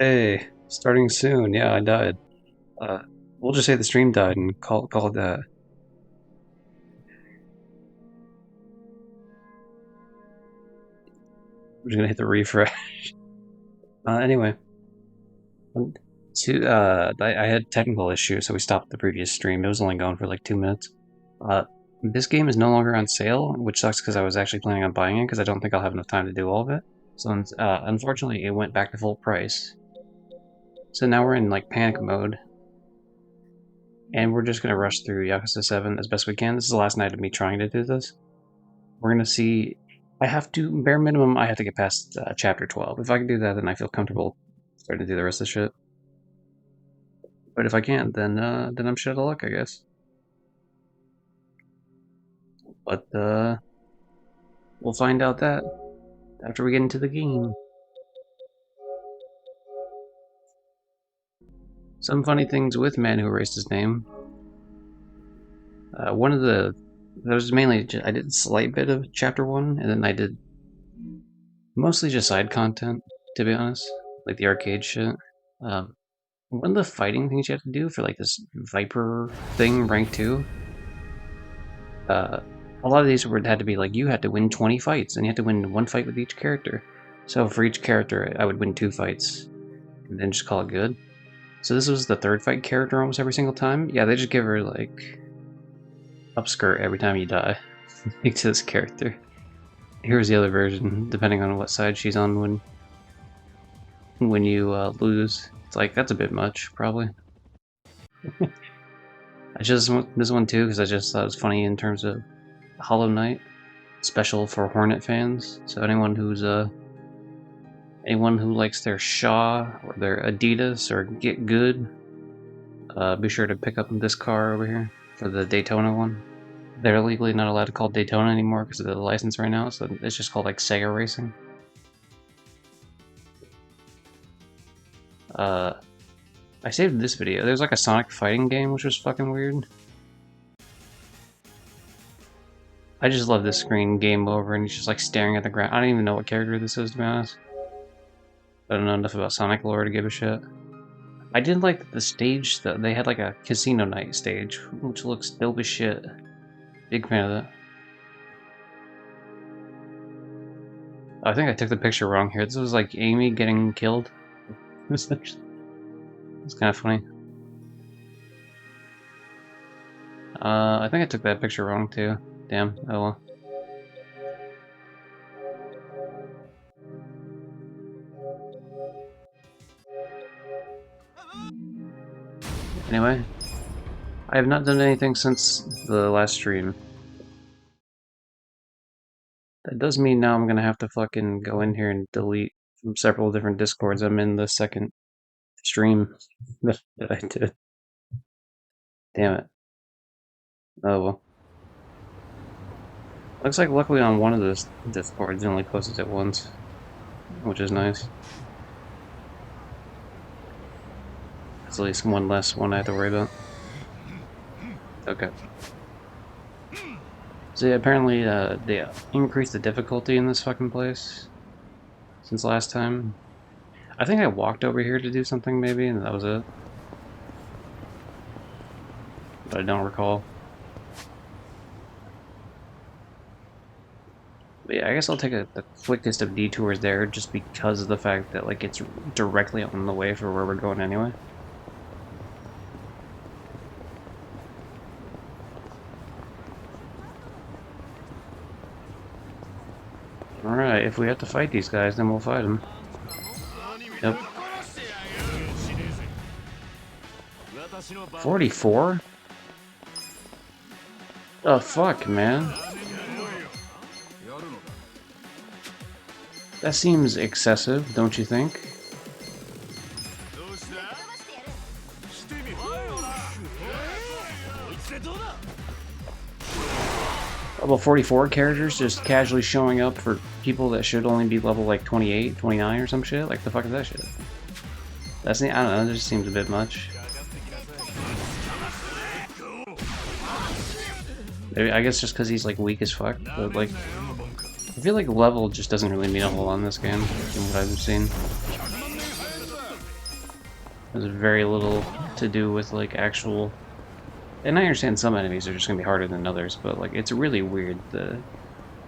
Hey, starting soon. Yeah, I died. Uh, we'll just say the stream died and call it that. I'm just gonna hit the refresh. Anyway, um, I had technical issues, so we stopped the previous stream. It was only going for like 2 minutes. Uh, this game is no longer on sale, which sucks because I was actually planning on buying it because I don't think I'll have enough time to do all of it. So unfortunately, it went back to full price. So now we're in like panic mode, and we're just gonna rush through Yakuza 7 as best we can. This is the last night of me trying to do this. We're gonna see. I have to, bare minimum, I have to get past chapter 12. If I can do that, then I feel comfortable starting to do the rest of the shit. But if I can't, then I'm shit out of luck, I guess. But we'll find out that after we get into the game. Some funny things with Man Who Erased His Name. One of the There was mainly I did a slight bit of chapter 1, and then I did mostly just side content, to be honest, like the arcade shit. Um, One of the fighting things you have to do for like this Viper thing, rank 2, a lot of these had to be like you had to win 20 fights, and you had to win one fight with each character. So for each character, I would win 2 fights, and then just call it good. So this was the third fight character almost every single time. Yeah, they just give her like upskirt every time you die to this character. Here's the other version, depending on what side she's on when you lose. It's like, that's a bit much, probably. I just want this one too because I just thought it was funny in terms of Hollow Knight, special for Hornet fans. So anyone who likes their Shaw or their Adidas or Get Good, be sure to pick up this car over here for the Daytona one. They're legally not allowed to call Daytona anymore because of the license right now, so it's just called like Sega Racing. I saved this video. There's like a Sonic fighting game, which was fucking weird. I just love this screen, game over, and he's just like staring at the ground. I don't even know what character this is, to be honest. I don't know enough about Sonic lore to give a shit. I did like the stage, that they had like a casino night stage, which looks dope as shit. Big fan of that. I think I took the picture wrong here. This was like Amy getting killed. It's kind of funny. I think I took that picture wrong too. Damn, oh well. Anyway, I have not done anything since the last stream. That does mean now I'm gonna have to fucking go in here and delete from several different discords. I'm in the second stream that I did. Damn it. Oh well. Looks like luckily on one of those discords it only posted it once, which is nice. It's at least one less one I have to worry about. Okay. So yeah, apparently they increased the difficulty in this fucking place since last time. I think I walked over here to do something maybe, and that was it. But I don't recall. But yeah, I guess I'll take the quickest of detours there just because of the fact that like it's directly on the way for where we're going anyway. Alright, if we have to fight these guys, then we'll fight them. Yep. 44? The fuck, man? That seems excessive, don't you think? Level 44 characters just casually showing up for people that should only be level like 28, 29 or some shit? Like the fuck is that shit? I don't know, it just seems a bit much. Maybe, I guess just because he's like weak as fuck, but like I feel like level just doesn't really mean a whole lot in this game, from what I've seen. There's very little to do with like actual. And I understand some enemies are just gonna be harder than others, but like it's really weird the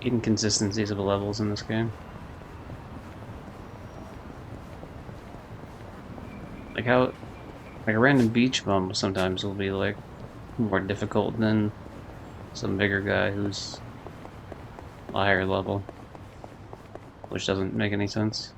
inconsistencies of the levels in this game. Like how like a random beach bum sometimes will be like more difficult than some bigger guy who's a higher level, which doesn't make any sense.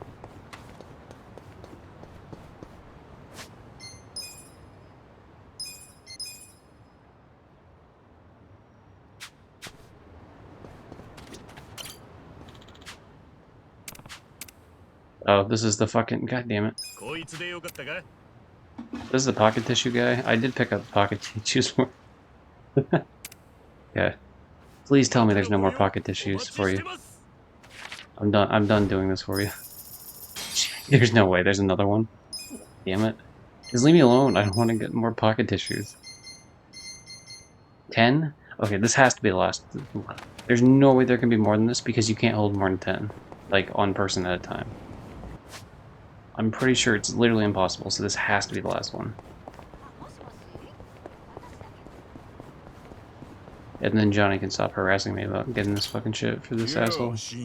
Oh, this is the fucking god damn it. This is the pocket tissue guy. I did pick up pocket tissues for. Yeah. Please tell me there's no more pocket tissues for you. I'm done. I'm done doing this for you. There's no way. There's another one. Damn it. Just leave me alone. I don't want to get more pocket tissues. 10? Okay, this has to be the last. There's no way there can be more than this because you can't hold more than 10. Like, on person at a time. I'm pretty sure it's literally impossible, so this has to be the last one. And then Johnny can stop harassing me about getting this fucking shit for this asshole. So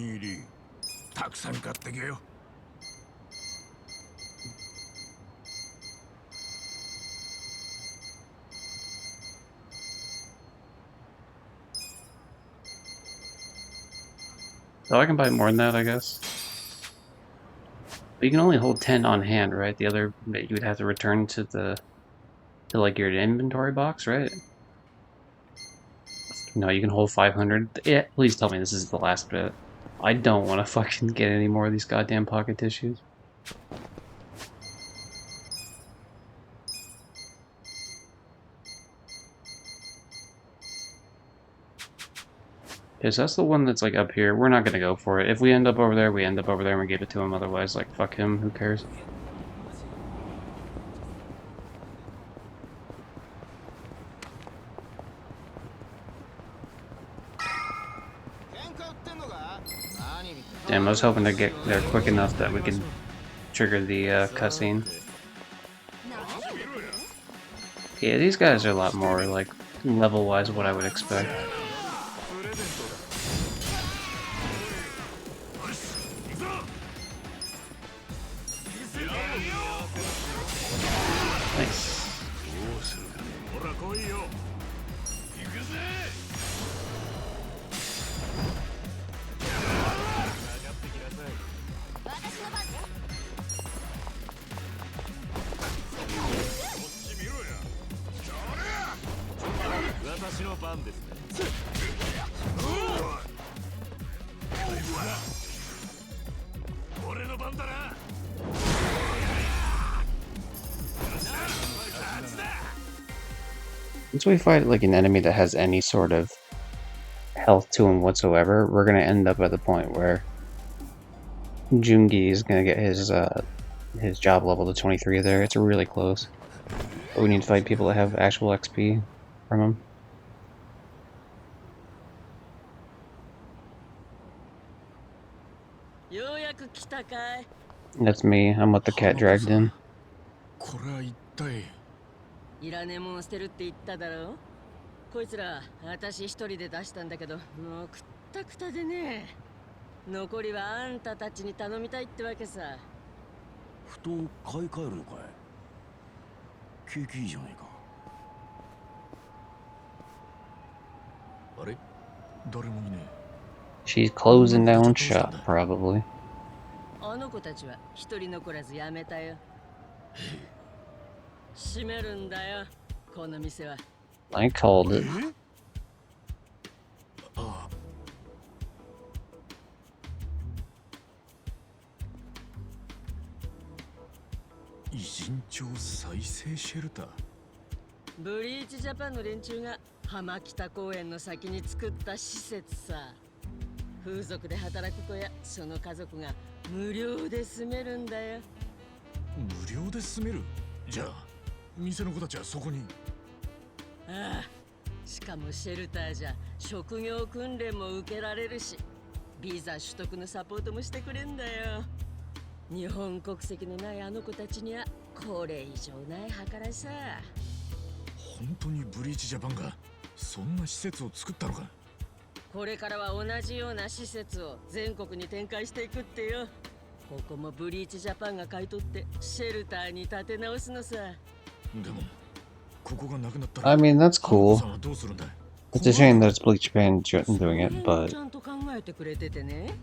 I can buy more than that, I guess. But you can only hold 10 on hand, right? The other bit you would have to return to like your inventory box, right? No, you can hold 500. Yeah, please tell me this is the last bit. I don't want to fucking get any more of these goddamn pocket tissues. Yes, that's the one that's like up here. We're not gonna go for it. If we end up over there, we end up over there and we give it to him. Otherwise, like, fuck him. Who cares? Damn, I was hoping to get there quick enough that we could trigger the cutscene. Yeah, these guys are a lot more, like, level-wise what I would expect. Nice. Once we fight like an enemy that has any sort of health to him whatsoever, we're gonna end up at the point where Jungi is gonna get his job level to 23 there. It's really close. But we need to fight people that have actual XP from him. That's me. I'm what the cat dragged in. いらねえもん捨てるって言っただろ。こいつら私一人で出したんだけど、もうくったくたでね。残りはあんたたちに頼みたいってわけさ。ふと買い替えるのかい。景気いいじゃないか。あれ？誰もいねえ。 She's closing down shop, probably. あの子たちは一人残らずやめたよ。閉めるんだよ、この店は。I called it. ああ。偉人町再生シェルター。ブリーチジャパンの連中が浜北公園の先に作った施設さ。風俗で働く子やその家族が無料で住めるんだよ。無料で住める？じゃあ店の子たちはそこに。ああ、しかもシェルターじゃ職業訓練も受けられるし、ビザ取得のサポートもしてくれんだよ。日本国籍のないあの子たちにはこれ以上ない計らいさ。本当にブリーチジャパンがそんな施設を作ったのか。これからは同じような施設を全国に展開していくってよ。ここもブリーチジャパンが買い取ってシェルターに建て直すのさ。でもここがなくなったら I mean, that's ハルコ cool. さんはどうするんだ。 It's a shame that it's Bleach Japan doing it, その辺 but ちゃんと考えてくれててね。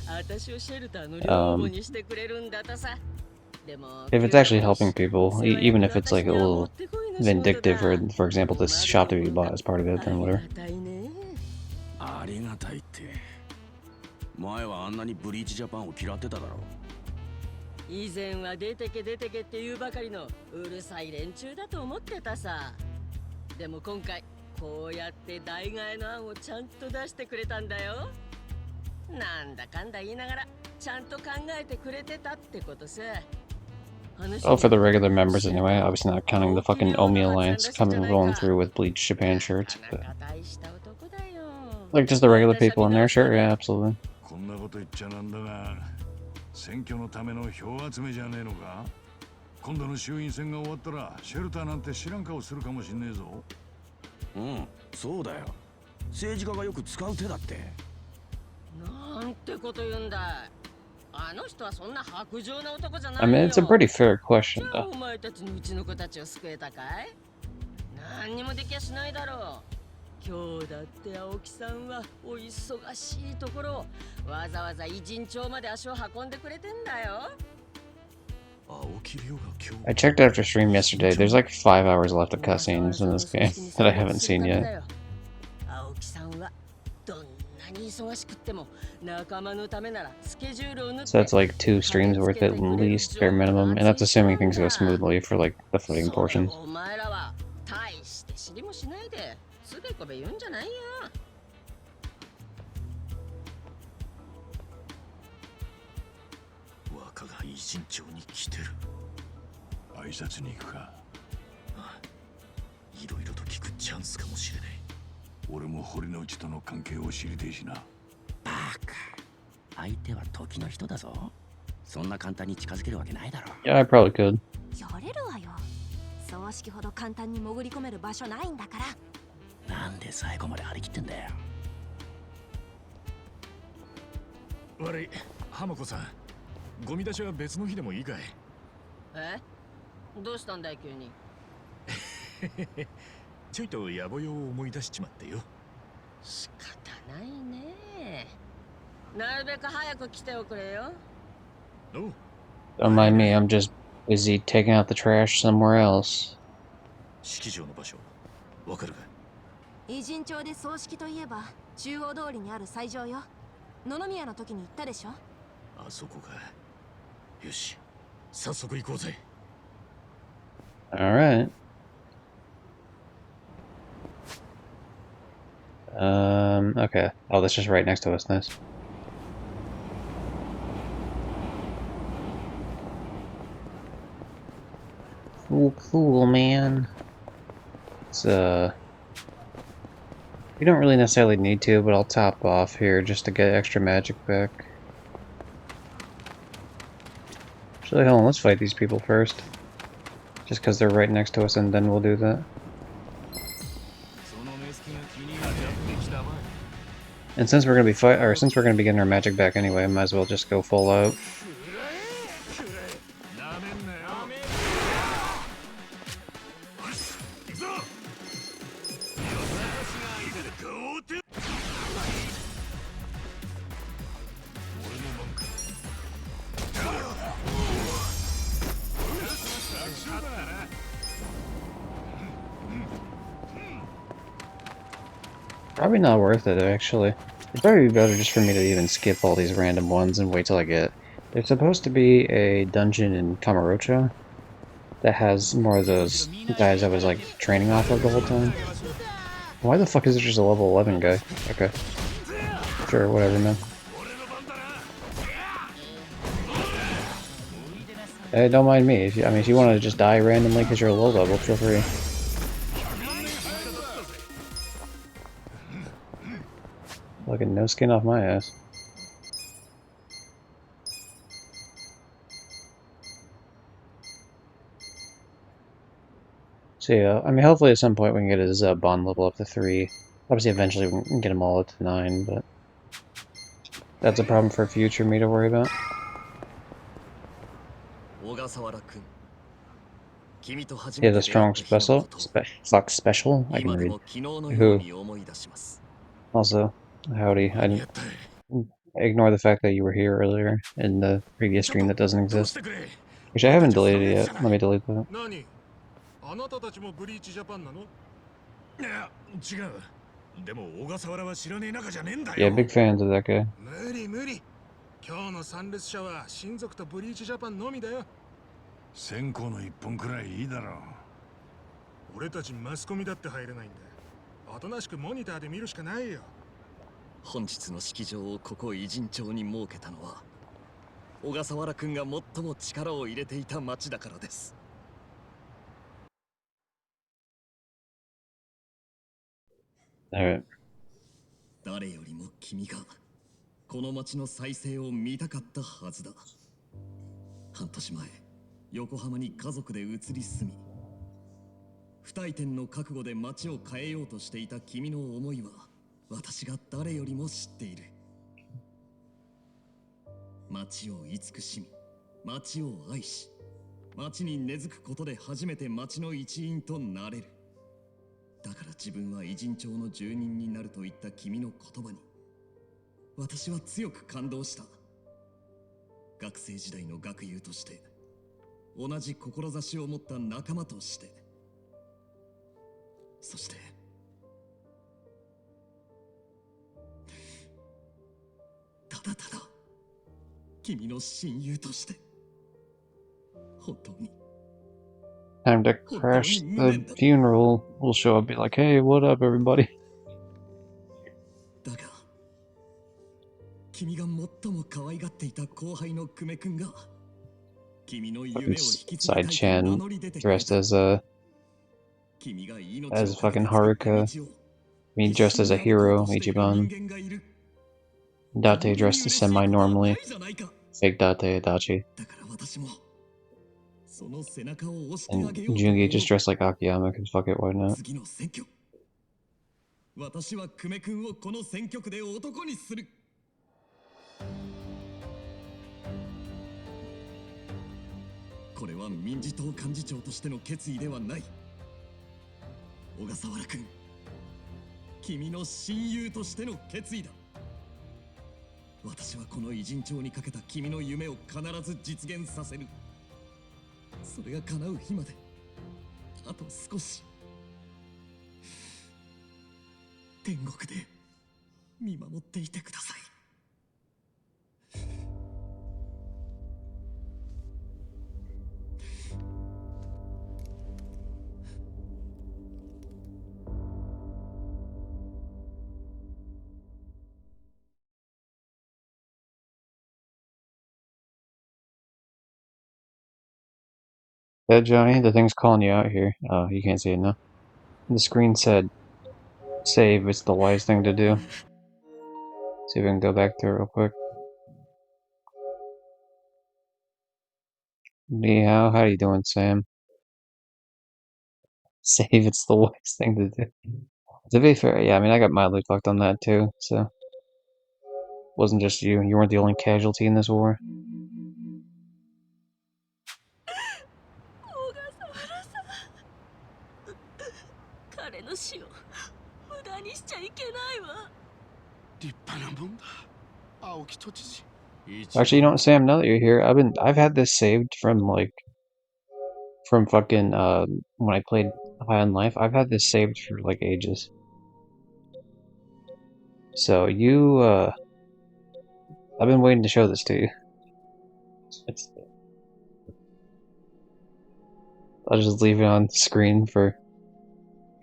私をシェルターの寮母にしてくれるんだとさ。でも if it's actually helping people, even if it's like a little vindictive, or for example, this shop to be bought as part of it, then whatever. ありがたいって。前はあんなにブリーチジャパンを嫌ってただろ。以前は出てけ出てけって言うばかりのうるさい連中だと思ってたさ。でも今回こうやって代替えの案をちゃんと出してくれたんだよ。なんだかんだ言いながらちゃんと考えてくれてたってことさ。Oh, for the regular members anyway, obviously not counting the fucking Omi Alliance rolling through with Bleach Japan shirts, but like just the regular people in there, sure, yeah, absolutely. こんなこと言っちゃなんだが、選挙のための票集めじゃねえのか。今度の衆院選が終わったらシェルターなんて知らん顔するかもしんねえぞ。うん、そうだよ。政治家がよく使う手だって。なんてこと言うんだ。あの人はそんな薄情な男じゃない I よ。 mean, it's a pretty fair question, じゃあ though. お前たちのうちの子たちを救えたかい。何にもできやしないだろう。今日だって青木さんはお忙しいところをわざわざ偉人町まで足を運んでくれてんだよ。 I checked after stream yesterday. There's like 5 hours left of cutscenes in this game that I haven't seen yet. 青木さんはどんなに忙しくっても仲間のためならスケジュールを縫って So that's like 2 streams worth at least, bare minimum, and that's assuming things go smoothly for like the footing portions. お前らは大して知りもしないでつべこべ言うんじゃないよ。若が偉人町に来てる。挨拶に行くか。ああ、いろいろと聞くチャンスかもしれない。俺も堀之内との関係を知りてえしな。バカ。相手は時の人だぞ。そんな簡単に近づけるわけないだろ。Yeah, I probably could. やれるわよ。葬式ほど簡単に潜り込める場所ないんだから。なんで最後まで張り切ってんだよ。悪い、浜子さん。ゴミ出しは別の日でもいいかい。え？どうしたんだい急に。ちょいと野暮用を思い出しちまってよ。仕方ないね。なるべく早く来ておくれよ。Don't mind me, I'm just busy taking out the trash somewhere else. 式場の場所、わかるか？偉人町で葬式といえば中央通りにある斎場よ。野々宮の時に行ったでしょ。あそこか。よし、早速行こうぜ。Alright. Okay. Oh, that's just right next to us, nice. Cool, man. It's, you don't really necessarily need to, but I'll top off here just to get extra magic back. Actually, hold on, let's fight these people first. Just because they're right next to us, and then we'll do that. And since we're gonna be since we're gonna be getting our magic back anyway, I might as well just go full out. Probably not worth it, actually. It'd probably be better just for me to even skip all these random ones and wait till I get... There's supposed to be a dungeon in Kamurocho that has more of those guys I was, like, training off of the whole time. Why the fuck is there just a level 11 guy? Okay. Sure, whatever, man. Hey, don't mind me. If you want to just die randomly because you're a low level, feel free. Fucking no skin off my ass. So yeah, I mean, hopefully at some point we can get his bond level up to 3. Obviously, eventually we can get them all up to 9, but that's a problem for future me to worry about. He has a strong Fox special. I can read. Who? Also, howdy. I didn't ignore the fact that you were here earlier in the previous stream that doesn't exist. Which I haven't deleted it yet. Let me delete that. 何あなたたちもブリーチジャパンなの？いや、違う。でも小笠原は知らねえ仲じゃねえんだよ。 Yeah, big fans of that guy. 無理無理。今日の参列者は親族とブリーチジャパンのみだよ。線香の一本くらいいいだろう。俺たちマスコミだって入れないんだ。おとなしくモニターで見るしかないよ。本日の式場をここ偉人町に設けたのは小笠原君が最も力を入れていた町だからです。Alright. 誰よりも君がこの町の再生を見たかったはずだ。半年前、横浜に家族で移り住み、不退転の覚悟で町を変えようとしていた君の思いは私が誰よりも知っている。町を慈しみ、町を愛し、町に根付くことで初めて町の一員となれる。だから自分は偉人町の住人になるといった君の言葉に私は強く感動した。学生時代の学友として同じ志を持った仲間として、そしてただただ君の親友として本当に Time to crash the funeral. We'll show up, be like, hey, what up, everybody? だが君が最も可愛がっていた後輩の久米君が君の夢を引き継ぎたいと名乗り出てくれた。 Dressed as fucking Haruka. Me dressed as a hero, Ichiban. Date dressed semi-normally. Fake Date, Adachi. And Jungi just dressed like Akiyama, because fuck it, why not? 私は久米君をこの選挙区で男にする。これは民事党幹事長としての決意ではない。小笠原君、君の親友としての決意だ。私はこの偉人町にかけた君の夢を必ず実現させる。それが叶う日まであと少し。天国で見守っていてください。Yeah, Johnny, the thing's calling you out here. Oh, you can't see it now. The screen said, save, it's the wise thing to do. See if we can go back to it real quick. Ni hao, how you doing, Sam? Save, it's the wise thing to do. To be fair, yeah, I mean, I got mildly fucked on that too, so. Wasn't just you. You weren't the only casualty in this war. 彼の死を無駄にしちゃいけないわ。立派なもんだ、青木都知事。 Actually, you know what, Sam, now that you're here, I've had this saved from from fucking when I played High on Life. I've had this saved for like ages. So I've been waiting to show this to you. I'll just leave it on screen for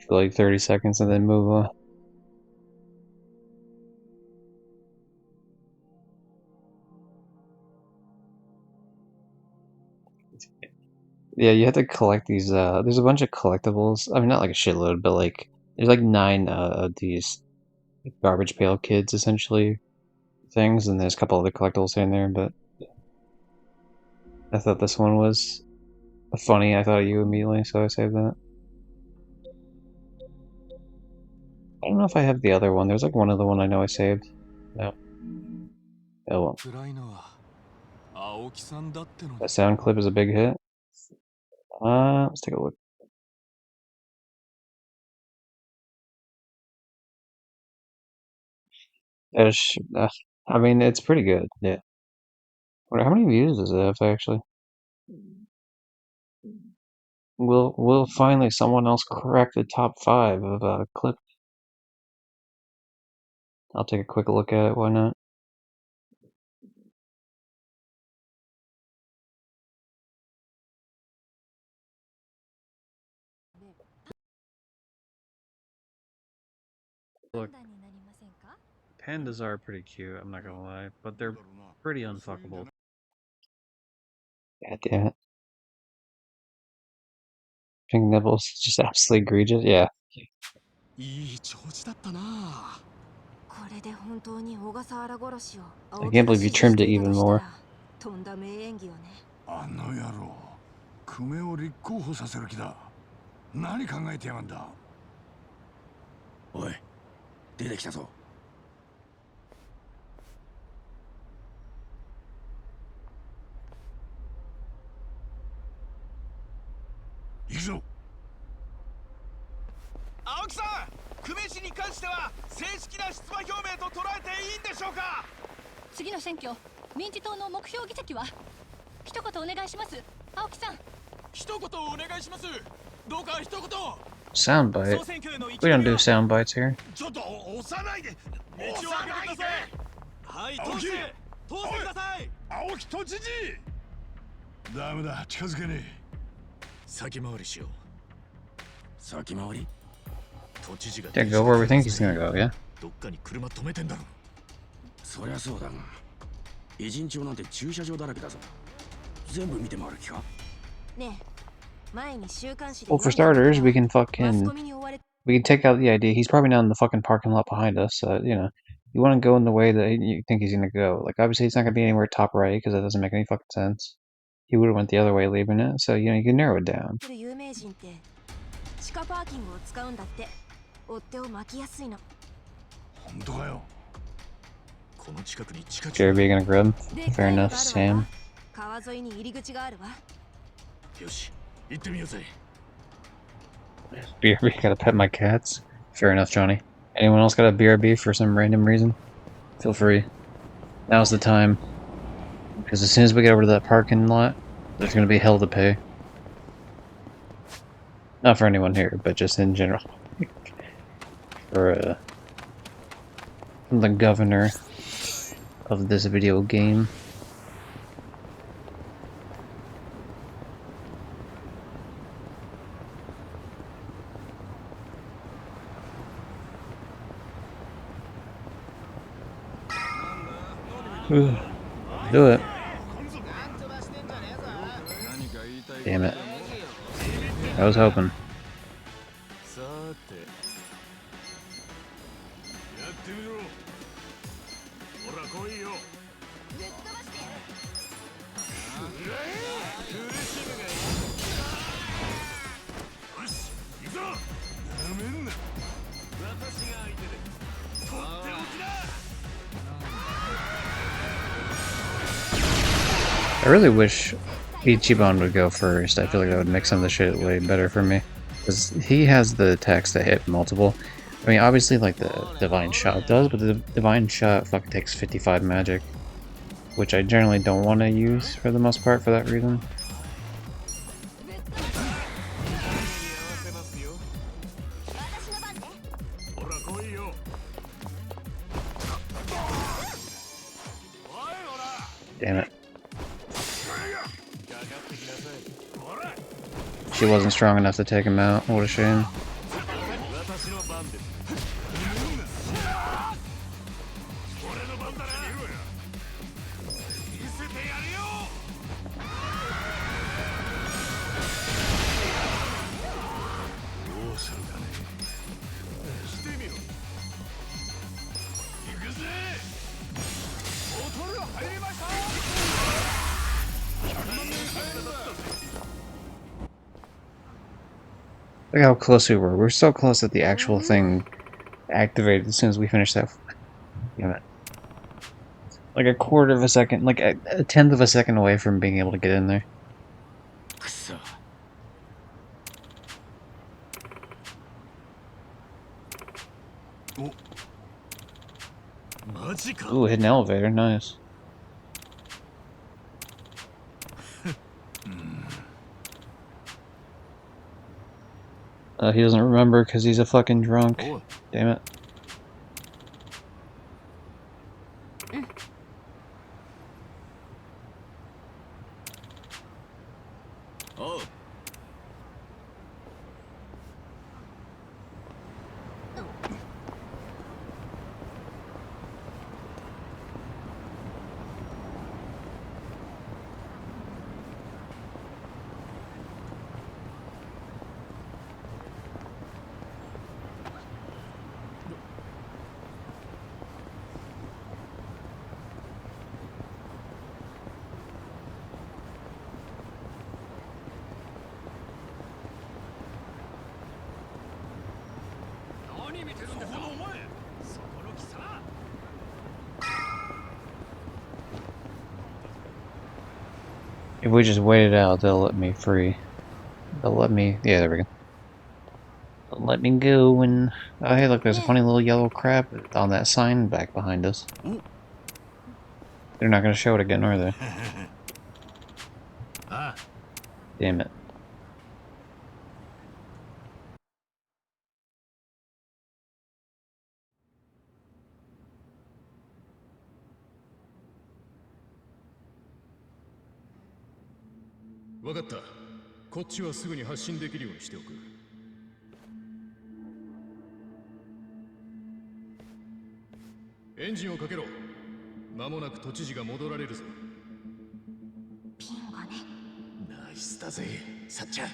like 30 seconds and then move on. Yeah, you have to collect these, there's a bunch of collectibles. I mean, not like a shitload, but like, there's like 9 of these garbage pail kids, essentially, things, and there's a couple other collectibles in there, but I thought this one was funny. I thought of you immediately, so I saved that. don't know if I have the other one. There's like one other one I know I saved. No. Oh well. 辛いのは青木さんだってのに。 That sound clip is a big hit. Let's take a look. I mean, it's pretty good. Yeah. Wonder how many views does it have actually? Will finally someone else crack the top 5 of clip? I'll take a quick look at it. Why not? Look, pandas are pretty cute. I'm not gonna lie, but they're pretty unfuckable. God damn it. Pink nipples, just absolutely egregious. Yeah. いい調子だったな。これで本当に小笠原殺しを I can't believe you trimmed it even more. とんだ名演技よね。あの野郎、久米を立候補させる気だ。何考えてやがんだ。おい、出てきたぞ。行くぞ。青木さん、久米氏に関しては正式な出馬表明と捉えていいんでしょうか。次の選挙、民事党の目標議席は一言お願いします。青木さん。一言お願いします。どうか一言。Soundbite. We don't do sound bites here. ちょっと押さないで。道を開けてください。はい、通してください。青木都知事。ダメだ、近づけねえ。先回りしよう。先回り。都知事が Yeah, go where we think he's gonna go, yeah? どっかに車止めてんだろ。そりゃそうだが、偉人町なんて駐車場だらけだぞ。全部見て回る気か。ねえ、前に週刊誌で Well, for starters, we can マス fucking コミに追われ we can take out the idea. He's probably not in the fucking parking lot behind us. You know, you want to go in the way that you think he's gonna go. Like, obviously, it's not gonna be anywhere top right because that doesn't make any fucking sense. He would have went the other way, leaving it. So you know, you can narrow it down. てる有名人って地下パーキングを使うんだって。追っ手を巻きやすいの。本当かよ。この近くに地下 Jerry gonna grab. で Fair enough, Sam. 川沿いに入り口があるわ。よし、行ってみようぜ。BRB, gotta pet my cats. Fair enough, Johnny. Anyone else got a BRB for some random reason? Feel free. Now's the time. Because as soon as we get over to that parking lot, there's gonna be hell to pay. Not for anyone here, but just in general. For the governor of this video game. Do it. Damn it. I was hoping. さて、やってみろ。ほら来いよ。苦しむがいい。よし、行くぞ。なめんな。私が相手で。とっておきだ。I really wish Ichiban would go first. I feel like that would make some of the shit way better for me. Because he has the attacks that hit multiple. I mean, obviously, like, the Divine Shot does, but the Divine Shot fucking takes 55 magic. Which I generally don't want to use for the most part for that reason. Damn it. She wasn't strong enough to take him out. What a shame. Look how close we were. We're so close that the actual thing activated as soon as we finished that. Damn it. Like a quarter of a second, like a tenth of a second away from being able to get in there. Ooh, hit an elevator, nice. He doesn't remember because he's a fucking drunk. Damn it. Oh. If we just wait it out, they'll let me free. They'll let me. Yeah, there we go. They'll let me go and. Oh, hey, look, there's a funny little yellow crab on that sign back behind us. They're not gonna show it again, are they? Damn it.分かった。こっちはすぐに発信できるようにしておく。エンジンをかけろ。間もなく都知事が戻られるぞ。ピンがね。ナイスだぜ、さっちゃん。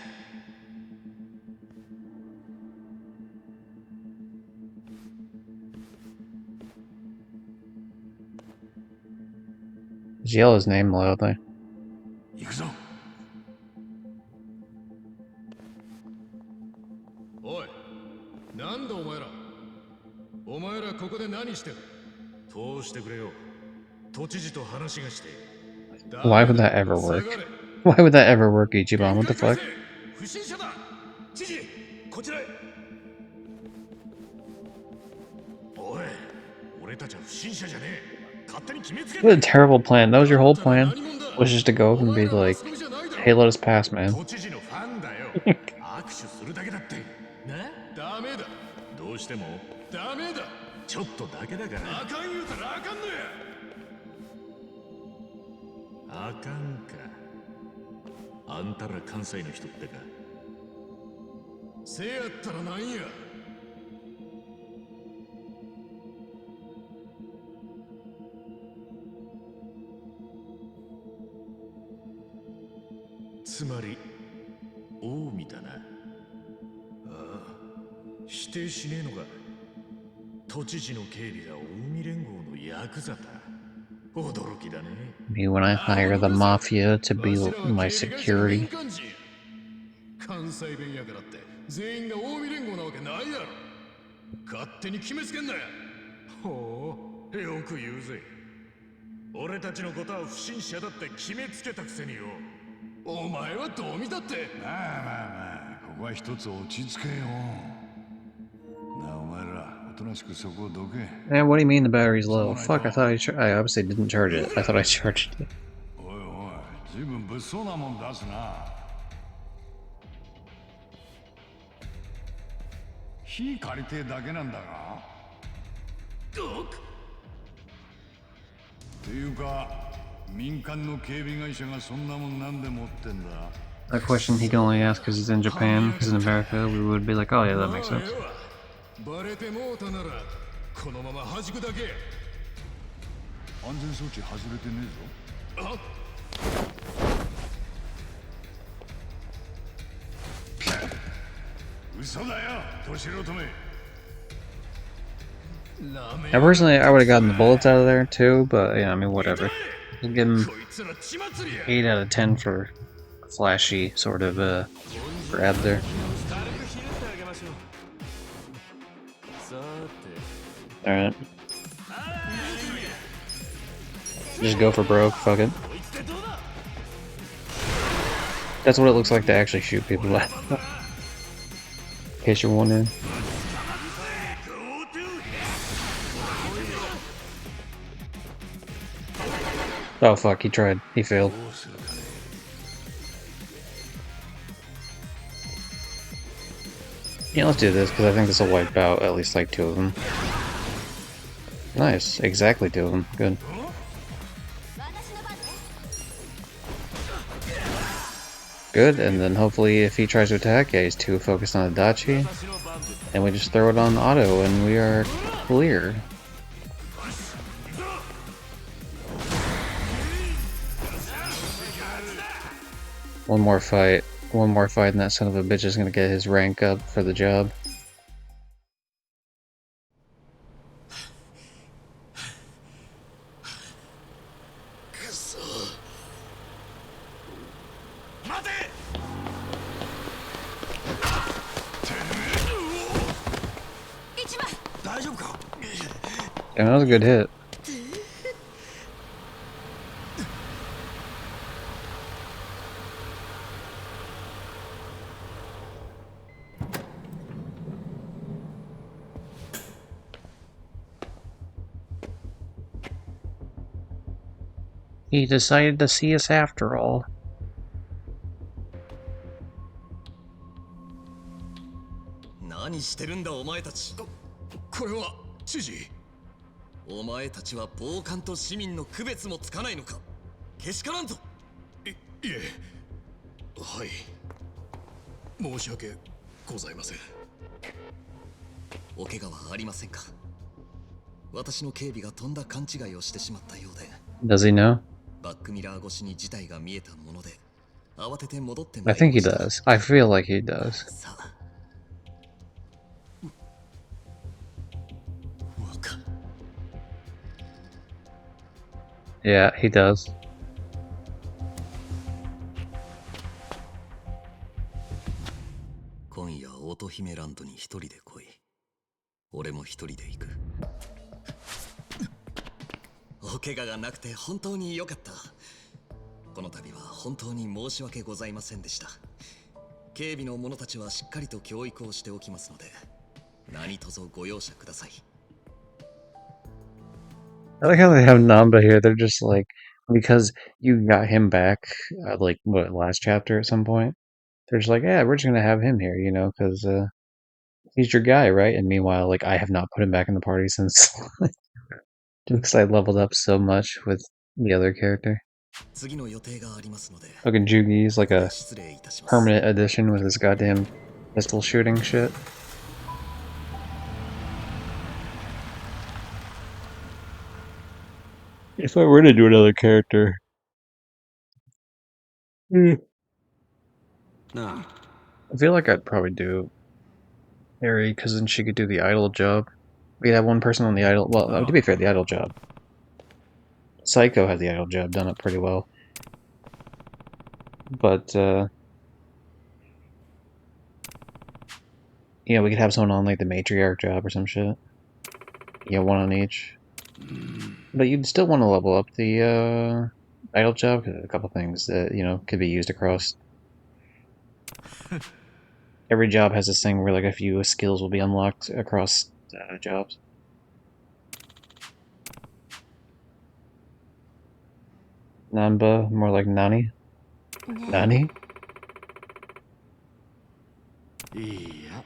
Just yell his name loudly. 行くぞ。おい、なんだお前ら。お前らここで何してる？通してくれよ。都知事と話がして。Why would that ever work? Why would that ever work, Ichiban? What the fuck? 不審者だ。知事、こちらへ。おい、俺たちは不審者じゃねえ。勝手に決めつけ What a terrible plan. That was your whole plan? Was just to go up and be like, hey, let us pass, man. 都知事のファンだよ。握手するだけだって。な？ダメだ。どうしてもダメだ。ちょっとだけだから。あかん言うたらあかんのや。あかんか。あんたら関西の人ってか。せやったらなんや。つまり近江だな。ああ、否定しねえのか。都知事の警備が近江連合のヤクザだ。驚きだね。Me when I hire the mafia to be my security. 関西弁やからって全員が近江連合なわけないやろ。勝手に決めつけんなや。ほう、よく言うぜ。俺たちのことは不審者だって決めつけたくせによ。お前はどう見たって。まあまあまあ、ここは一つ落ち着けよ。なあお前ら、おとなしくそこをどけ。Eh, what do you mean the battery's low? Fuck, I thought I obviously didn't charge it. I thought I charged it. おいおい、随分物騒なもん出すな。火借りてえだけなんだが。っていうか、民間の警備会社がそんなもんなんで持ってんだ。 A question he can only ask because he's in Japan. Because in America, we would be like, oh yeah, that makes sense. バレてもうたならこのまま弾くだけ。安全装置外れてねえぞ。嘘だよ、ど素人め。 Now, personally, I would have gotten the bullets out of there too, but yeah, I mean, whatever. I'll give him 8 out of 10 for a flashy sort of grab there. さて Alright. Just go for broke, fuck it. That's what it looks like to actually shoot people at. In case you're wondering. Oh fuck, he tried. He failed. Yeah, let's do this, because I think this will wipe out at least like 2 of them. Nice, exactly 2 of them. Good. Good, and then hopefully if he tries to attack, yeah, he's too focused on Adachi. And we just throw it on auto and we are clear. One more fight and that son of a bitch is gonna get his rank up for the job. Damn, that was a good hit. He decided to see us after all. Nani shiteるんだお前たち。これは知事。お前たちは暴漢と市民の区別もつかないのか。けしからんぞ。いえ、はい。申し訳ございません。お怪我はありませんか。私の警備がとんだ勘違いをしてしまったようで。Does he know? バックミラー越しに事態が見えたもので、慌てて戻ってま I いり think ま he した。 does. I feel like he does. さあ。Yeah, he does. 今夜乙姫ランドに一人で来い。俺も一人で行く。お怪我がなくて本当に良かった。この度は本当に申し訳ございませんでした。警備の者たちはしっかりと教育をしておきますので、何卒ご容赦ください。I like how they have Namba here. They're just like, because you got him back, like, what, last chapter at some point? They're just like, yeah, we're just gonna have him here, you know, because he's your guy, right? And meanwhile, like, I have not put him back in the party since, because I leveled up so much with the other character. 次の予定がありますので。 Fucking Jugi's like a 失礼いたします。 permanent addition with his goddamn pistol shooting shit. If I were to do another character, I feel like I'd probably do Harry, because then she could do the idol job. We'd have one person on the idol. Well, to be fair, the idol job. Psycho had the idol job done up pretty well. But, you know, we could have someone on, like, the matriarch job or some shit. You know, one on each. But you'd still want to level up the, idol job, because there's a couple things that, you know, could be used across. Every job has this thing where, like, a few skills will be unlocked across jobs. Namba, more like Nani? Nani? Yeah.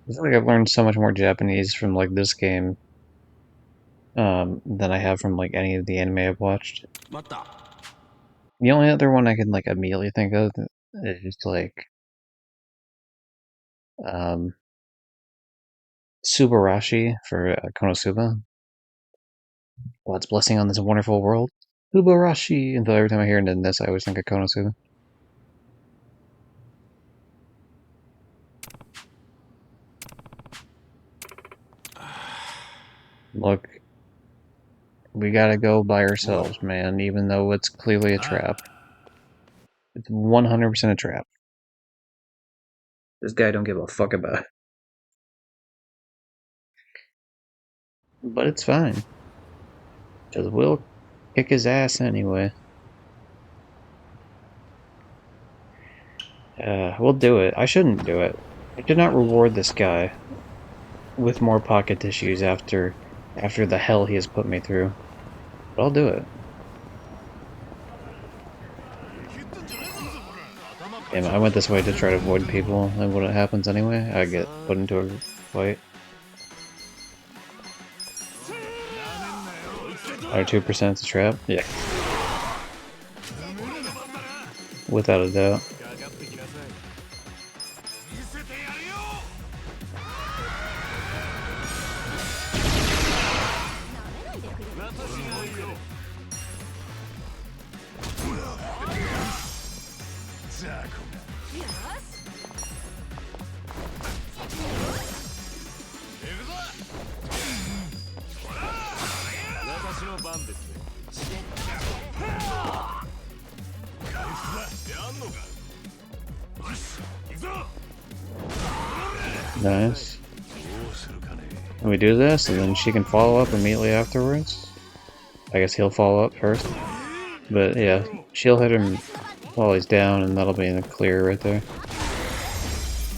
I feel like I've learned so much more Japanese from, like, this game than I have from, like, any of the anime I've watched. The only other one I can, like, immediately think of is just, like, Subarashi for Konosuba. God's blessing on this wonderful world. Subarashi! Until every time I hear it in this, I always think of Konosuba. Look, we gotta go by ourselves, man, even though it's clearly a trap. It's 100% a trap. This guy don't give a fuck about it. But it's fine. Because we'll kick his ass anyway. We'll do it. I shouldn't do it. I should not reward this guy with more pocket tissues after the hell he has put me through. But I'll do it. Damn, I went this way to try to avoid people, and what happens anyway? I get put into a fight. Are 2% a trap? Yeah. Without a doubt. Nice. And we do this, and then she can follow up immediately afterwards. I guess he'll follow up first. But yeah, she'll hit him while he's down, and that'll be in the clear right there.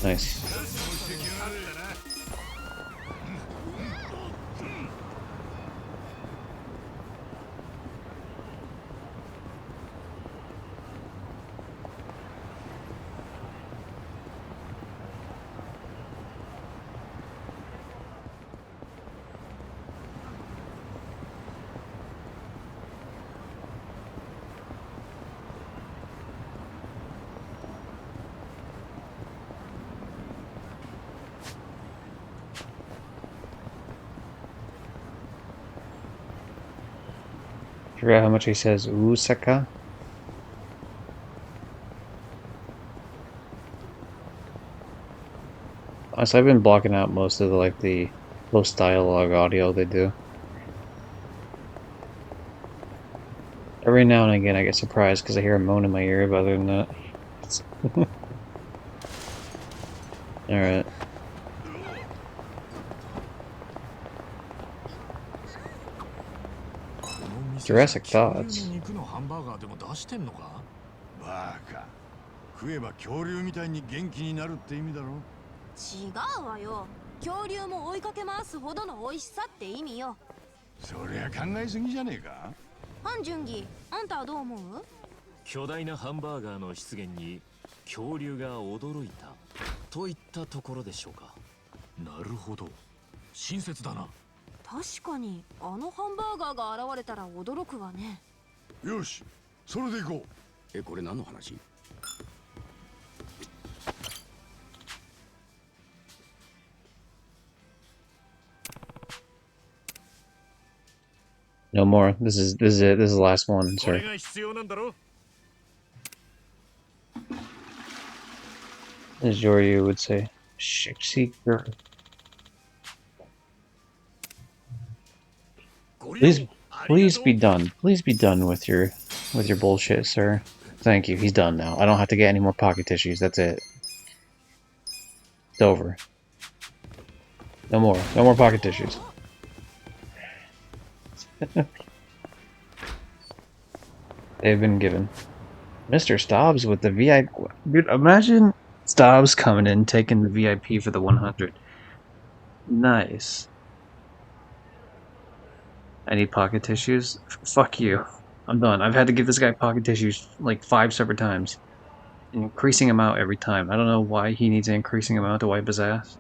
Nice. Forgot how much he says Usaka. Honestly, I've been blocking out most of the post dialogue audio they do. Every now and again I get surprised because I hear a moan in my ear, but other than that. Alright. Jurassic Thoughts. バカ。食えば恐竜みたいに元気になるって意味だろ。違うわよ。恐竜も追いかけ回すほどの美味しさって意味よ。そりゃ考えすぎじゃねえか。ハンジュンギ、あんたはどう思う？巨大なハンバーガーの出現に恐竜が驚いたといったところでしょうか。なるほど。親切だな。確かにあのハンバーガーが現れたら驚くわね。よし、それで行こう。これ何の話？ No more. This is it. This is the last one. Sorry. As Joryu would say, Seeker. Please be done. Please be done with your bullshit, sir. Thank you. He's done now. I don't have to get any more pocket tissues. That's it. It's over. No more. No more pocket tissues. They've been given. Mr. Stobbs with the VIP. Dude, imagine Stobbs coming in, taking the VIP for the 100. Nice. I need pocket tissues? Fuck you. I'm done. I've had to give this guy pocket tissues like 5 separate times. Increasing them out every time. I don't know why he needs an increasing amount to wipe his ass.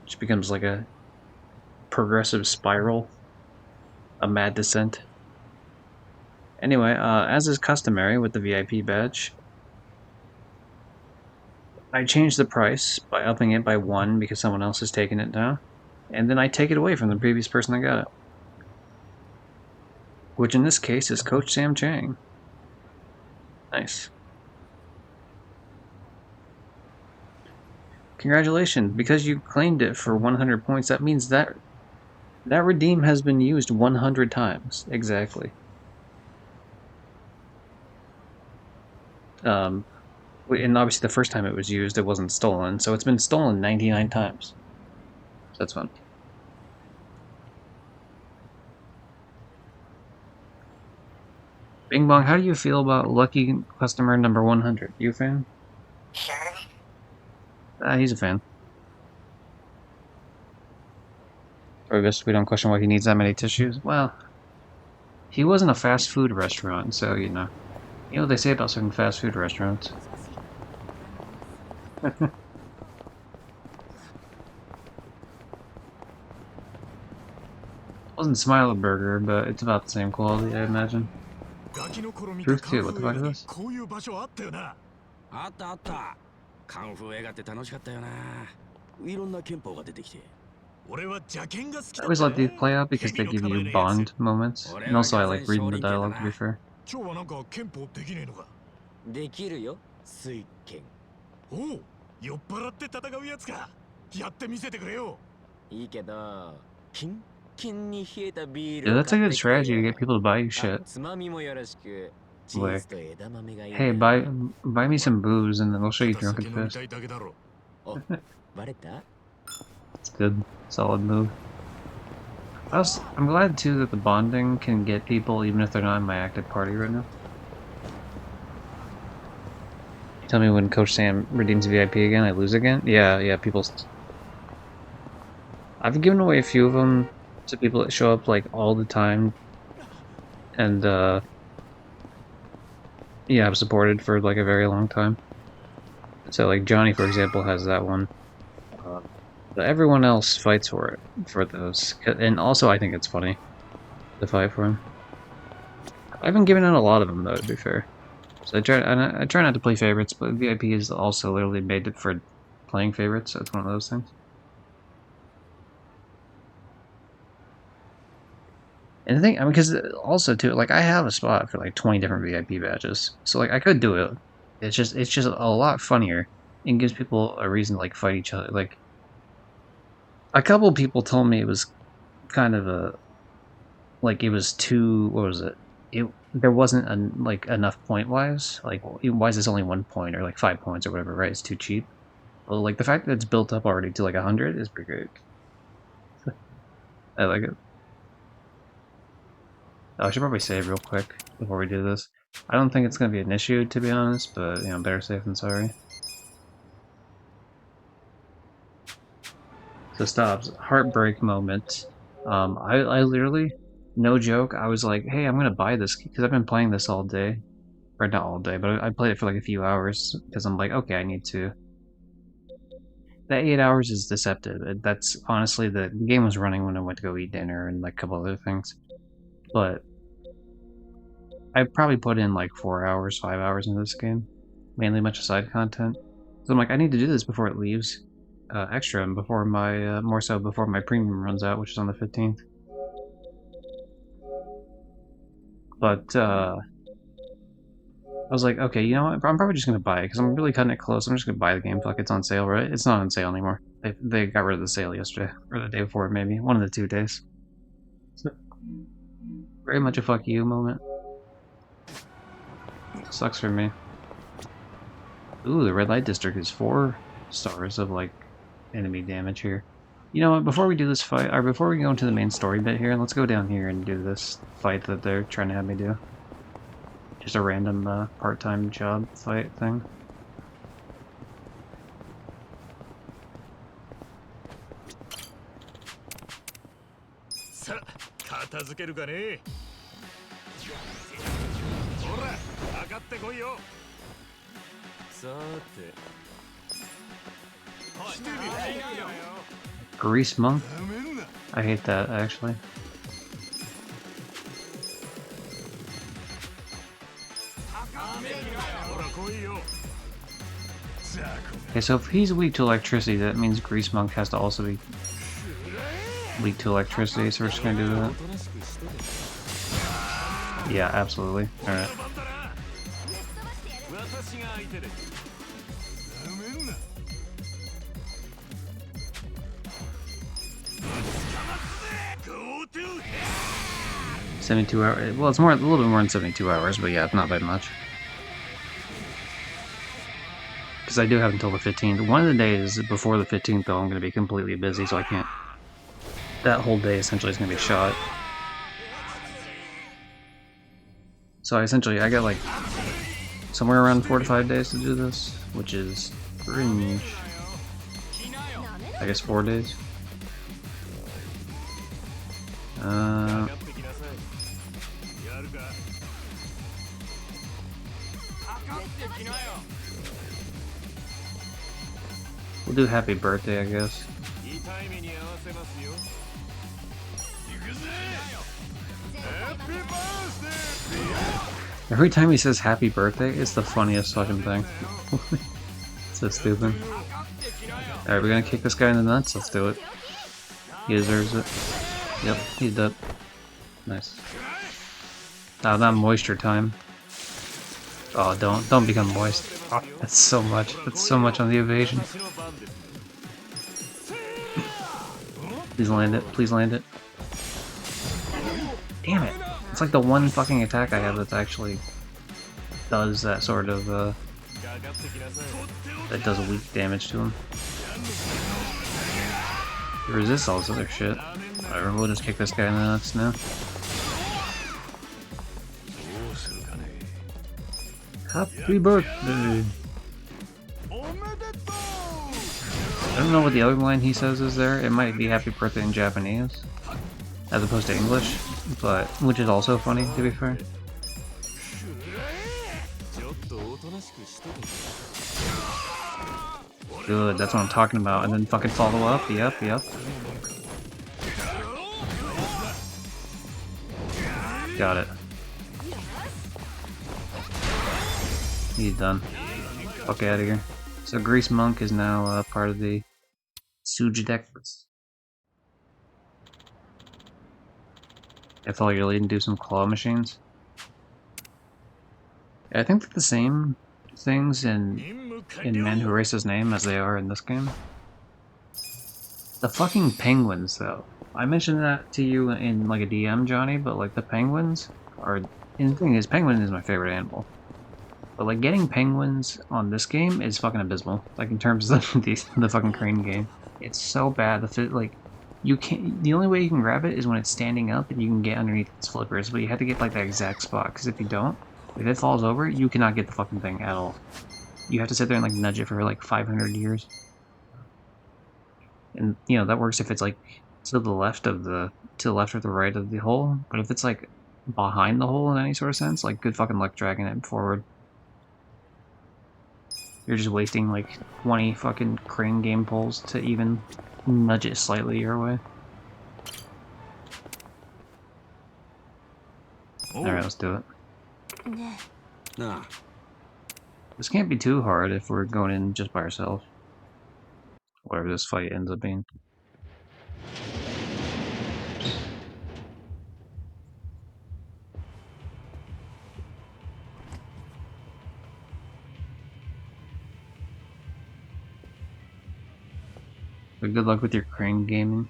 It just becomes like a progressive spiral. A mad descent. Anyway, as is customary with the VIP badge, I changed the price by upping it by 1 because someone else has taken it now. And then I take it away from the previous person that got it. Which in this case is Coach Sam Chang. Nice. Congratulations, because you claimed it for 100 points, that means that redeem has been used 100 times. Exactly. And obviously the first time it was used, it wasn't stolen, so it's been stolen 99 times. So that's fun. Bing Bong, how do you feel about lucky customer number 100? You a fan? Sure. He's a fan. Or I guess we don't question why he needs that many tissues. Well, he wasn't a fast food restaurant, so you know. You know what they say about certain fast food restaurants. Wasn't Smile Burger, but it's about the same quality, I imagine. Truth too, what the fuck is this? こういう場所あったよな。あったあった。カンフー映画って楽しかったよな。いろんな憲法が出てきて。俺は邪剣が好き I だっ always た let these play out because they give you Bond moments. And also I like reading the dialogue, to be fair. 蝶はなんか憲法できねえのか。できるよ、水剣。おお、酔っ払って戦うやつか。やってみせてくれよ。いいけど、キンキンに冷えたビー Yeah, ルを that's a 買っ good てきてよ。 strategy to get people to buy you あ、 shit. つまみもよろしく。チーズと枝豆がいいんだ Hey, よ。 buy me some booze and then I'll show you ただ drunken 酒飲み fist. たいだけだろ。お、バレた？ It's good. Solid move. I'm glad too that the bonding can get people even if they're not in my active party right now. Tell me when Coach Sam redeems VIP again, I lose again? Yeah, people... I've given away a few of them to people that show up like all the time. And yeah, I've supported for like a very long time. So like Johnny, for example, has that one. But everyone else fights for it, for those. And also I think it's funny to fight for him. I've been giving out a lot of them though, to be fair. So I try not to play favorites, but VIP is also literally made for playing favorites, so it's one of those things. And the thing, I mean, because also too, like I have a spot for like 20 different VIP badges, so like I could do it. It's just a lot funnier and gives people a reason to like fight each other. Like a couple people told me it was kind of a like it was too, what was it? There wasn't like enough point wise. Like why is this only 1 point or like 5 points or whatever? Right? It's too cheap. Well, like the fact that it's built up already to like 100 is pretty great. I like it. Oh, I should probably save real quick before we do this. I don't think it's gonna be an issue, to be honest, but you know, better safe than sorry. So stops. Heartbreak moment. I literally, no joke, I was like, hey, I'm gonna buy this because I've been playing this all day. Or not all day, but I played it for like a few hours because I'm like, okay, I need to. That 8 hours is deceptive. That's honestly, the game was running when I went to go eat dinner and like a couple other things. But I probably put in like 4 hours, 5 hours into this game. Mainly a bunch of side content. So I'm like, I need to do this before it leaves. Extra, and before my, more so before my premium runs out, which is on the 15th. But, I was like, okay, you know what, I'm probably just gonna buy it, because I'm really cutting it close. I'm just gonna buy the game, fuck, it's on sale, right? It's not on sale anymore. They got rid of the sale yesterday, or the day before, maybe. One of the 2 days. So, very much a fuck you moment. Sucks for me. Ooh, the red light district is 4 stars of, like, enemy damage here. You know what, before we do this fight, or before we go into the main story bit here, let's go down here and do this fight that they're trying to have me do. Just a random, part-time job fight thing.さあ、片付けるかね。ほら、上がってこいよ。さて。 Grease monk? I hate that, actually. Okay, so if he's weak to electricity, that means Grease Monk has to also be weak to electricity, so we're just gonna do that. Yeah, absolutely. Alright. $72 hours. Well, it's a little bit more than 72 hours, but yeah, it's not that much. Because I do have until the 15th. One of the days before the 15th, though, I'm going to be completely busy, so I can't. That whole day essentially is going to be shot. So I got like somewhere around 4 to 5 days to do this, which is cringe. I guess 4 days. We'll do happy birthday, I guess. Every time he says happy birthday, it's the funniest fucking thing. So stupid. Alright, we're gonna kick this guy in the nuts. Let's do it. He deserves it. Yep, he's dead. Nice. Now, not moisture time. Oh, don't become moist. Oh, that's so much. That's so much on the evasion. Please land it. Please land it. Damn it. It's like the one fucking attack I have that actually does that sort of, that does weak damage to him. He resists all this other shit. Whatever, we'll just kick this guy in the nuts now. Happy birthday! I don't know what the other line he says is there. It might be happy birthday in Japanese, as opposed to English, but which is also funny, to be fair. Good, that's what I'm talking about. And then fucking follow up. Yep. Got it. He's done. Fuck out of here. So Grease Monk is now part of the Sujidex. That's all you're leading to, some claw machines. I think they're the same things in Man Who Erased His Name as they are in this game. The fucking penguins, though. I mentioned that to you in like a DM, Johnny, but like the penguins are. And the thing is, penguin is my favorite animal. But like getting penguins on this game is fucking abysmal. Like in terms of the fucking crane game, it's so bad. Like you can't. The only way you can grab it is when it's standing up and you can get underneath its flippers. But you have to get like that exact spot, because if you don't, if it falls over, you cannot get the fucking thing at all. You have to sit there and like nudge it for like 500 years. And you know that works if it's like to the left or the right of the hole. But if it's like behind the hole in any sort of sense, like good fucking luck dragging it forward. You're just wasting like 20 fucking crane game pulls to even nudge it slightly your way. Alright, let's do it. Nah. This can't be too hard if we're going in just by ourselves. Whatever this fight ends up being. But good luck with your crane gaming.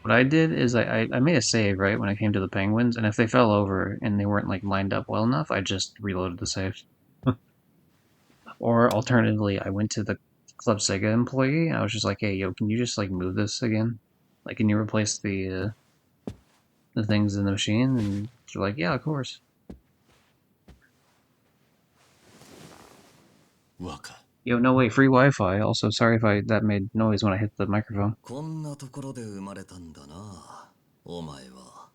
What I did is I made a save, right, when I came to the penguins, and if they fell over and they weren't like lined up well enough, I just reloaded the save. Or alternatively, I went to the Club Sega employee. I was just like, "Hey, yo, can you just like move this again? Like, can you replace the things in the machine?" And they're like, "Yeah, of course." Yo, no way, free Wi-Fi. Also, sorry if that made noise when I hit the microphone. こんなところで生まれたんだな、お前は。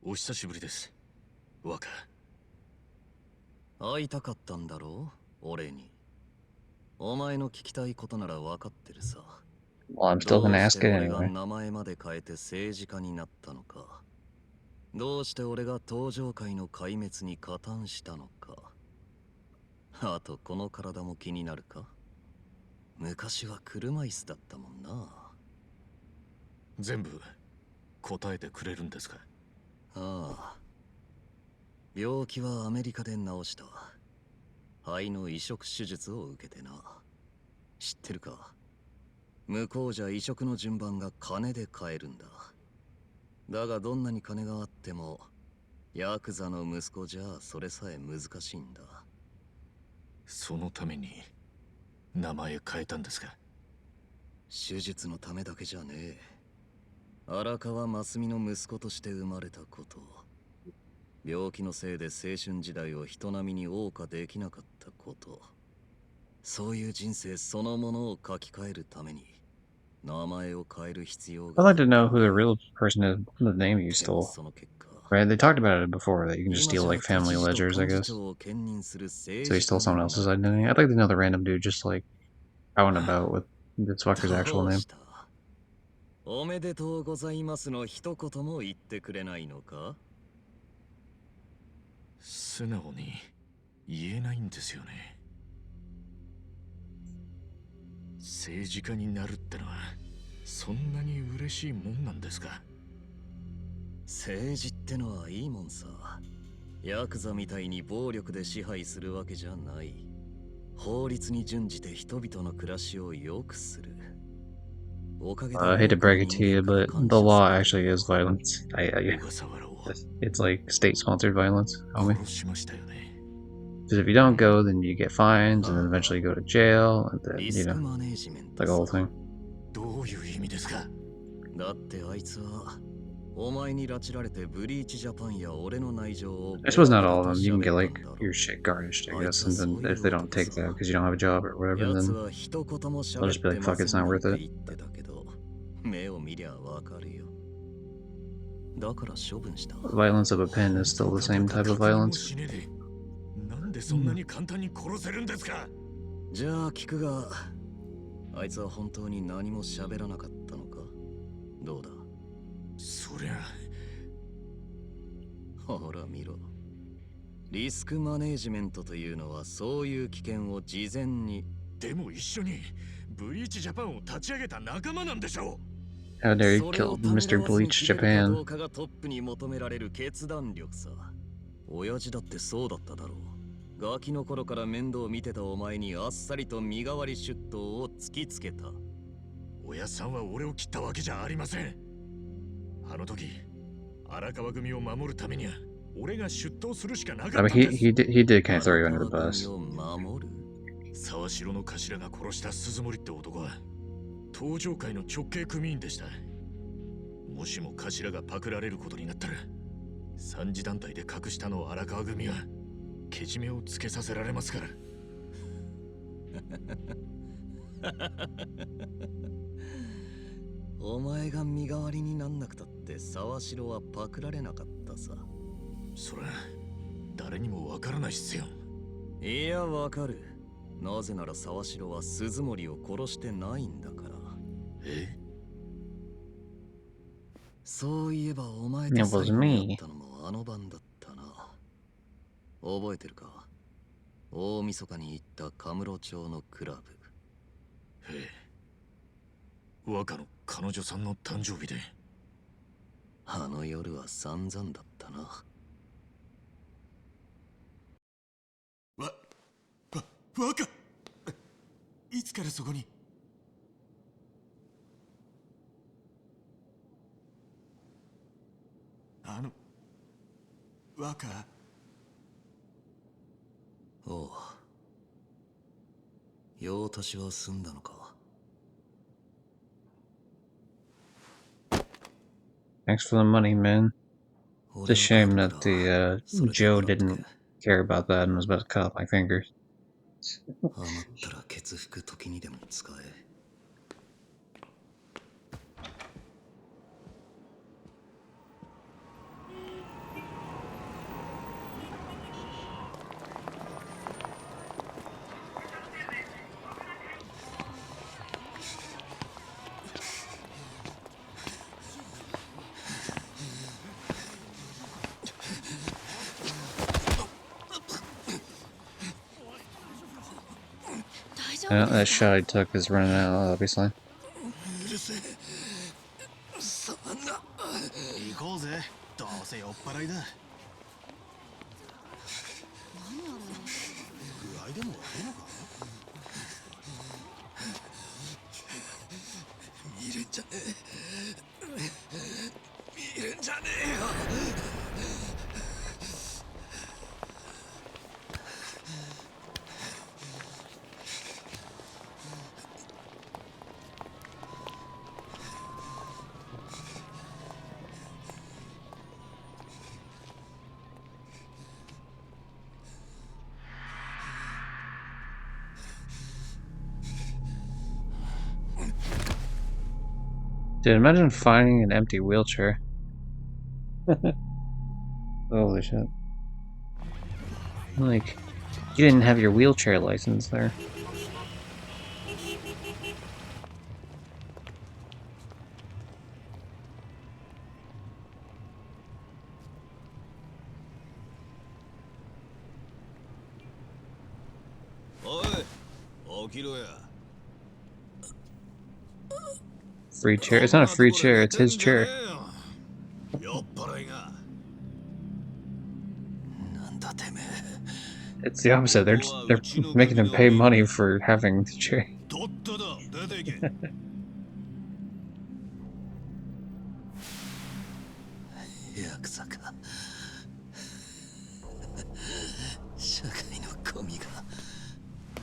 お久しぶりです、若。会いたかったんだろう、俺に。お前の聞きたいことなら分かってるさ。Well, I'm still gonna ask it どうして俺が anyway. 名前まで変えて政治家になったのか。どうして俺が登場界の壊滅に加担したのか。あとこの体も気になるか。昔は車椅子だったもんな。全部答えてくれるんですか？ああ。病気はアメリカで治した。肺の移植手術を受けてな。知ってるか？向こうじゃ移植の順番が金で買えるんだ。だがどんなに金があってもヤクザの息子じゃそれさえ難しいんだ。そのために名前変えたんですか？手術のためだけじゃねえ。荒川真澄の息子として生まれたこと、病気のせいで青春時代を人並みに謳歌できなかったこと、そういう人生そのものを書き換えるために名前を変える必要 I'd があ like っ to た。 know who the real person is, the name you でも stole. その結果、 Right? They talked about it before, that you can just 今 steal じゃ like 都 family 知事と ledgers, I 幹事 guess. 長を兼任する So 政 he 治 stole 家に someone な else's る。 identity. I'd like to know the random dude just like out and about with this fucker's actual どう name. した？おめでとうございますの一言も言ってくれないのか？素直に言えないんですよね。政治家になるってのはそんなに嬉しいもんなんですか？政治ってのはいいもんさ。ヤクザみたいに暴力で支配するわけじゃない。法律に準じて人々の暮らしを良くする。おかげで I hate to 多くの break it 人 to you, 間から but 感 the 謝 law されて actually る is violence. 小笠原を It's like state-sponsored violence, homie. 殺しましたよね。 Because if you don't go, then you get fines, and then あ eventually you go to jail, and then, リ you スク know, マネージメン like ト a whole さ。 thing. どういう意味ですか？だってあいつはお前に拉致られてブリーチジャパンや俺の内情を I ベ suppose ラ not ベラ all of と them. You can 喋 get った like んだろ your shit garnished, I あい guess, つは and そ then うい if う they don't 男 take さ。 that because you don't have a job or whatever, やつ then は一言も they'll 喋 just っ be て like, ま fuck, せ it's ん not だっ worth て it. 言ってたけど、目を見りゃわかるよ。だから処分した。 Violence of a pen is still the same type of 確認も violence. しねえでなんでそんなに簡単に殺せるんですか？じゃあ聞くが、あいつは本当に何も喋らなかったのか？どうだ？そりゃほら見ろ。リスクマネージメントというのはそういう危険を事前に。でも一緒にブリーチジャパンを立ち上げた仲間なんでしょう。 How dare you それを kill ため Mr. らわずに Bleach 決めるかど Japan? うかがトップに求められる決断力さ。親父だってそうだっただろう。ガキの頃から面倒見てたお前にあっさりと身代わり出頭を突きつけた。親さんは俺を切ったわけじゃありません。あの時荒川組を守るためには俺が出頭するしかなか I った mean, んです。 he did kind of throw you under the 荒川 bus. 組を守る。沢城の頭が殺した鈴森って男は東上会の直系組員でした。もしも頭がパクられることになったら三次団体で隠したの荒川組はけじめをつけさせられますから。お前が身代わりになんなくたって沢城はパクられなかったさ。それ誰にもわからないっすよ。いやわかる。なぜなら沢城は鈴森を殺してないんだから。え？そういえばお前 It と was 最後に会 me. ったのもあの晩だったな。覚えてるか？大晦日に行ったカムロ町のクラブ。ええ。若の彼女さんの誕生日で。あの夜は散々だったな。若いつからそこに？若おう。用足しは済んだのか？ Thanks for the money, man. It's a shame that the Joe didn't care about that and was about to cut off my fingers. 余ったらケツ拭く時にでも使え。Yeah, that shot I took is running out, obviously. 行こうぜ。どうせ酔っ払いだ。具合でも悪いのか？見るんじゃねえ。見るんじゃねえよ。Dude, imagine finding an empty wheelchair. Holy shit. Like, you didn't have your wheelchair license there. Free chair. It's not a free chair, it's his chair. It's the opposite. They're making him pay money for having the chair. Yakuza か。社会のゴミが。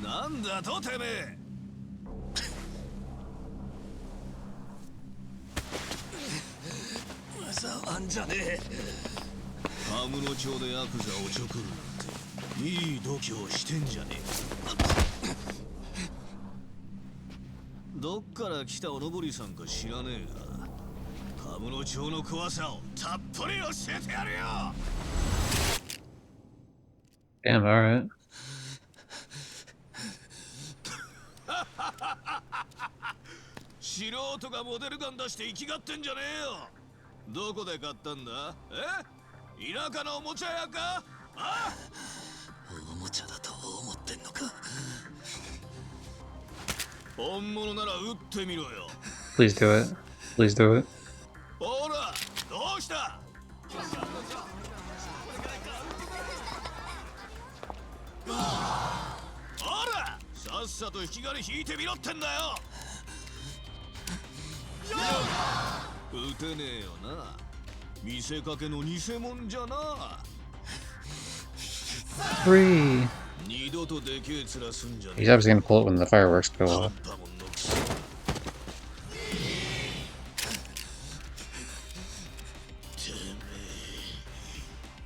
なんだとてめえ。触んじゃねえ。カムロ町でヤクザをちょくるなんていい度胸してんじゃねえ。どっから来たおのぼりさんか知らねえが、カムロ町の怖さをたっぷり教えてやるよ。Damn, alright. 素人がモデルガン出して生きがってんじゃねえよ。どこで買ったんだ？え？田舎のおもちゃ屋か？あ？おもちゃだと思ってんのか。本物なら撃ってみろよ。Please do it. Please do it. ほら、どうした？ほら、さっさと引き金引いてみろってんだよ。撃てねえよな。見せかけの偽物じゃな。Free. 二度とでけえ面すんじゃねえ。 He's obviously gonna pull it when the fireworks go off.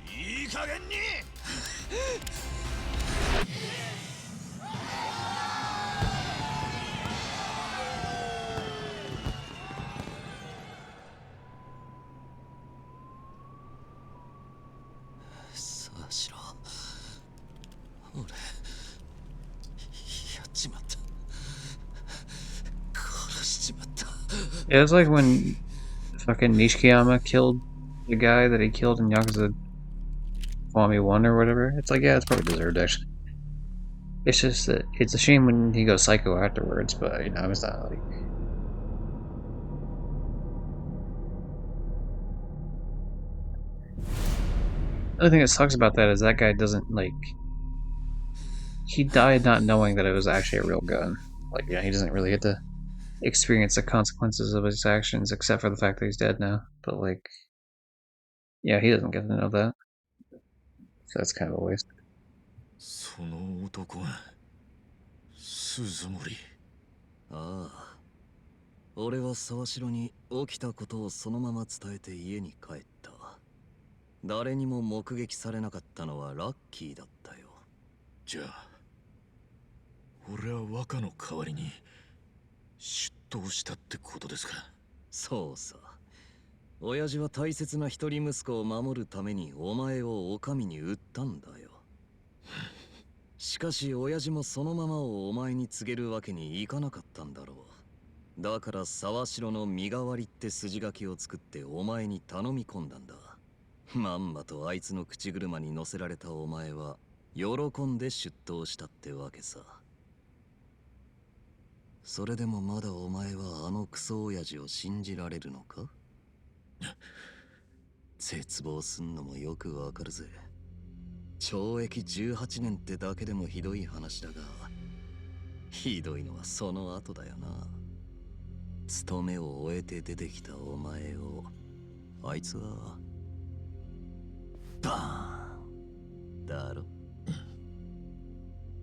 いい加減に。さあしろ。俺やっちまった。殺しちまった。 Yeah, it's like when fucking Nishikiyama killed the guy that he killed in Yakuza Kiwami 1 or whatever. It's like, yeah, it's probably deserved, actually. It's just that it's a shame when he goes psycho afterwards, but, you know, it's not like... The only thing that sucks about that is that guy doesn't, like... He died not knowing that it was actually a real gun. Like, yeah, he doesn't really get to experience the consequences of his actions, except for the fact that he's dead now. But, like... Yeah, he doesn't get to know that. So that's kind of a waste. その男が鈴森。ああ、俺は沢城に起きたことをそのまま伝えて家に帰った。誰にも目撃されなかったのはラッキーだったよ。じゃあ俺は若の代わりに出頭したってことですか？そうさ。親父は大切な一人息子を守るためにお前をお上に売ったんだよ。しかし親父もそのままをお前に告げるわけにいかなかったんだろう。だから沢城の身代わりって筋書きを作ってお前に頼み込んだんだ。まんまとあいつの口車に乗せられたお前は喜んで出頭したってわけさ。それでもまだお前はあのクソ親父を信じられるのか？絶望すんのもよくわかるぜ。懲役18年ってだけでもひどい話だが、ひどいのはその後だよな。務めを終えて出てきたお前をあいつはバーンだろ。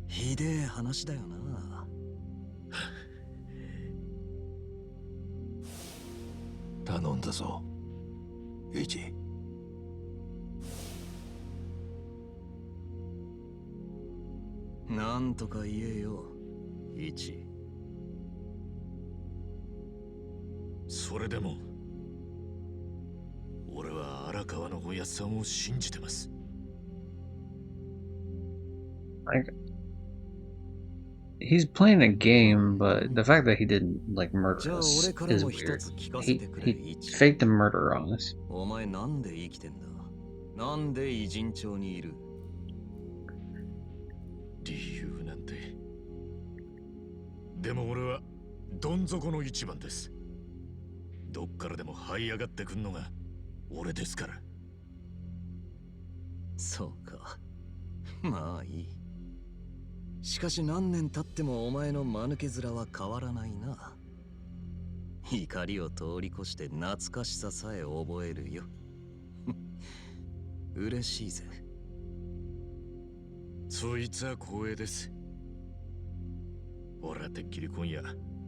ひでえ話だよな。頼んだぞ、イチ。なんとか言えよ、イチ。そそれでも俺は荒川のおやっさんを信じてます。 Like, he's playing a game, but the fact that he didn't like murder us is weird. He faked a murder on us. お前なんで生きてんだ？なんで偉人町にいる？理由なんて。でも俺はどん底の一番です。どっからでも這い上がってくんのが俺ですから。そうか。まあいい。しかし何年経ってもお前の間抜け面は変わらないな。怒りを通り越して懐かしささえ覚えるよ。嬉しいぜ。そいつは光栄です。俺はてっきり今夜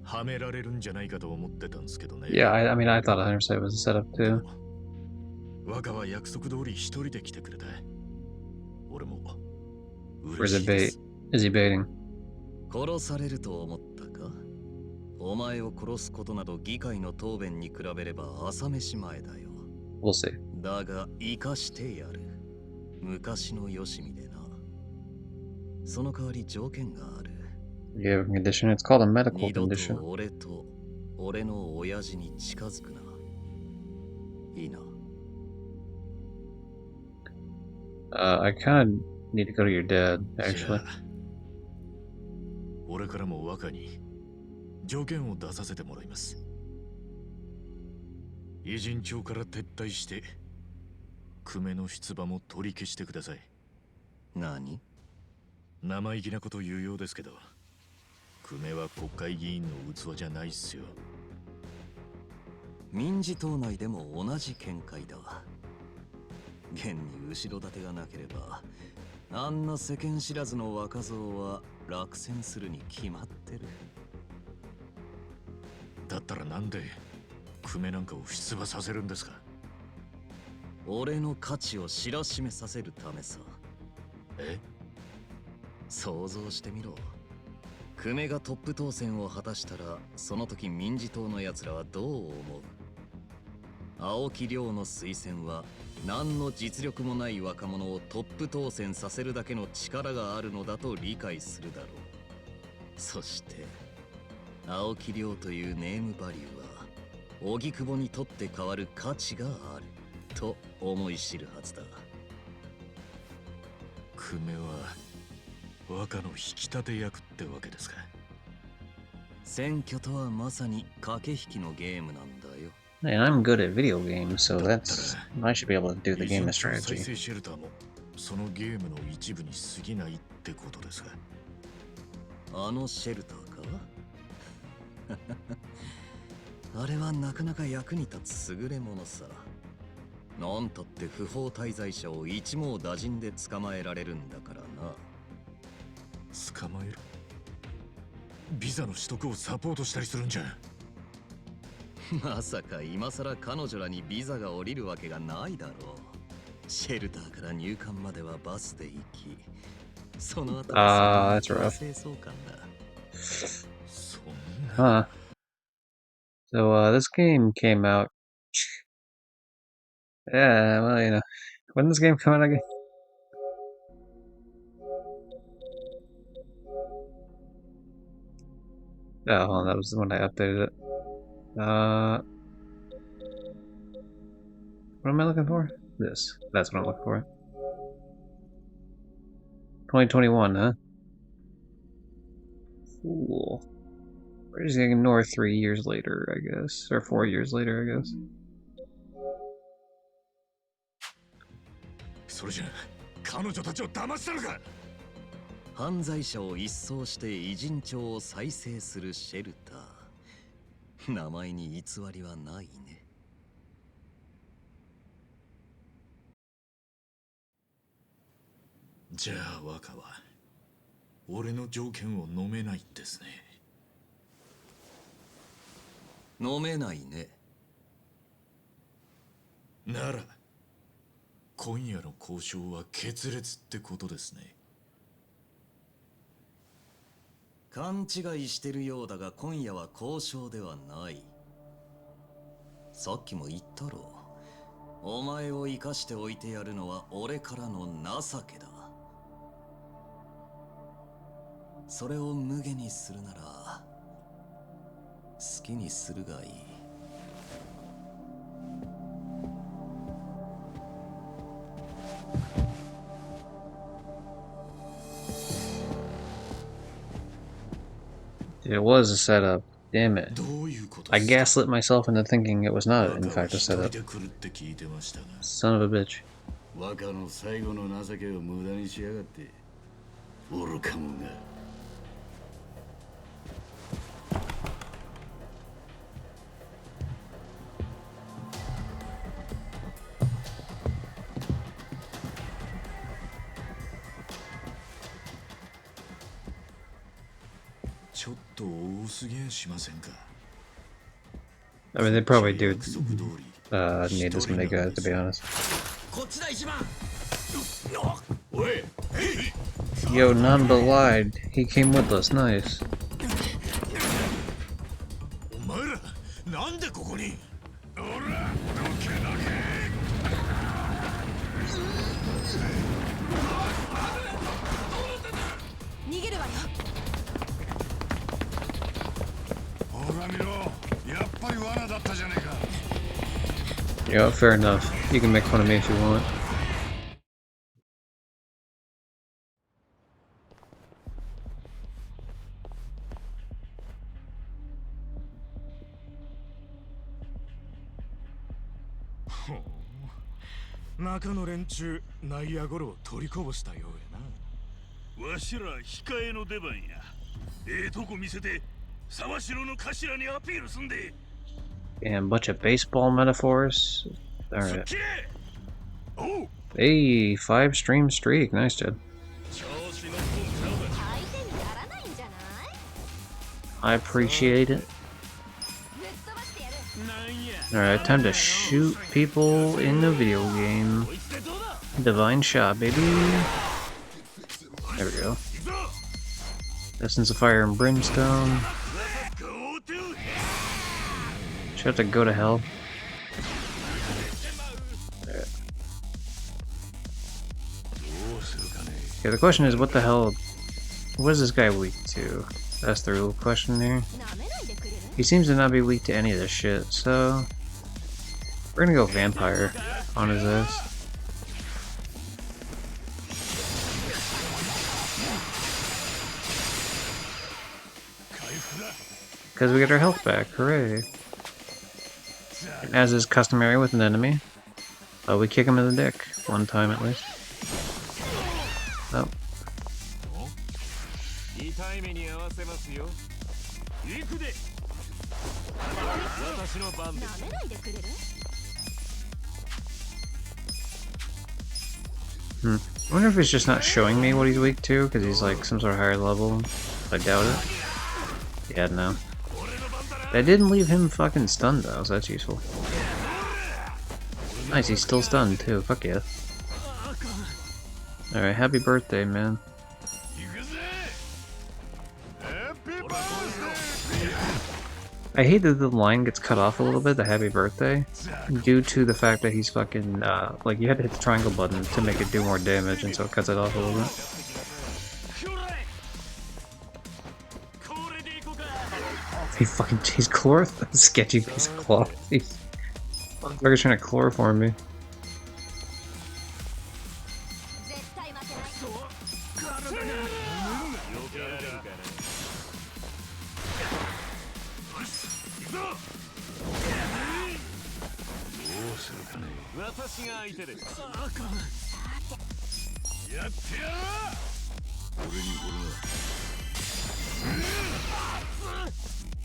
はめられるんじゃないかと思ってたんですけどね。Yeah, I mean, I thought 100% it was a setup too. 若は約束通り一人で来てくれた。俺も Or is it bait? Is he baiting? 殺されると思ったか？お前を殺すことなど議会の答弁に比べれば朝飯前だよ。We'll see. だが生かしてやる。昔のよしみでな。その代わり条件がある。You have a condition. It's called a medical 二度 condition. と俺と俺の親父に近づくな。いいな。I kind of need to go to your dad, じゃ actually. あ俺からも若に条件を出させてもらいます。偉人町から撤退して久米の出馬も取り消してください。何？生意気なこと言うようですけど、久米は国会議員の器じゃないっすよ。民事党内でも同じ見解だ。現に後ろ盾がなければあんな世間知らずの若造は落選するに決まってる。だったらなんで久米なんかを出馬させるんですか？俺の価値を知らしめさせるためさ。え？想像してみろ。久米がトップ当選を果たしたらその時民事党のやつらはどう思う？青木亮の推薦は何の実力もない若者をトップ当選させるだけの力があるのだと理解するだろう。そして青木亮というネームバリューは荻窪にとって変わる価値があると思い知るはずだ。久米は若の引き立て役ってわけですか？選挙とはまさに駆け引きのゲームなんだよ。And I'm good at video games, so that's I should be able to do the game 再生 strategy. シェルターもそのゲームの一部に過ぎないってことですか？あのシェルターか？あれはなかなか役に立つ優れものさ。なんたって不法滞在者を一網打尽で捕まえられるんだからな。捕まえる？ビザの取得をサポートしたりするんじゃ。まさか今さら彼女らにビザが下りるわけがないだろう。シェルターから入管まではバスで行き、その後あー、that's rough. 清掃官だ。そんな。Huh. So this game came out. Yeah, well, you know, when did this game come out again? Oh, hold on, that was when I updated it. What am I looking for? This. That's what I'm looking for. 2021, huh? Cool. We're just gonna ignore 3 years later, I guess. Or 4 years later, I guess. それじゃ彼女たちを騙したのか？犯罪者を一掃して偉人帳を再生するシェルター。名前に偽りはないね。じゃあ若は俺の条件を飲めないんですね。飲めないね。なら今夜の交渉は決裂ってことですね。勘違いしてるようだが今夜は交渉ではない。さっきも言ったろ。お前を生かしておいてやるのは俺からの情けだ。それを無下にするなら好きにするがいい。It was a setup. Damn it. I gaslit myself into thinking it was not, in fact, a setup. Son of a bitch. 若の最後の情けを無駄にしやがって愚か者が。ちょっと多すぎやしませんか。 I mean, they probably do need this many guys, to be honest. こっちだ一番。 Yo, none but lied. He came with us. Nice. お前らなんでここに。おらどけどけ。逃げるわよ。ほら見ろ、やっぱり罠だったじゃねえか。 Yeah, fair enough. You can make fun of me if you want. Huh. 中の連中、内野ゴロを取りこぼしたようやな。わしら控えの出番や。とこ見せて沢城の頭にアピールすんで。 And bunch of baseball metaphors. Alright. きれ。おう。 Hey, 5-stream streak. Nice, Jed. 調子乗っとんちゃうだ。相手にならないんじゃない？ I appreciate it. ぶっ飛ばしてやる。なんや。 Alright, time to shoot people in the video game. こいつでどうだ。 Divine shot, baby. There we go. 行くぞ。 Essence of fire and brimstone. Go to. Should have to go to hell. Alright. Okay, the question is, what the hell? What is this guy weak to? That's the real question here. なめないでくれる？ He seems to not be weak to any of this shit, so we're gonna go vampire on his ass. Because we get our health back, hooray. As is customary with an enemy, we kick him in the dick, one time at least. Oh. 痛い目に合わせますよ。行くで。私の番でなす。めないでくれる？ I wonder if he's just not showing me what he's weak to, because he's like some sort of higher level. I doubt it. Yeah, no. That didn't leave him fucking stunned though, so that's useful. Nice, he's still stunned too, fuck yeah. Alright, happy birthday, man. I hate that the line gets cut off a little bit, the happy birthday, due to the fact that he's fucking, like, you had to hit the triangle button to make it do more damage, and so it cuts it off a little bit. He's chloroth, sketchy piece of cloth. He's motherfucker's trying to chloroform me. 絶対負けない。 私が相手です。 やってやろう。俺にほら。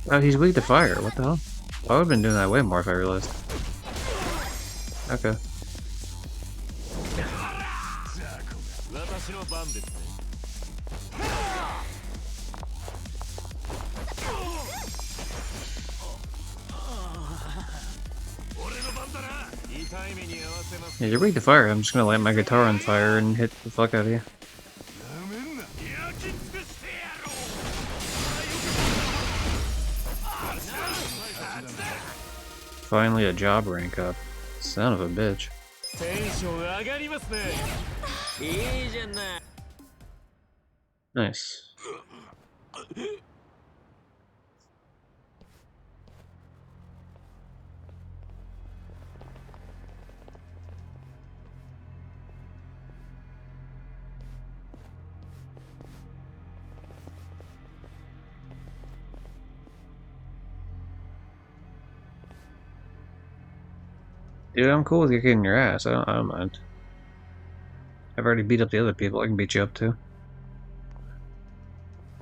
Oh, he's weak to fire, what the hell? I would've been doing that way more if I realized. Okay. 私の番ですね。 Yeah, you're weak to fire. I'm just gonna light my guitar on fire and hit the fuck out of you. Finally a job rank up. Son of a bitch. テンション上がりますね。いいじゃない。Nice. Dude, I'm cool with you kicking your ass. I don't mind. I've already beat up the other people. I can beat you up too.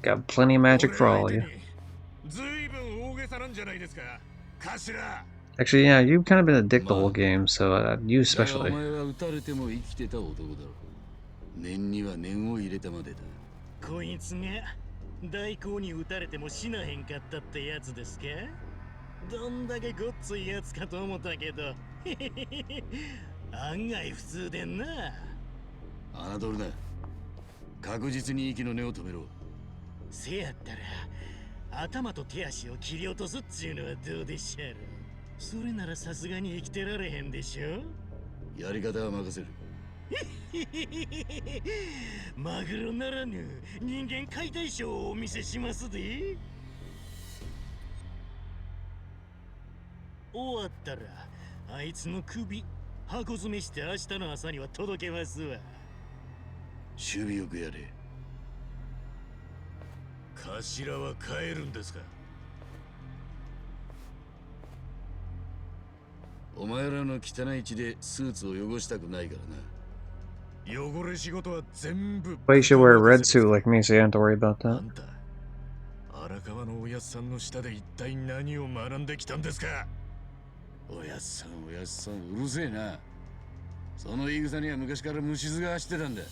Got plenty of magic for all of you. Actually, yeah, you've kind of been a dick the whole game, so you especially. 念には念を入れたまでだ。こいつが大根に撃たれても死なへんかったってやつですか？どんだけごっついやつかと思ったけど案外普通でんな。侮るな。確実に息の根を止めろ。せやったら頭と手足を切り落とすっちゅうのはどうでしょう。それならさすがに生きてられへんでしょ。やり方は任せる。マグロならぬ人間解体ショーをお見せしますで。終わったらあいつの首箱詰めして明日の朝には届けますわ。守備よくやれ。頭は帰るんですか？お前らの汚い血でスーツを汚したくないからな。汚れ仕事は全部。 But you should wear a red suit like me, so you don't have to worry about あ that. んた、荒川のおやっさんの下で一体何を学んできたんですか？おやっさんおやっさんうるせえな。その言い草には昔から虫唾が走ってたんだ。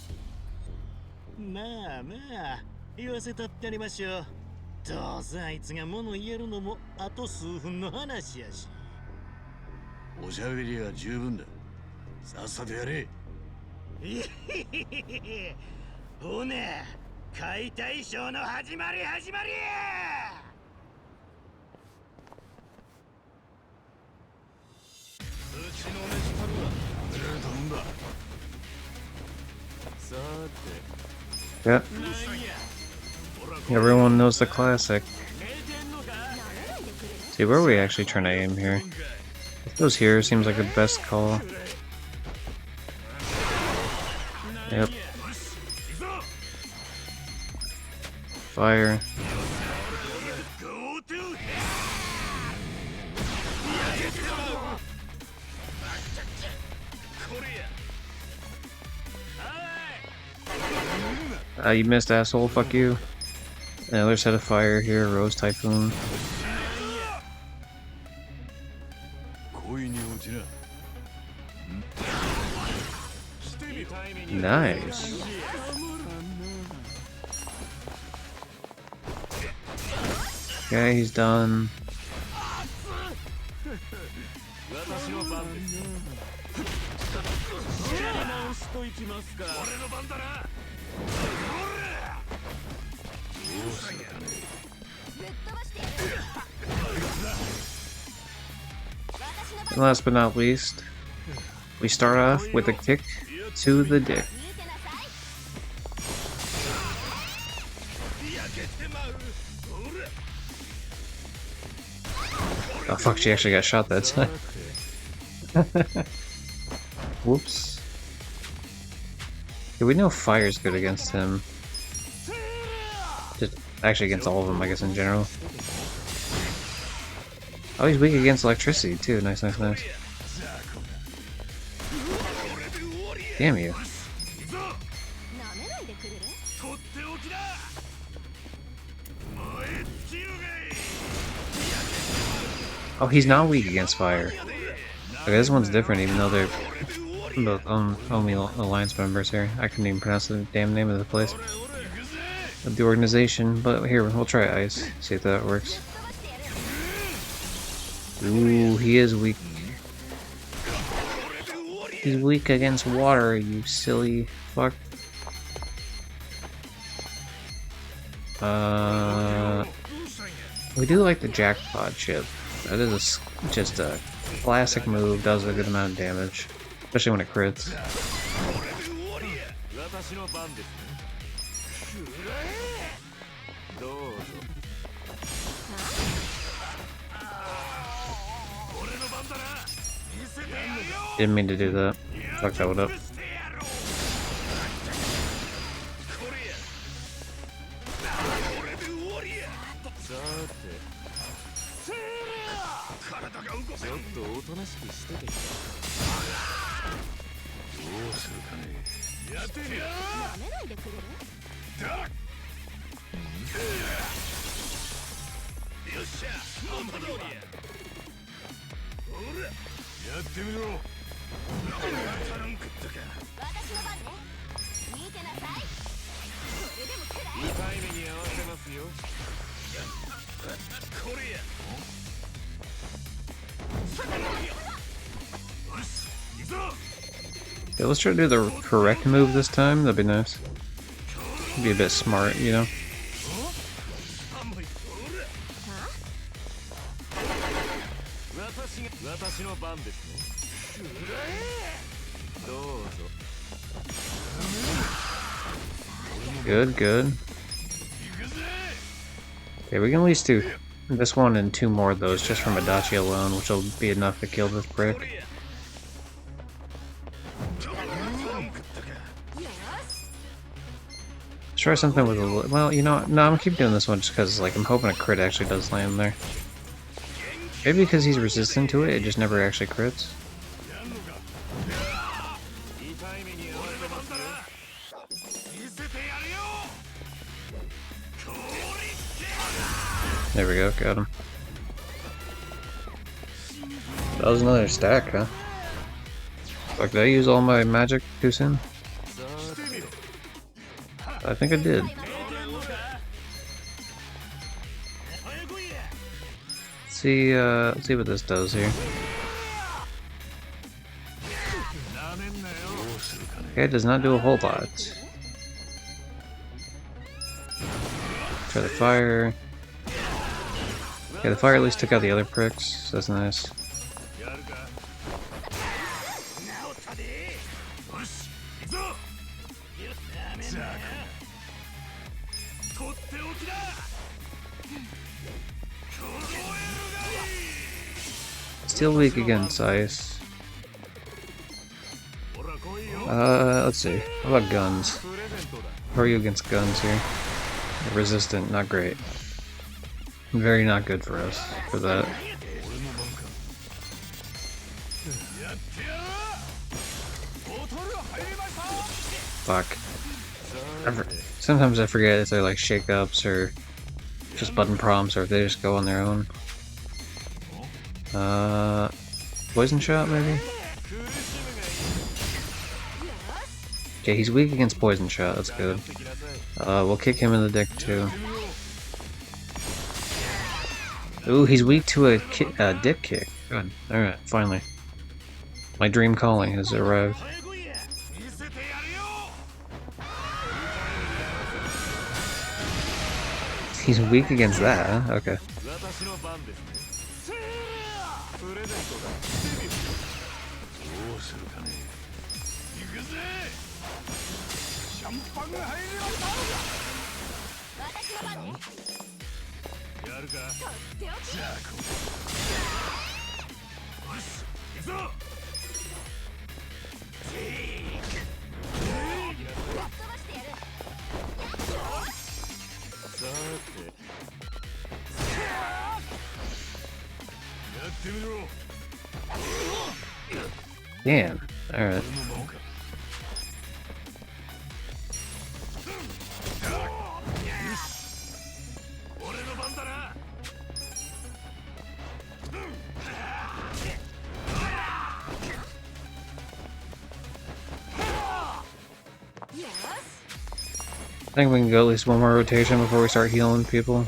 まあまあ言わせたってありましょう。どうせあいつが物言えるのもあと数分の話やし。おしゃべりは十分だ。さっさとやれ。ほな解体ショーの始まり始まりや。うちの飯たるわ。頼んだ。さて。 Yeah. Everyone knows the classic. See, where are we actually trying to aim here? If it goes here, seems like the best call. Yep. Fire. You missed, asshole. Fuck you. Another set of fire here. Rose Typhoon. Nice. Okay, he's done. And last but not least, we start off with a kick to the dick. Oh fuck, she actually got shot that time. Whoops. Yeah, we know fire's good against him. Just actually against all of them, I guess, in general. Oh, he's weak against electricity too. Nice, nice, nice. Damn you. Oh, he's not weak against fire. Okay, this one's different, even though they're both only alliance members here. I couldn't even pronounce the damn name of the place. Of the organization, but here, we'll try ice. See if that works. Ooh, he is weak. He's weak against water, you silly fuck. We do like the jackpot chip. That is just a classic move, does a good amount of damage. Especially when it crits. 私の番ですね。どうぞ。俺の番だな。見せてやるよ。 Didn't mean to do that. Fuck that one up. ちょっとおとなしくしてて。どうするかね。やってみろ。舐めないでくれる？よっしゃ、元通りや。ほら、やってみろ。サロン食ったか。私の番ね。見てなさい。これでもくらい。痛い目に合わせますよ。これや。 Yeah, let's try to do the correct move this time. That'd be nice. Be a bit smart, you know. 私の番ですね。どうぞ。 Good, good. Okay, we can at least do this one and 2 more of those just from Adachi alone, which will be enough to kill this prick. Let's try something with a well, you know what? No, I'm gonna keep doing this one just because, like, I'm hoping a crit actually does land there. Maybe because he's resistant to it, it just never actually crits. There we go, got him. That was another stack, huh? Fuck, did I use all my magic too soon? I think I did. Let's see what this does here. Okay, it does not do a whole lot. Try the fire. Okay, the fire at least took out the other pricks, so that's nice. Still weak against ice. Let's see. How about guns? How are you against guns here? Resistant, not great. Very not good for us, for that. Fuck. Sometimes I forget if they're like shake-ups or just button prompts or if they just go on their own. Poison shot maybe? Okay, he's weak against poison shot, that's good. We'll kick him in the dick too. Ooh, he's weak to a dick kick. Good. Alright, finally. My dream calling has arrived. He's weak against that, huh? Okay. Damn. Alright. I think we can go at least one more rotation before we start healing people.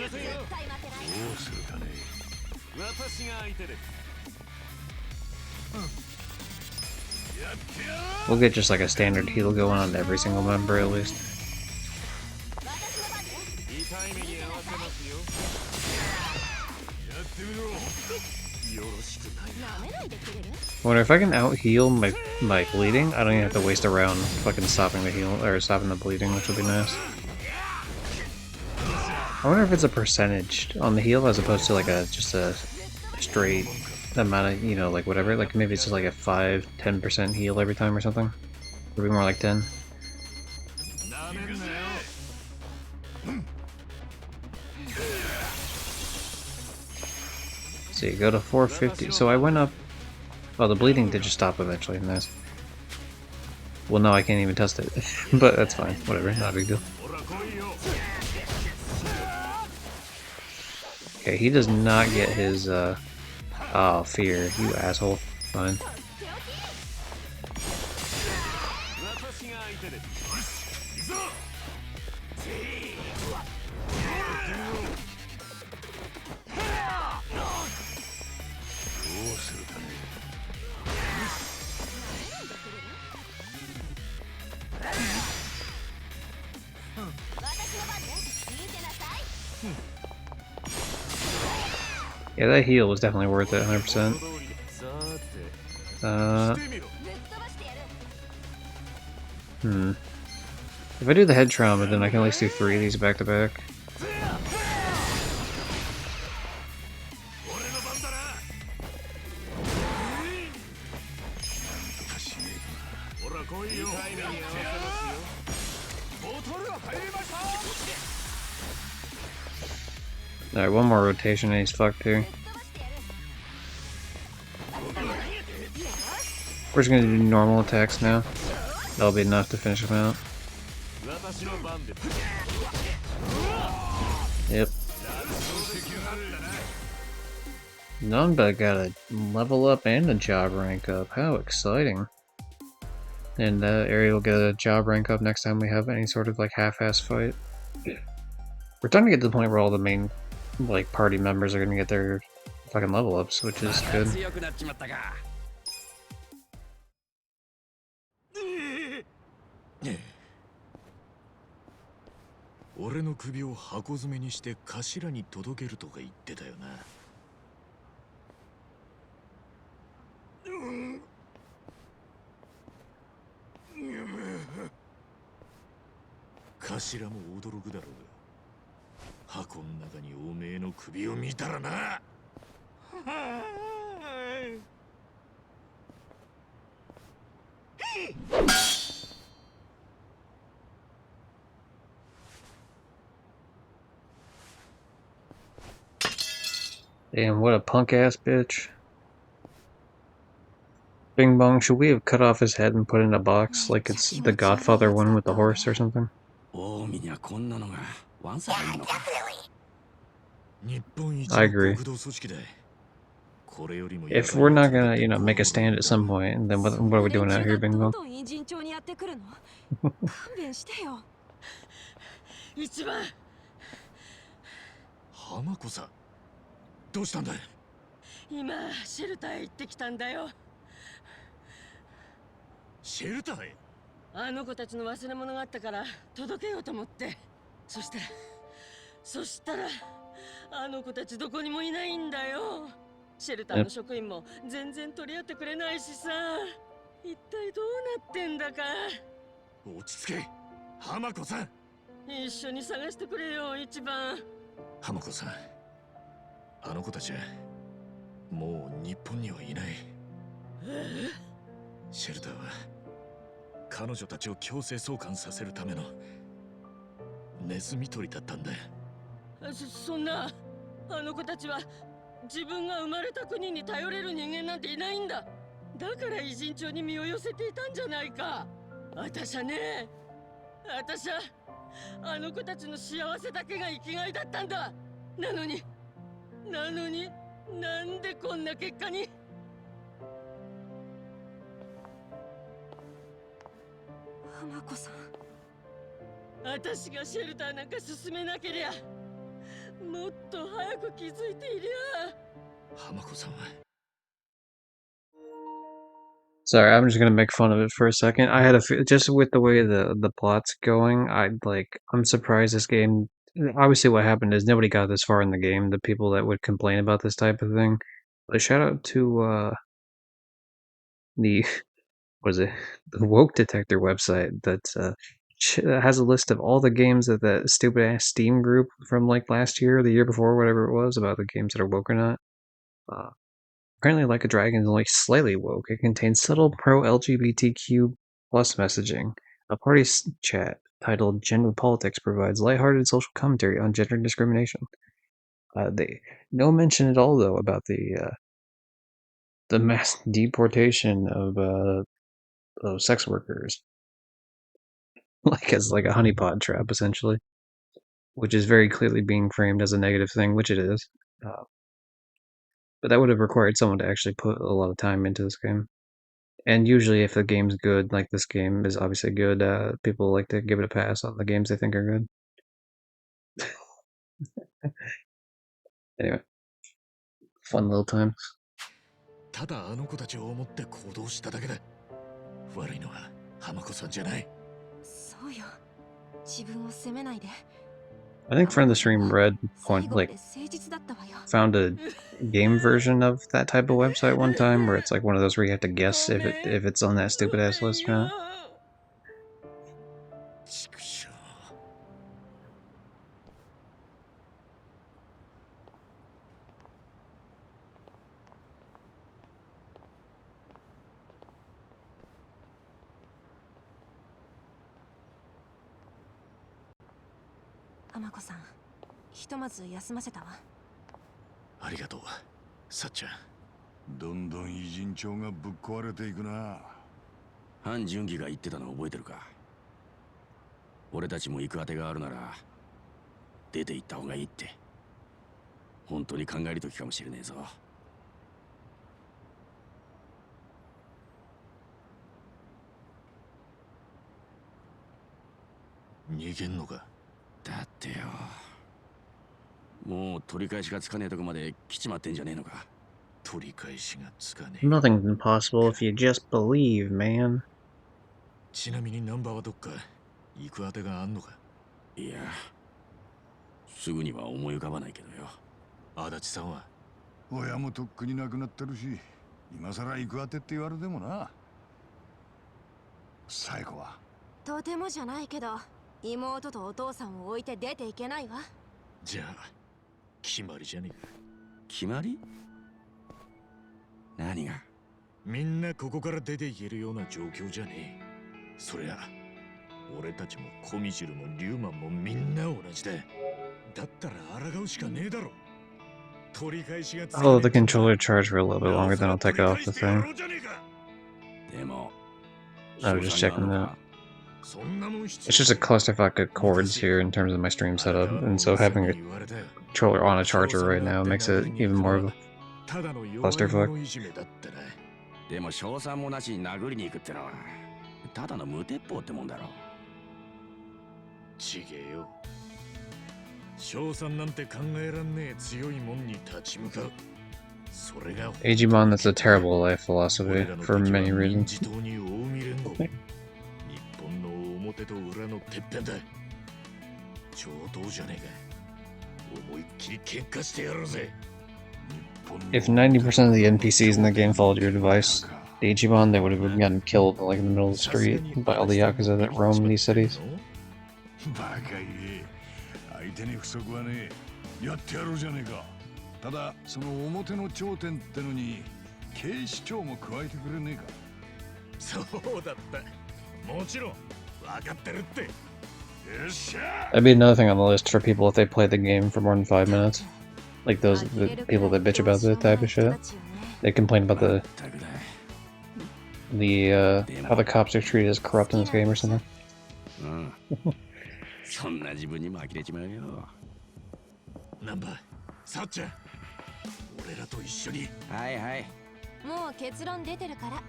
うするかね。私が相手です。 We'll get just like a standard heal going on every single member at least. 痛い目に合わせますよ。やってみろ。よろしくないな。 I wonder if I can out heal my bleeding. I don't even have to waste a round fucking stopping the heal or stopping the bleeding, which would be nice. I wonder if it's a percentage on the heal as opposed to like just a straight amount of, you know, like whatever. Like maybe it's just like a 5-10% heal every time or something. Would be more like 10. See, go to 450. So I went up. Oh, the bleeding did just stop eventually. Nice. Well, no, I can't even test it, but that's fine. Whatever, not a big deal. Okay, he does not get his. Oh, fear, you asshole. Fine. Yeah, that heal was definitely worth it, 100%. If I do the head trauma, then I can at least do 3 of these back to back. Alright, one more rotation and he's fucked here. We're just gonna do normal attacks now. That'll be enough to finish him out. Yep. Namba got a level up and a job rank up. How exciting. And Area will get a job rank up next time we have any sort of like half-ass fight. We're starting to get to the point where all the main like party members are gonna get their fucking level ups, which is good. Damn, what a punk ass bitch. Bing Bong, should we have cut off his head and put it in a box like it's the Godfather one with the horse or something? I agree. If we're not gonna, you know, make a stand at some point, then what are we doing out here, Bing Bong? どうしたんだい？今シェルターへ行ってきたんだよ。シェルターへ？あの子たちの忘れ物があったから届けようと思って。そしたらあの子たちどこにもいないんだよ。シェルターの職員も全然取り合ってくれないしさ。一体どうなってんだか。落ち着け、浜子さん。一緒に探してくれよ、一番。浜子さん、あの子たちはもう日本にはいない。シェルターは彼女たちを強制送還させるためのネズミ捕りだったんだ。そんな、あの子たちは自分が生まれた国に頼れる人間なんていないんだ。だから偉人帳に身を寄せていたんじゃないか。私はあの子たちの幸せだけが生きがいだったんだ。なのになんでこんな結果に。浜子さん、私がシェルターなんか進めなけりゃもっと早く気づいていりゃ。浜子さんは Sorry, I'm just gonna make fun of it for a second. I had just with the way the plot's going, I'm surprised this game. Obviously, what happened is nobody got this far in the game. The people that would complain about this type of thing. But shout out to the was it the Woke Detector website that has a list of all the games that that stupid ass Steam group from like last year, or the year before, whatever it was, about the games that are woke or not. Apparently, Like a Dragon is only slightly woke. It contains subtle pro-LGBTQ plus messaging. A party chat titled "Gender Politics" provides lighthearted social commentary on gender discrimination. They no mention at all, though, about the mass deportation of sex workers, like as like a honeypot trap, essentially, which is very clearly being framed as a negative thing, which it is. But that would have required someone to actually put a lot of time into this game. And usually, if the game's good, like this game is obviously good, people like to give it a pass on the games they think are good. Anyway, fun little times. ただあの子たちを思って行動しただけだ。悪いのは浜子さんじゃない。そうよ。自分を責めないで。 I think friend of the stream Red point like found a game version of that type of website one time where it's like one of those where you have to guess if it's on that stupid ass list or not. Chikusho. 浜子さん、ひとまず休ませたわ。ありがとう、さっちゃん。どんどん偉人帳がぶっ壊れていくな。范純義が言ってたの覚えてるか。俺たちも行く当てがあるなら出て行った方がいいって。本当に考える時かもしれねえぞ。逃げんのか。だってよ、もう取り返しがつかねえとこまで来ちまってんじゃねえのか。取り返しがつかねえ。 Nothing's impossible if you just believe, man. ちなみにナンバーはどっか行く当てがあんのか。いや、すぐには思い浮かばないけどよ。足立さんは親もとっくに亡くなってるし、今さら行く当てって言われてもな。最後はとてもじゃないけど、妹とお父さんを置いて出ていけないわ。じゃあ決まりじゃねえか。決まり？何が？みんなここから出ていけるような状況じゃねえ。そりゃ俺たちもコミジルもリューマンもみんな同じだ。だったら抗うしかねえだろ。取り返しがつかねえ。 Oh, the controller charged for a little bit longer than I'll take it off the thing. でも I was just checking that. It's just a clusterfuck of chords here in terms of my stream setup, and so having a controller on a charger right now makes it even more of a clusterfuck. でも賞賛もなしに殴りに行くってのはただの無鉄砲ってもんだろ。ちげえよ。賞賛なんて考えらんねえ強いもんに立ち向かう。それが Agimon, that's a terrible life philosophy for many reasons. 表と裏のてっぺんだ。上等じゃねえか。思いっきり喧嘩してやろうぜ。 If 90% of the NPCs in the game followed your advice, the Ichiban, they would have gotten killed like in the middle of the street by all the Yakuza that roam these cities. バカ言え。相手に不足はねえ。やってやろうじゃねえか。ただその表の頂点ってのに警視庁も加えてくれねえか。そうだった。もちろん分かってるって。よっしゃ。 That'd be another thing on the list for people if they play the game for more than 5 minutes. Like the people that bitch about that type of shit. They complain about the how the cops are treated as corrupt in this game or something. そんな自分にも呆れちまうよ。ナンバー、さっちゃん、俺らと一緒に。はいはい。もう結論出てるから。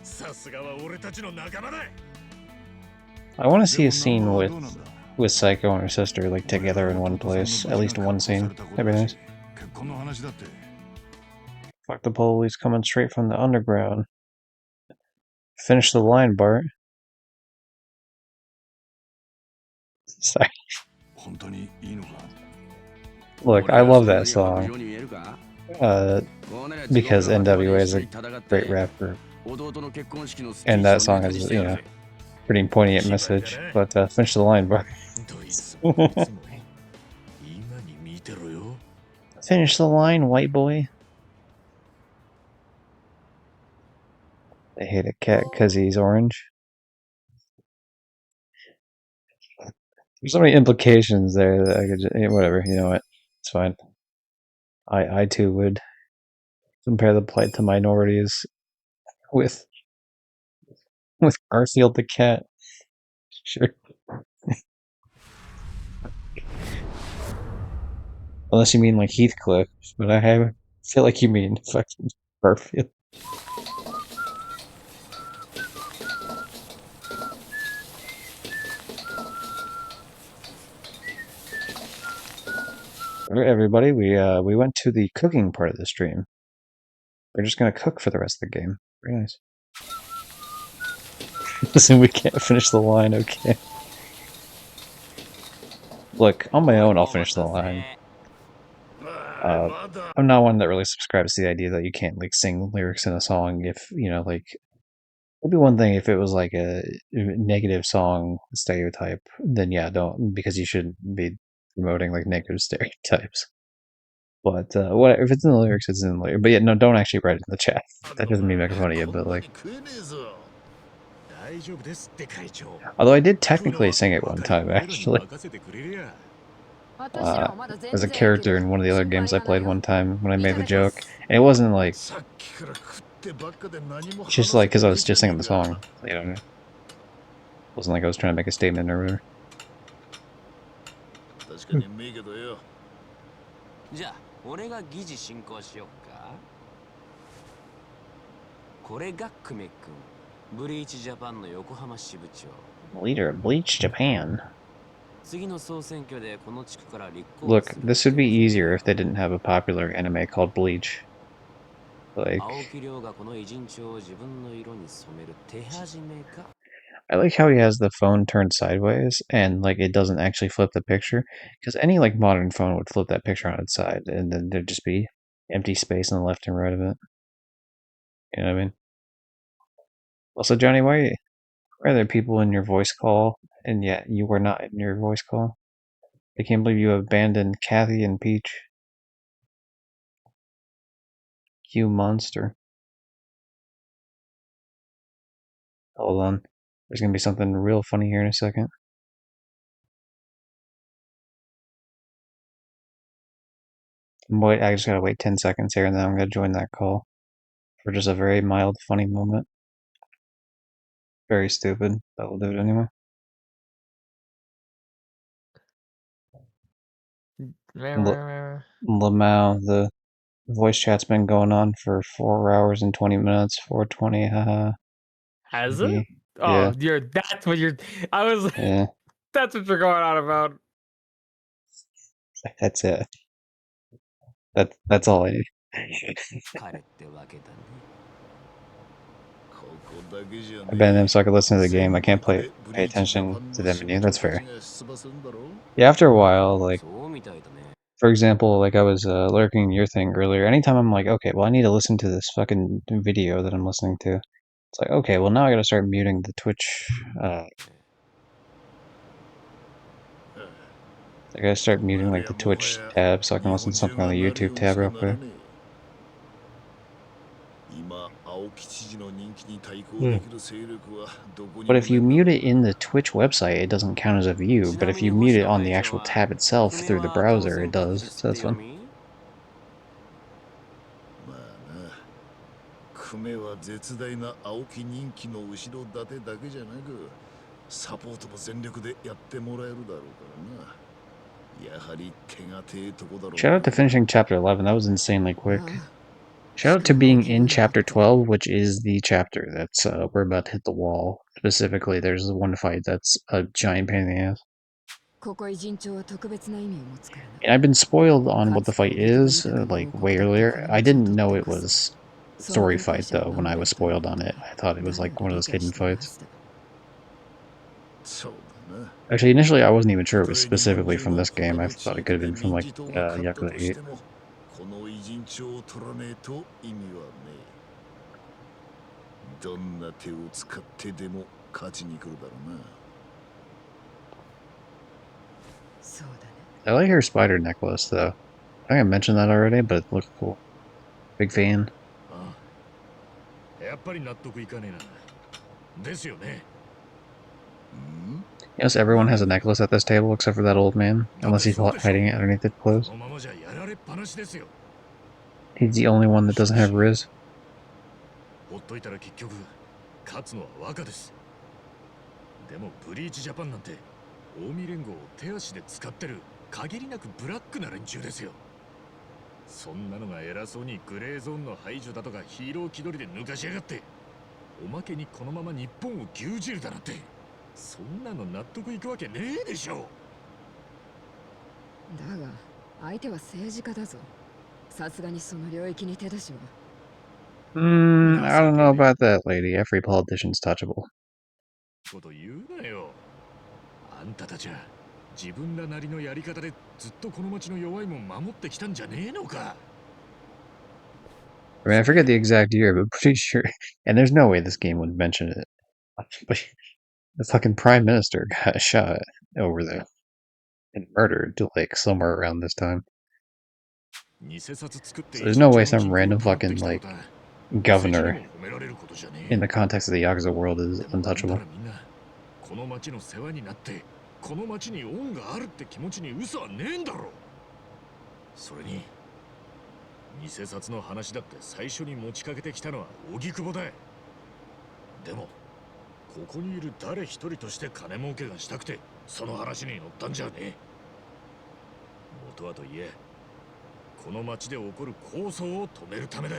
さすがは俺たちの仲間だ。 I want to see a scene with with Psycho and her sister like together in one place, at least one scene. That'd be nice. Fuck the police coming straight from the underground. Finish the line, Bart. Sorry. Look, I love that song. Because NWA is a great rap group. And that song has, you know, pretty poignant message. But finish the line, Bart. Finish the line, white boy. They hate a cat because he's orange. There's so many implications there that I could just, whatever, you know what? It's fine. I too would compare the plight to minorities with Garfield the cat. Sure. Unless you mean like Heathcliff, but I feel like you mean fucking Garfield. Alright, everybody, we went to the cooking part of the stream. We're just gonna cook for the rest of the game. Very nice. Listen, we can't finish the line, okay. Look, on my own I'll finish the line. I'm not one that really subscribes to the idea that you can't like sing lyrics in a song if, you know, like it'd be one thing if it was like a negative song stereotype, then yeah, don't, because you shouldn't be promoting like negative stereotypes. But what if it's in the lyrics, it's in the lyrics. But yeah, no, don't actually write it in the chat. That doesn't mean making fun of you, but like. Although I did technically sing it one time, actually. As a character in one of the other games I played one time when I made the joke. And it wasn't like. It's just like because I was just singing the song. You know, it wasn't like I was trying to make a statement or whatever. じゃあ俺が議事進行しよっか。これが久米君、ブリーチジャパンの横浜支部長。Leader of Bleach Japan. 次の総選挙でこの地区から立候補 Look, this would be easier if they didn't have a popular anime called Bleach. Like, 青木亮がこの偉人帳を自分の色に染める手始めか。 I like how he has the phone turned sideways and like it doesn't actually flip the picture, because any like modern phone would flip that picture on its side and then there'd just be empty space on the left and right of it. You know what I mean? Also, Johnny, why are there people in your voice call and yet you were not in your voice call? I can't believe you abandoned Kathy and Peach. You monster. Hold on. There's gonna be something real funny here in a second. Wait, I just gotta wait 10 seconds here and then I'm gonna join that call for just a very mild, funny moment. Very stupid, but we'll do it anyway. Lamau, the voice chat's been going on for 4 hours and 20 minutes, 4:20, haha. Has it? Yeah. Oh, that's what you're. I was. Yeah. That's what you're going on about. That's it. That's all I need. I banned them so I could listen to the game. I can't pay attention to the menu. That's fair. Yeah, after a while, like, for example, like I was lurking your thing earlier. Anytime I'm like, okay, well, I need to listen to this fucking video that I'm listening to. It's like, okay, well, now I gotta start muting the Twitch. I gotta start muting like the Twitch tab so I can listen to something on the YouTube tab real quick. But if you mute it in the Twitch website, it doesn't count as a view. But if you mute it on the actual tab itself through the browser, it does. So that's fun. 久米は絶大な青木人気の後ろ盾だけじゃなくサポートも全力でやってもらえるだろうからな。やはり手が手とこだろう。 Shout out to finishing chapter 11. That was insanely quick. Shout out to being in chapter 12, which is the chapter that's we're about to hit the wall. Specifically, there's one fight that's a giant pain in the ass. And I've been spoiled on what the fight is, like way earlier. I didn't know it was story fight though when I was spoiled on it. I thought it was like one of those hidden fights. そうだな。 Actually, initially I wasn't even sure it た was とえ日本 specifically 中 from の this こ game. の I 地 thought it 域 could have で been from 民 like 事党が勝った Yakuza と 8. してもこの偉人帳を取らねえと意味はねえ。どんな手を使ってでも勝ちに来るだろうな。 I like her spider necklace though. I think I mentioned that already, but it looks cool. Big fan. ああ、やっぱり納得いかねえな。ですよね。 Yes, everyone has a necklace at this table except for that old man, unless he's hiding it underneath his こ clothes. のままじゃやられっぱなしですよ。 He's the only one that doesn't have Riz. ほっといたら結局勝つのは若です。でもブリーチジャパンなんて近江連合を手足で使ってる限りなくブラックな連中ですよ。そんなのが偉そうにグレーゾーンの排除だとかヒーロー気取りで抜かしやがって、おまけにこのまま日本を牛耳るだなんて、そんなの納得いくわけねえでしょ。だが相手は政治家だぞ。さすがにその領域に手出しは。I don't know about that, lady. Every politician's touchable. こと言うなよ。あんたたちは自分らなりのやり方でずっとこの町の弱いもん守ってきたんじゃねえのか。 I mean, I forget the exact year, but pretty sure. And there's no way this game would mention it. But the fucking prime minister got shot over there and murdered, like somewhere around this time. So there's no way some random fucking like governor in the context of the Yakuza world is untouchable. この町の世話になってこの町に恩があるって気持ちに嘘はねえんだろ。それに偽札の話だって最初に持ちかけてきたのは荻窪だ。でもここにいる誰一人として金儲けがしたくてその話に乗ったんじゃねえ。元はといえこの町で起こる抗争を止めるためだ。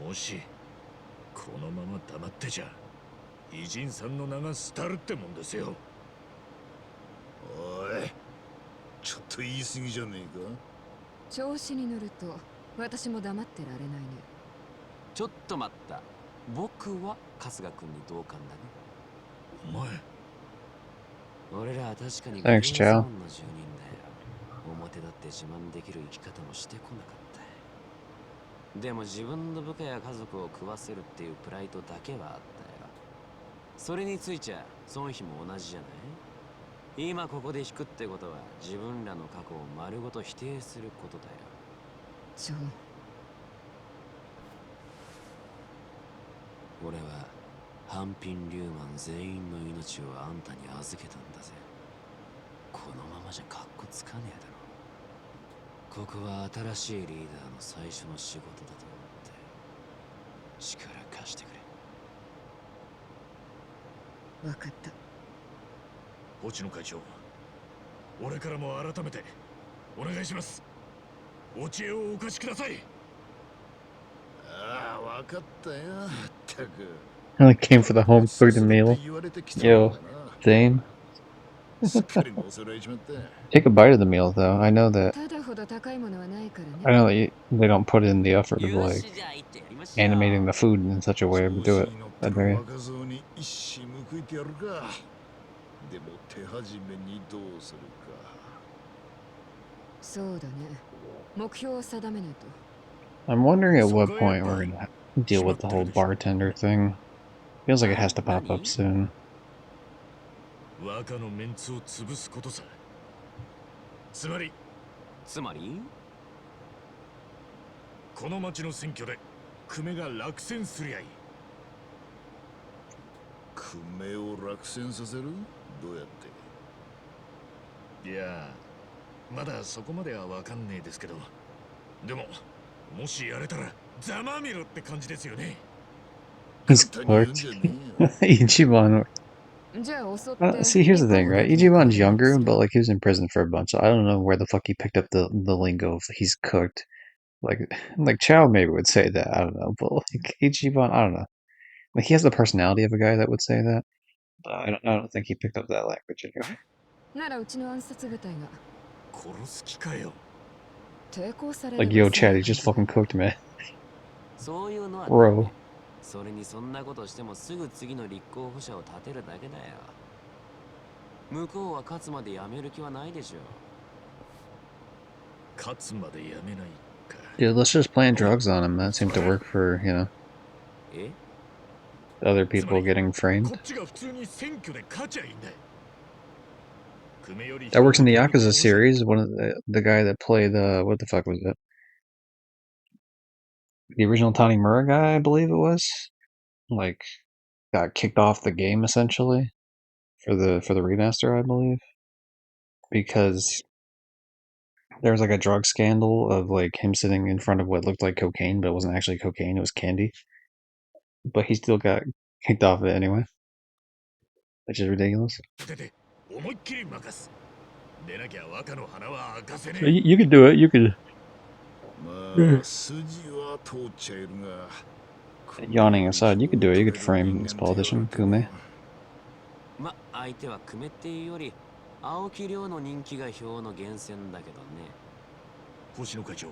もしこのまま黙ってちゃ偉人さんの名が廃るってもんですよ。おい、ちょっと言い過ぎじゃねえか。調子に乗ると私も黙ってられないね。ちょっと待った。僕は春日君に同感だね。お前。俺らは確かに Thanks, グレーゾーンの住人だよ。表だって自慢できる生き方もしてこなかった。でも自分の部下や家族を食わせるっていうプライドだけはあったよ。それについちゃ損費も同じじゃない。今ここで引くってことは自分らの過去を丸ごと否定することだよ。ジョン。俺はハンピン・リューマン全員の命をあんたに預けたんだぜ。このままじゃカッコつかねえだろ。ここは新しいリーダーの最初の仕事だと思って力貸してくれ。わかった。星野会長、俺からも改めてお願いします。お知恵をお貸しください。ああ、わかったよ。ったく。I like came for the home cooked meal. Yo, same. Take a bite of the meal though. I know that. I know that they don't put in the effort of like animating the food in such a way to do it. That very. でも手始めにどうするか。そうだね。目標を定めないと。I'm wondering at what point we're gonna deal with the whole bartender thing. Feels like it has to pop up soon. 若のメンツを潰すことさ。つまりこの町の選挙で久米が落選すりゃいい。久米を落選させる？どうやって？いや、まだそこまではわかんねえですけど、でももしやれたらざまみろって感じですよね。He's clerked. Ichiban. See, here's the thing, right? Ichiban's younger, but like he was in prison for a bunch, so I don't know where the fuck he picked up the lingo of he's cooked. Like Chow maybe would say that, I don't know, but like Ichiban, I don't know. Like he has the personality of a guy that would say that, but I don't think he picked up that language anyway. ならうちの暗殺部隊が殺す気かよ。抵抗され Like, れば yo, 正 Chad, he 義 just fucking cooked me. そういうのはダメ。 Bro. それにそんなことしてもすぐ次の立候補者を立てるだけだよ。向こうは勝つまでやめる気はないでしょ。勝つまでやめないか。 Dude, let's just plant drugs on him. That seemed to work for, you know, え other people getting framed. こっちが普通に選挙で勝ちゃいいんだ。 That works in the Yakuza series. One of the guy that played what the fuck was it? The original Tanimura guy, I believe it was. Like, got kicked off the game essentially for the remaster, I believe, because there was like a drug scandal of like him sitting in front of what looked like cocaine, but it wasn't actually cocaine; it was candy. But he still got kicked off it anyway, which is ridiculous. You could do it. You could. Yawning aside, you could do it. You could frame this politician, Kume. ま、相手は久米っていうより青木亮の人気が票の源泉だけどね。星野会長、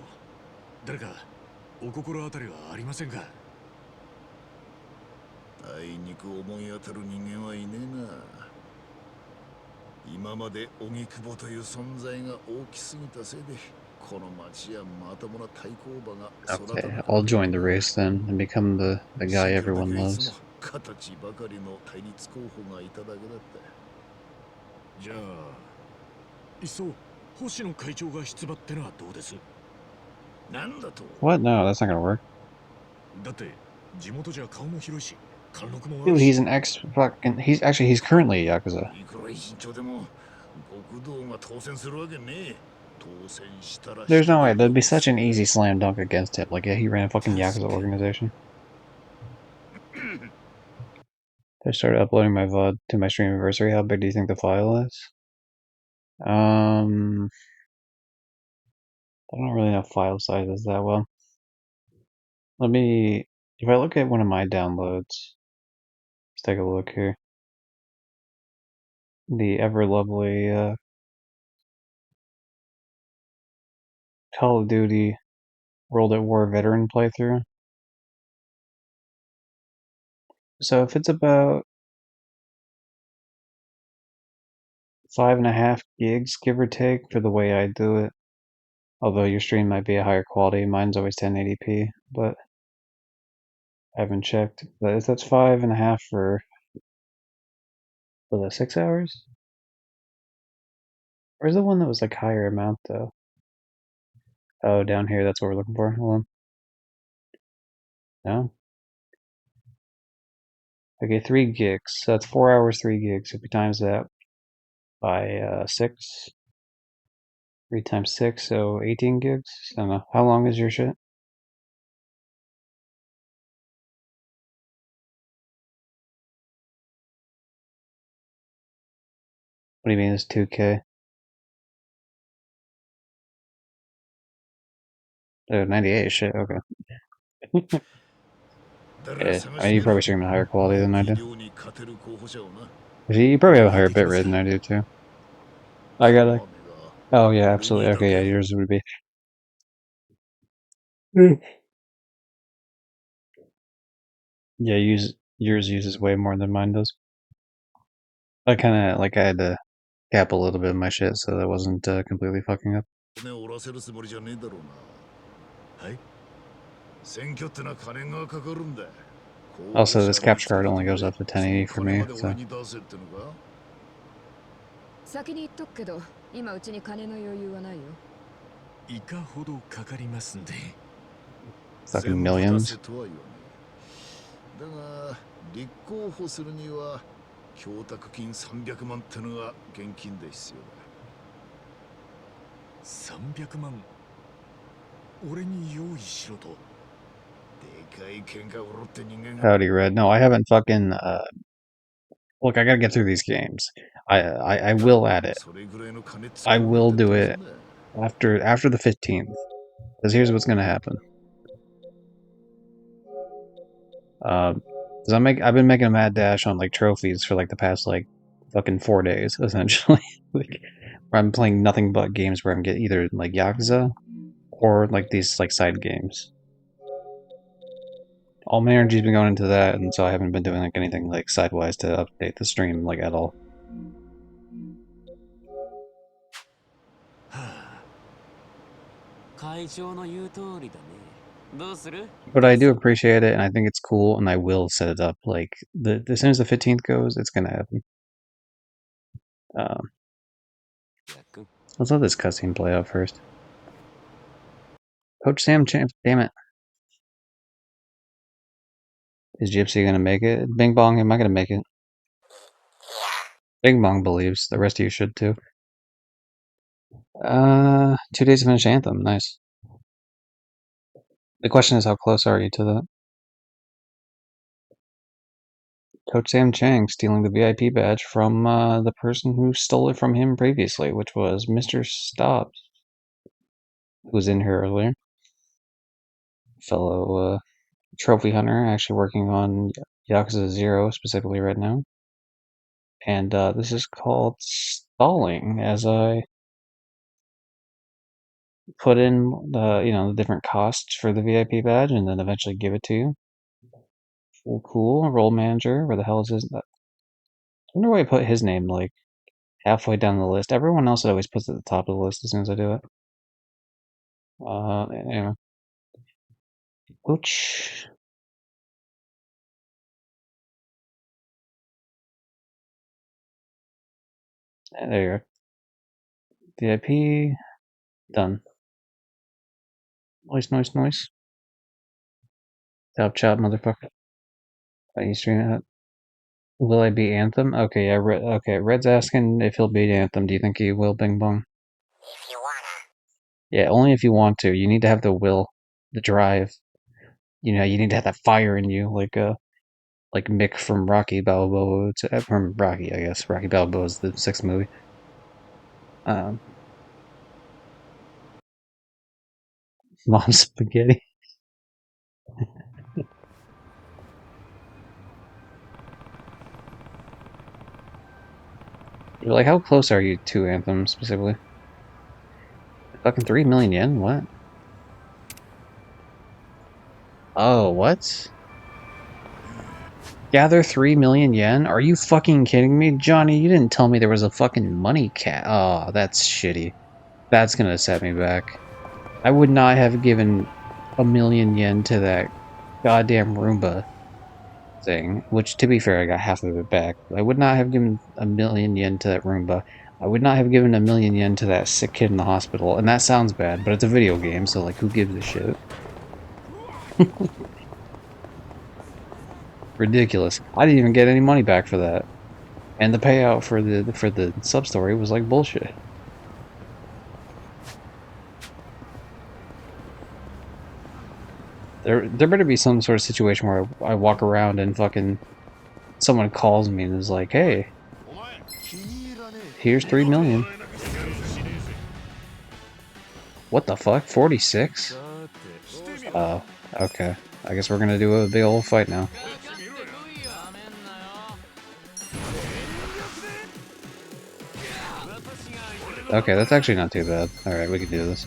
誰かお心当たりはありませんか。あいにく思い当たる人間はいねえな。今まで荻窪という存在が大きすぎたせいで、この町やまともな対抗馬が育たなかった。 Okay, I'll join the race then and become the guy everyone loves. 形ばかりの対立候補がいただけだった。じゃあ、いっそ星野会長が出馬ってのはどうです？なんだと？ What? No, that's not gonna work. だって地元じゃ顔も広いし、貫禄もあ Dude, るし。 he's an ex fucking. He's currently a Yakuza. いくら委員長でも極道が当選するわけねえ。当選したら There's no way. That'd be such an easy slam dunk against him. Like, yeah, he ran a fucking Yakuza organization. I started uploading my VOD to my stream anniversary. How big do you think the file is? I don't really know file sizes that well. Let me, if I look at one of my downloads, let's take a look here. The ever lovely Call of Duty World at War veteran playthrough. So if it's about 5.5 gigs, give or take, for the way I do it. Although your stream might be a higher quality, mine's always 1080p, but I haven't checked. But if that's 5.5 for, was that 6 hours? Where's the one that was like higher amount though? Oh, down here, that's what we're looking for. Hold on. No? Okay, 3 gigs. So that's 4 hours, 3 gigs. If we times that by 6, 3 times 6, so 18 gigs? I don't know. How long is your shit? What do you mean it's 2K? Oh, 98 shit, okay. Yeah, I mean, you probably stream at a higher quality than I do. You probably have a higher bit rate than I do too. I got a... Oh yeah, absolutely. Okay, yeah, yours would be... Yeah, yours uses way more than mine does. I kinda, like, I had to cap a little bit of my shit so that wasn't completely fucking up. Also, this capture card only goes up to 1080 for me, so... 先に言っとくけど、今うちに金の余裕はないよ。いかほどかかりますんで。 Fucking millions. だが立候補するには供託金300万ってのが現金で必要だ。300万俺に用意しろと。でかい喧嘩売ろって人間が。 Howdy, Red. No, I haven't fucking... Look, I gotta get through these games. I will add it. I will do it after the 15th. Because here's what's gonna happen. Cause I've been making a mad dash on like trophies for like the past like fucking 4 days, essentially. Like, where I'm playing nothing but games where I'm getting either like Yakuza or like these like side games. All my energy's been going into that, and so I haven't been doing like anything like sidewise to update the stream like at all. But I do appreciate it, and I think it's cool, and I will set it up. Like as soon as the 15th goes, it's gonna happen. Let's let this cutscene play out first. Coach Sam Champ, damn it. Is Gypsy gonna make it? Bing Bong, am I gonna make it? Bing Bong believes. The rest of you should too. 2 days to finish Anthem. Nice. The question is, how close are you to that? Coach Sam Chang stealing the VIP badge from the person who stole it from him previously, which was Mr. Stobbs, who was in here earlier. Fellow trophy hunter, actually working on Yakuza 0 specifically right now. And this is called stalling, as I put in the different costs for the VIP badge and then eventually give it to you. Cool. Role manager, where the hell is his? I wonder why I put his name like halfway down the list. Everyone else always puts it at the top of the list as soon as I do it. Anyway. Ouch. There you are. VIP. Done. Noise. Top chop, motherfucker. Are you streaming it? Will I beat Anthem? Okay, yeah, okay, Red's asking if he'll beat Anthem. Do you think he will, Bing Bong? If you wanna. Yeah, only if you want to. You need to have the will, the drive. You need to have that fire in you, like Mick from Rocky Balboa, from Rocky, I guess. Rocky Balboa is the 6th movie. Mom spaghetti. You're like, how close are you to Anthem specifically? Fucking 3 million yen? What? Oh, what? Gather 3 million yen? Are you fucking kidding me? Johnny, you didn't tell me there was a fucking money cap. Oh, that's shitty. That's gonna set me back. I would not have given 1 million yen to that goddamn Roomba thing, which, to be fair, I got half of it back. I would not have given 1 million yen to that Roomba. I would not have given 1 million yen to that sick kid in the hospital. And that sounds bad, but it's a video game, so, like, who gives a shit? Ridiculous. I didn't even get any money back for that. And the payout for the sub-story was, like, bullshit. There better be some sort of situation where I walk around and fucking someone calls me and is like, hey, here's 3 million. What the fuck? 46? Oh, okay. I guess we're gonna do a big old fight now. Okay, that's actually not too bad. Alright, we can do this.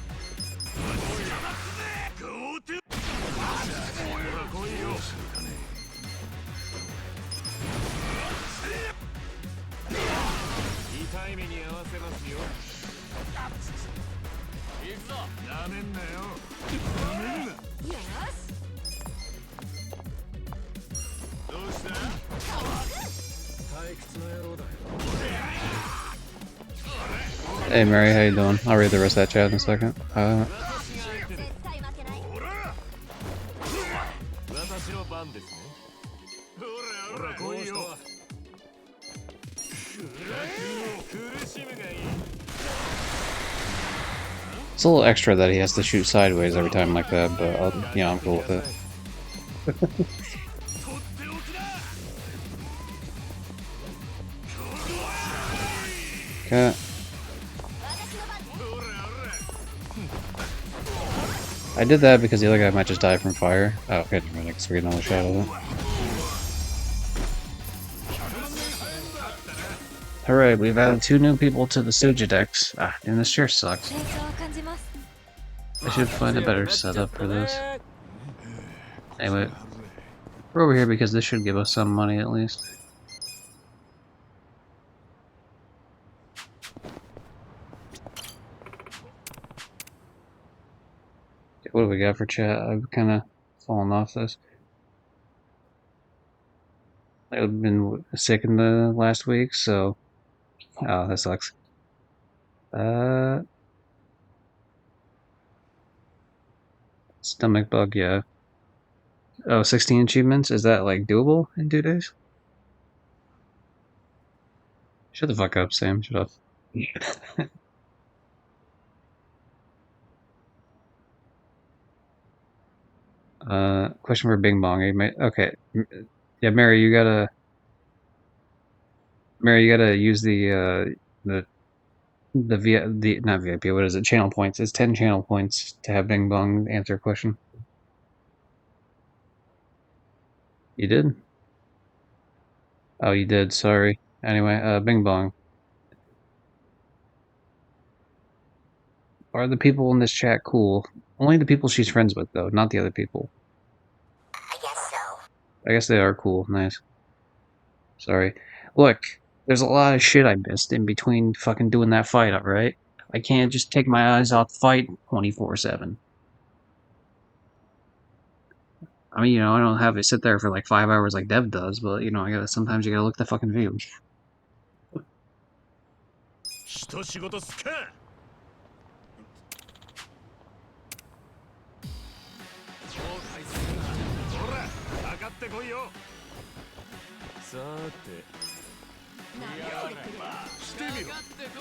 Hey Mary, how you doing? I'll read the rest of that chat in a second. It's a little extra that he has to shoot sideways every time like that, but I'm cool with it. Okay. I did that because the other guy might just die from fire. Oh, okay, I guess we get another shot of it. Alright, we've added 2 new people to the Sujidex. Ah, and this chair sucks. I should find a better setup for this. Anyway, we're over here because this should give us some money at least. What do we got for chat? I've kind of fallen off this. I've been sick in the last week, so... Oh, that sucks. Stomach bug, yeah. Oh, 16 achievements? Is that, like, doable in 2 days? Shut the fuck up, Sam. Shut up. Question for Bing Bong. Okay. Yeah, Mary, you gotta use the not VIP, what is it? Channel points. It's 10 channel points to have Bing Bong answer a question. You did? Oh, you did. Sorry. Anyway, Bing Bong. Are the people in this chat cool? Only the people she's friends with, though, not the other people. I guess so. I guess they are cool. Nice. Sorry. Look, there's a lot of shit I missed in between fucking doing that fight, alright? I can't just take my eyes off the fight 24/7. I mean, I don't have it sit there for like 5 hours like Dev does, but sometimes you gotta look at the fucking view.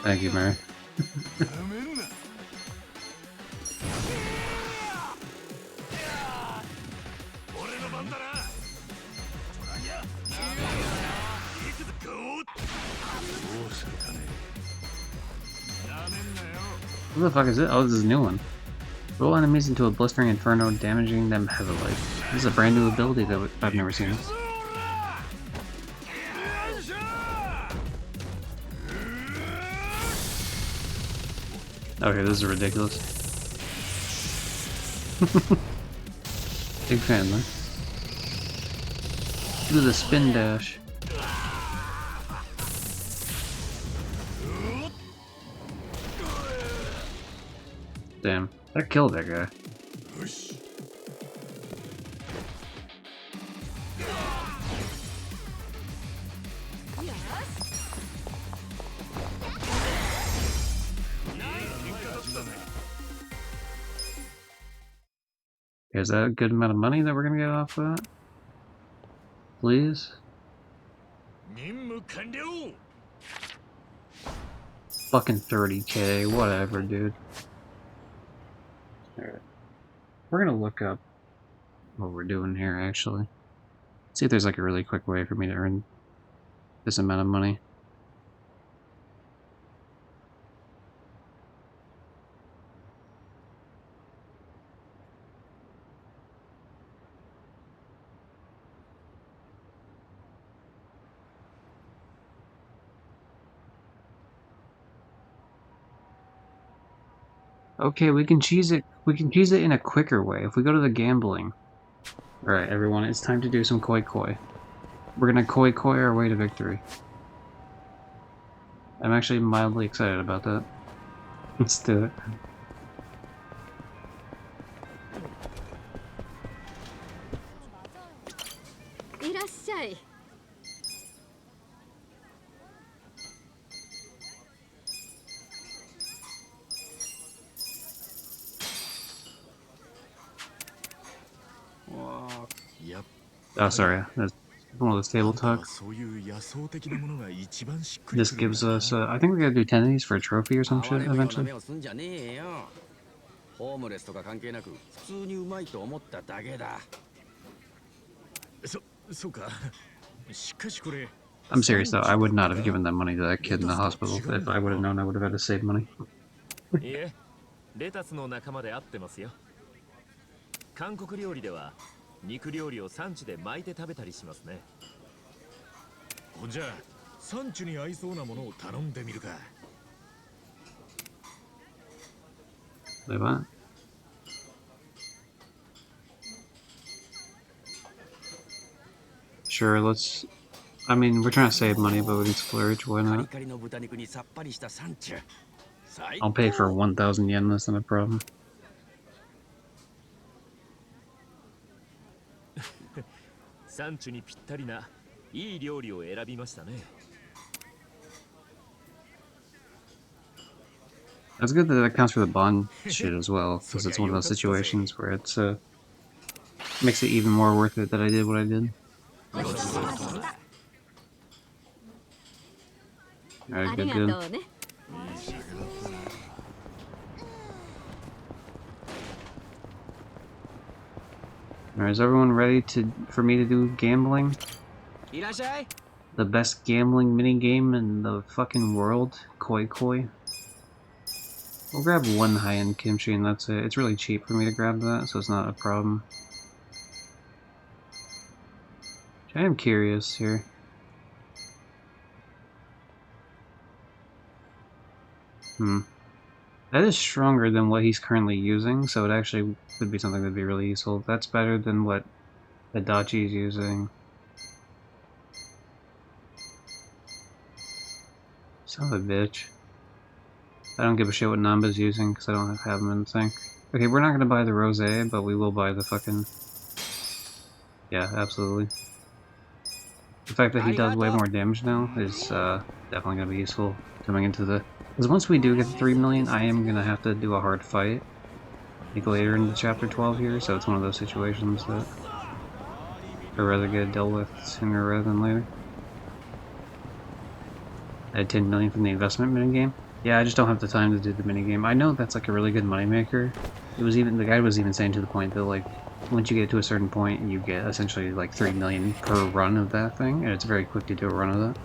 Thank you, Mary. What the fuck is it? Oh, this is a new one. Roll enemies into a blistering inferno, damaging them heavily. This is a brand new ability that I've never seen. Okay, this is ridiculous. Big fan, man. Do the spin dash. Damn, that killed that guy. Is that a good amount of money that we're gonna get off of that? Please? Fucking 30k, whatever, dude. Alright. We're gonna look up what we're doing here, actually. See if there's like a really quick way for me to earn this amount of money. Okay, we can cheese it. We can cheese it in a quicker way. If we go to the gambling. Alright, everyone, it's time to do some koi koi. We're gonna koi koi our way to victory. I'm actually mildly excited about that. Let's do it. Oh, sorry. That's one of those table talk. This gives us, I think we gotta do 10 of these for a trophy or some shit eventually. I'm serious though, I would not have given that money to that kid in the hospital. If I would have known, I would have had to save money. レタスの仲間で合ってますよ。韓国料理では肉料理を産地で巻いて食べたりしますね。ほんじゃ産地に合いそうなものを頼んでみるか。 Wait, what? Sure, let's... I mean, we're trying to save money, but we can splurge, why not? I'll pay for 1,000 yen, that's not a problem. 産地にぴったりないい料理を選びましたね。 That's good that that counts for the bond shit as well, because it's one of those situations where it's makes it even more worth it that I did what I did. Alright, good, good. Alright, is everyone ready for me to do gambling? The best gambling minigame in the fucking world? Koi Koi? We'll grab one high-end kimchi and that's it. It's really cheap for me to grab that, so it's not a problem. I am curious here. That is stronger than what he's currently using, so it actually would be something that'd be really useful. That's better than what Adachi's using. Son of a bitch. I don't give a shit what Namba's using, because I don't have him in the thing. Okay, we're not gonna buy the rosé, but we will buy the fucking... Yeah, absolutely. The fact that he does way more damage now is definitely gonna be useful coming into the... Because once we do get to 3 million, I am gonna have to do a hard fight. Like later in the chapter 12 here, so it's one of those situations that I'd rather get it dealt with sooner rather than later. I had 10 million from the investment minigame. Yeah, I just don't have the time to do the minigame. I know that's like a really good moneymaker. The guy was even saying to the point that like, once you get to a certain point, you get essentially like 3 million per run of that thing, and it's very quick to do a run of that.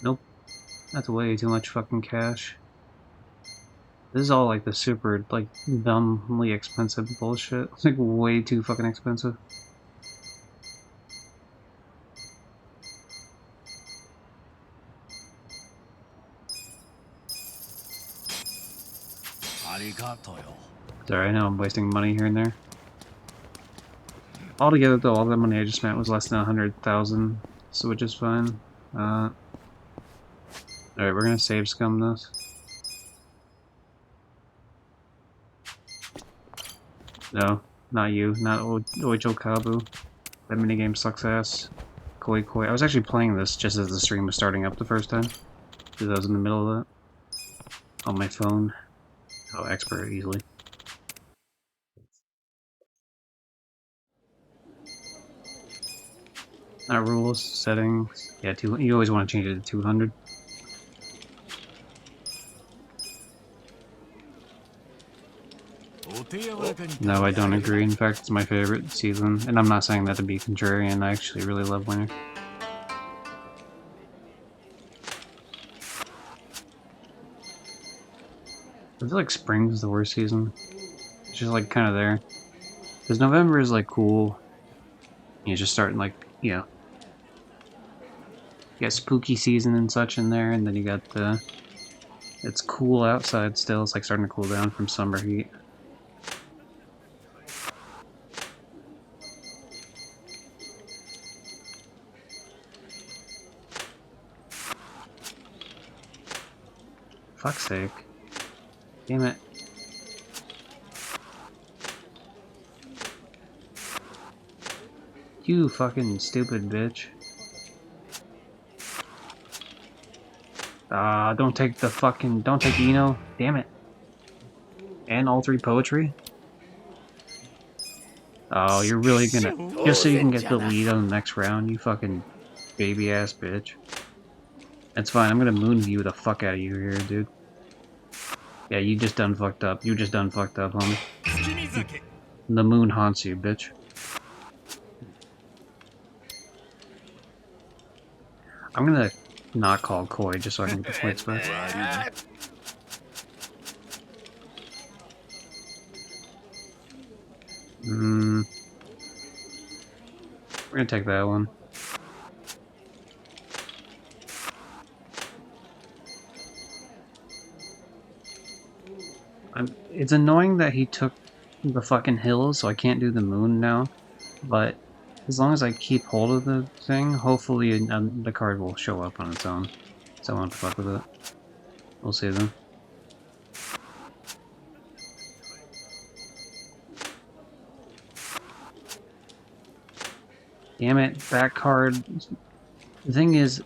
Nope. That's way too much fucking cash. This is all like the super, like, dumbly expensive bullshit. It's like way too fucking expensive. Sorry, I know I'm wasting money here and there. Altogether though, all the money I just spent was less than 100,000, so which is fine. Alright, we're gonna save scum this. No, not you, not Oicho Kabu. That minigame sucks ass. Koi Koi. I was actually playing this just as the stream was starting up the first time, because I was in the middle of that. On my phone. Oh, expert easily. Rules, settings. Yeah, you always want to change it to 200. No, I don't agree. In fact, it's my favorite season. And I'm not saying that to be contrarian. I actually really love winter. I feel like spring's the worst season. It's just like kind of there. Because November is like cool. You just starting like, you know. You got spooky season and such in there, and then you got the... It's cool outside still. It's like starting to cool down from summer heat. Fuck's sake. Damn it. You fucking stupid bitch. Don't take Eno. Damn it. And all 3 poetry? Oh, you're really gonna... Just so you can get the lead on the next round, you fucking baby-ass bitch. That's fine, I'm gonna moon view the fuck out of you here, dude. Yeah, you just done fucked up. You just done fucked up, homie. The moon haunts you, bitch. I'm gonna not call Koi just so I can get the points back. We're gonna take that one. It's annoying that he took the fucking hills, so I can't do the moon now. But as long as I keep hold of the thing, hopefully the card will show up on its own. So I won't fuck with it. We'll see then. Damn it, that card. The thing is,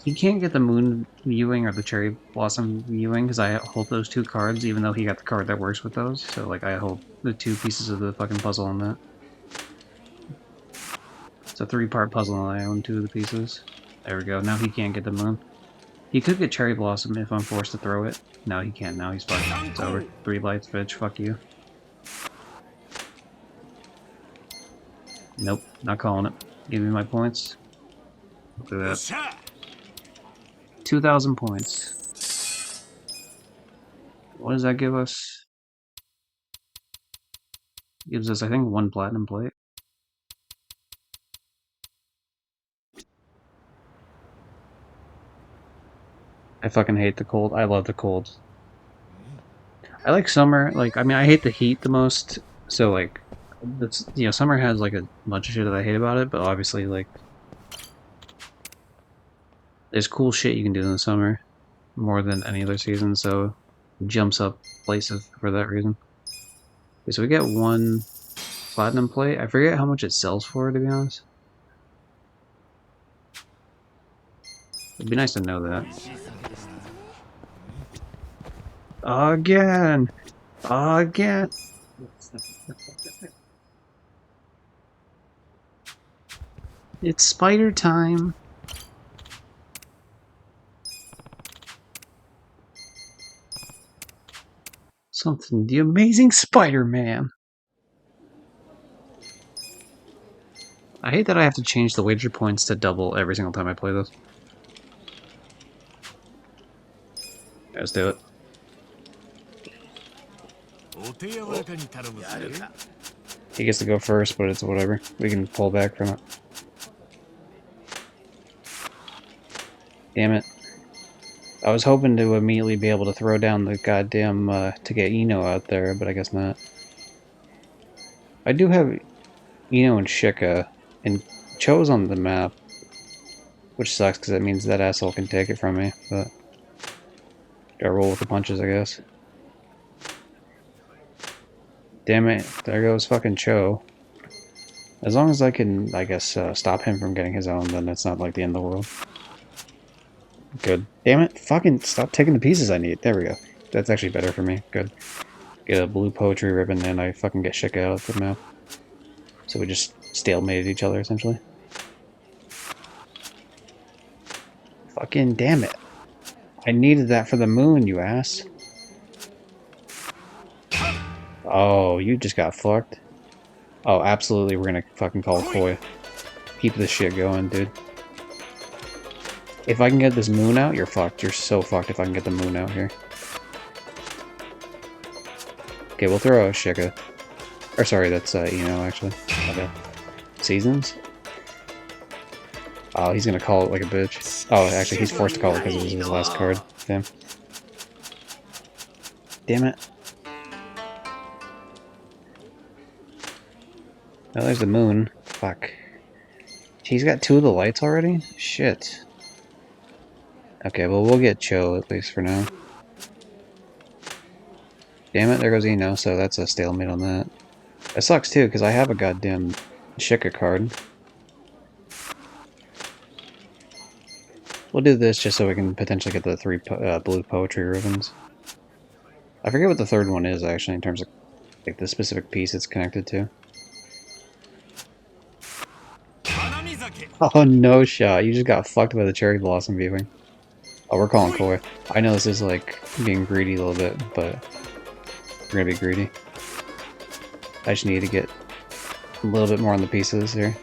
he can't get the moon viewing or the cherry blossom viewing because I hold those two cards, even though he got the card that works with those. So, like, I hold the two pieces of the fucking puzzle on that. It's a 3-part puzzle and I own 2 of the pieces. There we go. Now he can't get the moon. He could get cherry blossom if I'm forced to throw it. No, he can't. Now he's fucked. It's over. 3 lights, bitch. Fuck you. Nope. Not calling it. Give me my points. Look at that. 2,000 points. What does that give us? Gives us, I think, 1 platinum plate. I fucking hate the cold. I love the cold. I like summer. Like, I mean, I hate the heat the most. So, like, that's, you know, summer has, like, a bunch of shit that I hate about it, but obviously, like, there's cool shit you can do in the summer more than any other season, so it jumps up places for that reason. Okay, so we get 1 platinum plate. I forget how much it sells for, to be honest. It'd be nice to know that. Again! Again! It's spider time! Something, the Amazing Spider-Man! I hate that I have to change the wager points to double every single time I play this. Let's do it. He gets to go first, but it's whatever. We can pull back from it. Damn it. I was hoping to immediately be able to throw down the goddamn, to get Eno out there, but I guess not. I do have Eno and Shika, and Cho's on the map, which sucks because that means that asshole can take it from me, but gotta roll with the punches, I guess. Damn it, there goes fucking Cho. As long as I can, I guess, stop him from getting his own, then it's not like the end of the world. Good. Damn it, fucking stop taking the pieces I need. There we go. That's actually better for me. Good. Get a blue poetry ribbon, and I fucking get Shika out of the map. So we just stalemated each other, essentially. Fucking damn it. I needed that for the moon, you ass. Oh, you just got fucked. Oh, absolutely, we're gonna fucking call Koi. Keep this shit going, dude. If I can get this moon out, you're fucked. You're so fucked if I can get the moon out here. Okay, we'll throw a Shika. Or sorry, that's Eno, actually. Okay. Seasons? Oh, he's gonna call it like a bitch. Oh, actually, he's forced to call it because it was his last card. Damn. Damn it. Oh, there's the moon. Fuck. He's got 2 of the lights already? Shit. Okay, well, we'll get Cho at least for now. Damn it, there goes Eno, so that's a stalemate on that. It sucks too, because I have a goddamn Shika card. We'll do this just so we can potentially get the 3 blue poetry ribbons. I forget what the 3rd one is, actually, in terms of like the specific piece it's connected to. Oh, no shot. You just got fucked by the cherry blossom viewing. Oh, we're calling Koi. I know this is like being greedy a little bit, but we're gonna be greedy. I just need to get a little bit more on the pieces here.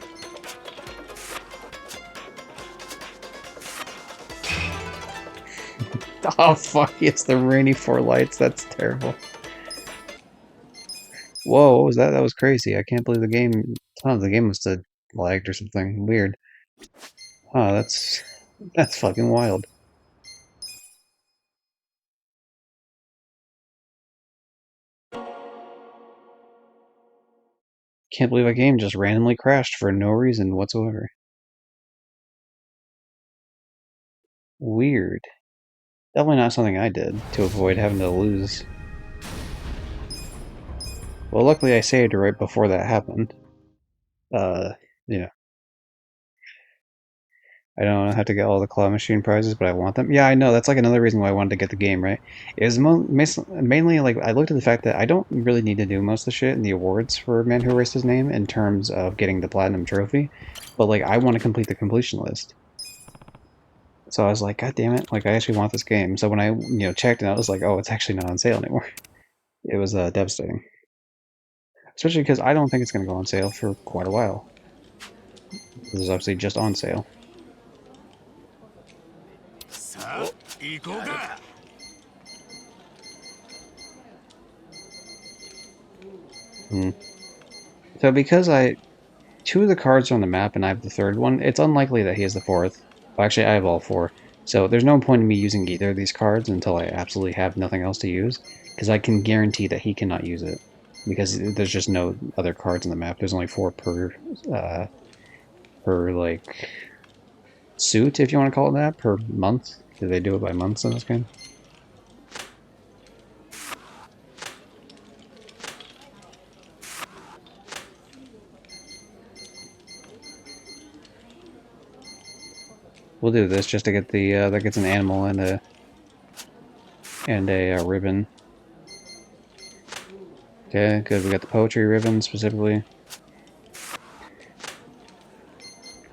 Oh fuck, it's the rainy 4 lights, that's terrible. Whoa, what was that? That was crazy. I can't believe the game. Oh, the game must have lagged or something weird. Oh, that's fucking wild. Can't believe a game just randomly crashed for no reason whatsoever. Weird. Definitely not something I did to avoid having to lose. Well, luckily I saved right before that happened. Uh, yeah. I don't have to get all the claw machine prizes, but I want them. Yeah, I know. That's like another reason why I wanted to get the game, right? It was mainly like I looked at the fact that I don't really need to do most of the shit in the awards for Man Who Erased His Name in terms of getting the platinum trophy, but like I want to complete the completion list. So I was like, God damn it! Like I actually want this game. So when I checked and I was like, oh, it's actually not on sale anymore. It was devastating, especially because I don't think it's going to go on sale for quite a while. This is obviously just on sale. Hmm. So because two of the cards are on the map and I have the third one, it's unlikely that he has the fourth. Well, actually, I have all four. So there's no point in me using either of these cards until I absolutely have nothing else to use, because I can guarantee that he cannot use it, because there's just no other cards on the map. There's only four per like suit, if you want to call it that, per month. Do they do it by months in this game? We'll do this just to get the that gets an animal and a ribbon. Okay, good. We got the poetry ribbon specifically.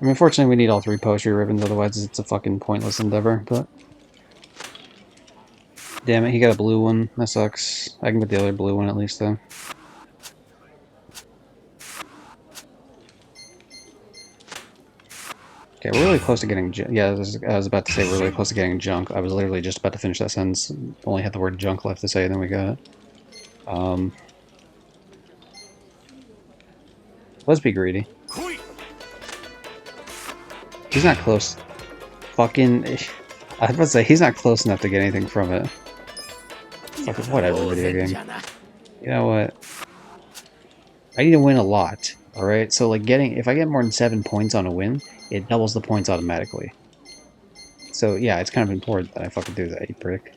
I mean, unfortunately, we need all three poetry ribbons, otherwise it's a fucking pointless endeavor, but... Damn it, he got a blue one. That sucks. I can get the other blue one at least, though. Okay, we're really close to getting... Yeah, I was about to say we're really close to getting junk. I was literally just about to finish that sentence. Only had the word junk left to say, then we got it. Let's be greedy. He's not close. Fucking... I was about to say, he's not close enough to get anything from it. Fucking whatever, video game. You know what? I need to win a lot, alright? So, like, if I get more than 7 points on a win, it doubles the points automatically. So, yeah, it's kind of important that I fucking do that, you prick.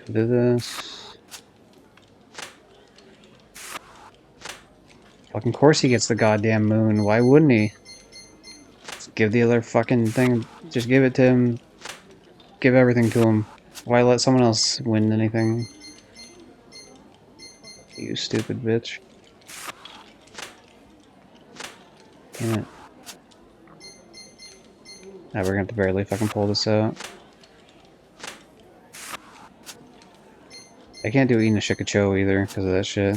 Do this. Fucking course he gets the goddamn moon. Why wouldn't he? Just give the other fucking thing. Just give it to him. Give everything to him. Why let someone else win anything? You stupid bitch. Damn it. Now we're gonna have to barely fucking pull this out. I can't do Ina Shikacho either because of that shit.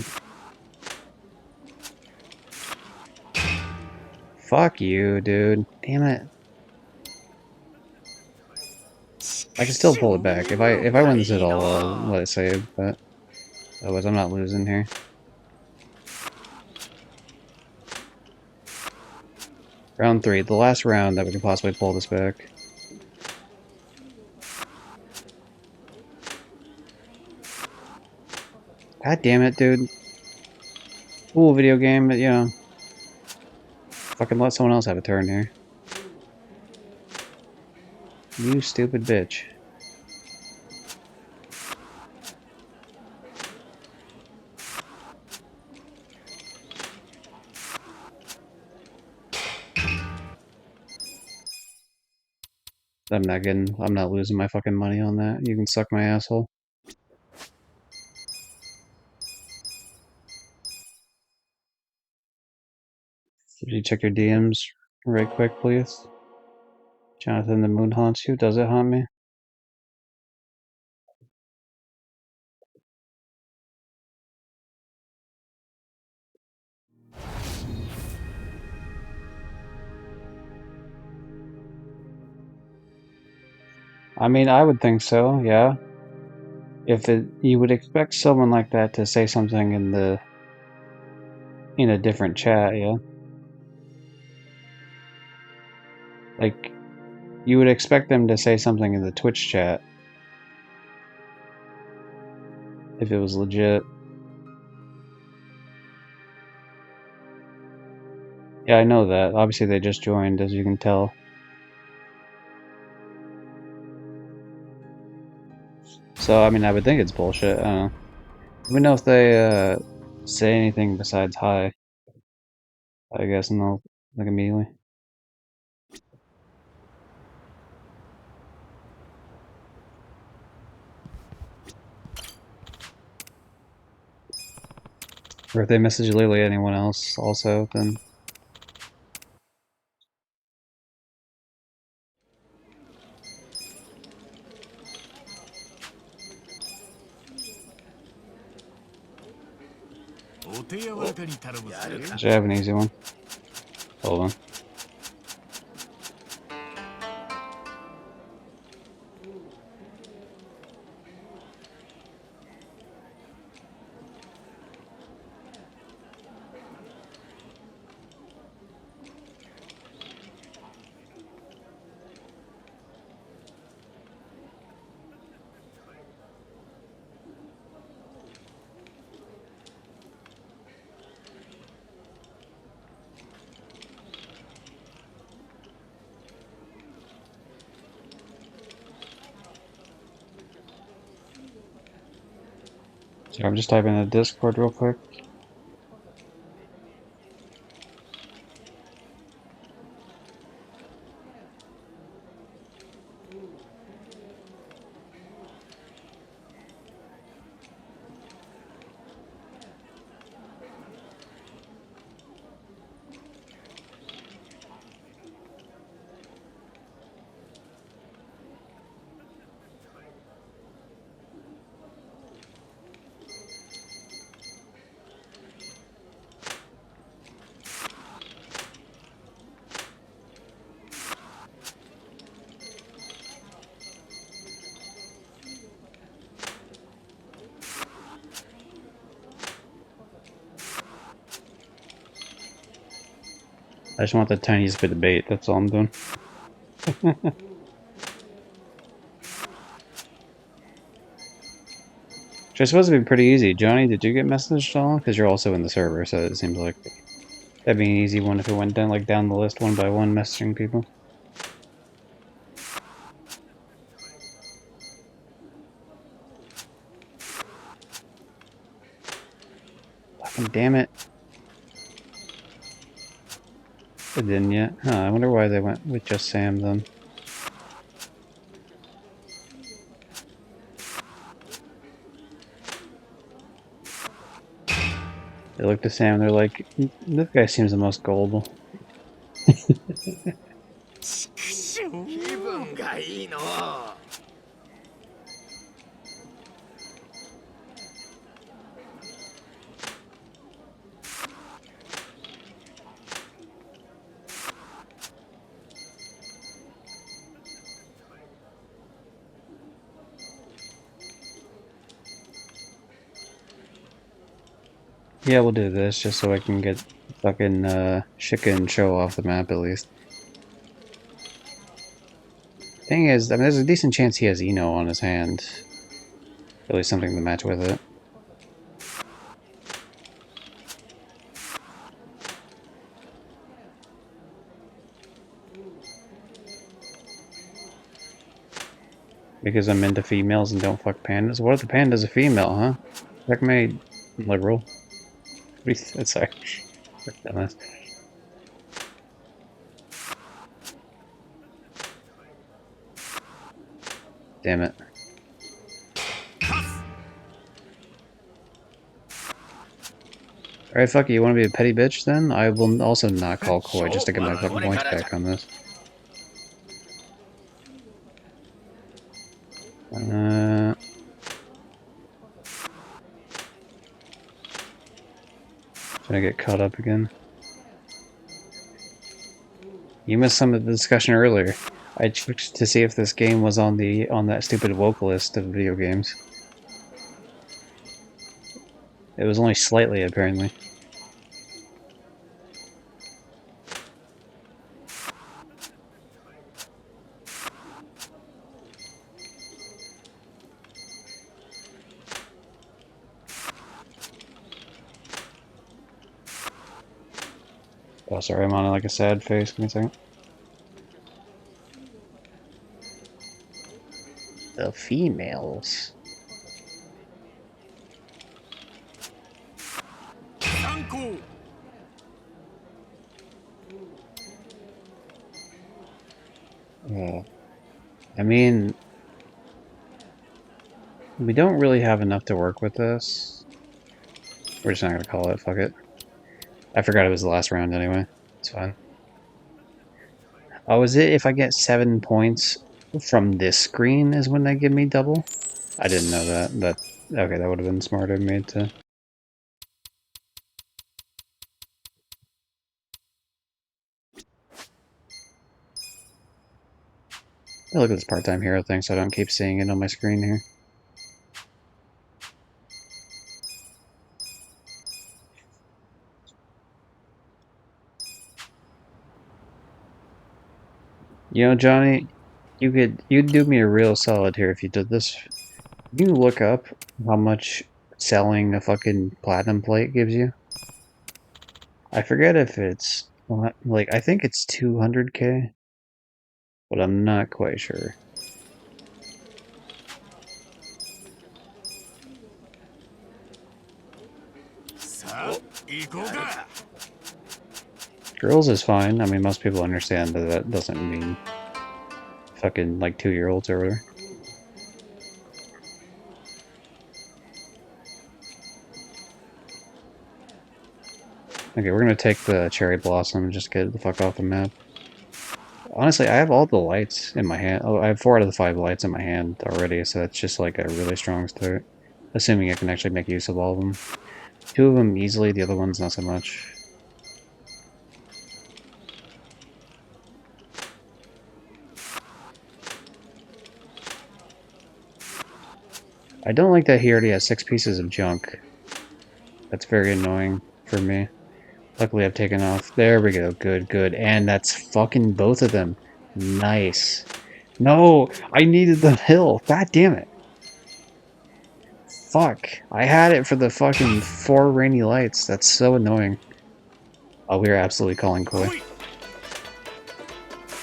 Fuck you, dude. Damn it. I can still pull it back. If I win this at all, I'll let it save, but otherwise I'm not losing here. Round 3, the last round that we can possibly pull this back. God damn it, dude. Cool video game, but fucking let someone else have a turn here. You stupid bitch. I'm not losing my fucking money on that. You can suck my asshole. Did you check your DMs right quick, please? Jonathan, the moon haunts you? Does it haunt me? I mean, I would think so, yeah. You would expect someone like that to say something in a different chat, yeah. Like, you would expect them to say something in the Twitch chat if it was legit. Yeah, I know that. Obviously, they just joined, as you can tell. So, I mean, I would think it's bullshit. I don't know. Let me know if they say anything besides hi, I guess, and they'll like immediately. Or if they message literally anyone else also, then I should have an easy one. Hold on. So I'm just typing in the Discord real quick. I just want the tiniest bit of bait, that's all I'm doing. Which is supposed to be pretty easy. Johnny, did you get messaged at all? Because you're also in the server, so it seems like that'd be an easy one if it went down down the list one by one, messaging people. Fucking damn it. It didn't yet. Huh, I wonder why they went with just Sam then. They looked at Sam and they're like, this guy seems the most gullible. 気分がいいの。Yeah, we'll do this just so I can get fucking Chicken Show off the map at least. Thing is, I mean, there's a decent chance he has Eno on his hand. At least something to match with it. Because I'm into females and don't fuck pandas. What if the panda's a female, huh? Fuck me, liberal. Sorry. Dumbass. Damn it. Alright, fuck it, you wanna be a petty bitch then? I will also not call Koi just to get my fucking points back on this. Should I get caught up again? You missed some of the discussion earlier. I checked to see if this game was on that stupid woke list of video games. It was only slightly, apparently. Oh, sorry, I'm on like a sad face. Give me a second. The females. Yeah. I mean, we don't really have enough to work with this. We're just not gonna call it. Fuck it. I forgot it was the last round anyway. It's fine. Oh, is it if I get 7 points from this screen is when they give me double? I didn't know that. Okay, that would have been smarter of me to. I look at this part-time hero thing so I don't keep seeing it on my screen here. You know, Johnny, you'd do me a real solid here if you did this. You look up how much selling a fucking platinum plate gives you. I forget if it's like I think it's 200k, but I'm not quite sure. Girls is fine. I mean, most people understand that that doesn't mean fucking like 2-year-olds or whatever. Okay, we're gonna take the cherry blossom and just get the fuck off the map. Honestly, I have all the lights in my hand. Oh, I have 4 out of the 5 lights in my hand already, so that's just like a really strong start. Assuming I can actually make use of all of them. 2 of them easily, the other ones not so much. I don't like that he already has 6 pieces of junk. That's very annoying for me. Luckily I've taken off. There we go. Good, good. And that's fucking both of them. Nice. No! I needed the hill. God damn it. Fuck. I had it for the fucking 4 rainy lights. That's so annoying. Oh, we are absolutely calling Koi.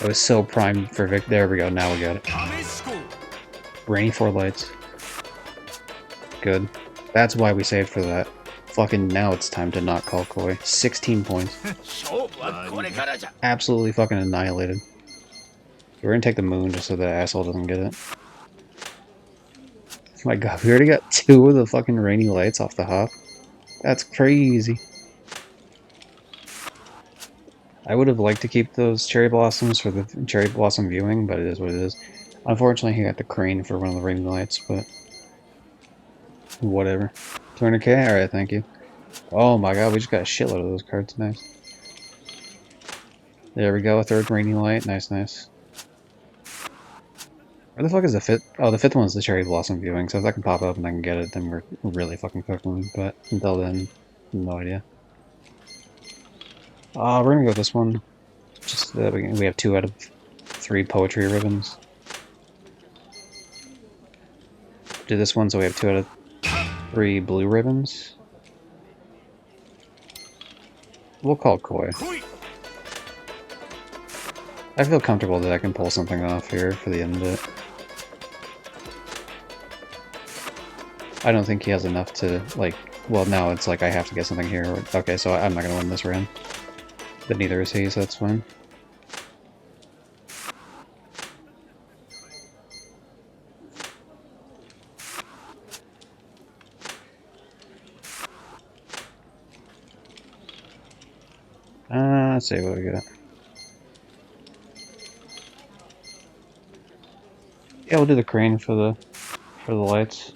I was so primed for Vic. There we go. Now we got it. Rainy 4 lights. Good. That's why we saved for that. Fucking now it's time to not call Koi. 16 points. Absolutely fucking annihilated. We're gonna take the moon just so the asshole doesn't get it. Oh my god, we already got 2 of the fucking rainy lights off the hop. That's crazy. I would have liked to keep those cherry blossoms for the cherry blossom viewing, but it is what it is. Unfortunately, he got the crane for one of the rainy lights, but whatever. 200k? Alright, thank you. Oh my god, we just got a shitload of those cards. Nice. There we go, a 3rd rainy light. Nice, nice. Where the fuck is the 5th? Oh, the 5th one is the cherry blossom viewing, so if that can pop up and I can get it, then we're really fucking cooking, but until then, no idea. We're gonna go with this one. Just we have 2 out of 3 poetry ribbons. Do this one so we have 2 out of 3 blue ribbons. We'll call Koi. I feel comfortable that I can pull something off here for the end of it. I don't think he has enough to, like, well, now it's like I have to get something here. Okay, so I'm not gonna win this round. But neither is he, so that's fine. Let's see what we got. Yeah, we'll do the crane for the lights.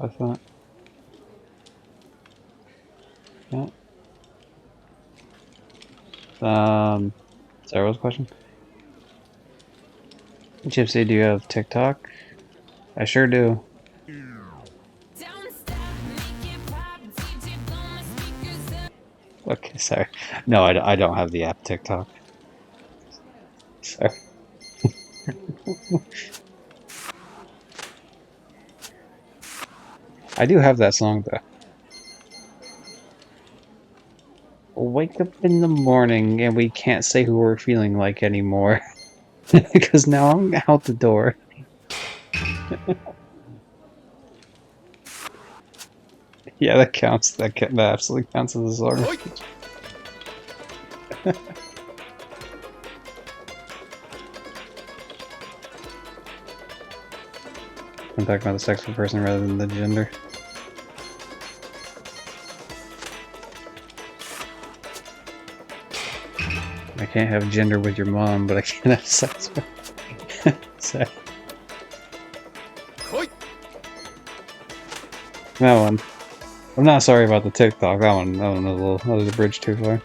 I thought. Yeah. Sorry, what was the question? Gypsy, do you have TikTok? I sure do. Okay, sorry. No, I don't have the app TikTok. Sorry. I do have that song though. Wake up in the morning and we can't say who we're feeling like anymore. Because now I'm out the door. Yeah, that counts. That absolutely counts as a song. I'm talking about the sex of a person rather than the gender. I can't have gender with your mom, but I can have sex with her. So, that one. I'm not sorry about the TikTok. That one was that was a bridge too far.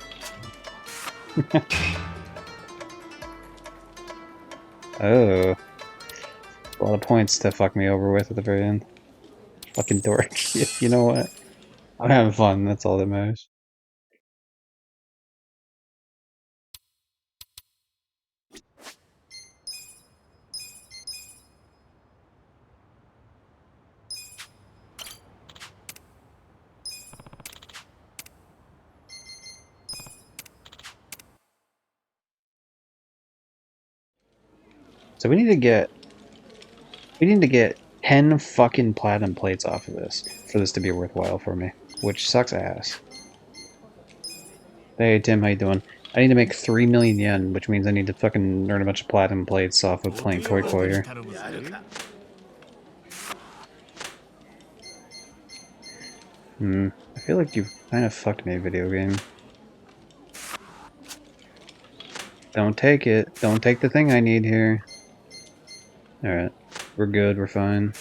Oh. A lot of points to fuck me over with at the very end. Fucking dork. You know what? I'm having fun, that's all that matters. So we need to get 10 fucking platinum plates off of this for this to be worthwhile for me, which sucks ass. Hey Tim, how you doing? I need to make 3 million yen, which means I need to fucking earn a bunch of platinum plates off of playing Koi Koi here. I feel like you've kind of fucked me, video game. Don't take it. Don't take the thing I need here. Alright. We're good, we're fine.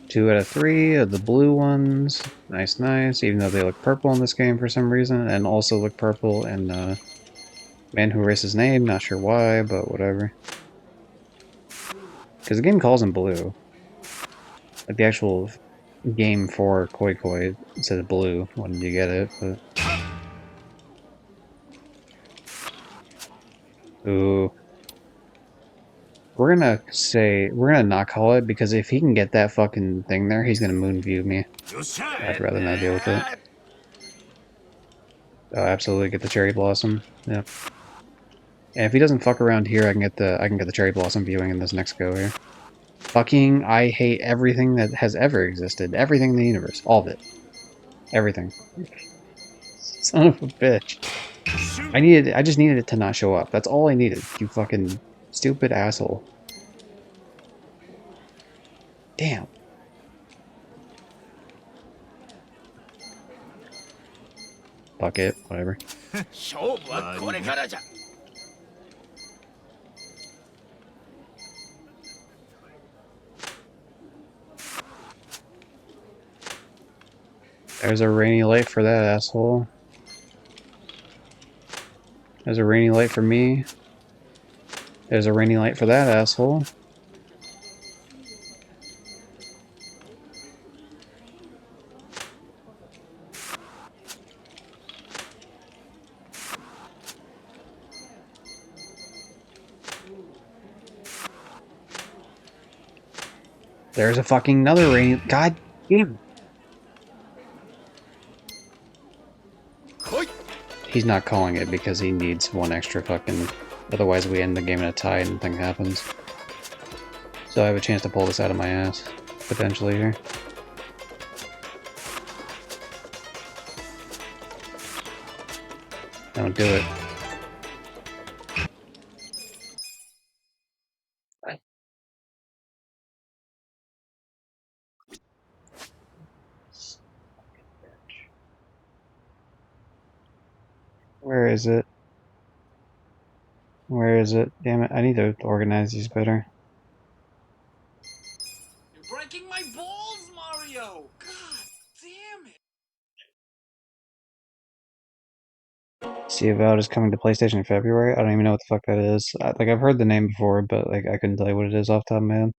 Two out of 3 of the blue ones. Nice, nice. Even though they look purple in this game for some reason, and also look purple in Man Who Erased His Name. Not sure why, but whatever. Because the game calls him blue. Like the actual game for Koi Koi says blue when you get it, but... Ooh. We're gonna not call it, because if he can get that fucking thing there, he's gonna moonview me. I'd rather not deal with it. Oh, absolutely get the cherry blossom. Yeah. And if he doesn't fuck around here, I can get the cherry blossom viewing in this next go here. Fucking, I hate everything that has ever existed. Everything in the universe. All of it. Everything. Son of a bitch. I just needed it to not show up. That's all I needed. You fucking stupid asshole. Damn. Fuck it. Whatever. There's a rainy light for that asshole. There's a rainy light for me. There's a rainy light for that asshole. There's a fucking another rainy... God damn. He's not calling it because he needs one extra fucking... Otherwise we end the game in a tie and nothing happens. So I have a chance to pull this out of my ass. Potentially here. Don't do it. Where is it? Where is it? Damn it, I need to organize these better. You're breaking my balls, Mario! God damn it! Sea of Out is coming to PlayStation in February. I don't even know what the fuck that is. Like I've heard the name before, but like I couldn't tell you what it is off the top of my head.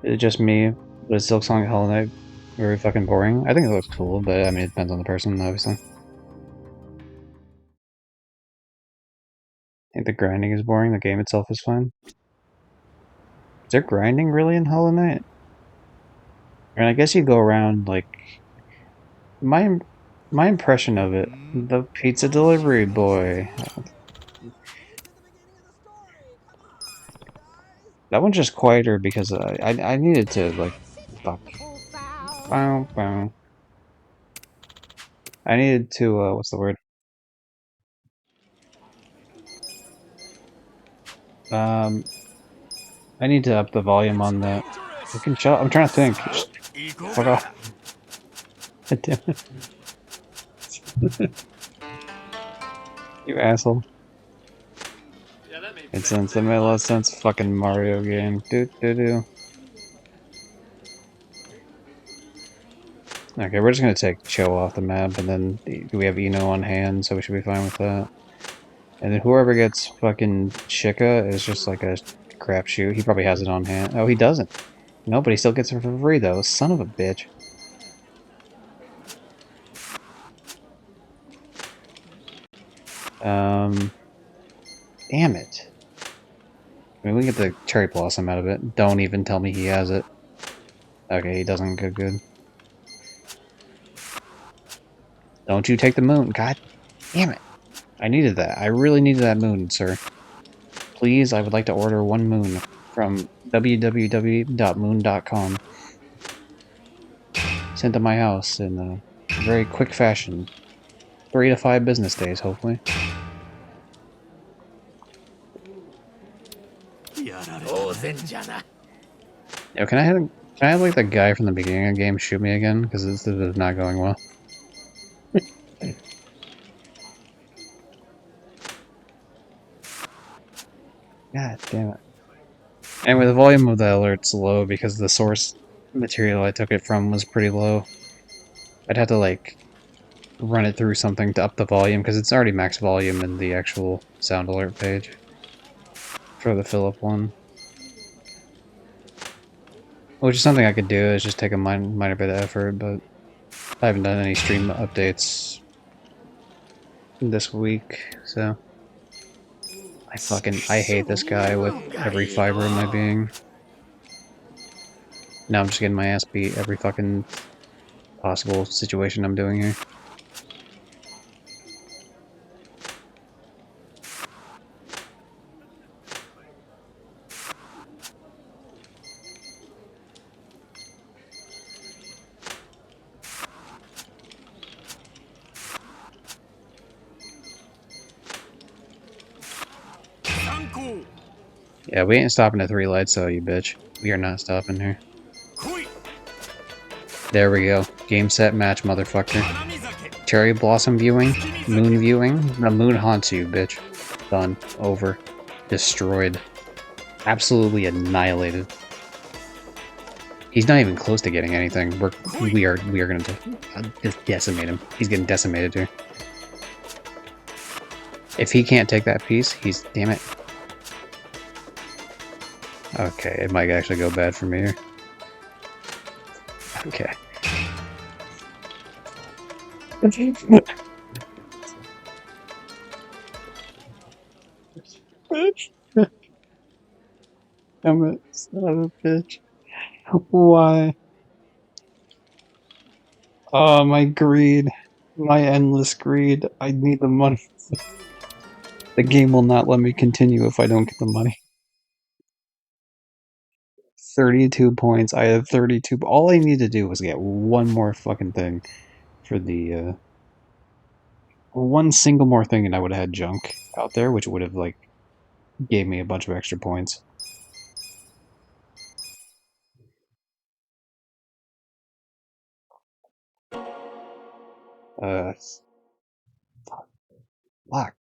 Is it just me? But is Silksong Hollow Knight very fucking boring? I think it looks cool, but I mean it depends on the person, obviously. I think the grinding is boring. The game itself is fine. Is there grinding really in Hollow Knight? And I guess you go around like my my impression of it. The pizza delivery boy. That one's just quieter because I needed to like fuck. Bow, bow. I needed to what's the word? Um I need to up the volume on that. You can shut up. I'm trying to think. Fuck off. Damn it. You asshole. Makes sense. That made a lot of sense. Fucking Mario game. Do do do. Okay, we're just gonna take Cho off the map, and then we have Eno on hand, so we should be fine with that. And then whoever gets fucking Chica is just like a crapshoot. He probably has it on hand. Oh, he doesn't. No, but he still gets it for free though. Son of a bitch. Damn it. I mean, we get the cherry blossom out of it. Don't even tell me he has it. Okay, he doesn't. Good, good. Don't you take the moon. God damn it. I needed that. I really needed that moon, sir. Please, I would like to order one moon from www.moon.com. Sent to my house in a very quick fashion. 3 to 5 business days, hopefully. Yo, can I have like the guy from the beginning of the game shoot me again? Because this is not going well. God damn it. Anyway, the volume of the alert's low because the source material I took it from was pretty low. I'd have to like run it through something to up the volume because it's already max volume in the actual sound alert page for the Philip one. Which is something I could do, is just take a minor bit of effort, but I haven't done any stream updates this week, so I hate this guy with every fiber of my being. Now I'm just getting my ass beat every fucking possible situation I'm doing here. Yeah, we ain't stopping at 3 lights though, you bitch. We are not stopping here. There we go. Game, set, match, motherfucker. Cherry blossom viewing? Moon viewing? The moon haunts you, bitch. Done. Over. Destroyed. Absolutely annihilated. He's not even close to getting anything. We are gonna just decimate him. He's getting decimated here. If he can't take that piece, he's damn it. Okay, it might actually go bad for me here. Okay. Bitch. Damn it, son of a bitch. Why? Oh, my greed. My endless greed. I need the money. The game will not let me continue if I don't get the money. 32 points. I have 32. All I need to do was get one more fucking thing for the, one single more thing and I would have had junk out there, which would have, like, gave me a bunch of extra points. Uh, fuck.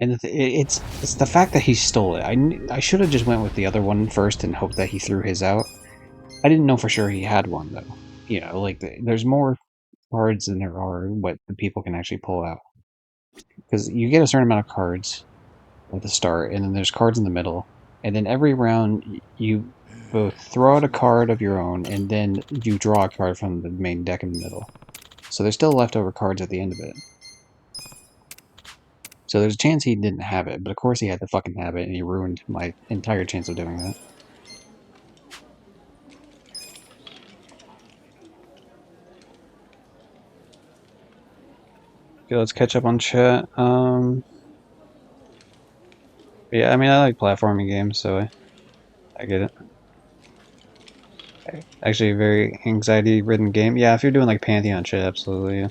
And it's the fact that he stole it. I should have just went with the other one first and hoped that he threw his out. I didn't know for sure he had one though. You know, like there's more cards than there are what the people can actually pull out. Because you get a certain amount of cards at the start, and then there's cards in the middle, and then every round you both throw out a card of your own, and then you draw a card from the main deck in the middle. So there's still leftover cards at the end of it. So there's a chance he didn't have it, but of course he had to fucking have it, and he ruined my entire chance of doing that. Okay, let's catch up on chat. Yeah, I mean, I like platforming games, so I get it. Actually, a very anxiety-ridden game. Yeah, if you're doing like Pantheon shit, absolutely. Yeah.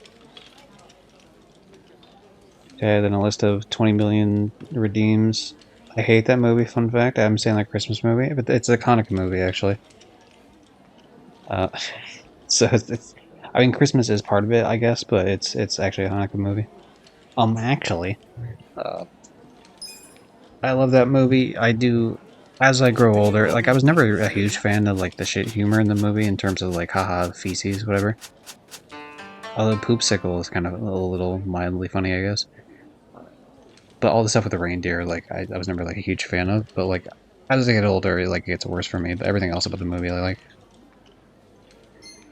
Okay, then a list of 20 million redeems. I hate that movie. Fun fact: I'm saying like Christmas movie, but it's a Hanukkah movie actually. Uh, so I mean, Christmas is part of it, I guess, but it's actually a Hanukkah movie. Actually, uh, I love that movie. I do. As I grow older, like I was never a huge fan of like the shit humor in the movie in terms of like haha feces whatever. Although Poopsicle is kind of a little mildly funny, I guess. But all the stuff with the reindeer, like I was never like a huge fan of. But like as I get older, it gets worse for me. But everything else about the movie, I like.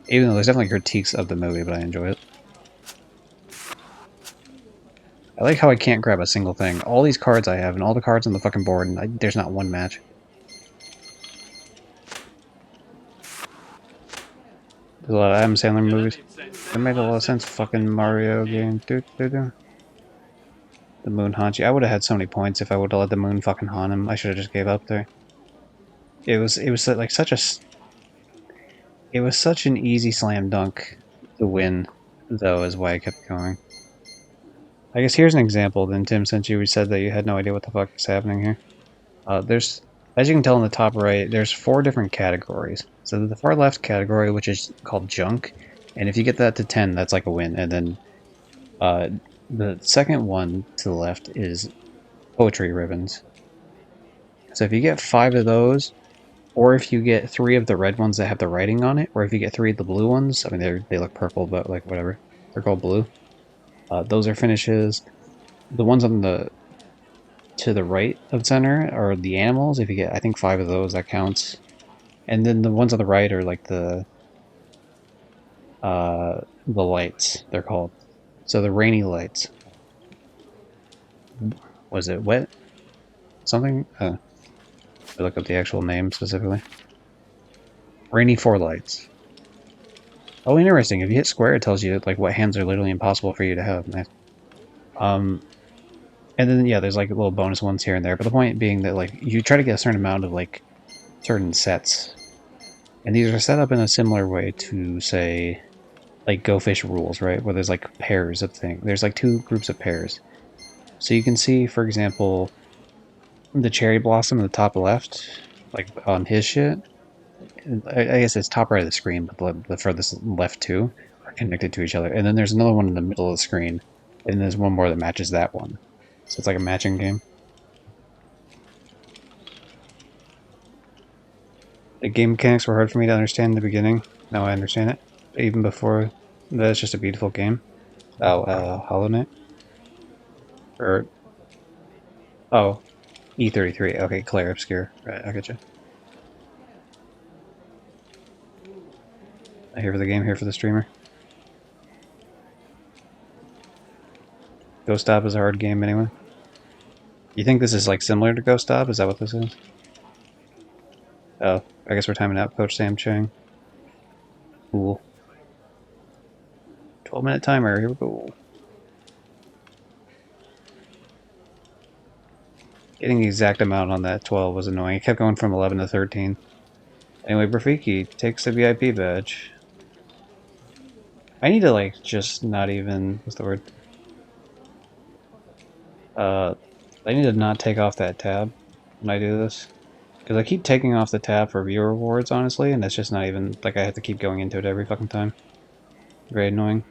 Even though there's definitely critiques of the movie, but I enjoy it. I like how I can't grab a single thing. All these cards I have, and all the cards on the fucking board, and there's not one match. There's a lot of Adam Sandler movies. That made a lot of sense. Fucking Mario game. The moon haunt you. I would have had so many points if I would have let the moon fucking haunt him. I should have just gave up there. It was like such a it was such an easy slam dunk to win, though, is why I kept going. I guess here's an example. Then Tim, since you said that you had no idea what the fuck is happening here, there's as you can tell in the top right, there's 4 different categories. So the far left category, which is called junk, and if you get that to 10, that's like a win. And then uh, the second one to the left is poetry ribbons. So if you get 5 of those, or if you get 3 of the red ones that have the writing on it, or if you get 3 of the blue ones, I mean they look purple, but like whatever, they're called blue. Those are finishes. The ones on the to the right of center are the animals. If you get, I think 5 of those, that counts. And then the ones on the right are like the lights. They're called. So the rainy lights. Was it wet? Something? I look up the actual name specifically. Rainy 4 lights. Oh, interesting. If you hit square, it tells you like what hands are literally impossible for you to have. Nice. Um, and then yeah, there's like little bonus ones here and there. But the point being that like you try to get a certain amount of like certain sets, and these are set up in a similar way to say like Go Fish rules, right? Where there's like pairs of things. There's like 2 groups of pairs. So you can see, for example, the cherry blossom in the top left, like on his shit. I guess it's top right of the screen, but the furthest left 2 are connected to each other. And then there's another one in the middle of the screen, and there's one more that matches that one. So it's like a matching game. The game mechanics were hard for me to understand in the beginning. Now I understand it. Even before that, it's just a beautiful game. Oh, Hollow Knight? Or, oh, E33. Okay, Claire Obscure. Right, I get you. I here for the game, here for the streamer. Ghost Stop is a hard game anyway. You think this is like similar to Ghost Stop? Is that what this is? Oh, I guess we're timing out Coach Sam Chang. Cool. 12-minute timer, here we go. Getting the exact amount on that 12 was annoying. It kept going from 11 to 13. Anyway, Rafiki takes the VIP badge. I need to like just not even, what's the word? I need to not take off that tab when I do this. Because I keep taking off the tab for viewer rewards, honestly, and it's just not even, like, I have to keep going into it every fucking time. Very annoying.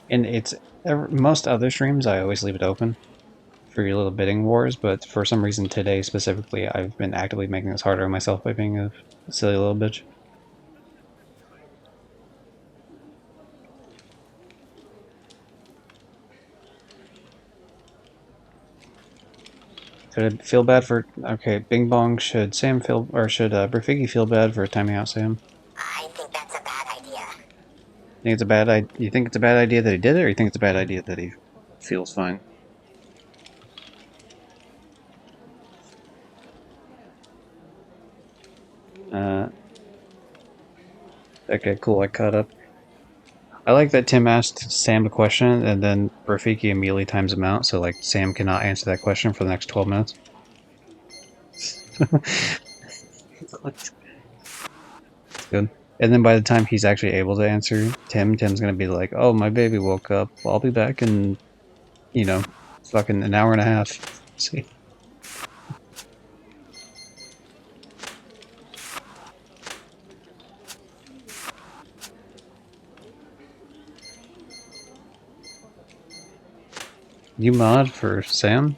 And it's, most other streams, I always leave it open for your little bidding wars, but for some reason today specifically, I've been actively making this harder on myself by being a silly little bitch. Should I feel bad for... Okay, Bing Bong, should Sam feel... Or should Rafiki feel bad for timing out Sam? I think that's a bad idea. Think it's a bad idea? You think it's a bad idea that he did it, or you think it's a bad idea that he feels fine? Okay, cool, I caught up. I like that Tim asked Sam the question, and then Rafiki immediately times him out, so like Sam cannot answer that question for the next 12 minutes. Good. And then by the time he's actually able to answer Tim's gonna be like, oh, my baby woke up. I'll be back in, you know, fucking an hour and a half. See? You mod for Sam?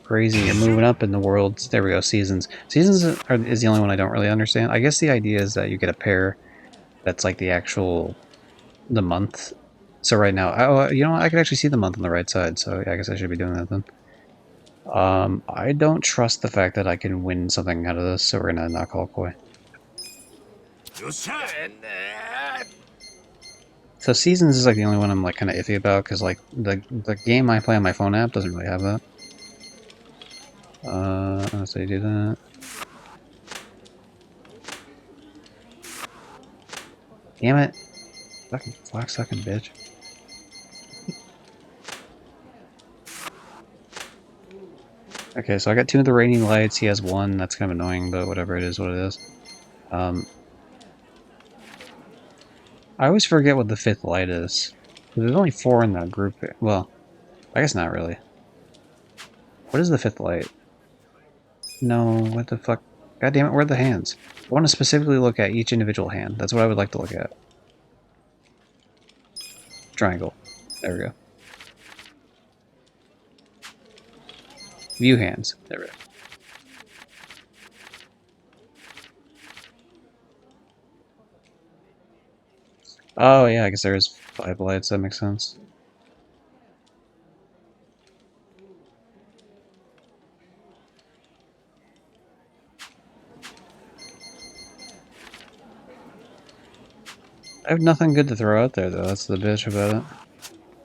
Crazy, you're moving up in the world. There we go, seasons. Seasons is the only one I don't really understand. I guess the idea is that you get a pair that's like the actual, the month. So right now, oh, you know what? I can actually see the month on the right side, so I guess I should be doing that then. I don't trust the fact that I can win something out of this, so we're gonna not call Koi. So seasons is like the only one I'm like kind of iffy about, because like the game I play on my phone app doesn't really have that. So you do that. Damn it! Fucking clock sucking bitch. Okay, so I got 2 of the raining lights. He has 1. That's kind of annoying, but whatever, it is what it is. I always forget what the 5th light is. There's only 4 in that group. Well, I guess not really. What is the 5th light? No, what the fuck? God damn it, where are the hands? I want to specifically look at each individual hand. That's what I would like to look at. Triangle. There we go. View hands. There we go. Oh yeah, I guess there is 5 lights. That makes sense. I have nothing good to throw out there, though. That's the bitch about it.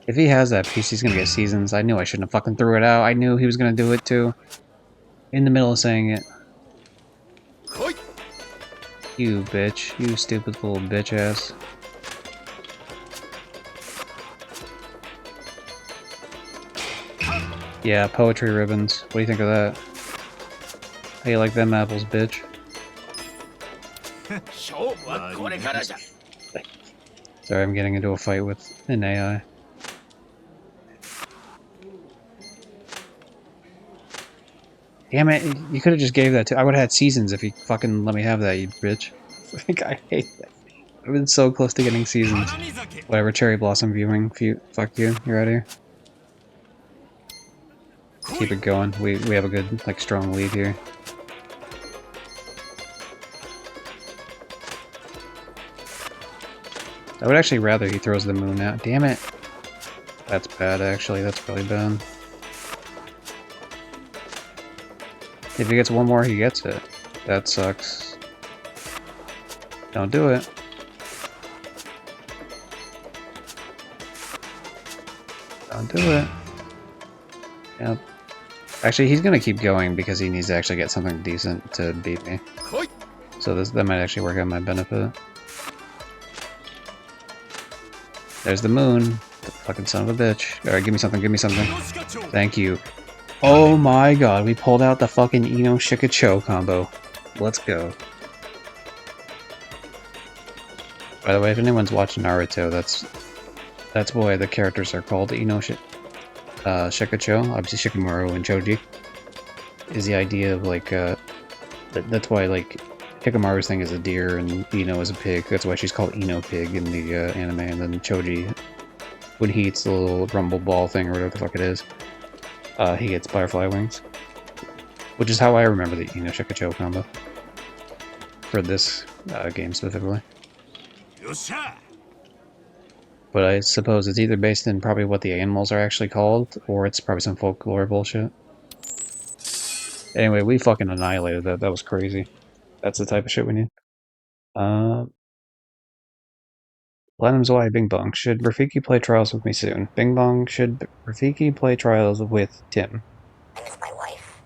If he has that piece, he's gonna get seasons. I knew I shouldn't have fucking threw it out. I knew he was gonna do it, too. In the middle of saying it. You bitch. You stupid little bitch ass. Yeah, poetry ribbons. What do you think of that? How you like them apples, bitch? Sorry, I'm getting into a fight with an AI. Damn it, you could have just gave that to- I would have had seasons if you fucking let me have that, you bitch. I hate that. I've been so close to getting seasons. Whatever, Cherry Blossom viewing. Fuck you, you're out of here. Keep it going. We have a good, like, strong lead here. I would actually rather he throws the moon out. Damn it. That's bad, actually. That's really bad. If he gets 1 more, he gets it. That sucks. Don't do it. Don't do it. Yep. Actually, he's gonna keep going because he needs to actually get something decent to beat me. So that might actually work out in my benefit. There's the moon. The fucking son of a bitch. Alright, give me something, give me something. Thank you. Oh my god, we pulled out the fucking Ino Shikacho combo. Let's go. By the way, if anyone's watching Naruto, that's why the characters are called Ino Shikacho, obviously Shikamaru and Choji, is the idea of like that's why like Hikamaru's thing is a deer and Ino is a pig. That's why she's called Ino Pig in the anime. And then Choji, when he eats the little rumble ball thing or whatever the fuck it is, he gets butterfly wings, which is how I remember the Ino Shikacho combo for this game specifically. But I suppose it's either based in probably what the animals are actually called, or it's probably some folklore bullshit. Anyway, we fucking annihilated that. That was crazy. That's the type of shit we need. Platinum's why Bing Bong. Should Rafiki play Trials with me soon? Bing Bong, should Rafiki play Trials with Tim? I miss my wife.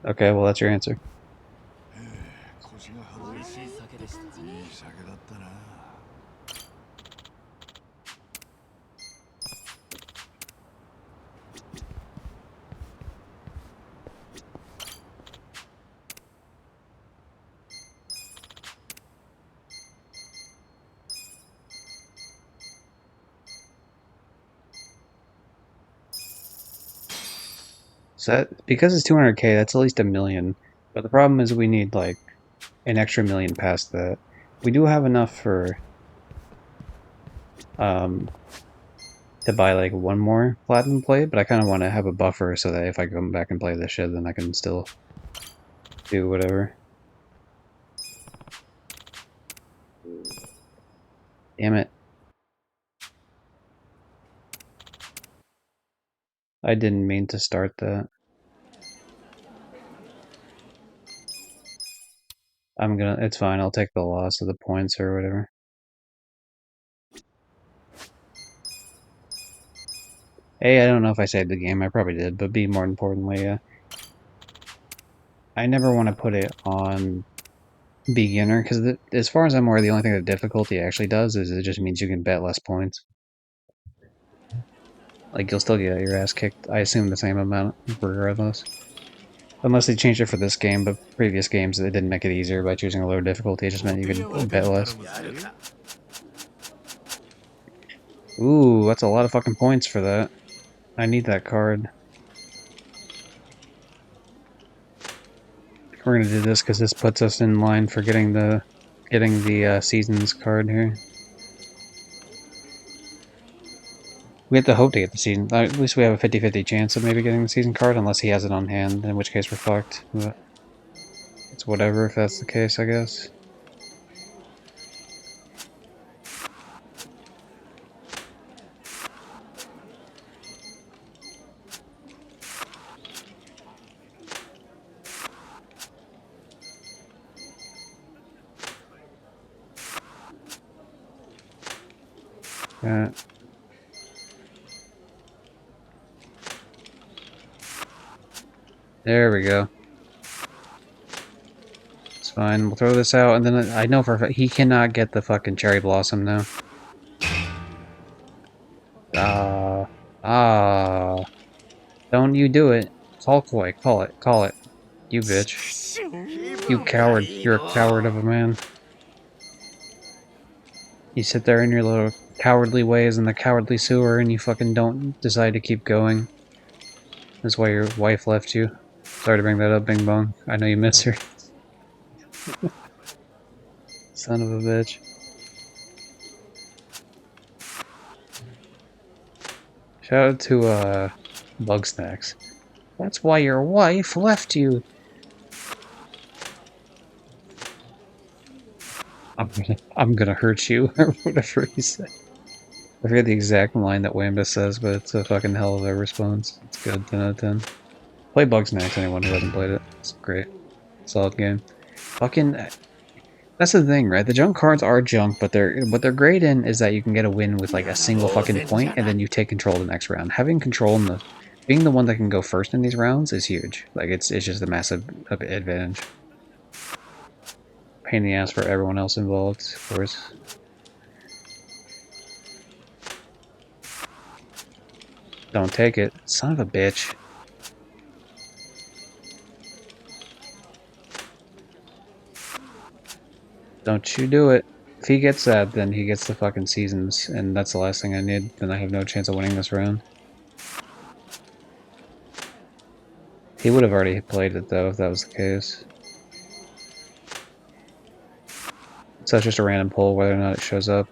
Okay, well that's your answer. So that, because it's 200k, that's at least $1 million. But the problem is we need like an extra $1 million past that. We do have enough for to buy like one more platinum plate, but I kind of want to have a buffer so that if I come back and play this shit, then I can still do whatever. Damn it. I didn't mean to start that. It's fine, I'll take the loss of the points or whatever. A, I don't know if I saved the game, I probably did, but B, more importantly, I never want to put it on beginner, because as far as I'm aware, the only thing that difficulty actually does is it just means you can bet less points. Like, you'll still get your ass kicked, I assume the same amount, regardless. Unless they changed it for this game, but previous games, they didn't make it easier by choosing a lower difficulty, it just meant you could bet less. Ooh, that's a lot of fucking points for that. I need that card. We're gonna do this because this puts us in line for getting the seasons card here. We have to hope to get the season. At least we have a 50-50 chance of maybe getting the season card, unless he has it on hand, in which case we're fucked. But it's whatever if that's the case, I guess. Yeah. There we go. It's fine. We'll throw this out, and then I know for a fact he cannot get the fucking cherry blossom now. Don't you do it. Call Koi. Call it. Call it. You bitch. You coward. You're a coward of a man. You sit there in your little cowardly ways in the cowardly sewer and you fucking don't decide to keep going. That's why your wife left you. Sorry to bring that up, Bing Bong. I know you miss her. Son of a bitch. Shout out to, Bug Snacks. That's why your wife left you. I'm gonna hurt you, or whatever he said. I forget the exact line that Wamba says, but it's a fucking hell of a response. It's good, 10 out of 10. Play Bugsnax, anyone who hasn't played it. It's great. Solid game. Fucking... That's the thing, right? The junk cards are junk, but what they're great in is that you can get a win with like a single fucking point, and then you take control the next round. Having control in being the one that can go first in these rounds is huge. Like, it's just a massive advantage. Pain in the ass for everyone else involved, of course. Don't take it. Son of a bitch. Don't you do it. If he gets that, then he gets the fucking seasons, and that's the last thing I need. Then I have no chance of winning this round. He would have already played it though if that was the case. So it's just a random poll whether or not it shows up.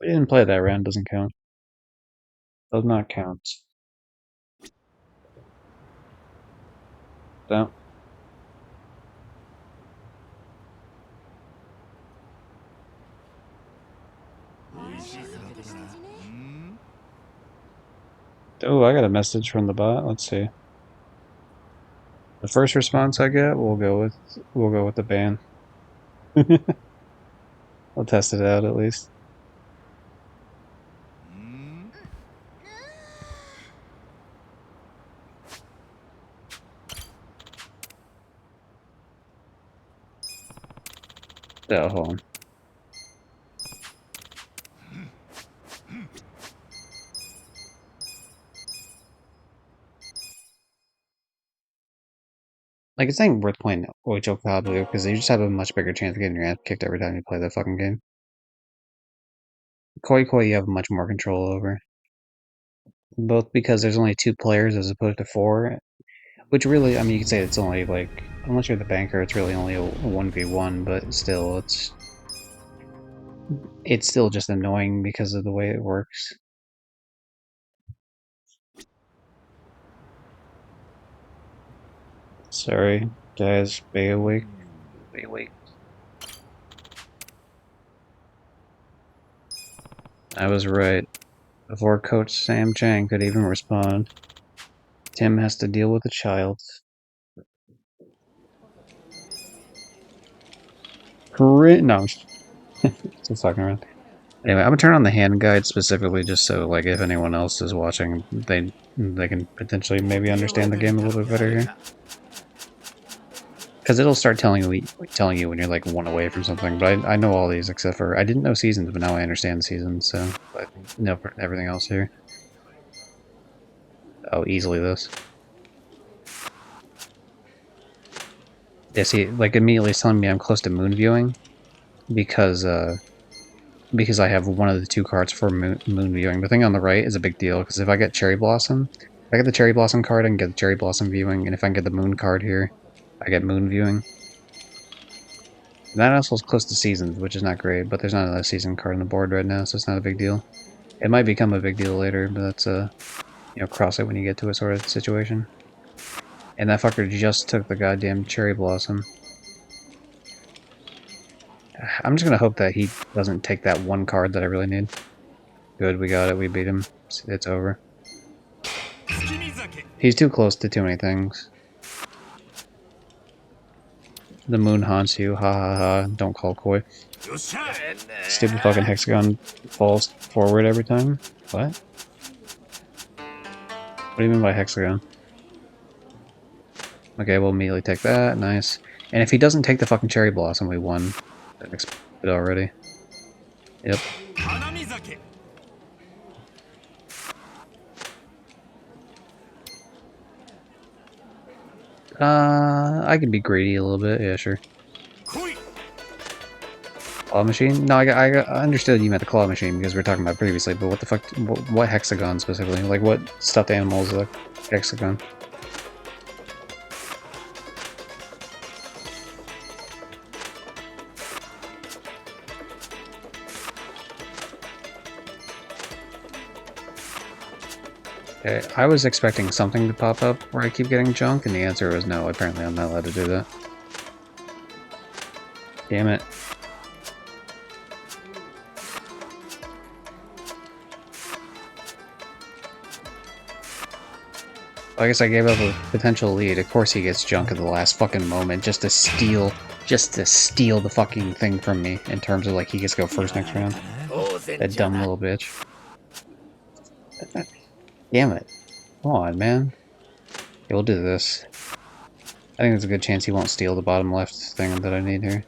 We didn't play that round, doesn't count. Does not count. Don't. Oh, I got a message from the bot. Let's see. The first response I get, we'll go with the ban. I'll test it out at least. Oh, hold on. Like, it's not worth playing Ocho Caballero because you just have a much bigger chance of getting your ass kicked every time you play that fucking game. Koi Koi you have much more control over. Both because there's only 2 players as opposed to 4, which really, I mean, you could say it's only like, unless you're the banker, it's really only a 1v1, but still, it's still just annoying because of the way it works. Sorry, guys, be awake. Be awake. I was right. Before Coach Sam Chang could even respond, Tim has to deal with a child. No, just fucking around. Anyway, I'm gonna turn on the hand guide specifically just so, like, if anyone else is watching, they can potentially maybe understand the game a little bit better here. Because it'll start telling you when you're like 1 away from something. But I know all these except for I didn't know seasons, but now I understand seasons. So I know everything else here. Oh, easily this. Yeah, see, like immediately it's telling me I'm close to moon viewing because I have one of the 2 cards for moon viewing. The thing on the right is a big deal because if I get Cherry Blossom, if I get the Cherry Blossom card, I can get the Cherry Blossom viewing, and if I can get the moon card here, I get moon viewing. And that also is close to seasons, which is not great, but there's not a season card on the board right now, so it's not a big deal. It might become a big deal later, but that's cross it when you get to it sort of situation. And that fucker just took the goddamn Cherry Blossom. I'm just gonna hope that he doesn't take that 1 card that I really need. Good, we got it, we beat him. It's over. He's too close to too many things. The moon haunts you, ha ha ha, don't call coy. Stupid fucking hexagon falls forward every time. What? What do you mean by hexagon? Okay, we'll immediately take that, nice. And if he doesn't take the fucking Cherry Blossom, we won. That exploded already. Yep. I can be greedy a little bit, yeah, sure. Claw machine? No, I understood you meant the claw machine because we were talking about previously, but what the fuck, what hexagon specifically? Like, what stuffed animal is a hexagon? Okay, I was expecting something to pop up where I keep getting junk, and the answer was no. Apparently I'm not allowed to do that. Damn it. I guess I gave up a potential lead. Of course he gets junk at the last fucking moment just to steal the fucking thing from me in terms of like he gets to go first next round. That dumb little bitch. Damn it. Come on, man. Okay, we'll do this. I think there's a good chance he won't steal the bottom left thing that I need here.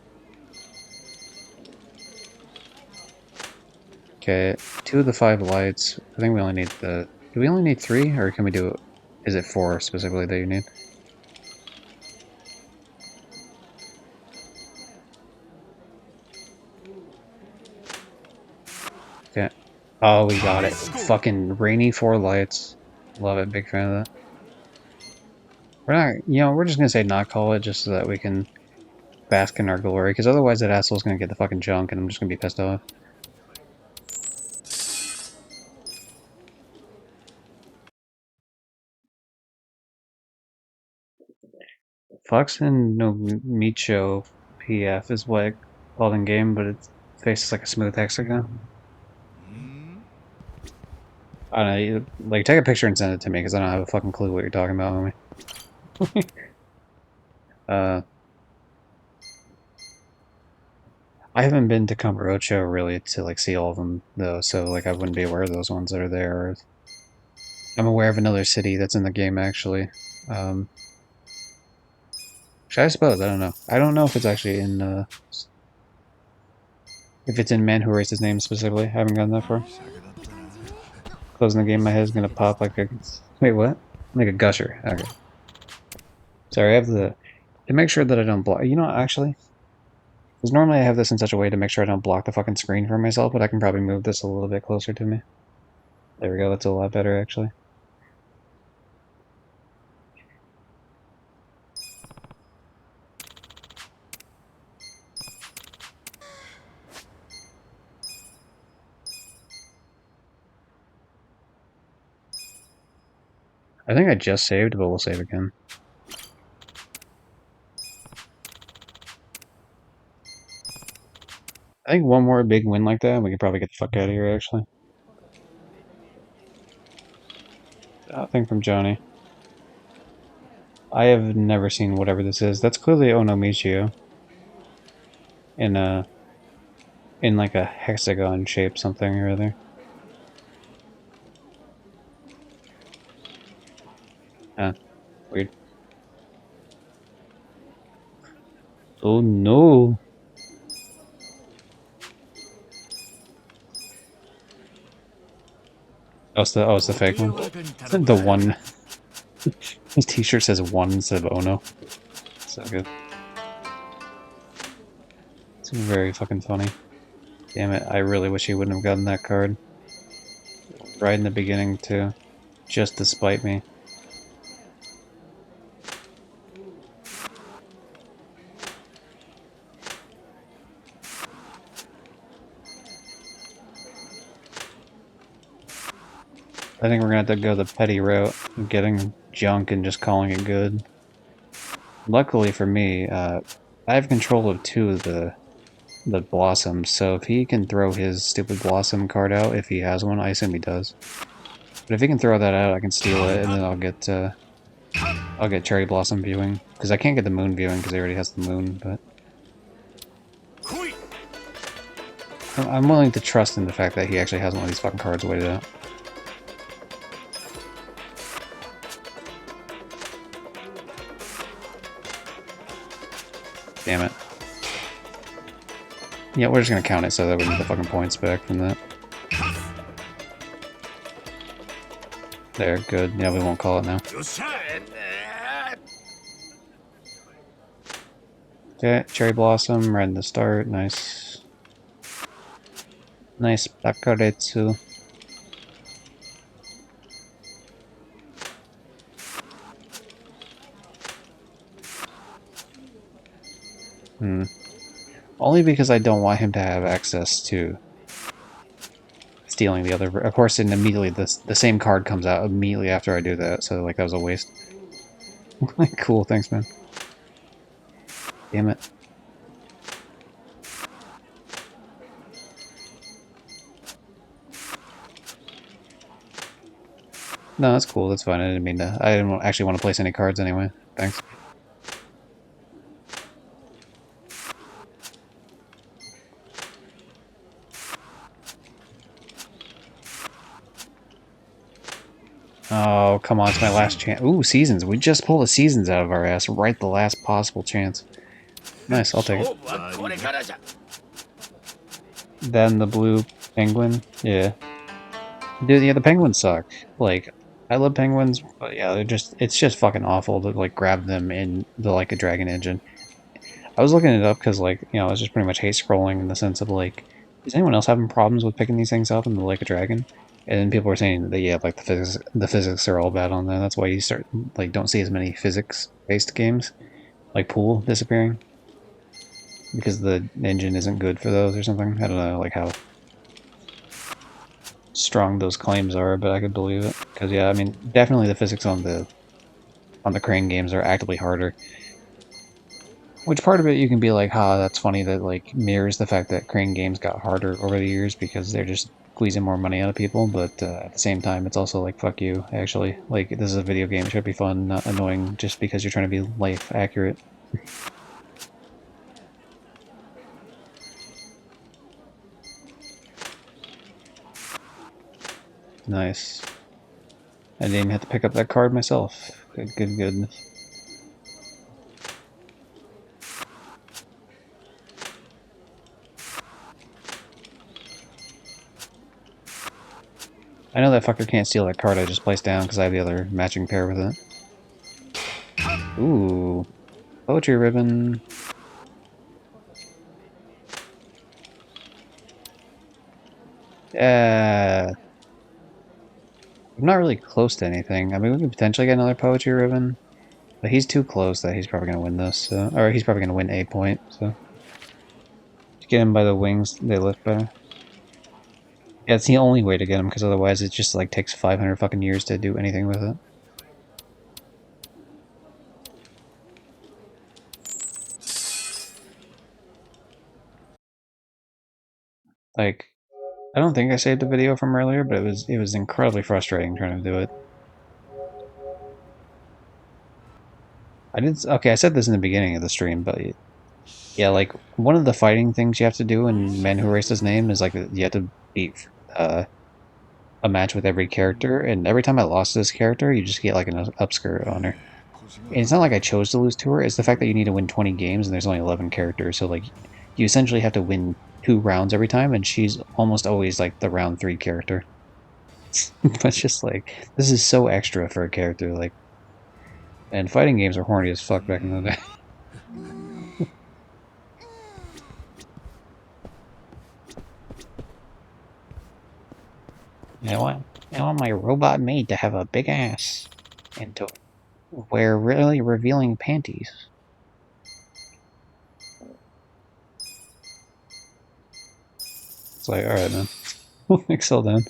Okay, 2 of the 5 lights. I think we only need the... Do we only need 3? Or can we do... Is it 4 specifically that you need? Okay. Oh, we got it. Fucking rainy 4 lights. Love it. Big fan of that. We're not, we're just gonna say not call it just so that we can bask in our glory, because otherwise that asshole's gonna get the fucking junk and I'm just gonna be pissed off. Fox and no Micho PF is what it's called in game, but its face is like a smooth hexagon. I don't know, like take a picture and send it to me because I don't have a fucking clue what you're talking about, homie. I haven't been to Camarocho really to like see all of them though, so like I wouldn't be aware of those ones that are there. I'm aware of another city that's in the game actually. Which I suppose, I don't know. I don't know if it's actually in if it's in Man Who Erased His Name specifically. I haven't gotten that far. Closing the game, my head's gonna pop like a wait, what? Like a gusher. Okay. Sorry, I have to make sure that I don't block. You know, actually, because normally I have this in such a way to make sure I don't block the fucking screen for myself, but I can probably move this a little bit closer to me. There we go. That's a lot better, actually. I think I just saved, but we'll save again. I think one more big win like that, and we can probably get the fuck out of here, actually. Thing from Johnny. I have never seen whatever this is. That's clearly Onomichio. In like a hexagon shape something or other. Weird. Oh no! It's the fake one. The one. His t-shirt says 1 instead of Ono. So good. It's very fucking funny. Damn it, I really wish he wouldn't have gotten that card. Right in the beginning, too. Just to spite me. I think we're gonna have to go the petty route of getting junk and just calling it good. Luckily for me, I have control of 2 of the blossoms, so if he can throw his stupid blossom card out, if he has one, I assume he does. But if he can throw that out, I can steal it, and then I'll get cherry blossom viewing, because I can't get the moon viewing because he already has the moon. But I'm willing to trust in the fact that he actually has one of these fucking cards waited out. Damn it. Yeah, we're just gonna count it so that we get the fucking points back from that. There, good. Yeah, we won't call it now. Okay, cherry blossom, right in the start. Nice. Nice Bakaretsu. Only because I don't want him to have access to stealing the other. Of course, and immediately the same card comes out immediately after I do that, so like that was a waste. Cool, thanks, man. Damn it. No, that's cool. That's fine. I didn't mean to. I didn't actually want to place any cards anyway. Thanks. Oh, come on, it's my last chance. Ooh, seasons. We just pulled the seasons out of our ass. Right the last possible chance. Nice, I'll take it. Then the blue penguin. Yeah. Dude, yeah, the penguins suck. Like, I love penguins, but yeah, it's just fucking awful to, like, grab them in the, like, a Dragon engine. I was looking it up because, like, I was just pretty much hate scrolling in the sense of, like, Is anyone else having problems with picking these things up in the Like a Dragon? And then people were saying that yeah, like the physics are all bad on that. That's why you start like don't see as many physics-based games, like Pool disappearing because the engine isn't good for those or something. I don't know like how strong those claims are, but I could believe it because yeah, I mean definitely the physics on the crane games are actively harder. Which part of it you can be like, ha, that's funny that like mirrors the fact that crane games got harder over the years because they're just squeezing more money out of people, but at the same time, it's also like, fuck you, actually. Like, this is a video game, it should be fun, not annoying just because you're trying to be life accurate. Nice. I didn't even have to pick up that card myself. Good, good, good. I know that fucker can't steal that card I just placed down because I have the other matching pair with it. Ooh. Poetry ribbon. I'm not really close to anything. I mean, we could potentially get another poetry ribbon, but he's too close that he's probably going to win this. So, or he's probably going to win a point. So, get him by the wings. They lift better. Yeah, it's the only way to get him because otherwise it just like takes 500 fucking years to do anything with it. Like, I don't think I saved a video from earlier, but it was incredibly frustrating trying to do it. I did okay. I said this in the beginning of the stream, but yeah, like one of the fighting things you have to do in Man Who Erased His Name is like you have to beat uh, a match with every character, and every time I lost this character, you just get like an upskirt on her. And it's not like I chose to lose to her; it's the fact that you need to win 20 games, and there's only 11 characters, so like you essentially have to win 2 rounds every time, and she's almost always like the round 3 character. But it's just like this is so extra for a character, like. And fighting games are horny as fuck back in the day. I want my robot maid to have a big ass and to wear really revealing panties. It's like, alright, man. Excel then.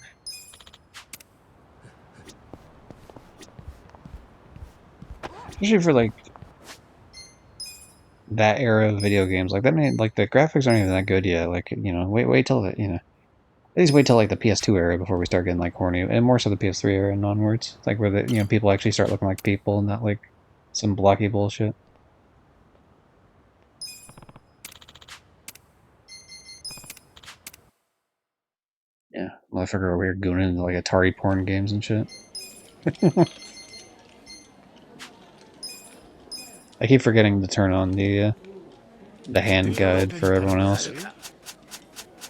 Especially for like that era of video games, like that made like the graphics aren't even that good yet. Like wait till the at least wait till like the PS2 era before we start getting like horny, and more so the PS3 era and onwards. Like where the people actually start looking like people, not like some blocky bullshit. Yeah, motherfucker over here going into like Atari porn games and shit. I keep forgetting to turn on the hand guide for everyone else.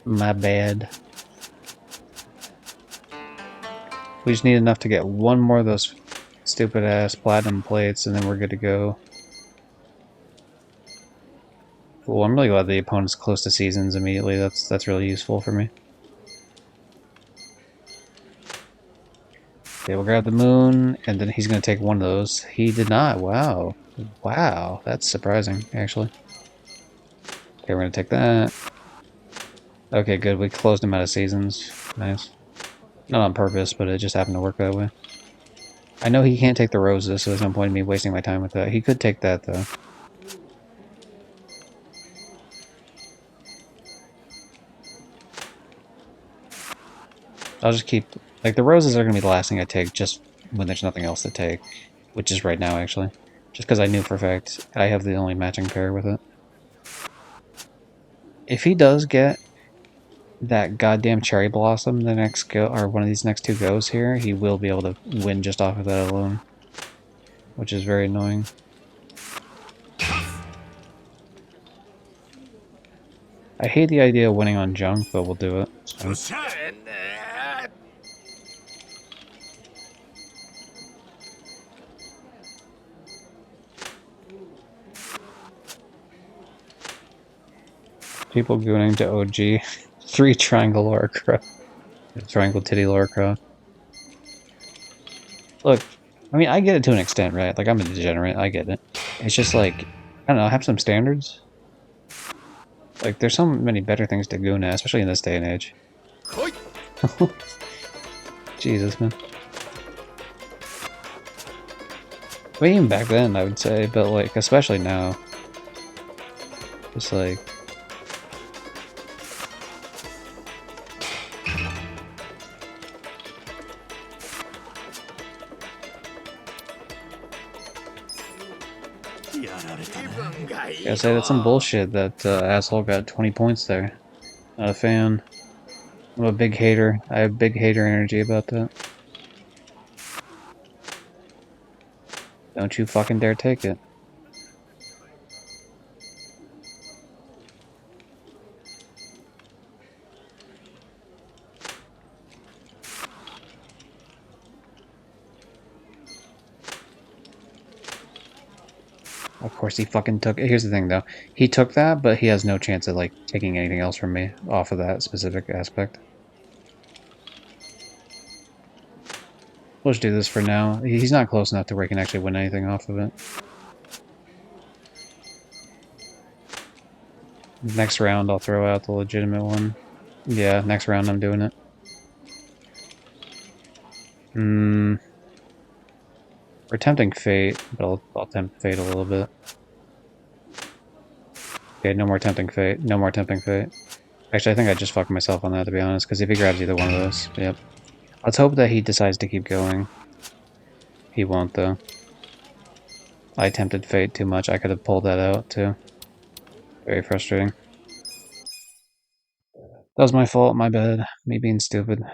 My bad. We just need enough to get one more of those stupid ass platinum plates, and then we're good to go. Cool. I'm really glad the opponent's close to seasons immediately. That's really useful for me. Okay, we'll grab the moon, and then he's gonna take one of those. He did not. Wow. Wow. That's surprising, actually. Okay, we're gonna take that. Okay, good. We closed him out of seasons. Nice. Not on purpose, but it just happened to work that way. I know he can't take the roses, so there's no point in me wasting my time with that. He could take that, though. I'll just keep... Like, the roses are going to be the last thing I take just when there's nothing else to take. Which is right now, actually. Just because I knew for a fact I have the only matching pair with it. If he does get that goddamn cherry blossom the next go, or one of these next 2 goes here, he will be able to win just off of that alone. Which is very annoying. I hate the idea of winning on junk, but we'll do it. So. People going to OG. 3 triangle Lara Croft. Triangle titty Lara Croft. Look, I mean, I get it to an extent, right? Like, I'm a degenerate, I get it. It's just like, I don't know, have some standards. Like, there's so many better things to goon at, especially in this day and age. Jesus, man. Well, even back then, I would say, but like, especially now. Just like... Gotta say, that's some bullshit that asshole got 20 points there. Not a fan. I'm a big hater. I have big hater energy about that. Don't you fucking dare take it. Of course he fucking took it. Here's the thing though. He took that, but he has no chance of like taking anything else from me off of that specific aspect. We'll just do this for now. He's not close enough to where he can actually win anything off of it. Next round I'll throw out the legitimate one. Yeah, next round I'm doing it. We're tempting fate, but I'll tempt fate a little bit. Okay, no more tempting fate. No more tempting fate. Actually, I think I just fucked myself on that, to be honest, because if he grabs either one of those, yep. Let's hope that he decides to keep going. He won't, though. I tempted fate too much. I could have pulled that out, too. Very frustrating. That was my fault, my bad. Me being stupid.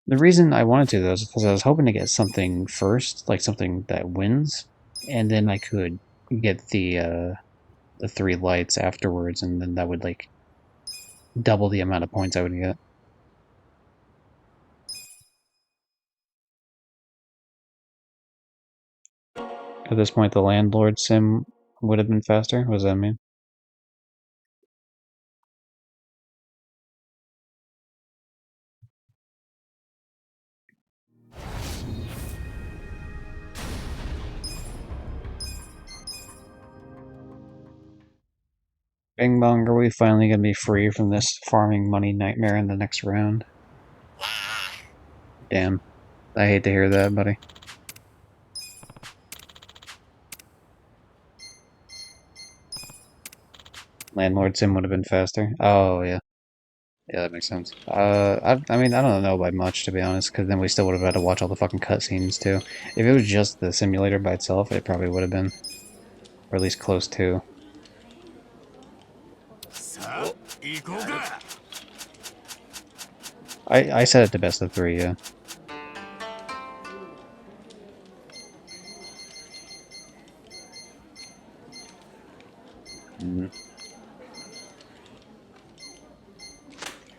The reason I wanted to, though, is because I was hoping to get something first, like something that wins, and then I could get the 3 lights afterwards, and then that would, like, double the amount of points I would get. At this point, the landlord sim would have been faster? What does that mean? Bing bong, are we finally gonna be free from this farming money nightmare in the next round? Damn. I hate to hear that, buddy. Landlord sim would have been faster. Oh, yeah. Yeah, that makes sense. I mean, I don't know by much, to be honest, because then we still would have had to watch all the fucking cutscenes, too. If it was just the simulator by itself, it probably would have been. Or at least close to. I set it to best of 3, yeah.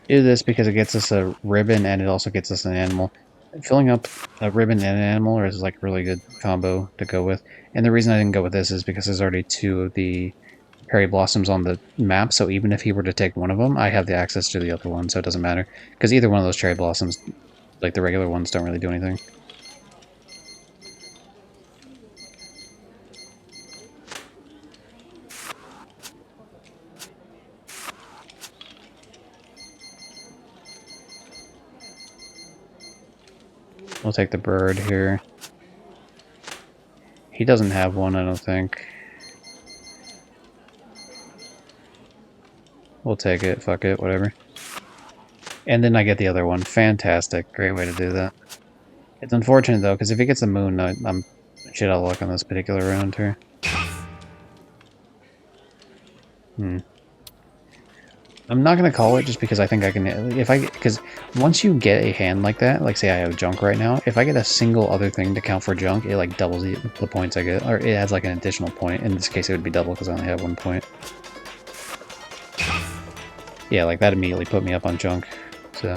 Do this because it gets us a ribbon and it also gets us an animal. Filling up a ribbon and an animal is like a really good combo to go with. And the reason I didn't go with this is because there's already 2 of the Perry Blossoms on the map, so even if he were to take one of them, I have the access to the other one, so it doesn't matter. Because either one of those Cherry Blossoms, like the regular ones, don't really do anything. We'll take the bird here. He doesn't have one, I don't think. We'll take it, fuck it, whatever. And then I get the other one. Fantastic. Great way to do that. It's unfortunate, though, because if he gets the moon, I'm shit out of luck on this particular round here. I'm not gonna call it just because I think I can. Because once you get a hand like that, like say I have junk right now, if I get a single other thing to count for junk, it like doubles the points I get, or it adds like an additional point. In this case, it would be double because I only have 1 point. Yeah, like that immediately put me up on junk. So.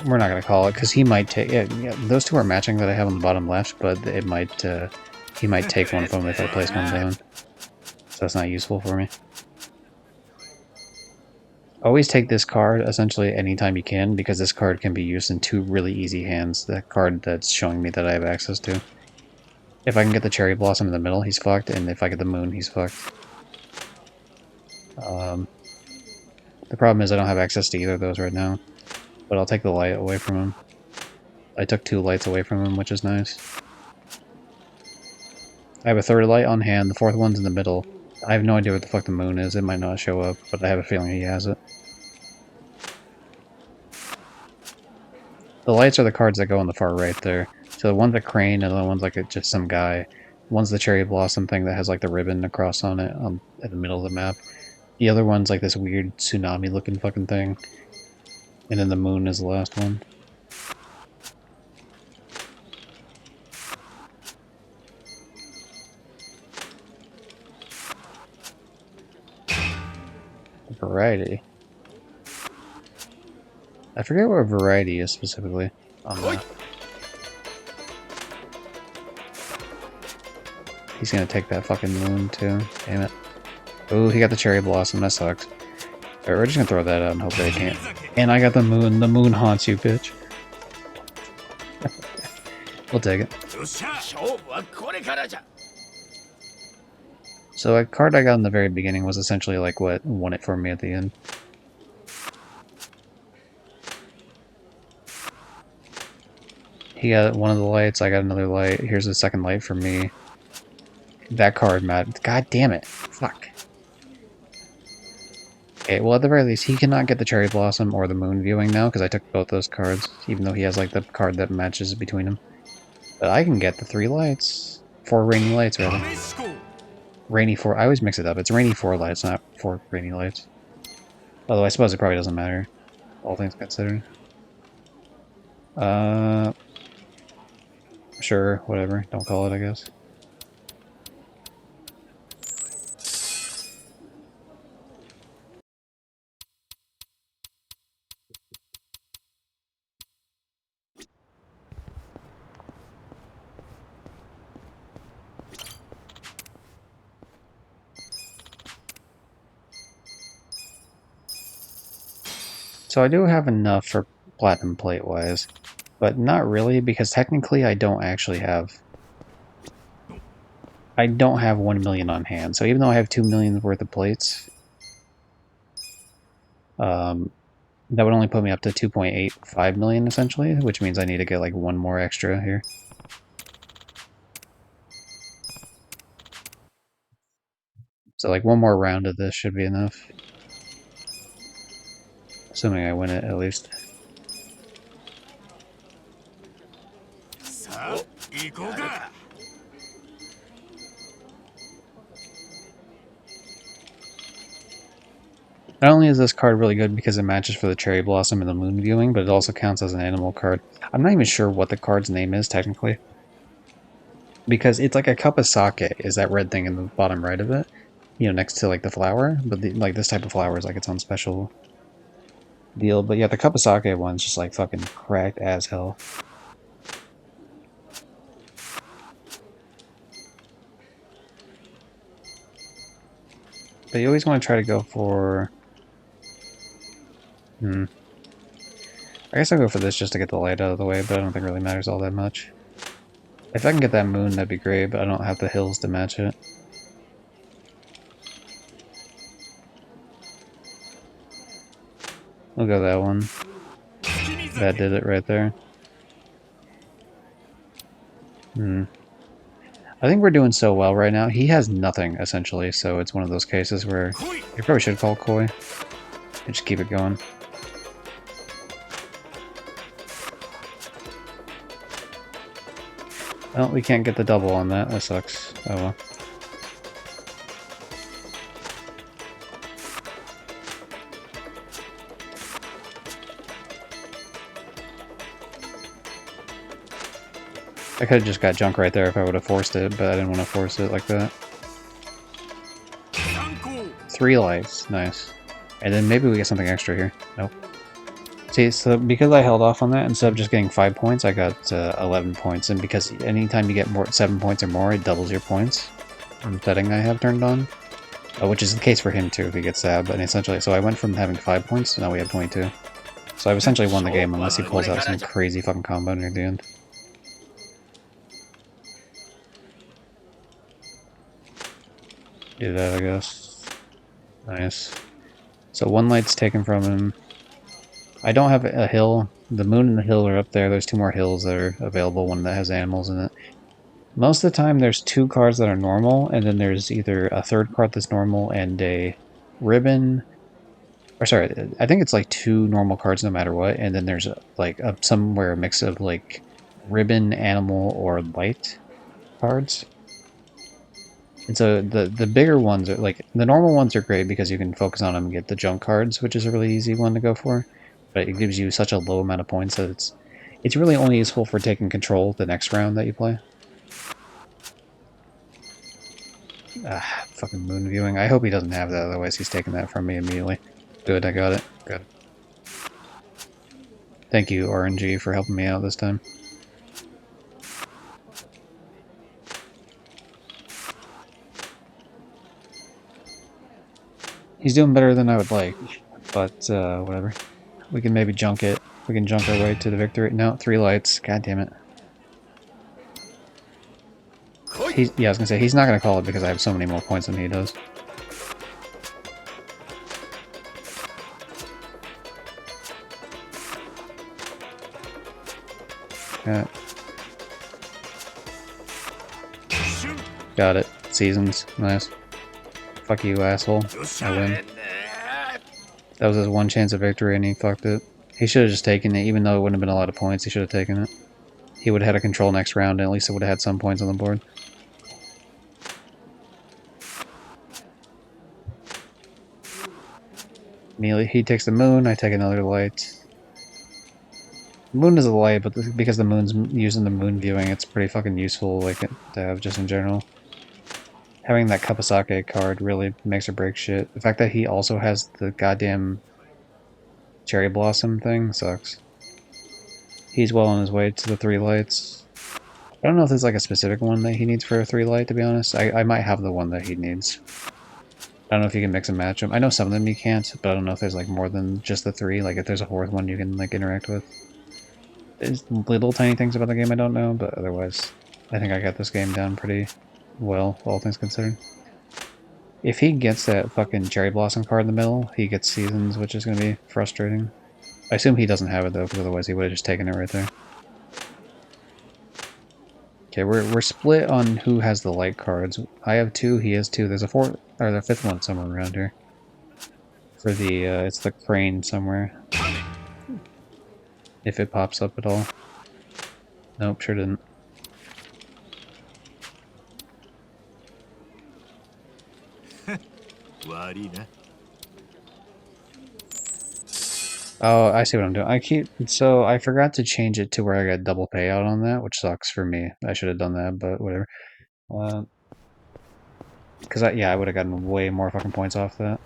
we're not gonna call it because he might take. Yeah, those two are matching that I have on the bottom left, but it might. He might take one of them if I place one down. So that's not useful for me. Always take this card essentially anytime you can because this card can be used in two really easy hands. The card that's showing me that I have access to. If I can get the Cherry Blossom in the middle, he's fucked, and if I get the Moon, he's fucked. The problem is I don't have access to either of those right now, but I'll take the light away from him. I took 2 lights away from him, which is nice. I have a 3rd light on hand, the 4th one's in the middle. I have no idea what the fuck the Moon is, it might not show up, but I have a feeling he has it. The lights are the cards that go on the far right there. So one's a crane, and the other one's like just some guy. One's the Cherry Blossom thing that has like the ribbon across on it at the middle of the map. The other one's like this weird tsunami looking fucking thing. And then the Moon is the last one. Variety. I forget what variety is specifically on that. He's gonna take that fucking Moon too. Damn it. Oh, he got the Cherry Blossom. That sucks. Alright, we're just gonna throw that out and hope they can't. And I got the Moon. The Moon haunts you, bitch. We'll take it. So a card I got in the very beginning was essentially like what won it for me at the end. He got one of the lights, I got another light. Here's the second light for me. That card, Matt. God damn it. Fuck. Okay, well at the very least, he cannot get the Cherry Blossom or the Moon Viewing now, because I took both those cards, even though he has like the card that matches between them. But I can get the 3 lights. 4 rainy lights, rather. Rainy 4, I always mix it up. It's rainy 4 lights, not 4 rainy lights. Although I suppose it probably doesn't matter, all things considered. Sure, whatever. Don't call it, I guess. So I do have enough for platinum plate-wise, but not really, because technically I don't actually have... I don't have 1 million on hand, so even though I have 2 million worth of plates, that would only put me up to 2.85 million, essentially, which means I need to get like 1 more extra here. So like 1 more round of this should be enough. Assuming I win it, at least. Not only is this card really good because it matches for the Cherry Blossom and the Moon Viewing, but it also counts as an animal card. I'm not even sure what the card's name is, technically. Because it's like a cup of sake, is that red thing in the bottom right of it. You know, next to like the flower, but like this type of flower is like its own special deal. But yeah, the cup of sake one's just like fucking cracked as hell. But you always want to try to go for... I guess I'll go for this just to get the light out of the way, but I don't think it really matters all that much. If I can get that Moon, that'd be great, but I don't have the hills to match it. We'll go that one. That did it right there. I think we're doing so well right now. He has nothing, essentially, so it's one of those cases where you probably should call Koi. And just keep it going. Well, we can't get the double on that. That sucks. Oh well. I could have just got junk right there if I would have forced it, but I didn't want to force it like that. 3 lights. Nice. And then maybe we get something extra here. Nope. See, so because I held off on that, instead of just getting 5 points, I got 11 points. And because anytime you get 7 points or more, it doubles your points. Setting I have turned on. Which is the case for him too, if he gets that. But essentially, so I went from having 5 points to now we have 22. So I've essentially won the game unless he pulls out some crazy fucking combo near the end. Do that, I guess. Nice. So one light's taken from him. I don't have a hill. The moon and the hill are up there. There's 2 more hills that are available, one that has animals in it. Most of the time there's 2 cards that are normal, and then there's either a third card that's normal and a ribbon. Or sorry, I think it's like 2 normal cards no matter what, and then there's like somewhere a mix of like ribbon, animal, or light cards. And so the bigger ones are like the normal ones are great because you can focus on them and get the junk cards, which is a really easy one to go for. But it gives you such a low amount of points that it's really only useful for taking control the next round that you play. Ah, fucking moon viewing. I hope he doesn't have that, otherwise he's taking that from me immediately. Good, I got it. Good. Thank you, RNG, for helping me out this time. He's doing better than I would like, but whatever. We can maybe junk it. We can junk our way to the victory. No, 3 lights. God damn it. Yeah, I was gonna say, he's not gonna call it because I have so many more points than he does. Yeah. Got it. Seasons. Nice. Fuck you, asshole. I win. That was his one chance of victory and he fucked it. He should have just taken it, even though it wouldn't have been a lot of points, he should have taken it. He would have had a control next round, and at least it would have had some points on the board. He takes the moon, I take another light. The moon is a light, but because the moon's using the moon viewing, it's pretty fucking useful like to have just in general. Having that Kapasake card really makes or breaks shit. The fact that he also has the goddamn cherry blossom thing sucks. He's well on his way to the 3 lights. I don't know if there's like a specific one that he needs for a 3 light, to be honest. I might have the one that he needs. I don't know if you can mix and match them. I know some of them you can't, but I don't know if there's like more than just the 3. Like if there's a 4th one you can like interact with. There's little tiny things about the game I don't know, but otherwise I think I got this game down pretty well, all things considered. If he gets that fucking cherry blossom card in the middle, he gets seasons, which is going to be frustrating. I assume he doesn't have it though, because otherwise he would have just taken it right there. Okay, we're split on who has the light cards. I have 2, he has 2. There's a 4th or the 5th one somewhere around here. For the it's the crane somewhere. If it pops up at all. Nope, sure didn't. Oh, I see what I'm doing. So I forgot to change it to where I got double payout on that, which sucks for me. I should have done that, but whatever. Because I would have gotten way more fucking points off that.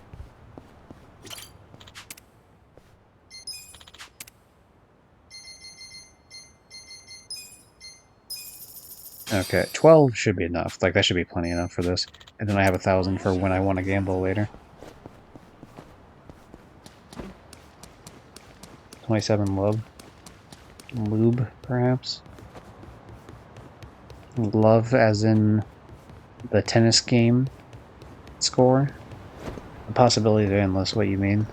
Okay, 12 should be enough. Like, that should be plenty enough for this. And then I have 1,000 for when I want to gamble later. 27 love. Lube, perhaps? Love as in the tennis game score? The possibilities are endless, what you mean.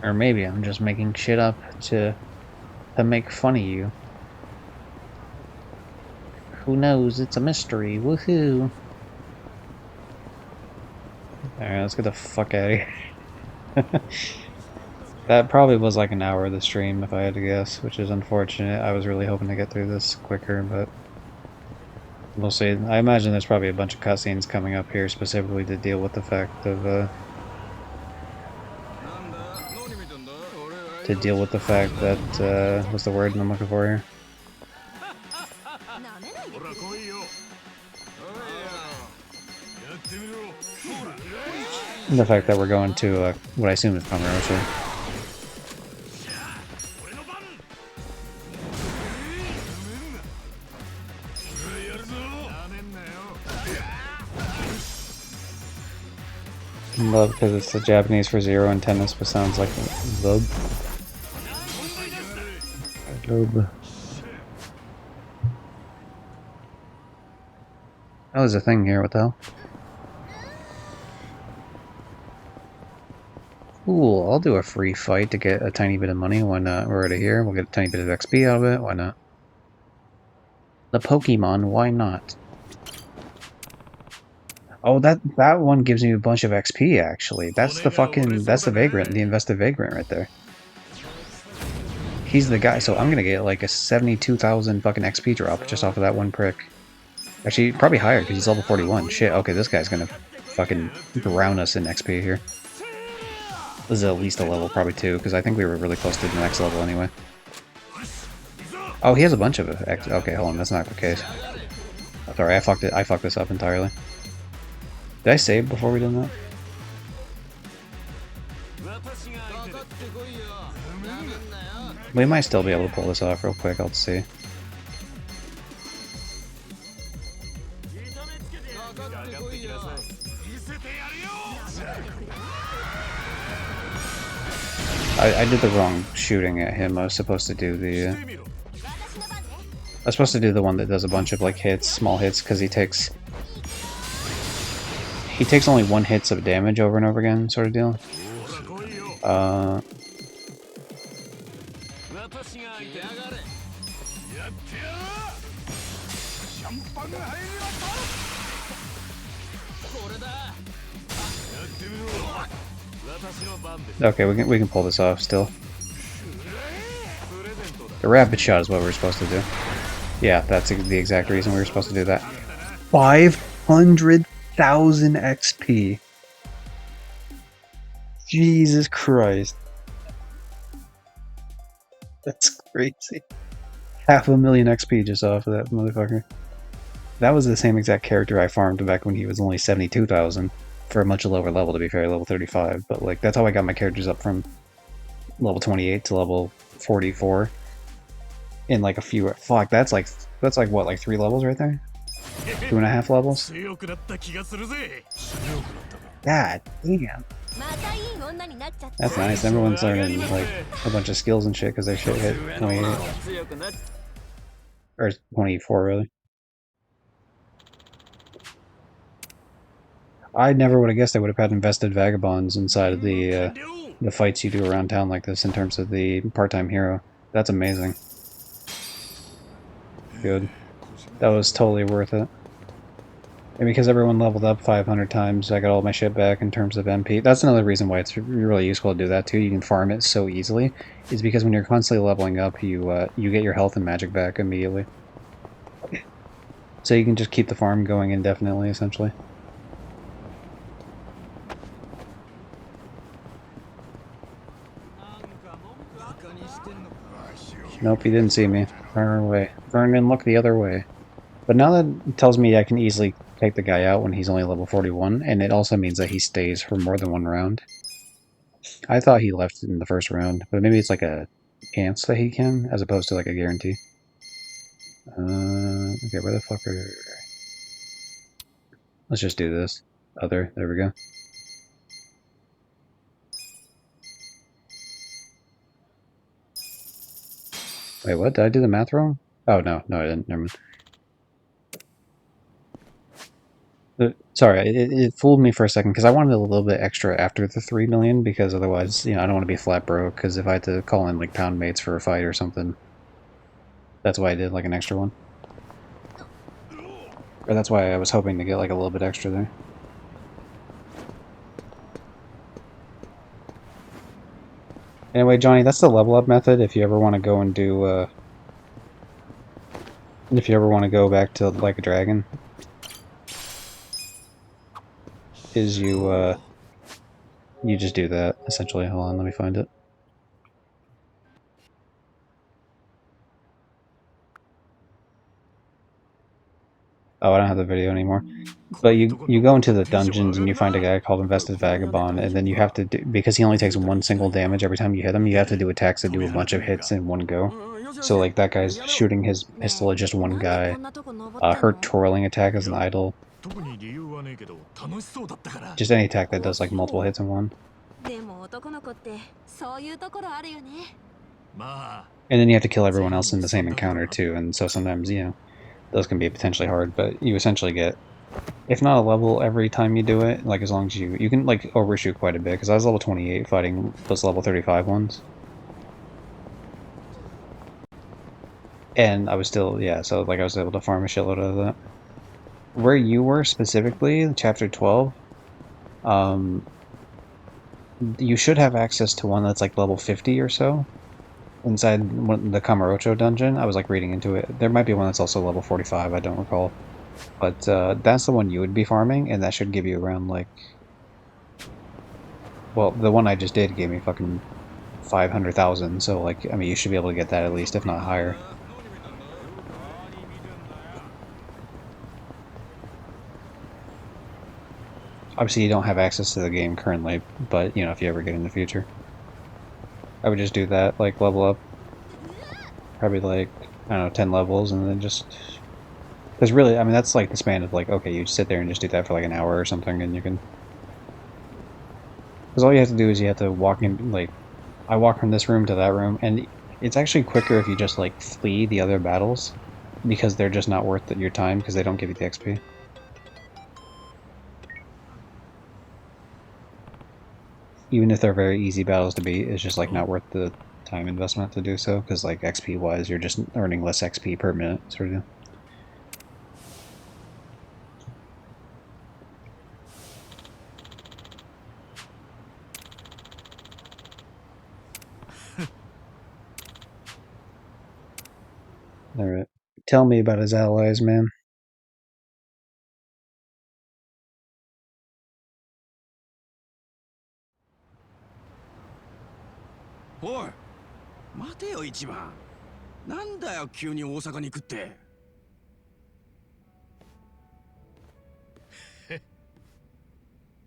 Or maybe I'm just making shit up to make fun of you. Who knows? It's a mystery. Woohoo! Alright, let's get the fuck out of here. That probably was like an hour of the stream, if I had to guess, which is unfortunate. I was really hoping to get through this quicker, but we'll see. I imagine there's probably a bunch of cutscenes coming up here specifically to deal with the fact of, what's the word I'm looking for here? the fact that we're going to what I assume is Pomerosa. Love because it's the Japanese for zero in tennis, but sounds like love. Love. Oh, there's a thing here. What the hell? Cool. I'll do a free fight to get a tiny bit of money. Why not? We're already here. We'll get a tiny bit of XP out of it. Why not? The Pokemon. Why not? Oh, that one gives me a bunch of XP, actually. That's the Vagrant, the invested Vagrant right there. He's the guy, so I'm gonna get like a 72,000 fucking XP drop just off of that one prick. Actually, probably higher, because he's level 41. Shit, okay, this guy's gonna fucking drown us in XP here. This is at least a level, probably two, because I think we were really close to the next level anyway. Oh, he has a bunch of it. Okay, hold on, that's not the case. Oh, sorry, I fucked this up entirely. Did I save before we did that? We might still be able to pull this off real quick, I'll see. I did the wrong shooting at him. I was supposed to do the... I was supposed to do the one that does a bunch of like hits, small hits, because he takes only one hits of damage over and over again, sort of deal. Okay, we can pull this off still. The rapid shot is what we're supposed to do. Yeah, that's the exact reason we were supposed to do that. 500,000 XP. Jesus Christ. That's crazy. 500,000 XP just off of that motherfucker. That was the same exact character I farmed back when he was only 72,000 for a much lower level, to be fair, level 35. But like that's how I got my characters up from level 28 to level 44 in like a few. Fuck, that's like what, like 3 levels right there? 2.5 levels? God damn. That's nice. Everyone's learning like a bunch of skills and shit because their shit hit 28. Or 24, really. I never would have guessed they would have had invested vagabonds inside of the fights you do around town like this in terms of the part-time hero. That's amazing. Good. That was totally worth it. And because everyone leveled up 500 times, I got all my shit back in terms of MP. That's another reason why it's really useful to do that too. You can farm it so easily. Is because when you're constantly leveling up, you get your health and magic back immediately. So you can just keep the farm going indefinitely, essentially. Nope, he didn't see me. Far away. Vernon, look the other way. But now that it tells me I can easily take the guy out when he's only level 41, and it also means that he stays for more than one round. I thought he left in the first round, but maybe it's like a chance that he can, as opposed to like a guarantee. Okay, where the fuck are... Let's just do this. Other, there we go. Wait, what? Did I do the math wrong? Oh, no, I didn't. Never mind. Sorry, it fooled me for a second because I wanted a little bit extra after the 3 million because otherwise, I don't want to be flat broke because if I had to call in like pound mates for a fight or something, that's why I did like an extra one. Or that's why I was hoping to get like a little bit extra there. Anyway, Johnny, that's the level up method if you ever want to go and do, if you ever want to go back to like a dragon. Is you just do that, essentially. Hold on, let me find it. Oh, I don't have the video anymore. But you go into the dungeons and you find a guy called Invested Vagabond, and then you have to do, because he only takes one single damage every time you hit him, you have to do attacks that do a bunch of hits in one go. So like that guy's shooting his pistol at just one guy. Her twirling attack is an idol. Just any attack that does like multiple hits in one. でも男の子ってそういうところあるよね。 And then you have to kill everyone else in the same encounter too, and so sometimes, you know, those can be potentially hard, but you essentially get, if not a level every time you do it, like as long as you can like overshoot quite a bit, because I was level 28 fighting those level 35 ones. And I was still, yeah, so like I was able to farm a shitload of that. Where you were specifically, chapter 12, you should have access to one that's like level 50 or so. Inside the Kamurocho dungeon, I was like reading into it. There might be one that's also level 45, I don't recall. But that's the one you would be farming, and that should give you around like... Well, the one I just did gave me fucking 500,000, so like, I mean, you should be able to get that at least, if not higher. Obviously, you don't have access to the game currently, but, you know, if you ever get in the future. I would just do that, like, level up. Probably, like, I don't know, 10 levels, and then just... Because really, I mean, that's like the span of, like, okay, you sit there and just do that for, like, an hour or something, and you can... Because all you have to do is you have to walk in, like... I walk from this room to that room, and it's actually quicker if you just, like, flee the other battles, because they're just not worth your time, because they don't give you the XP. Even if they're very easy battles to beat, it's just like not worth the time investment to do so, because like XP wise, you're just earning less XP per minute, sort of. Alright. Tell me about his allies, man. おい待てよ一番なんだよ急に大阪に行くって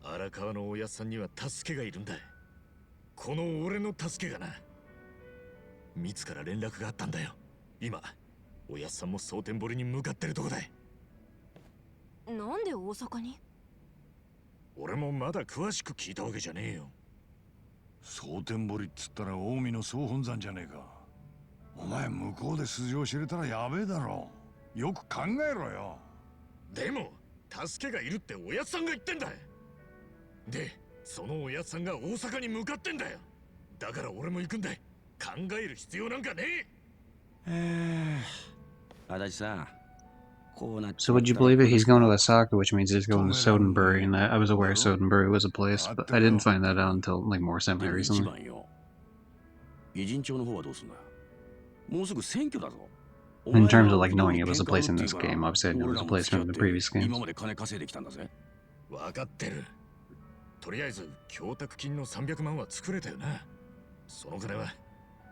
荒川のおやっさんには助けがいるんだこの俺の助けがなミツから連絡があったんだよ今おやっさんも蒼天堀に向かってるとこだなんで大阪に？俺もまだ詳しく聞いたわけじゃねえよ蒼天堀っつったら近江の総本山じゃねえかお前向こうで素性知れたらやべえだろよく考えろよでも助けがいるっておやっさんが言ってんだでそのおやっさんが大阪に向かってんだよだから俺も行くんだ考える必要なんかねえ足立さん So would you believe it? He's going to Osaka, which means he's going to Sodenbury, and I was aware Sodenbury was a place, but I didn't find that out until like more semi recently. 偉人町の方はどうすんだもうすぐ選挙だぞ In terms of like knowing it was a place in this game, obviously I knew it was a place from the previous games. 今まで金稼いできたんだぜ分かってるとりあえず供託金の300万は作れたよなその金は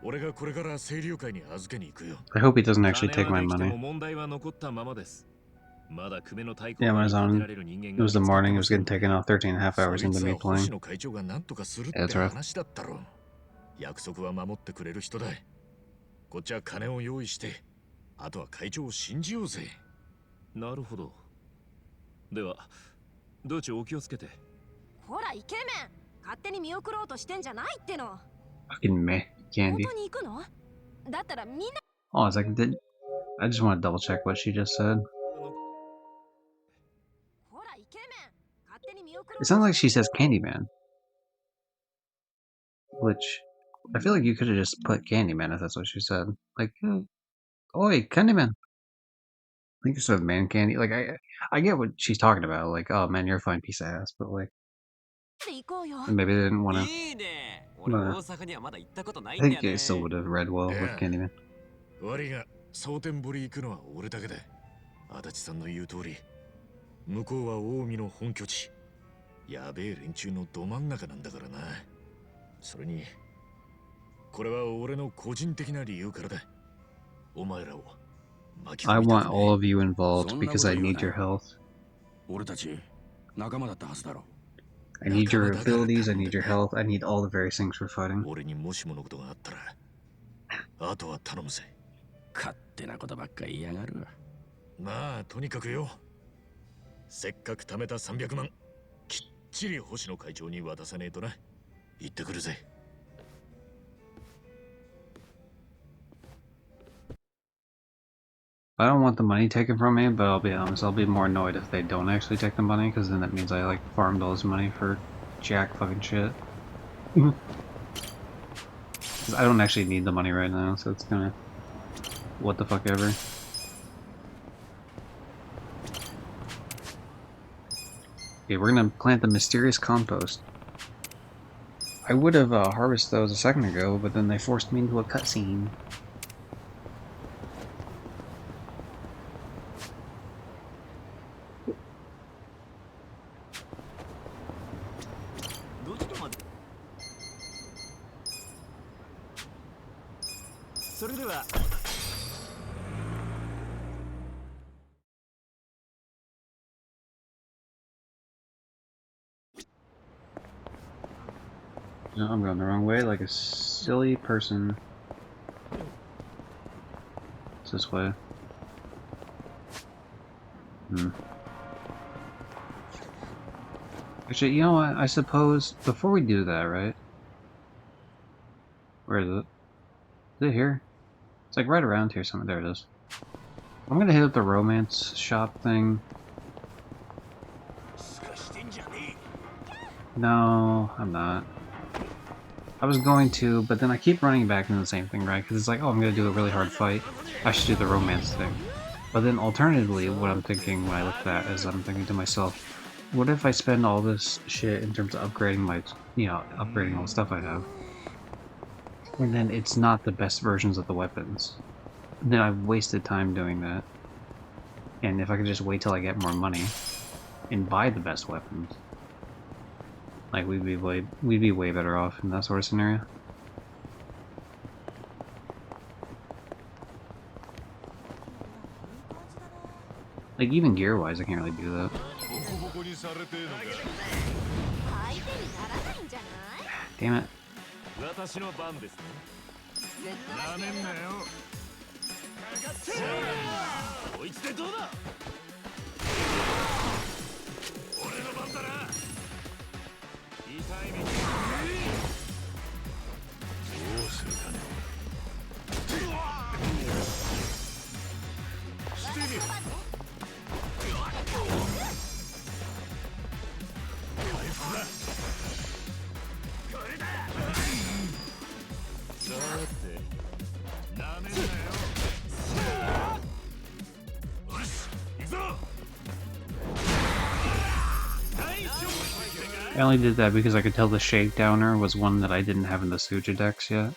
俺がこれから清流会に預けに行くよ I hope he doesn't actually take my money. 問題は残ったままですまだ久米の太鼓 Yeah, when I に was 立て on, られる人間 it が was the 見つかった morning, it と was して getting も taken off 13 and a half そ hours い into つ me は星 playing. 野会長が何とかするっ Yeah, て that's rough. 話だったろ約束は守ってくれる人だこっちは金を用意してあとは会長を信じようぜなるほどでは道中お気をつけてほらイケメン勝手に見送ろうとしてんじゃないっての Fucking meh, 本 candy. 当に行くのだったらみんな Oh, I was like, I just want to double check what she just said. ほらイケメン勝手に見送ろう It sounds like she says Candyman. Which, I feel like you could have just put Candyman if that's what she said. Like, oi, Candyman. I think instead of man candy, like, I get what she's talking about. Like, oh man, you're a fine piece of ass, but like, 行こうよ maybe they didn't want to. いいね俺大阪にはまだ行ったことない I んだよ think ね it still would have read well with Candyman. 悪いが蒼天堀行くのは俺だけだ足立さんの言う通り向こうは近江の本拠地やべえ連中のど真ん中なんだからなそれにこれは俺の個人的な理由からだお前らを I want all of you involved because I need your health. 俺たち仲間だったはずだろ。 I need your abilities, I need your health, I need all the various things for fighting. 俺にもしものことがあったら、あとは頼むぜ。勝手なことばっか言いやがる。まあとにかくよ。せっかく貯めた300万、きっちり星野会長に渡さねえとな。行ってくるぜ。I don't want the money taken from me, but I'll be honest, I'll be more annoyed if they don't actually take the money, because then that means I like farmed all this money for jack fucking shit. I don't actually need the money right now, so it's kinda what the fuck ever. Okay, we're gonna plant the mysterious compost. I would have harvested those a second ago, but then they forced me into a cutscene. No, I'm going the wrong way like a silly person. It's this way. Actually, you know what? I suppose before we do that, right? Where is it? Is it here? It's like right around here somewhere. There it is. I'm gonna hit up the romance shop thing. No, I'm not. I was going to, but then I keep running back into the same thing, right? Because it's like, oh, I'm gonna do a really hard fight. I should do the romance thing. But then alternatively, what I'm thinking when I look at that is I'm thinking to myself, what if I spend all this shit in terms of upgrading my, upgrading all the stuff I have, and then it's not the best versions of the weapons? Then I've wasted time doing that. And if I could just wait till I get more money and buy the best weapons, like we'd be way better off in that sort of scenario. Like even gear-wise, I can't really do that. Damn it. I only did that because I could tell the Shakedowner was one that I didn't have in the Suja decks yet.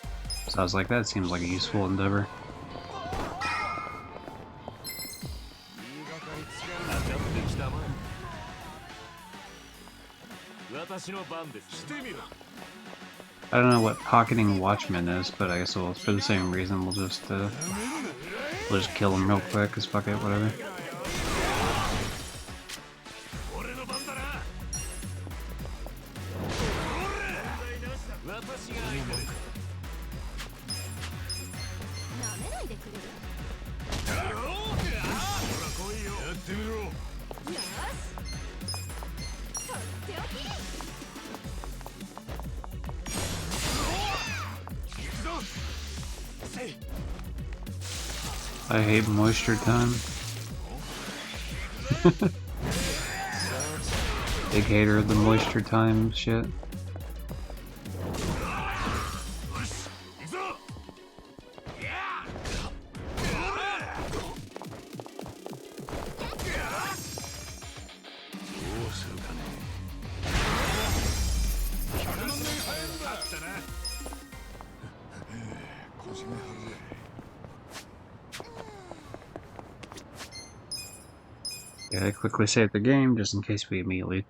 So I was like, that seems like a useful endeavor. I don't know what pocketing Watchmen is, but I guess for the same reason we'll just kill him real quick, cause fuck it, whatever. I hate moisture time. Big hater of the moisture time shit. Yeah, I quickly save the game just in case we immediately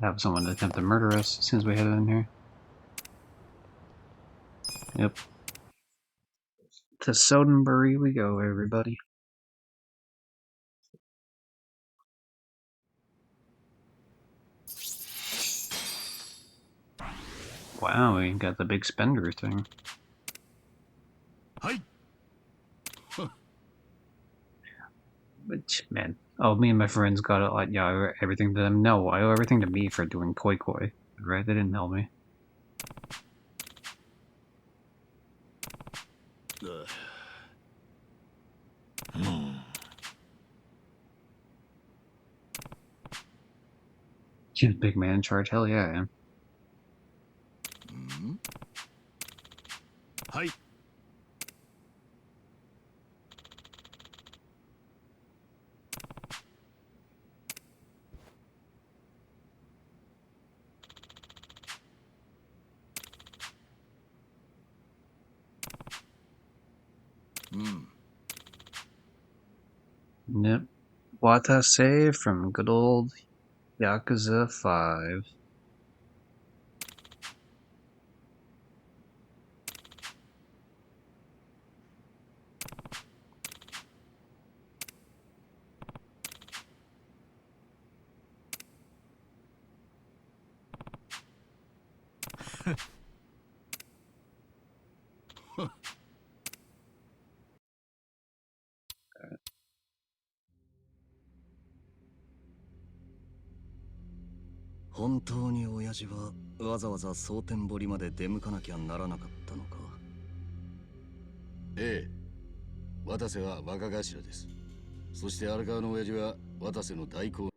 have someone attempt to murder us as soon as we head in here. Yep. To Sodenbury we go, everybody. Wow, we got the big spender thing. Hi. Which, man, oh, me and my friends got it like, yeah, I owe everything to them. No, I owe everything to me for doing koi koi. Right? They didn't help me. She's big man in charge. Hell yeah, I am. Hi. Yep. Watase from good old Yakuza 5.本当に親父はわざわざ蒼天堀まで出向かなきゃならなかったのか。ええ、渡瀬は若頭です。そして荒川の親父は渡瀬の代行。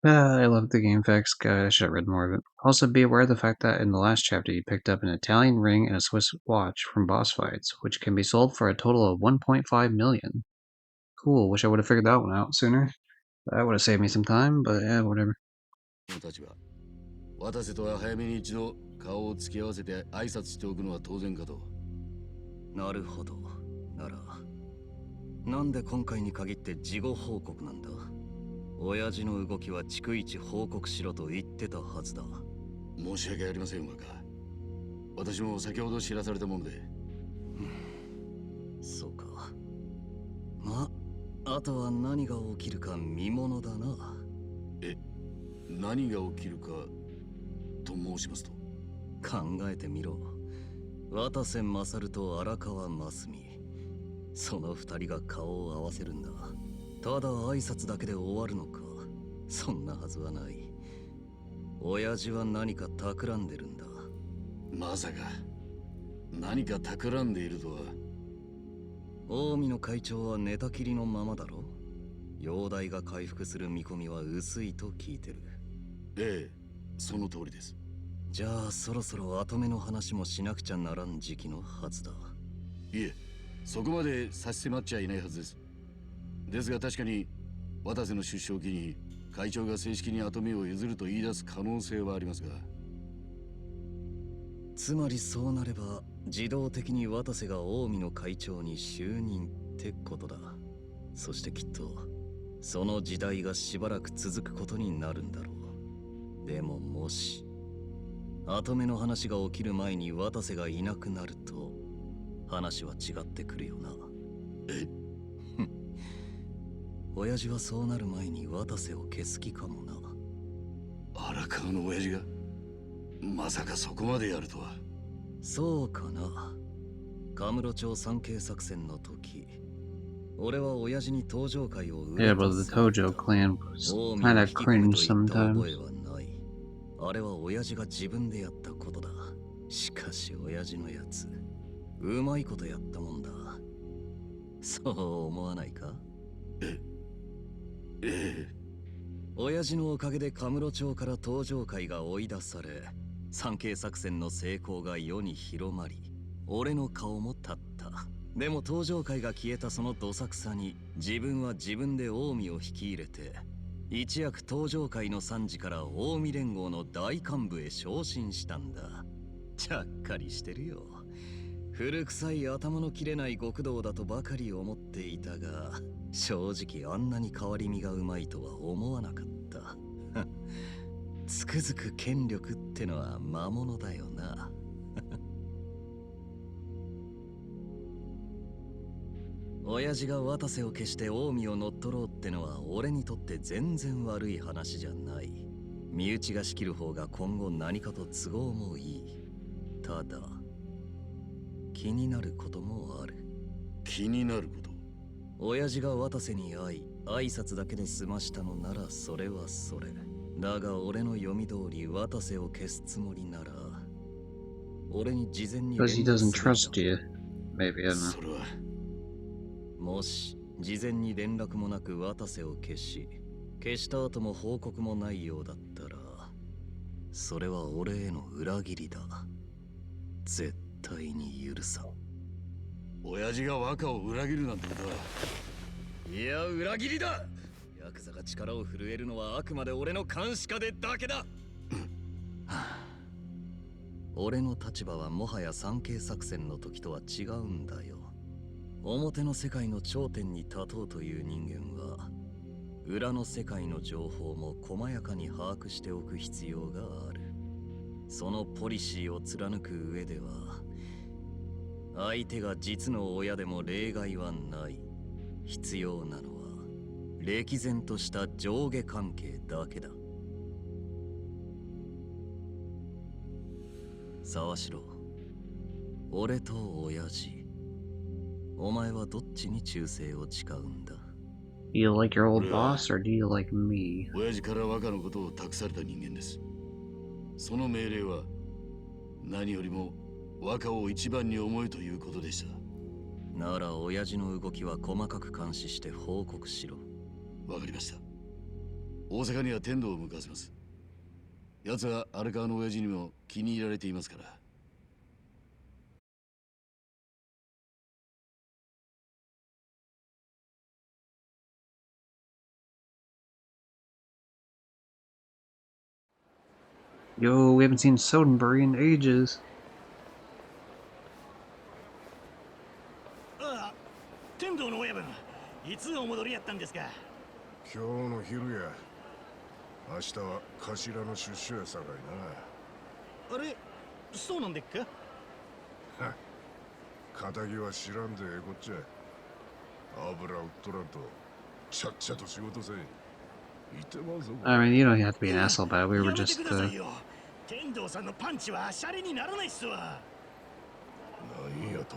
I love the game facts guide. I should have read more of it. Also, be aware of the fact that in the last chapter you picked up an Italian ring and a Swiss watch from boss fights, which can be sold for a total of 1.5 million. Cool. Wish I would have figured that one out sooner. That would have saved me some time, but yeah, whatever. 渡瀬とは早めに一度顔を突き合わせて挨拶しておくのは当然かと。なるほど。なら、なんで今回に限って事後報告なんだ。親父の動きは逐一報告しろと言ってたはずだ。申し訳ありません、若。私も先ほど知らされたもので。そうか。まあ、あとは何が起きるか見ものだな。え、何が起きるかと申しますと。考えてみろ。渡瀬勝と荒川真澄。その二人が顔を合わせるんだ。ただ挨拶だけで終わるのか。そんなはずはない。親父は何か企んでるんだ。まさか何か企んでいるとは。近江の会長は寝たきりのままだろ。容体が回復する見込みは薄いと聞いてる。ええ、その通りです。じゃあそろそろ後目の話もしなくちゃならん時期のはずだ。いえ、そこまで差し迫っちゃいないはずです。ですが確かに渡瀬の出所を機に会長が正式に跡目を譲ると言い出す可能性はありますが。つまりそうなれば自動的に渡瀬が近江の会長に就任ってことだ。そしてきっとその時代がしばらく続くことになるんだろう。でももし跡目の話が起きる前に渡瀬がいなくなると話は違ってくるよな。え親父はそうなる前に渡瀬を消す気かもな。荒川の親父がまさかそこまでやるとは。そうかな。カムロ町三景作戦の時、俺は親父に登場会を Yeah, but the Tojo clan was kinda cringe sometimes. あれは親父が自分でやったことだ。しかし親父のやつ、うまいことやったもんだ。そう思わないか？親父のおかげでカムロ町から登場会が追い出され、三景作戦の成功が世に広まり、俺の顔も立った。でも登場会が消えたそのどさくさに、自分は自分で近江を引き入れて、一躍登場会の参事から近江連合の大幹部へ昇進したんだ。ちゃっかりしてるよ。古臭い頭の切れない極道だとばかり思っていたが、正直あんなに変わり身がうまいとは思わなかった。つくづく権力ってのは魔物だよな。親父が渡瀬を消して近江を乗っ取ろうってのは俺にとって全然悪い話じゃない。身内が仕切る方が今後何かと都合もいい。ただ気になることもある。気になること？親父が渡瀬に会い挨拶だけで済ましたのならそれはそれ。だが俺の読み通り渡瀬を消すつもりなら俺に事前に連 Because he 絡 doesn't すべきだ。 trust you. Maybe, I don't know. それはもし事前に連絡もなく渡瀬を消した後も報告もないようだったらそれは俺への裏切りだ。絶対に許さん。親父が若を裏切るなんてことは。いや裏切りだ。ヤクザが力を震えるのはあくまで俺の監視下でだけだ。俺の立場はもはや三景作戦の時とは違うんだよ。表の世界の頂点に立とうという人間は裏の世界の情報も細やかに把握しておく必要がある。そのポリシーを貫く上では相手が実の親でも例外はない。必要なのは歴然とした上下関係だけだ。沢城、俺と親父、お前はどっちに忠誠を誓うんだ？ Do you like your old boss or do you like me? 親父から若のことを託された人間です。その命令は何よりも若を一番に思いということでした。なら親父の動きは細かく監視して報告しろ。わかりました。大阪には天童を向かわせます。奴は荒川の親父にも気に入られていますから。Yo, we haven't seen Sodenbury in ages. ああ、天童の親分、いつお戻りやったんですか？今日の昼や。明日は頭の出所やさかいな。あれ、そうなんでっか？はっ、仇は知らんでええこっちゃ。油売っとらんとちゃっちゃと仕事せい。言ってまうぞ。 I mean, you don't have to be an asshole about it. We were やめて just, くださいよ。天童さんのパンチはシャレにならないっすわ。何やと。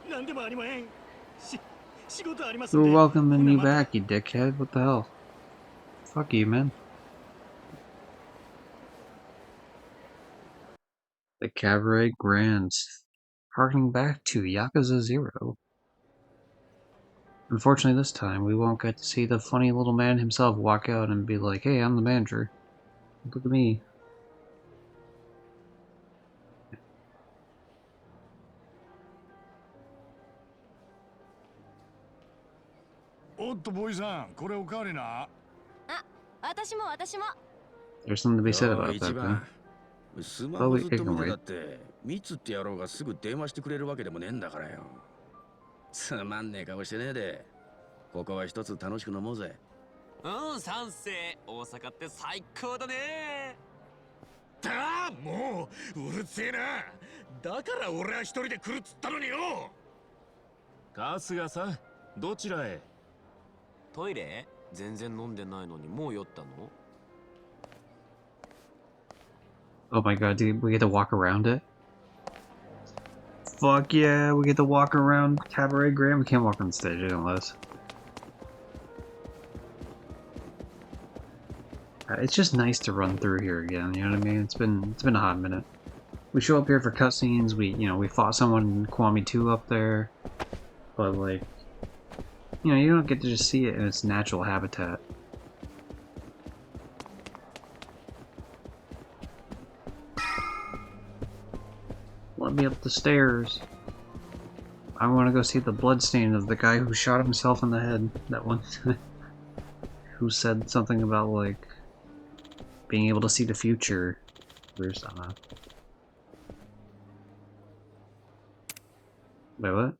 なんでもありまへん。仕事ありますん You're で。 welcoming me back, you dickhead. What the hell? Fuck you, man. The Cabaret Grands. Harking back to Yakuza 0. Unfortunately, this time, we won't get to see the funny little man himself walk out and be like, hey, I'm the manager. Look at me. おっとボーイさん、これおかわりな。あ、私も。 There's something to be said about that, man. スマホずっと見てたってミツって野郎がすぐ電話してくれるわけでもねえんだからよ。つまんねえ顔してねえで、ここは一つ楽しく飲もうぜ。うん、賛成。大阪って最高だね。だあ、もううるせえな。だから俺は一人で来るっつったのによ。春日さん、どちらへ？トイレ？全然飲んでないのにもう酔ったの？ Oh my god, dude, we get to walk around it? Fuck yeah, we get to walk around Cabaret Grand. We can't walk on stage, they don't let us. It's just nice to run through here again, you know what I mean? It's been a hot minute. We show up here for cutscenes, we fought someone in Kwame 2 up there, but like, you don't get to just see it in its natural habitat. Let me up the stairs. I want to go see the bloodstain of the guy who shot himself in the head that one time. Who said something about, like, being able to see the future. Or something. Wait, what?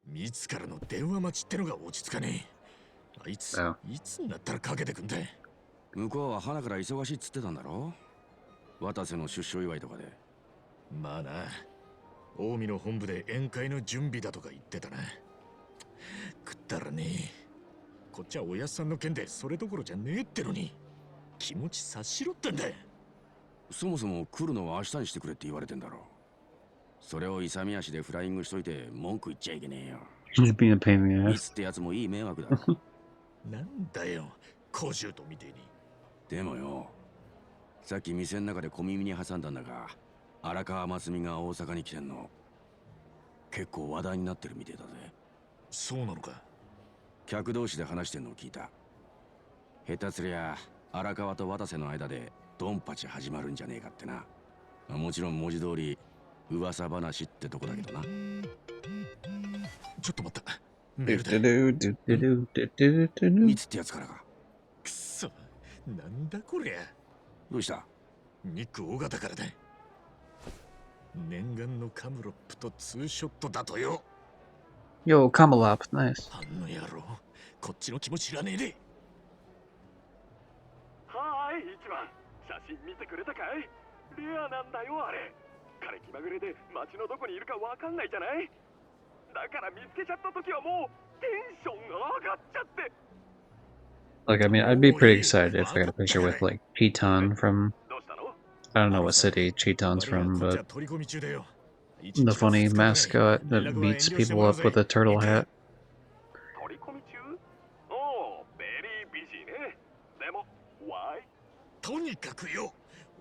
ミツからの電話待ちってのが落ち着かねえ。あいつ、いつになったらかけてくんだ。向こうは花から忙しいっつってたんだろ？渡瀬の出所祝いとかで。まあな、近江の本部で宴会の準備だとか言ってたな。食ったらねえ。こっちはおやっさんの件でそれどころじゃねえってのに気持ち察しろってんだ。そもそも来るのは明日にしてくれって言われてんだろ。それを勇み足でフライングしといて文句言っちゃいけねえよ。 He's being a pain in the ミ ass. ツってやつもいい迷惑だろ。なんだよ小獣とみてえに。でもよ、さっき店の中で小耳に挟んだんだが、荒川真澄が大阪に来てんの結構話題になってるみてえだぜ。そうなのか。客同士で話してんのを聞いた。下手すりゃ荒川と渡瀬の間でドンパチ始まるんじゃねえかってな。もちろん文字通り噂話ってとこだけどな。ちょっと待った。メールだ。ミツってやつからか。くそ、なんだこりゃ。どうした？ニック大型からだ。念願のカムロップとツーショットだとよ。Yo, Kamalop, nice. あの野郎、こっちの気も知らねえで。はーい、一番。写真見てくれたかい？レアなんだよ、あれ。彼気まぐれで街のどこにいるかわかんないじゃない？だから見つけちゃった時はもうテンション上がっちゃって。Like, I mean, I'd be pretty excited if I got a picture with, like, Cheeton from... I don't know what city Cheeton's from, but... the funny mascot that beats people up with a turtle hat. 取り込み中？おお、ベリービジーね。でも、why？とにかくよ、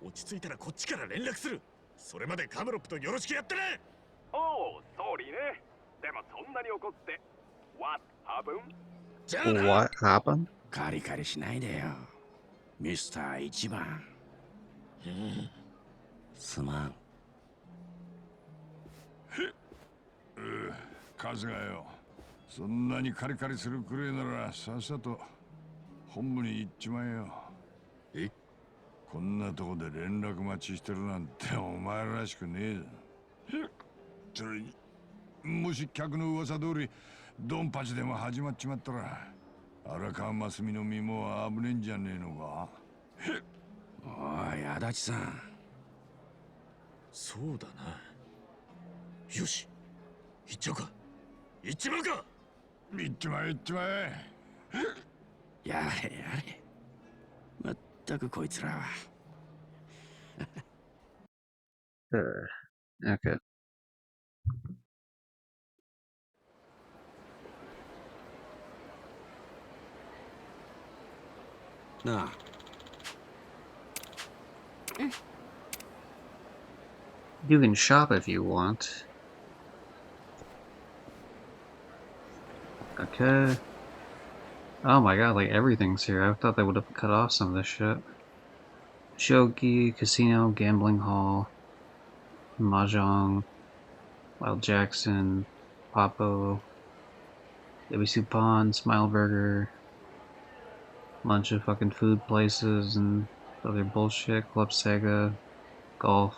落ち着いたらこっちから連絡する。それまでカムロップとよろしくやってね。おお、ソーリーね。でもそんなに怒って。What happened？ What happened? カリカリしないでよ、ミスター一番。すまん。春日よ、そんなにカリカリするくれならさっさと本部に行っちまえよ。え？こんなとこで連絡待ちしてるなんてお前らしくねえぞ。それにもし客の噂通りドンパチでも始まっちまったら荒川真澄の身も危ねえんじゃねえのか。おい、足立さん。そうだな。よし、行っちゃうか。行っちまうか。行っちまえ行っちまえ。やれやれ。まったくこいつらは。Okay. Nah. You can shop if you want. Okay. Oh my god, like everything's here. I thought they would have cut off some of this shit. Shogi, casino, gambling hall, mahjong, Wild Jackson, Papo, Yabisu Pond, Smile Burger, bunch of fucking food places and other bullshit, Club Sega, golf.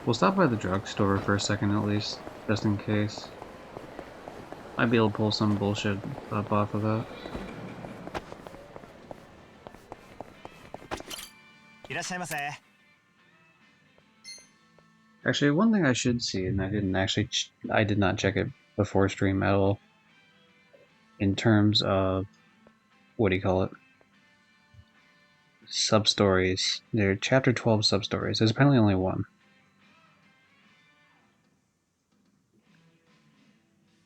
We'll stop by the drugstore for a second at least, just in case. Might be able to pull some bullshit up off of that. Actually, one thing I should see, and I did not check it before stream at all, in terms of, what do you call it? Sub-stories. There are chapter 12 sub-stories. There's apparently only one.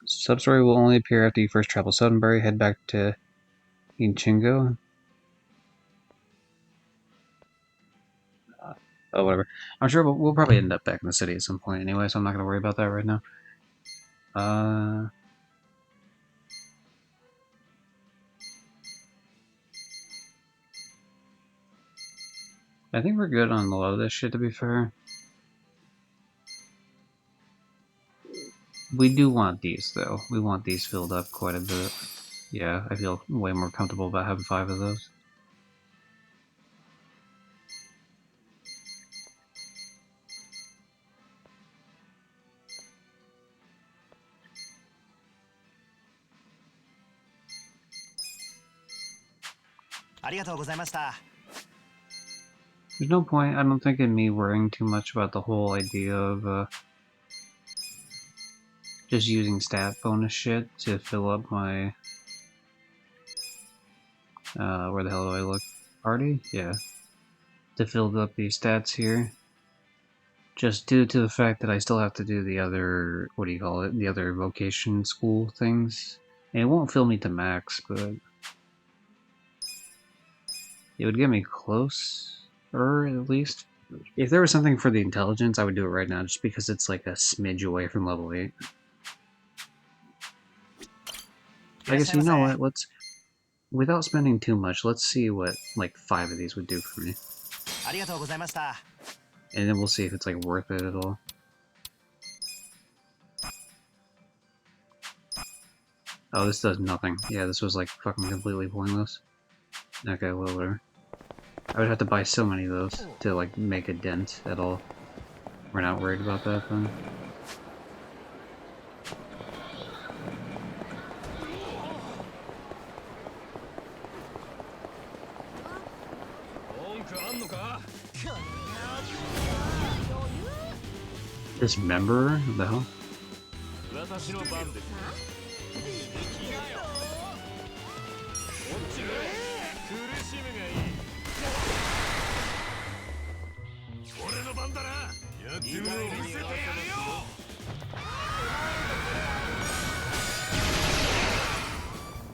Sub-story will only appear after you first travel Suddenbury, head back to Inchingo. Oh, whatever. I'm sure we'll probably end up back in the city at some point anyway, so I'm not going to worry about that right now. I think we're good on a lot of this shit, to be fair. We do want these, though. We want these filled up quite a bit. Yeah, I feel way more comfortable about having 5 of those. There's no point, I don't think, in me worrying too much about the whole idea of just using stat bonus shit to fill up my where the hell do I look? Party? Yeah. To fill up these stats here. Just due to the fact that I still have to do the other, what do you call it? The other vocation school things. And it won't fill me to max, but it would get me close, or at least. If there was something for the intelligence, I would do it right now, just because it's like a smidge away from level 8. I guess, you know what, let's, without spending too much, let's see what, like, 5 of these would do for me. And then we'll see if it's, like, worth it at all. Oh, this does nothing. Yeah, this was, like, fucking completely pointless. Okay, well, whatever. I would have to buy so many of those to, like, make a dent at all. We're not worried about that, then. Dismemberer? What the hell?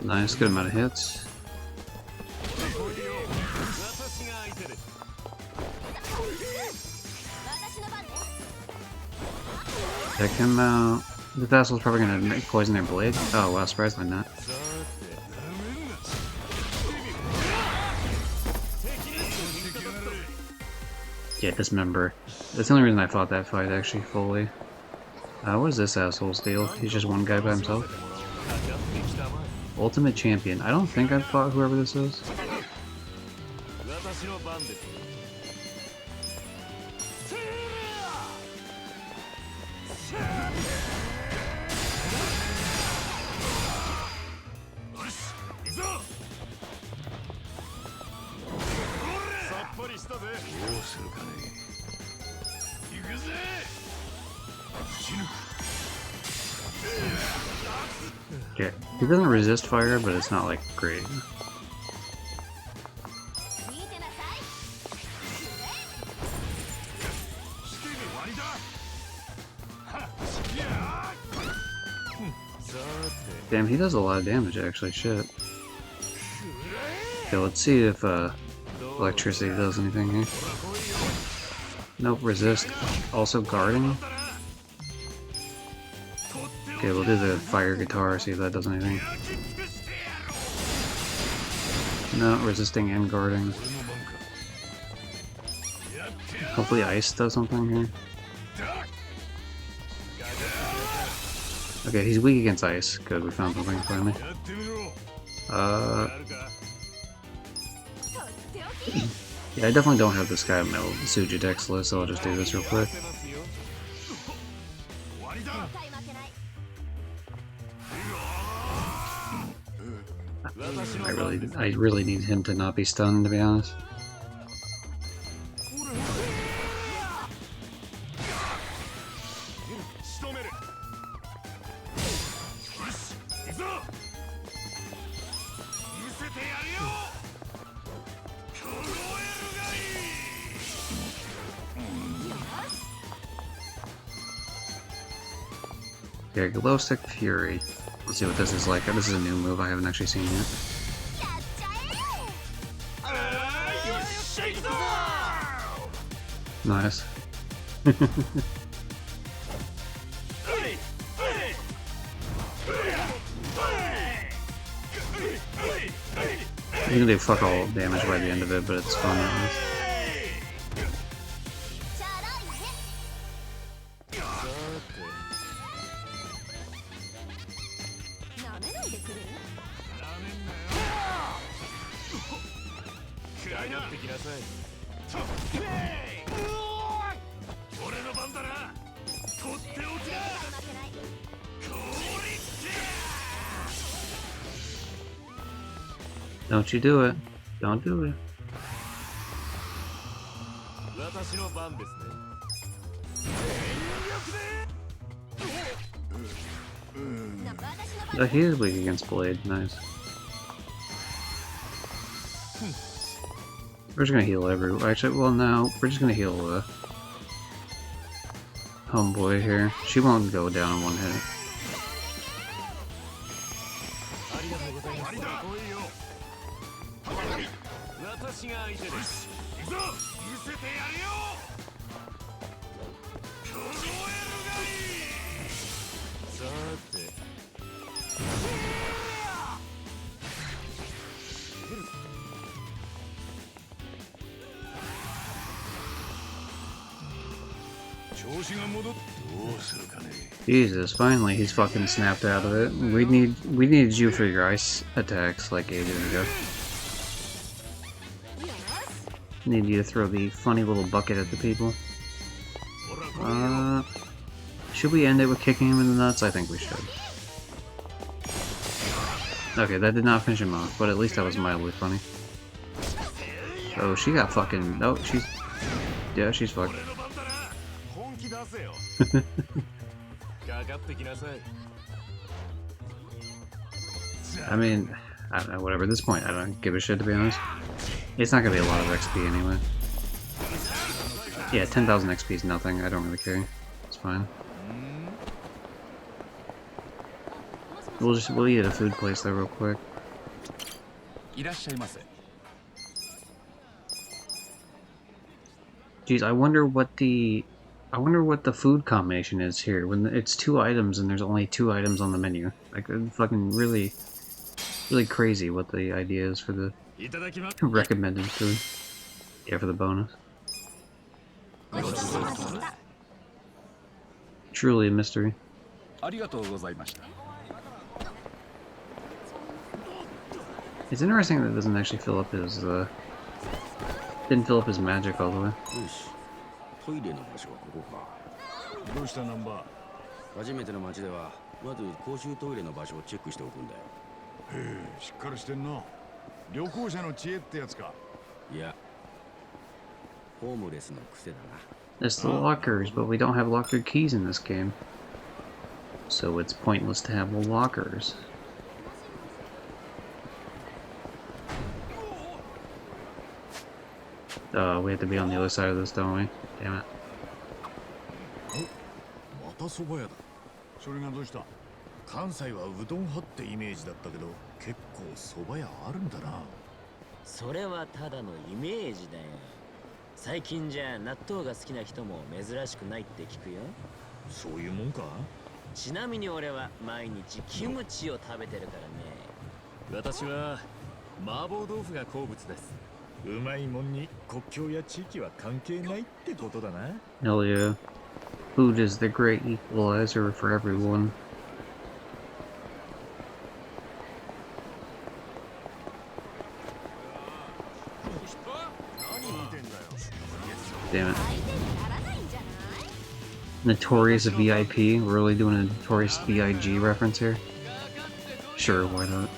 Nice, good amount of hits. Check him out. The vessel's probably gonna poison their blade. Oh wow, surprisingly not. Yeah, dismember. That's the only reason I fought that fight actually fully. What is this asshole's deal? He's just one guy by himself? Ultimate Champion. I don't think I've fought whoever this is. Okay, he doesn't resist fire, but it's not like great. Damn, he does a lot of damage actually, shit. Okay, let's see if electricity does anything here. Nope, resist. Also guarding. Okay, we'll do the fire guitar, see if that does anything. No, resisting and guarding. Hopefully ice does something here. Okay, he's weak against ice. Good, we found something finally. Yeah, I definitely don't have this guy on my Sujidex list, so I'll just do this real quick. I really need him to not be stunned, to be honest. Okay, Glow Stick Fury. Let's see what this is like. This is a new move I haven't actually seen yet. Nice. You can do fuck all damage by the end of it, but it's fun at least. Don't you do it. Don't do it. Oh, he is weak against Blade. Nice. We're just gonna heal everyone. Actually, well, no. We're just gonna heal homeboy here. She won't go down in one hit. Jesus, finally he's fucking snapped out of it. We needed you for your ice attacks like ages ago. Need you to throw the funny little bucket at the people. Should we end it with kicking him in the nuts? I think we should. Okay, that did not finish him off, but at least that was mildly funny. Oh, she got fucking... Oh, she's... Yeah, she's fucked. I mean, I don't know, whatever. At this point, I don't give a shit, to be honest. It's not gonna be a lot of XP anyway. Yeah, 10,000 XP is nothing. I don't really care. It's fine. We'll eat at a food place though real quick. Jeez, I wonder what the food combination is here when it's 2 items and there's only 2 items on the menu. Like, fucking really crazy what the idea is for the recommended food. Yeah, for the bonus. Truly a mystery. It's interesting that it doesn't actually fill up his, didn't fill up his magic all the way. どうしたナンバー。初めての街ではまず公衆トイレの場所をチェックしておくんだよ。へえ、しっかりしてんな。旅行者の知恵ってやつか。いや、ホームレスの癖だな。 It's the lockers, but we don't have locker keys in this game. So it's pointless to have lockers. We have to be on the other side of this, don't we? Damn it. また蕎麦屋だ。それがどうした？関西はうどん派ってイメージだったけど、結構蕎麦屋あるんだな。それはただのイメージだよ。最近じゃ納豆が好きな人も珍しくないって聞くよ。そういうもんか？ちなみに俺は毎日キムチを食べてるからね。私は麻婆豆腐が好物です。うまいもんに国境や地域は関係ないってことだな。Hell yeah. Food is the great equalizer for everyone. Damn it. Notorious VIP? We're really doing a Notorious B.I.G. reference here? Sure, why not?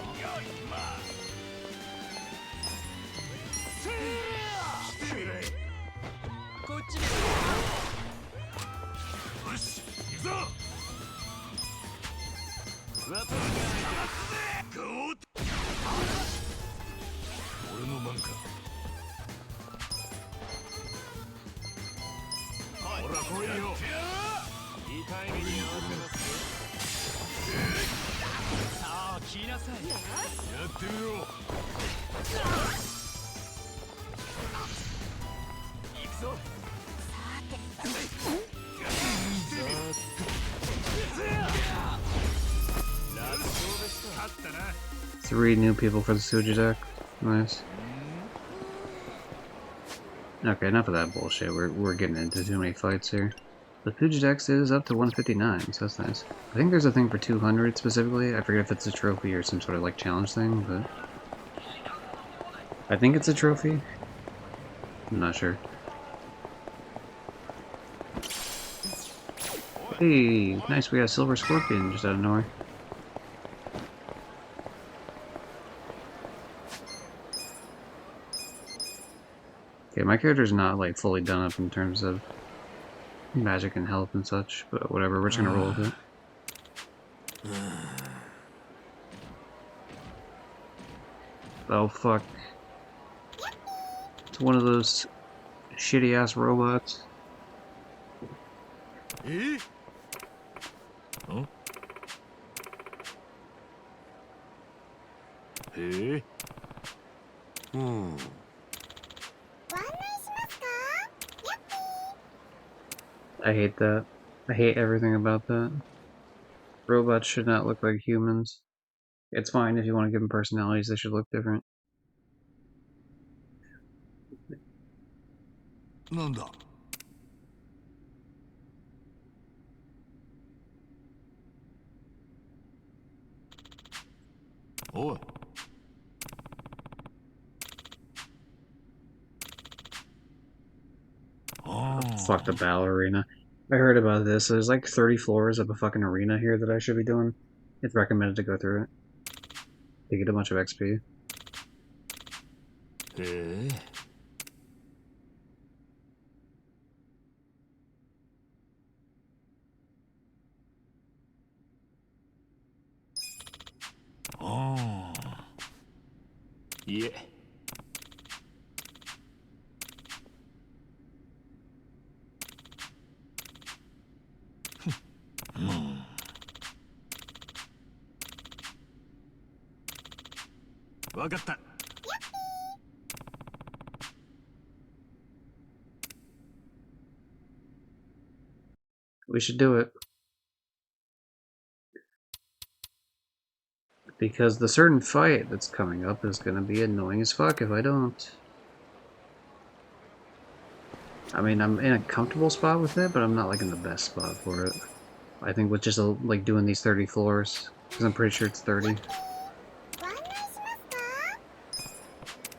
Three new people for the Suji deck. Nice. Okay, enough of that bullshit. We're getting into too many fights here. The Fujidex is up to 159, so that's nice. I think there's a thing for 200 specifically. I forget if it's a trophy or some sort of like challenge thing, but I think it's a trophy. I'm not sure. Hey, nice, we got a Silver Scorpion just out of nowhere. Okay, my character's not like fully done up in terms of magic and health and such, but whatever, we're just gonna roll with it. Oh fuck. It's one of those shitty ass robots. Eh? Huh? Eh? I hate that. I hate everything about that. Robots should not look like humans. It's fine if you want to give them personalities, they should look different. なんだ おい Fuck the battle arena. I heard about this. There's like 30 floors of a fucking arena here that I should be doing. It's recommended to go through it. You get a bunch of XP. へえ ああいえ わかった We should do it. Because the certain fight that's coming up is gonna be annoying as fuck if I don't. I mean, I'm in a comfortable spot with it, but I'm not like in the best spot for it. I think with just like doing these 30 floors, because I'm pretty sure it's 30.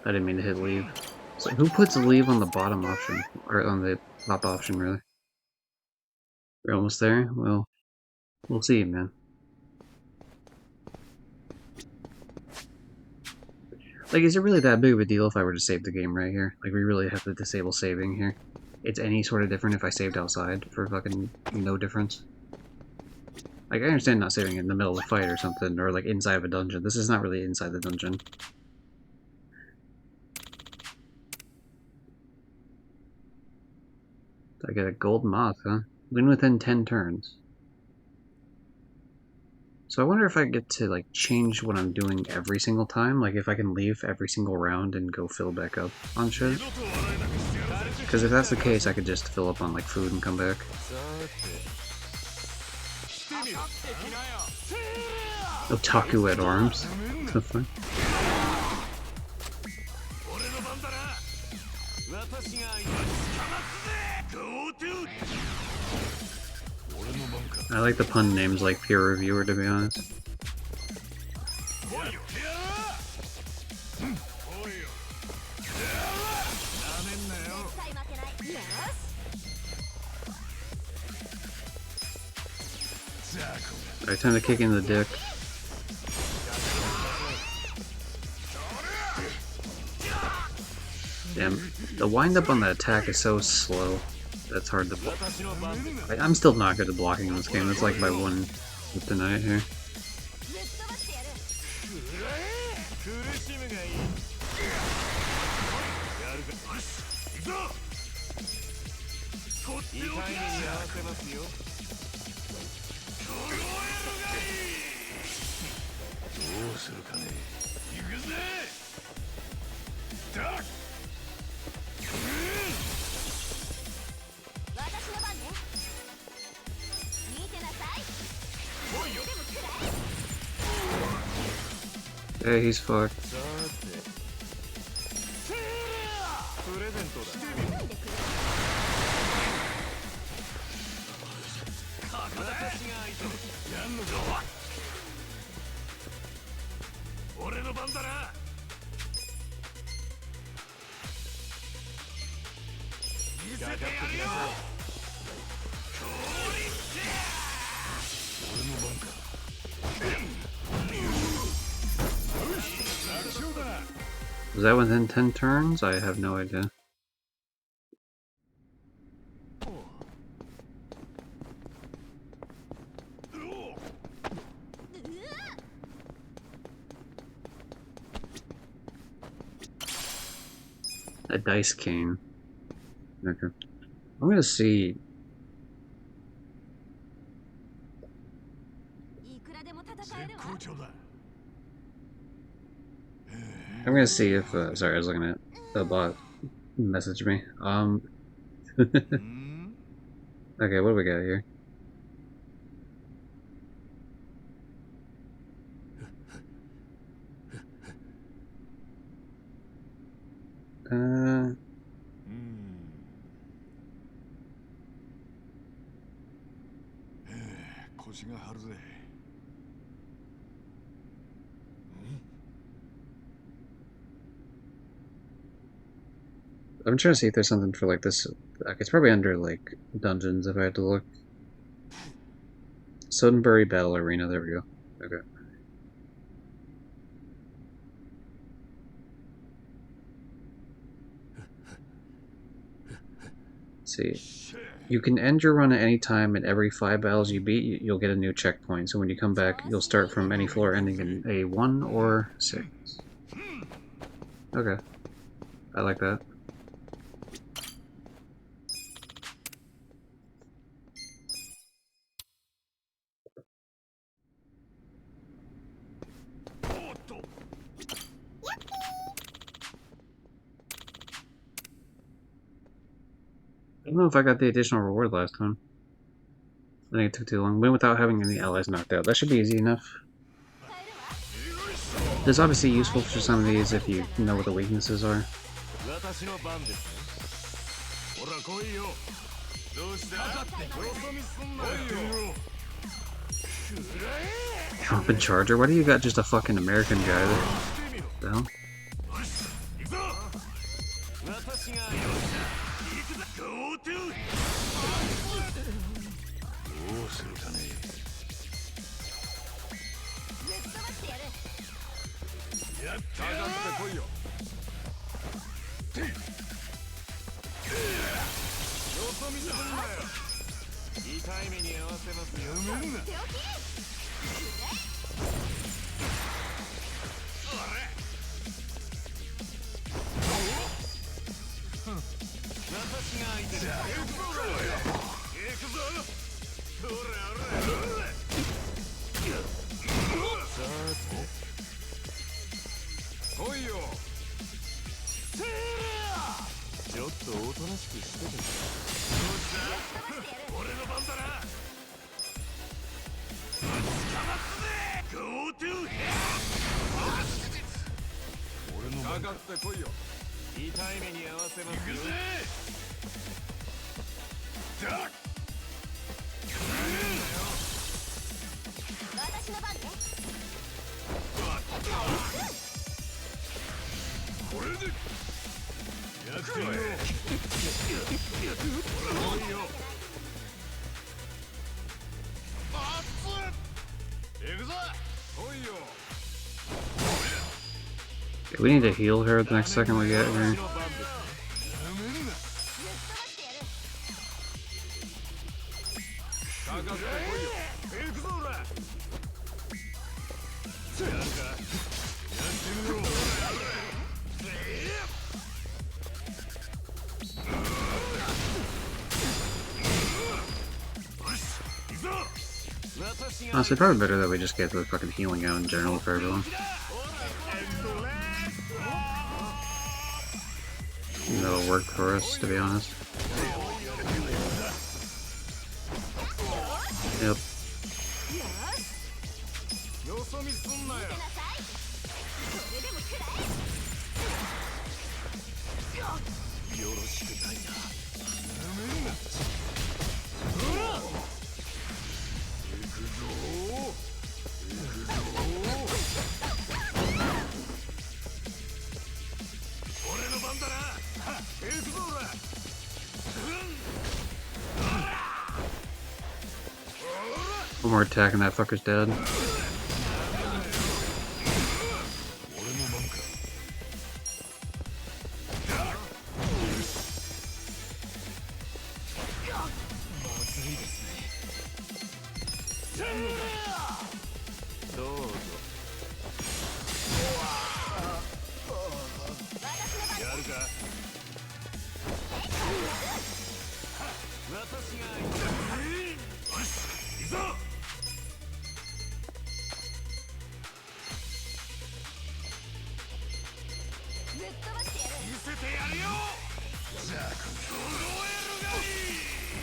I didn't mean to hit leave. So who puts leave on the bottom option? Or on the top option, really? We're almost there? Well, we'll see, man. Like, is it really that big of a deal if I were to save the game right here? Like, we really have to disable saving here. It's any sort of different if I saved outside for fucking no difference. Like, I understand not saving in the middle of a fight or something, or like inside of a dungeon. This is not really inside the dungeon. I get a gold moth, huh? Win within 10 turns. So I wonder if I get to like change what I'm doing every single time, like if I can leave every single round and go fill back up on shit. Because if that's the case, I could just fill up on like food and come back. Otaku at arms. So fun. I like the pun names like peer reviewer, to be honest. I tend to kick in the dick. Damn, the wind up on the attack is so slow. That's hard to block. I'm still not good at blocking in this game. That's like my one tonight here. Yeah, he's fucked. Was that within 10 turns? I have no idea. A dice cane. Okay. I'm gonna see. I'm gonna see if. Sorry, I was looking at the bot message me. Okay, what do we got here? I'm trying to see if there's something for like this. It's probably under like dungeons if I had to look. Suddenbury Battle Arena. There we go. Okay. Let's see. You can end your run at any time, and every 5 battles you beat, you'll get a new checkpoint. So when you come back, you'll start from any floor ending in a 1 or 6. Okay. I like that. I don't know if I got the additional reward last time. I think it took too long. Went without having any allies knocked out. That should be easy enough. This is obviously useful for some of these if you know what the weaknesses are. Comp and Charger? Why do you got just a fucking American guy there? The hell? We need to heal her the next second we get here. Honestly, probably better that we just get the fucking healing out in general for everyone. That'll work for us, to be honest. Yep. One more attack and that fucker's dead.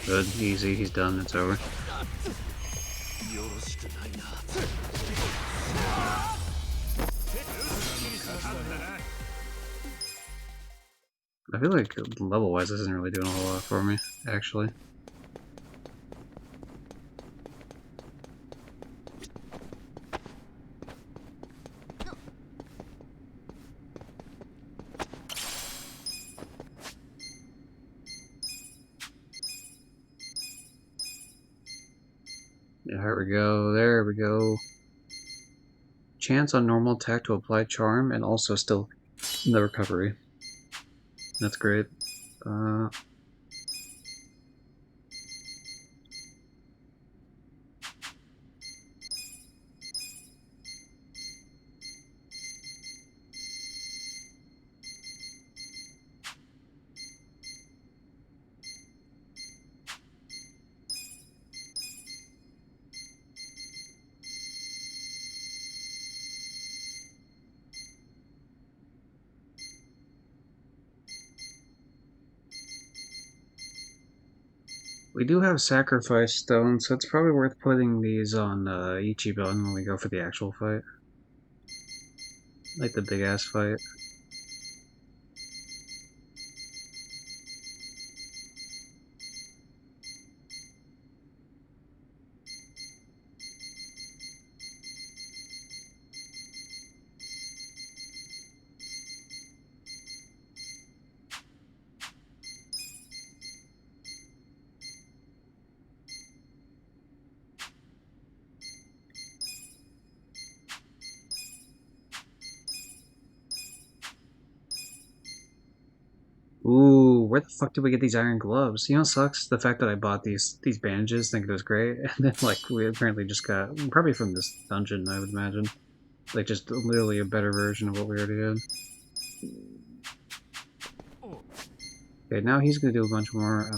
Good, easy, he's done, it's over. I feel like level-wise this isn't really doing a whole lot for me, actually. Yeah, here we go, there we go. Chance on normal attack to apply charm and also still in the recovery. That's great. We do have sacrifice stones, so it's probably worth putting these on Ichiban when we go for the actual fight. Like the big ass fight. Ooh, where the fuck did we get these iron gloves? You know what sucks? The fact that I bought these bandages thinking it was great, and then like we apparently just got probably from this dungeon, I would imagine. Like just literally a better version of what we already had. Okay, now he's gonna do a bunch more,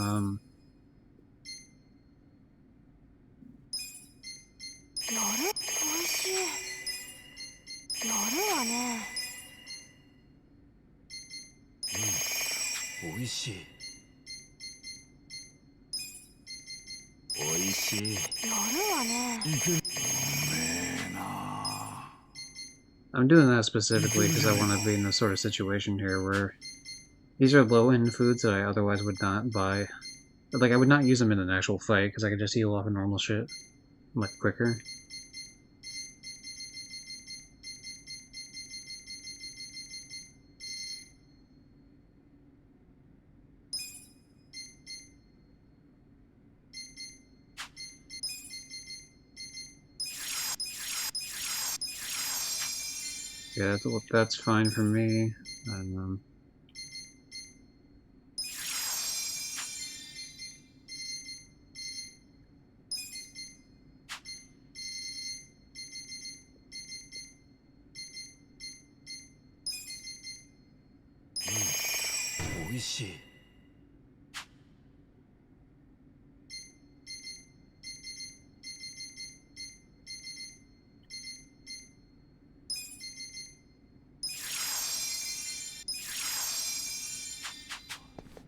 I'm doing that specifically because I want to be in this sort of situation here where these are low-end foods that I otherwise would not buy. Like, I would not use them in an actual fight because I could just heal off of normal shit much quicker. Yeah, that's fine for me. And,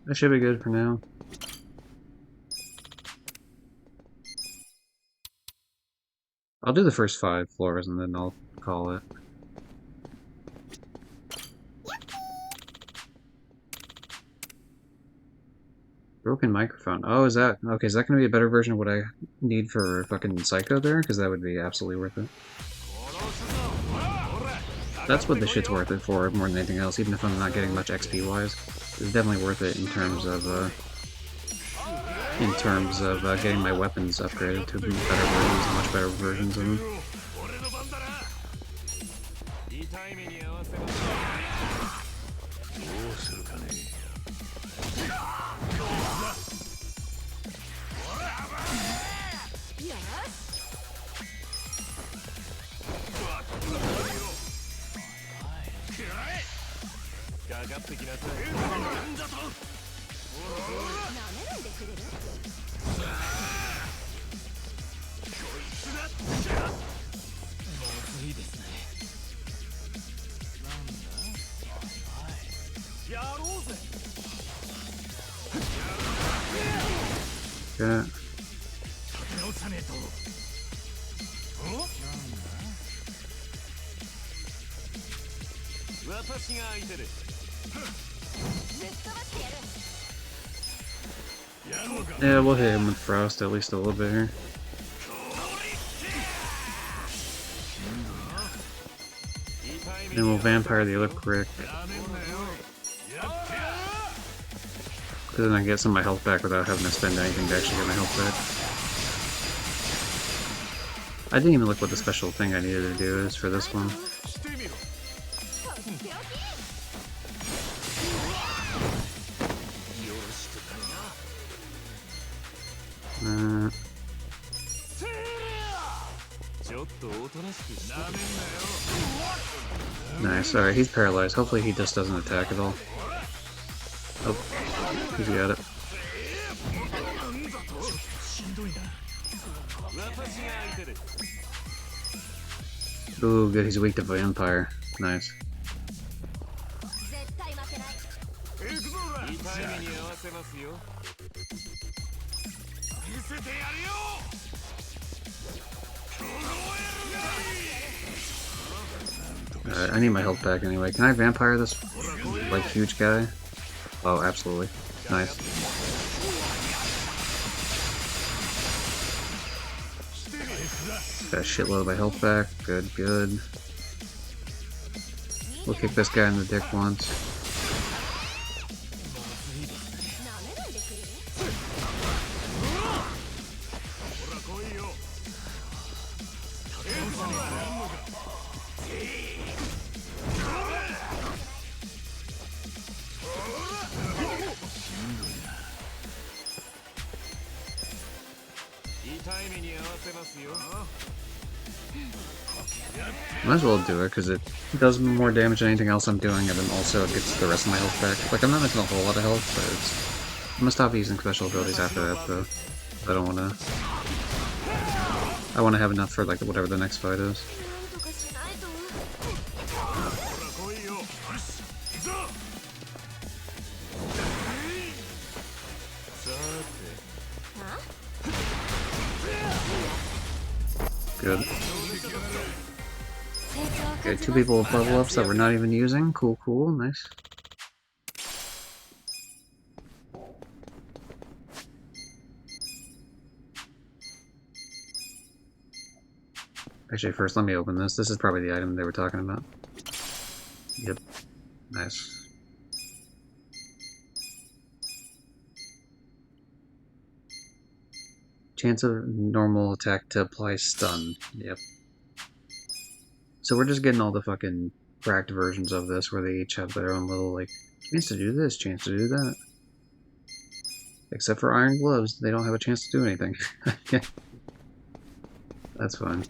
that should be good for now. I'll do the first 5 floors and then I'll call it. Broken microphone. Oh, is that... Okay, is that going to be a better version of what I need for fucking Psycho there? Because that would be absolutely worth it. That's what the shit's worth it for more than anything else, even if I'm not getting much XP-wise. It's definitely worth it in terms of getting my weapons upgraded to better versions, much better versions of them. Yeah. 私が相手です。 Yeah, we'll hit him with Frost at least a little bit here. Then we'll Vampire the other prick. Because then I get some of my health back without having to spend anything to actually get my health back. I didn't even look what the special thing I needed to do is for this one. Nice, alright, he's paralyzed. Hopefully he just doesn't attack at all. Oh, he's got it. Ooh, good, he's weak to Vampire. Nice. Alright, I need my health back anyway. Can I Vampire this, like, huge guy? Oh, absolutely. Nice. Got a shitload of my health back. Good, good. We'll kick this guy in the dick once. Might as well do it, because it does more damage than anything else I'm doing, and then also it gets the rest of my health back. Like, I'm not missing a whole lot of health, but it's... I'm gonna stop using special abilities after that, though. I don't wanna... I wanna have enough for, like, whatever the next fight is. Good. Okay, 2 people with level ups that we're not even using. Cool, cool, nice. Actually, first let me open this. This is probably the item they were talking about. Yep. Nice. Chance of normal attack to apply stun. Yep. So we're just getting all the fucking cracked versions of this where they each have their own little, like, chance to do this, chance to do that. Except for Iron Gloves, they don't have a chance to do anything. That's fine.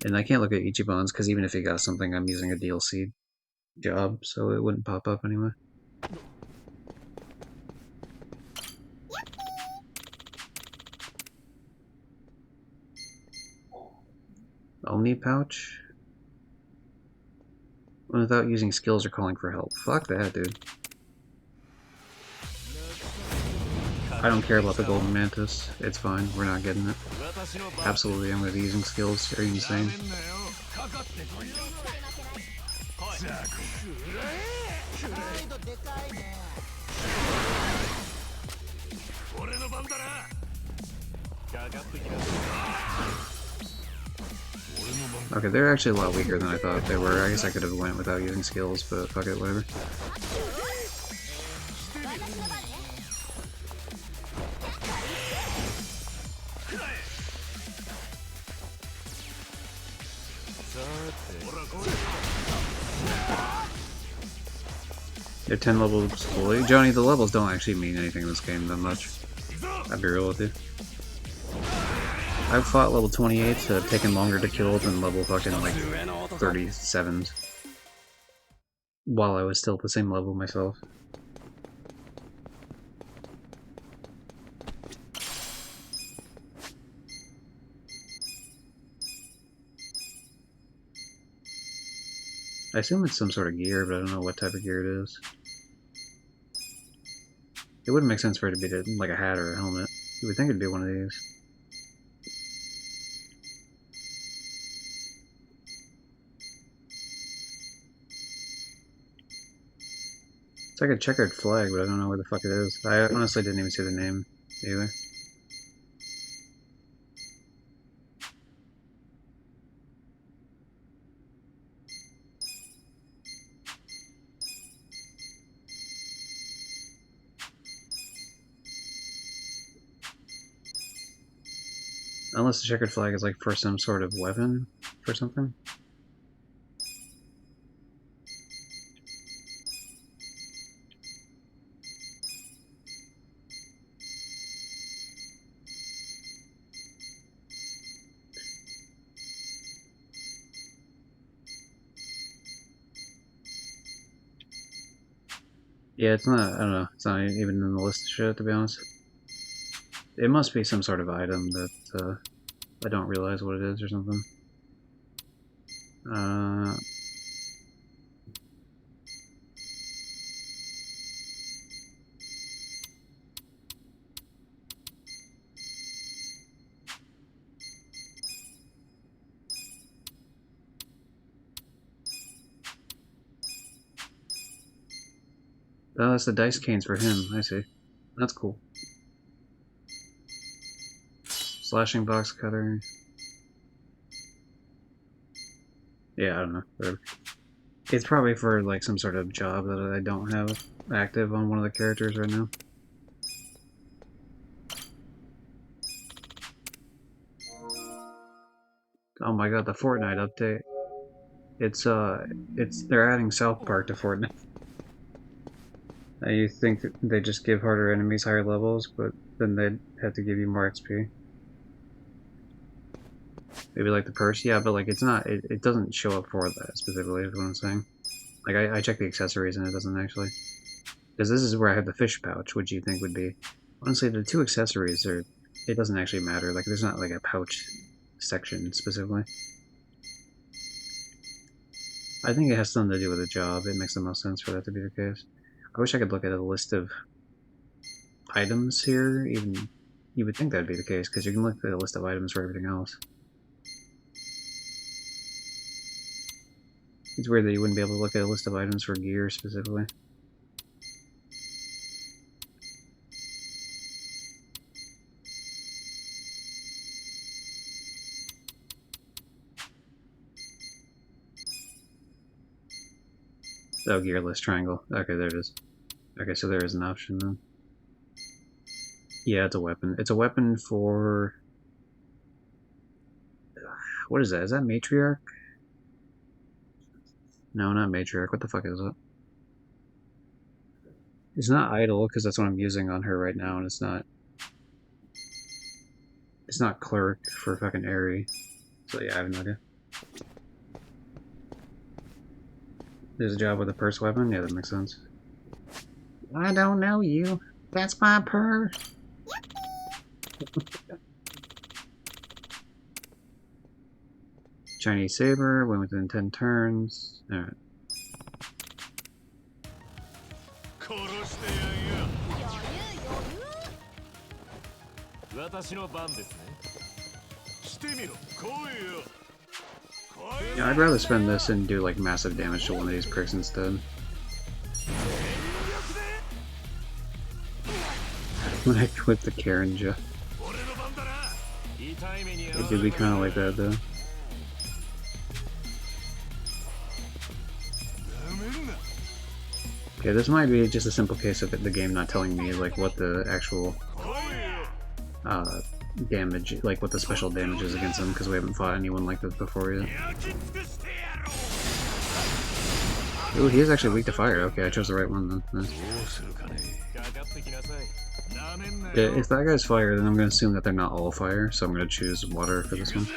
And I can't look at Ichiban's, because even if he got something, I'm using a DLC job, so it wouldn't pop up anyway. Omni pouch? Without using skills or calling for help. Fuck that, dude. I don't care about the golden mantis. It's fine. We're not getting it. Absolutely, I'm going to be using skills. Are you insane? Okay, they're actually a lot weaker than I thought they were. I guess I could have went without using skills, but fuck it, whatever. They're 10 levels fully. Johnny, the levels don't actually mean anything in this game that much. I'll be real with you. I've fought level 28s that have taken longer to kill than level fucking like 37s. While I was still at the same level myself. I assume it's some sort of gear, but I don't know what type of gear it is. It wouldn't make sense for it to be like a hat or a helmet. You would think it'd be one of these. It's like a checkered flag, but I don't know where the fuck it is. I honestly didn't even see the name either. Unless the checkered flag is like for some sort of weapon or something. Yeah, it's not, I don't know, it's not even in the list of shit, to be honest. It must be some sort of item that I don't realize what it is or something. Oh, that's the dice canes for him, I see. That's cool. Slashing box cutter. Yeah, I don't know, whatever. It's probably for like some sort of job that I don't have active on one of the characters right now. Oh my god, the Fortnite update. They're adding South Park to Fortnite. You think that they just give harder enemies higher levels, but then they'd have to give you more XP. Maybe like the purse, yeah, but like it's not, it doesn't show up for that specifically, is what I'm saying. Like I checked the accessories and it doesn't actually. Because this is where I have the fish pouch, which you think would be, honestly, the two accessories are, it doesn't actually matter. Like there's not like a pouch section specifically. I think it has something to do with the job. It makes the most sense for that to be the case. I wish I could look at a list of items here. Even you would think that'd be the case because you can look at a list of items for everything else. It's weird that you wouldn't be able to look at a list of items for gear specifically. Oh, gearless triangle. Okay, there it is. Okay, so there is an option then. Yeah, it's a weapon. It's a weapon for... What is that? Is that Matriarch? No, not Matriarch. What the fuck is it? It's not Idol, because that's what I'm using on her right now, and it's not... It's not Clerk for fucking Airy. So yeah, I have no idea. There's a job with a purse weapon? Yeah, that makes sense. I don't know you. That's my purse. Chinese saber, win within 10 turns. Alright. Yeah, I'd rather spend this and do like massive damage to one of these pricks instead. When I quit the Karenja. It did be kind of like that though. Okay, this might be just a simple case of the game not telling me like what the actual damage, like what the special damage is against them, because we haven't fought anyone like this before yet. Ooh, he is actually weak to fire. Okay, I chose the right one then. Nice. Yeah, if that guy's fire, then I'm going to assume that they're not all fire, so I'm going to choose water for this one.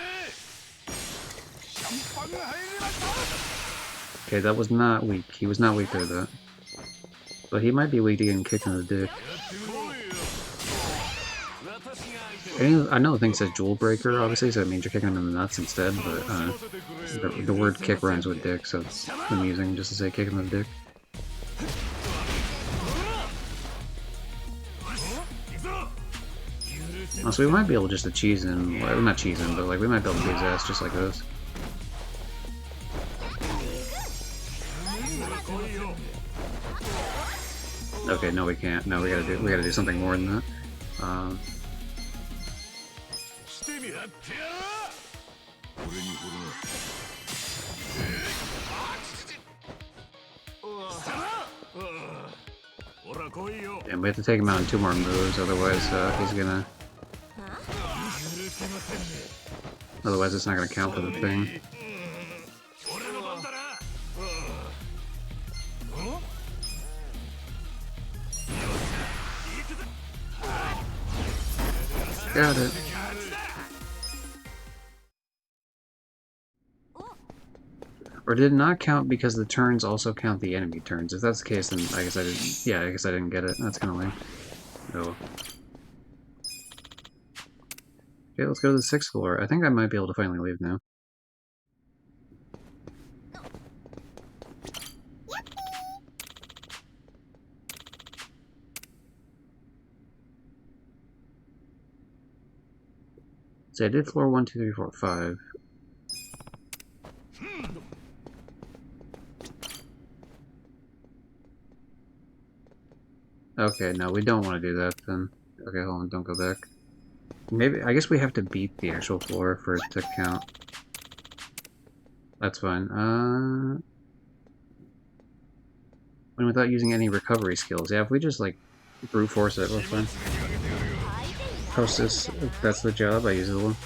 Okay, that was not weak. He was not weak to that. But he might be weak to getting kicked in the dick. I know the thing says jewel breaker, obviously, so it means you're kicking him in the nuts instead, but the word kick rhymes with dick, so it's amusing just to say kick him in the dick. So we might be able just to cheese him, well, not cheese him, but like we might be able to beat his ass just like this. Okay, no we can't. No, we gotta do something more than that. And we have to take him out in 2 more moves, otherwise he's gonna... Otherwise it's not gonna count for the thing. Got it. Or did it not count because the turns also count the enemy turns? If that's the case, then I guess I didn't... Yeah, I guess I didn't get it. That's kind of lame. Oh. Okay, let's go to the 6th floor. I think I might be able to finally leave now. So I did floor 1, 2, 3, 4, 5. Okay, no, we don't want to do that then. Okay, hold on, don't go back. Maybe, I guess we have to beat the actual floor for it to count. That's fine. And without using any recovery skills. Yeah, if we just, like, brute force it, we're fine. Hostess, if that's the job, I use the one.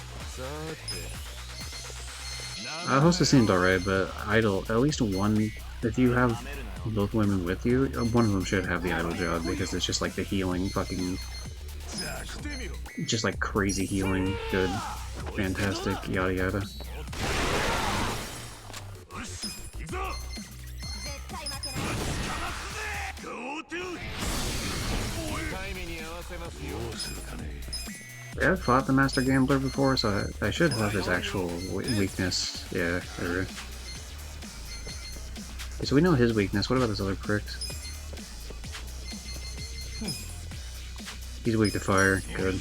Hostess seemed alright, but idol, at least one, if you have both women with you, one of them should have the idol job, because it's just like the healing fucking... Just like crazy healing, good, fantastic, yada yada. Yeah, I've fought the Master Gambler before, so I should have his actual weakness. Yeah, there. Okay, so we know his weakness. What about this other pricks? He's weak to fire. Good.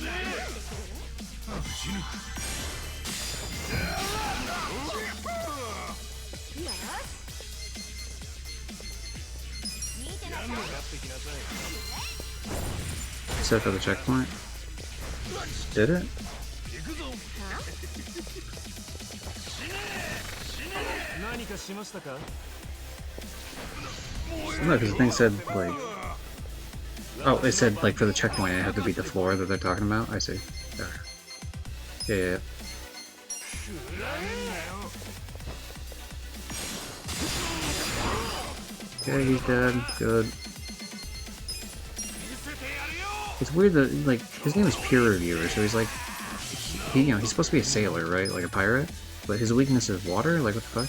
Set for the checkpoint. Did it? No, because the thing said, like... Oh, it said, like, for the checkpoint, I have to beat the floor that they're talking about? I see. Yeah. Okay, he's dead. Good. It's weird that, like, his name is Peer Reviewer, so he's like... you know, he's supposed to be a sailor, right? Like a pirate? But his weakness is water? Like, what the fuck?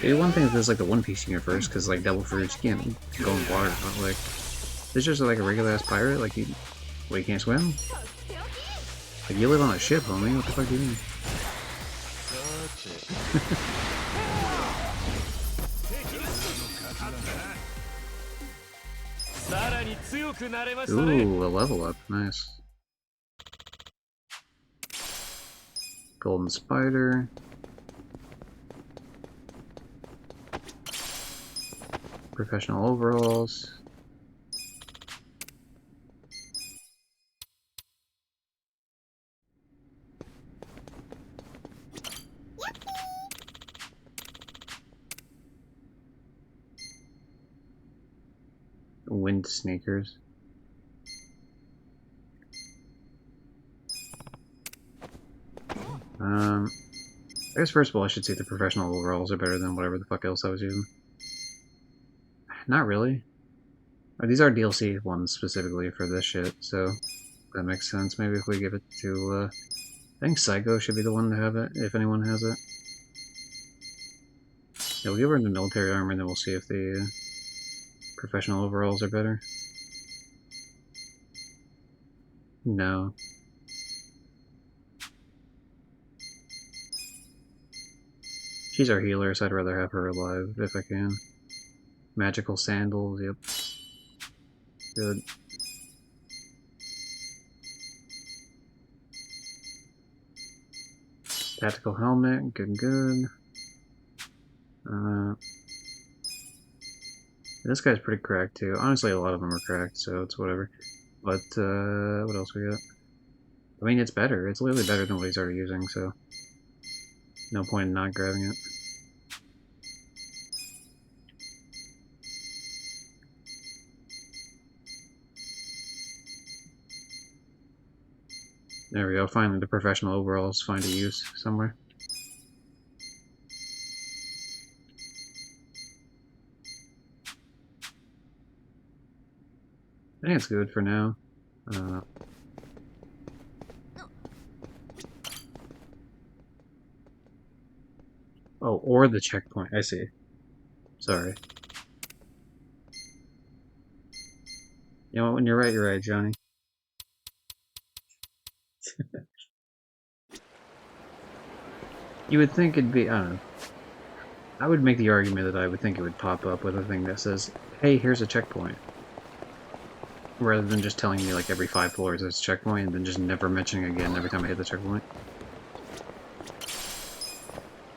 Yeah, one thing is there's like the One Piece universe, because like Devil Fruits can't go in water, but like... This is just like a regular ass pirate? Like, you can't swim? Like, you live on a ship, homie. What the fuck do you mean? Ooh, a level up. Nice. Golden Spider. Professional overalls. Wind sneakers. I guess first of all I should see if the professional overalls are better than whatever the fuck else I was using. Not really. These are DLC ones specifically for this shit, so that makes sense. Maybe if we give it to, I think Psycho should be the one to have it, if anyone has it. Yeah, we'll give her the military armor and then we'll see if the professional overalls are better. No. She's our healer, so I'd rather have her alive if I can. Magical sandals, yep. Good. Tactical helmet, good. This guy's pretty cracked too. Honestly, a lot of them are cracked, so it's whatever. But, what else we got? I mean, it's better. It's literally better than what he's already using, so no point in not grabbing it. There we go. Finally, the professional overalls find a use somewhere. I think it's good for now. Oh, or the checkpoint. I see. Sorry. You know, when you're right, Johnny. You would think it'd be, I don't know. I would make the argument that I would think it would pop up with a thing that says, hey, here's a checkpoint. Rather than just telling me like every 5 floors there's a checkpoint and then just never mentioning again every time I hit the checkpoint.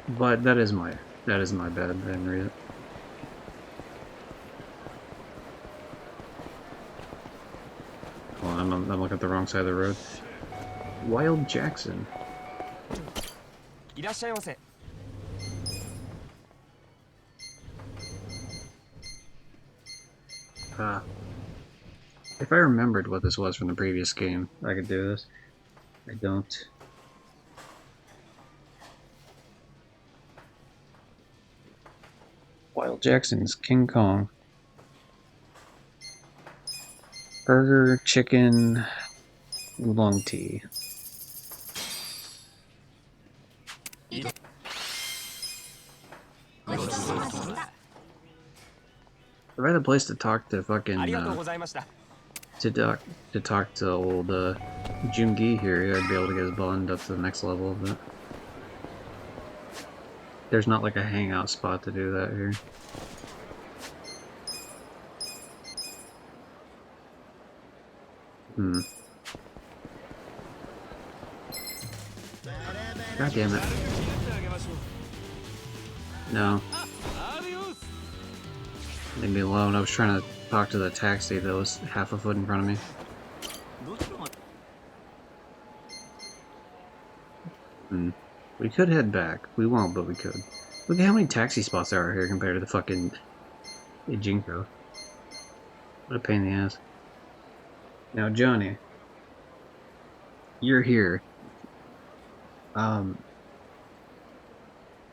But that is my bad. I didn't read it. Hold on, I'm looking at the wrong side of the road. Wild Jackson. If I remembered what this was from the previous game, I could do this. I don't. Wild Jackson's King Kong. Burger, chicken, oolong tea. If I had a place to talk to fucking, to talk to old, Jungi here, I'd be able to get his bond up to the next level, but there's not like a hangout spot to do that here. God damn it. No. Leave me alone. I was trying to talk to the taxi that was half a foot in front of me. We could head back. We won't, but we could. Look at how many taxi spots there are here compared to the fucking Jinko. What a pain in the ass. Now, Johnny, you're here.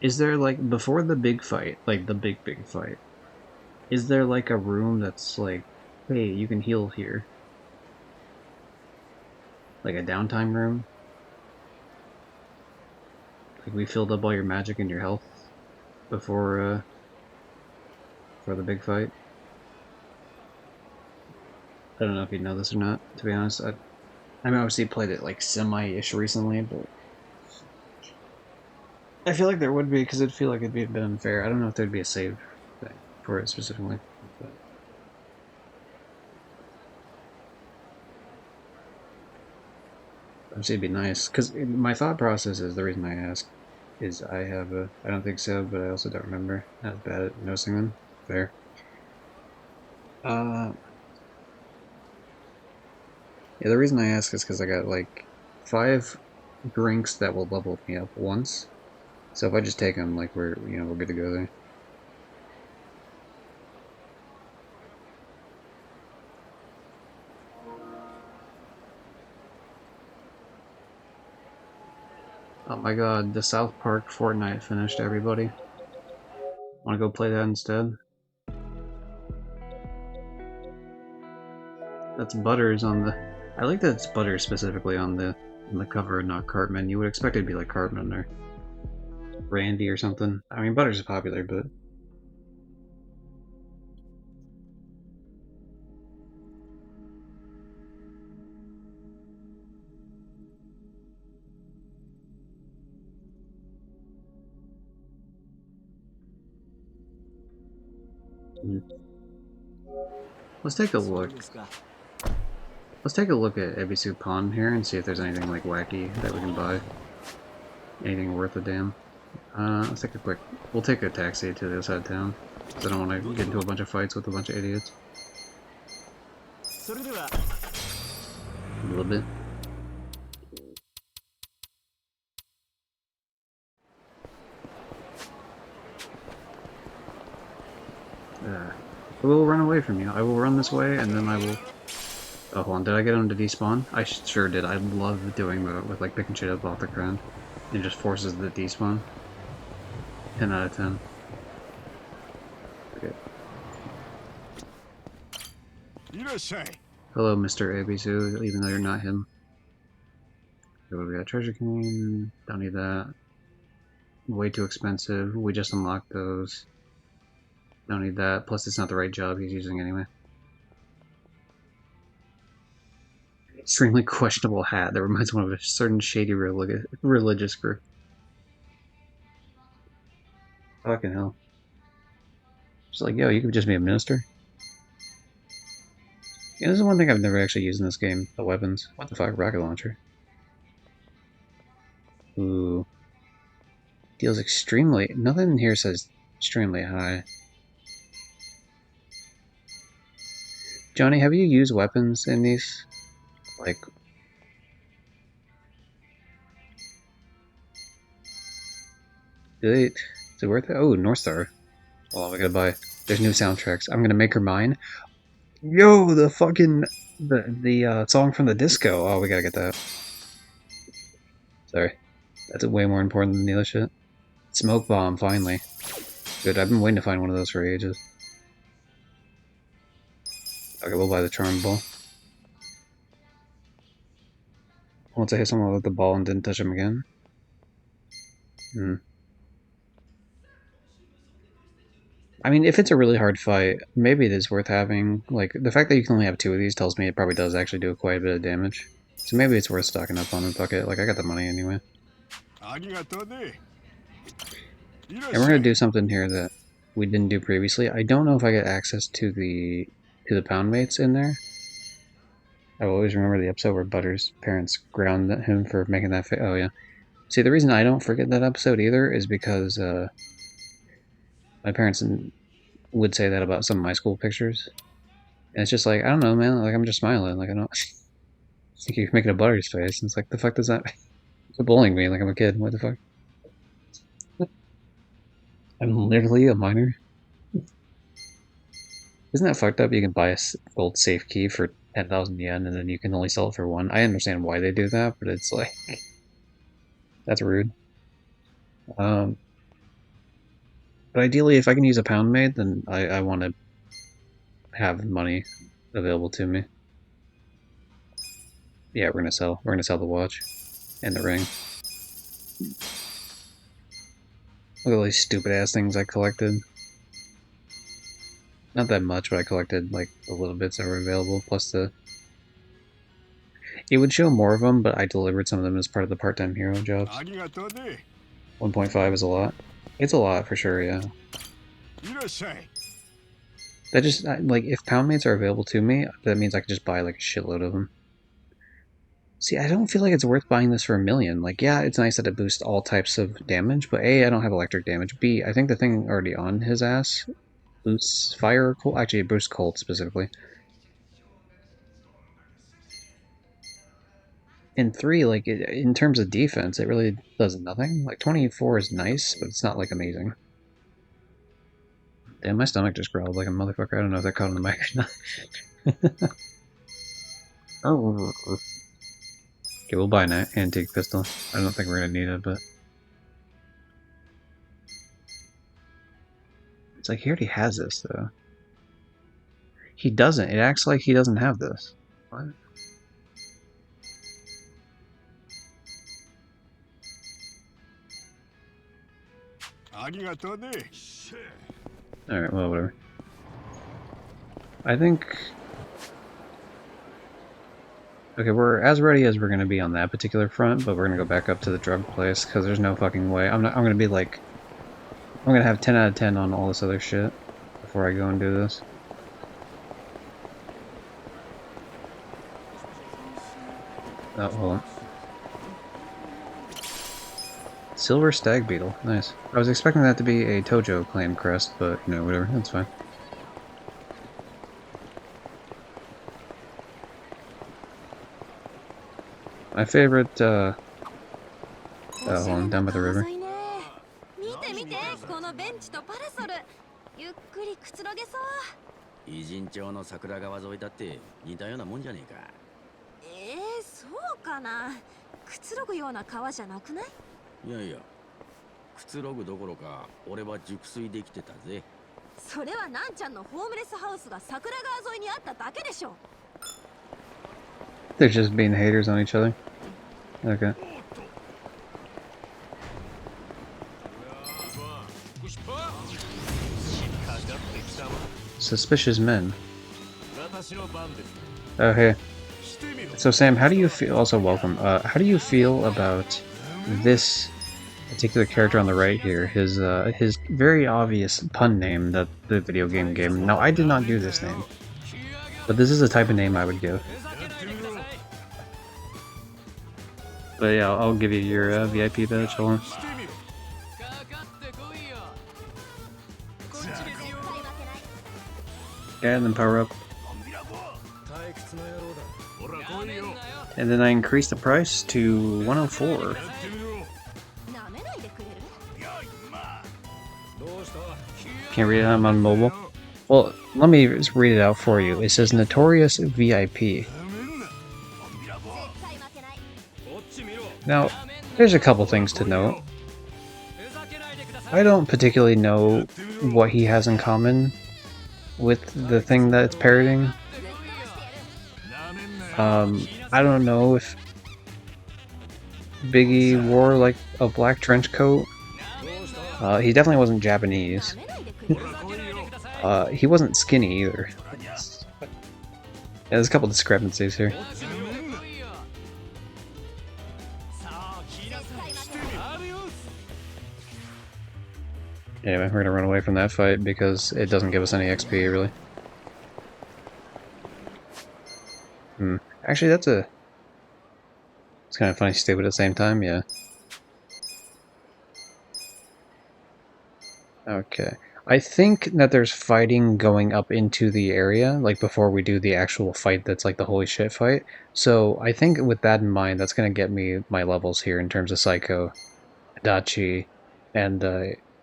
Is there, like, before the big fight, like, the big fight, is there, like, a room that's, like, hey, you can heal here? Like a downtime room? Like, we filled up all your magic and your health before, for the big fight? I don't know if you know this or not, to be honest. I mean, obviously played it, like, semi-ish recently, but I feel like there would be, because it'd feel like it'd be a bit unfair. I don't know if there'd be a save thing for it specifically. But obviously it'd be nice, because my thought process is, the reason I ask, is I have a, I don't think so, but I also don't remember. Not bad at noticing them. Fair. Yeah, the reason I ask is because I got, like, 5 drinks that will level me up once. So if I just take them, like, we're good to go there. Oh my god, the South Park Fortnite finished, everybody. Wanna go play that instead? That's Butters on the... I like that it's Butters specifically on the cover, not Cartman. You would expect it to be like Cartman or Randy or something. I mean, Butters is popular, but... Let's take a look. Let's take a look at Ebisu Pond here and see if there's anything like wacky that we can buy. Anything worth a damn. Let's take a quick... We'll take a taxi to the other side of town. Because I don't want to get into a bunch of fights with a bunch of idiots. A little bit. I will run away from you. I will run this way, and then I will... Oh, hold on. Did I get him to despawn? I sure did. I love doing that with, like, picking shit up off the ground. It just forces the despawn. 10 out of 10. Okay. Hello, Mr. Ebisu, even though you're not him. Okay, what do we got? Treasure cane. Don't need that. Way too expensive. We just unlocked those. Don't need that. Plus, it's not the right job he's using anyway. Extremely questionable hat that reminds one of a certain shady religious group. Fucking hell. Just like, yo, you could just be a minister. Yeah, this is one thing I've never actually used in this game. The weapons. What the fuck? Rocket launcher. Ooh. Deals extremely... Nothing here says extremely high. Johnny, have you used weapons in these? Like... Is it worth it? Oh, North Star. Hold on, we gotta buy... There's new soundtracks. I'm gonna make her mine. Yo, the fucking... The song from the disco. Oh, we gotta get that. Sorry. That's way more important than the other shit. Smoke bomb, finally. Good, I've been waiting to find one of those for ages. Okay, we'll buy the charm ball. Once I hit someone with the ball and didn't touch him again. I mean, if it's a really hard fight, maybe it is worth having. Like, the fact that you can only have 2 of these tells me it probably does actually do quite a bit of damage. So maybe it's worth stocking up on the bucket. Like, I got the money anyway. And we're gonna do something here that we didn't do previously. I don't know if I get access to the pound mates in there. I always remember the episode where Butter's parents ground him for making that oh yeah. See, the reason I don't forget that episode either is because my parents would say that about some of my school pictures. And it's just like, I don't know, man, like I'm just smiling, like I don't think you're making a Butter's face. And it's like, the fuck does that You're bullying me like I'm a kid, what the fuck? I'm literally a minor. Isn't that fucked up? You can buy a gold safe key for 10,000 yen and then you can only sell it for 1. I understand why they do that, but it's like... That's rude. But ideally, if I can use a pound made, then I want to have money available to me. Yeah, we're gonna sell. We're gonna sell the watch and the ring. Look at all these stupid ass things I collected. Not that much, but I collected like the little bits that were available, plus the... It would show more of them, but I delivered some of them as part of the part-time hero jobs. 1.5 is a lot. It's a lot for sure, yeah. That just, like, if pound mates are available to me, that means I can just buy like a shitload of them. See, I don't feel like it's worth buying this for $1 million. Like, yeah, it's nice that it boosts all types of damage, but A, I don't have electric damage. B, I think the thing already on his ass boosts fire or cold. Actually, it boosts cold specifically. And 3, like, in terms of defense, it really does nothing. Like, 24 is nice, but it's not, like, amazing. Damn, my stomach just growled like a motherfucker. I don't know if that caught on the mic or not. Oh. Okay, we'll buy an antique pistol. I don't think we're gonna need it, but... It's like, he already has this, though. He doesn't. It acts like he doesn't have this. What? Alright, well, whatever. I think... Okay, we're as ready as we're going to be on that particular front, but we're going to go back up to the drug place, because there's no fucking way. I'm going to be like... I'm going to have 10 out of 10 on all this other shit. before I go and do this. Oh, hold on. Silver Stag Beetle. Nice. I was expecting that to be a Tojo clan crest, but, you know, whatever. That's fine. My favorite, hold on, down by the river. 見て見て、このベンチとパラソル。ゆっくりくつろげそう。偉人町の桜川沿いだって似たようなもんじゃねえか。そうかな。くつろぐような川じゃなくない？いやいや、くつろぐどころか俺は熟睡できてたぜ。それはなんちゃんのホームレスハウスが桜川沿いにあっただけでしょ。They're just being haters on each other. Okay. Suspicious men. Oh, hey. So, Sam, how do you feel? Also, welcome. How do you feel about this particular character on the right here? His very obvious pun name that the video game gave him. Now, I did not do this name, but this is the type of name I would give. But yeah, I'll give you your VIP badge. Hold on. Yeah, and then power up. And then I increased the price to 104. Can't read it, I'm on mobile. Well, let me just read it out for you. It says Notorious VIP. Now, there's a couple things to note. I don't particularly know what he has in common with the thing that it's parroting. I don't know if Biggie wore like a black trench coat. He definitely wasn't Japanese. He wasn't skinny either. Yeah, there's a couple discrepancies here. Anyway, we're gonna run away from that fight because it doesn't give us any XP, really. Actually, it's kind of funny, stupid at the same time, yeah. Okay. I think that there's fighting going up into the area, like before we do the actual fight that's like the holy shit fight. So I think with that in mind, that's gonna get me my levels here in terms of Psycho, Adachi, and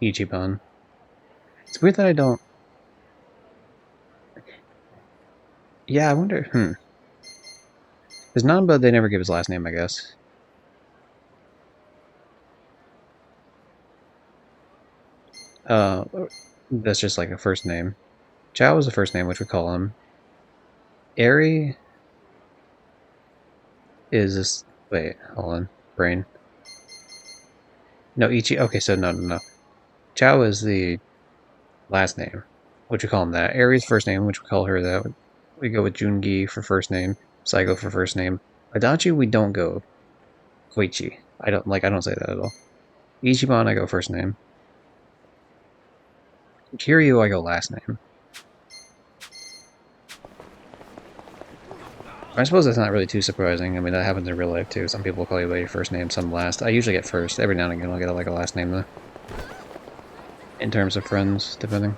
Ichiban. It's weird that I don't... Yeah, I wonder... There's Namba, they never give his last name, I guess. That's just like a first name. Chao is a first name, which we call him. Eri is this... Wait, hold on. Brain. No, Ichi... Okay, so no. Chao is the last name, which we call him that. Eri's first name, which we call her that. We go with Jungi for first name. Saigo for first name. Adachi, we don't go Koichi. I don't say that at all. Ichiban, I go first name. Kiryu, I go last name. I suppose that's not really too surprising. I mean, that happens in real life too. Some people call you by your first name, some last. I usually get first. Every now and again I'll get like a last name though. In terms of friends, depending.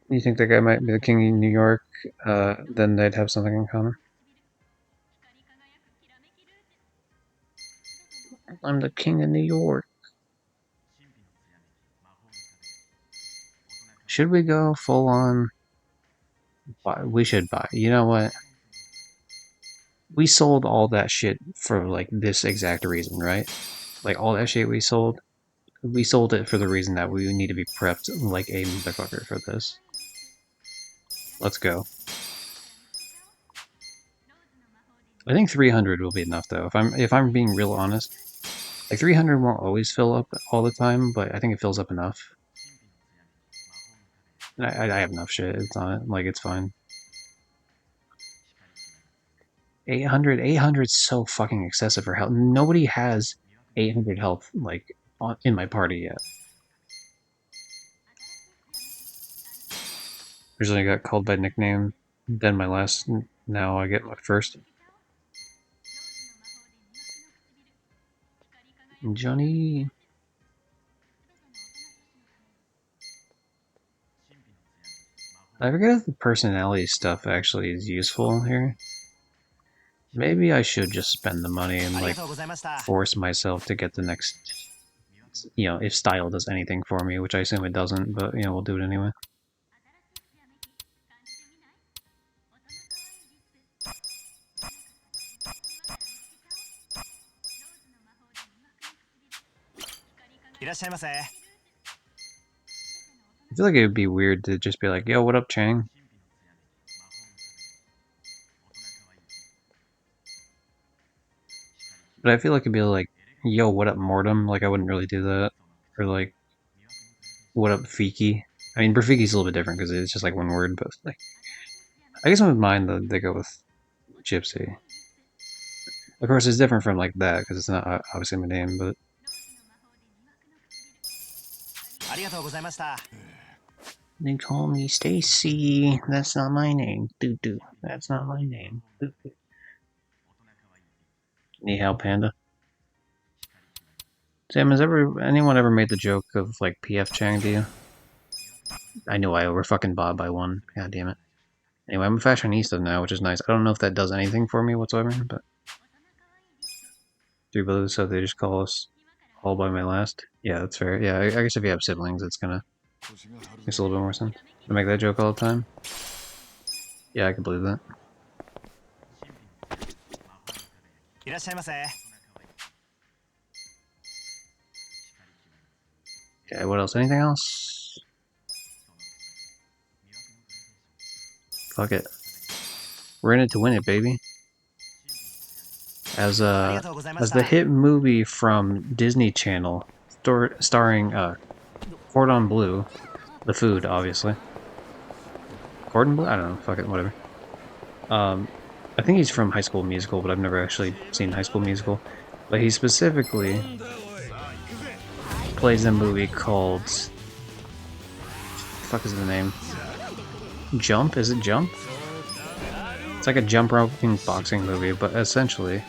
You think that guy might be the king of New York? Then they'd have something in common. I'm the king of New York. Should we go full on? We should buy. You know what? We sold all that shit for like this exact reason, right? Like all that shit we sold it for the reason that we need to be prepped like a motherfucker for this. Let's go. I think 300 will be enough though. If I'm being real honest, like 300 won't always fill up all the time, but I think it fills up enough. I have enough shit. It's on it. Like it's fine. 800, 800 is so fucking excessive for health. Nobody has 800 health, like, in my party yet. Usually I got called by nickname, then my last, now I get my first. Johnny. I forget if the personality stuff actually is useful here. Maybe I should just spend the money and, like, force myself to get the next, you know, if style does anything for me, which I assume it doesn't, but, you know, we'll do it anyway. I feel like it would be weird to just be like, yo, what up, Chang? But I feel like it'd be like, yo, what up, Mortem? Like, I wouldn't really do that. Or like, what up, Fiki? I mean, Brafiki's a little bit different because it's just like one word, but like, I guess with mine, they go with Gypsy. Of course, it's different from like that because it's not obviously my name, but. They call me Stacy. That's not my name. Doo doo. That's not my name. Doo doo. Ni hao, Panda. Sam, has anyone ever made the joke of like PF Chang to you? I knew I over fucking bought by one. God damn it. Anyway, I'm a fashionista now, which is nice. I don't know if that does anything for me whatsoever, but. Three brothers, so they just call us all by my last. Yeah, that's fair. Yeah, I guess if you have siblings, it's gonna makes a little bit more sense. I make that joke all the time. Yeah, I can believe that. Okay, what else? Anything else? Fuck it. We're in it to win it, baby. As the hit movie from Disney Channel, starring Cordon Bleu, the food, obviously. Cordon Bleu? I don't know. Fuck it, whatever. I think he's from High School Musical, but I've never actually seen High School Musical. But he specifically plays a movie called... Fuck is the name? Jump? Is it Jump? It's like a jump roping boxing movie, but essentially,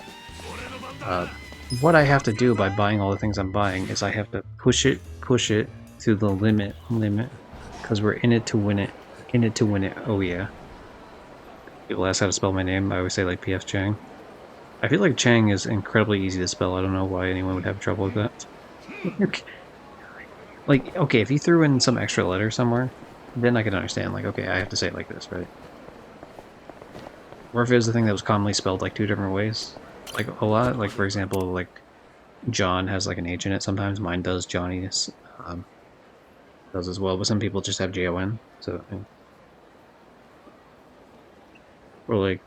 what I have to do by buying all the things I'm buying is I have to push it to the limit, because we're in it to win it, oh yeah. People ask how to spell my name, I always say like PF Chang. I feel like Chang is incredibly easy to spell, I don't know why anyone would have trouble with that. Like, okay, if you threw in some extra letter somewhere, then I could understand, like, okay, I have to say it like this, right? Or if it was the thing that was commonly spelled like two different ways. Like, a lot, like, for example, like, John has like an H in it sometimes, mine does, Johnny's does as well, but some people just have Jon, so, yeah. Or like,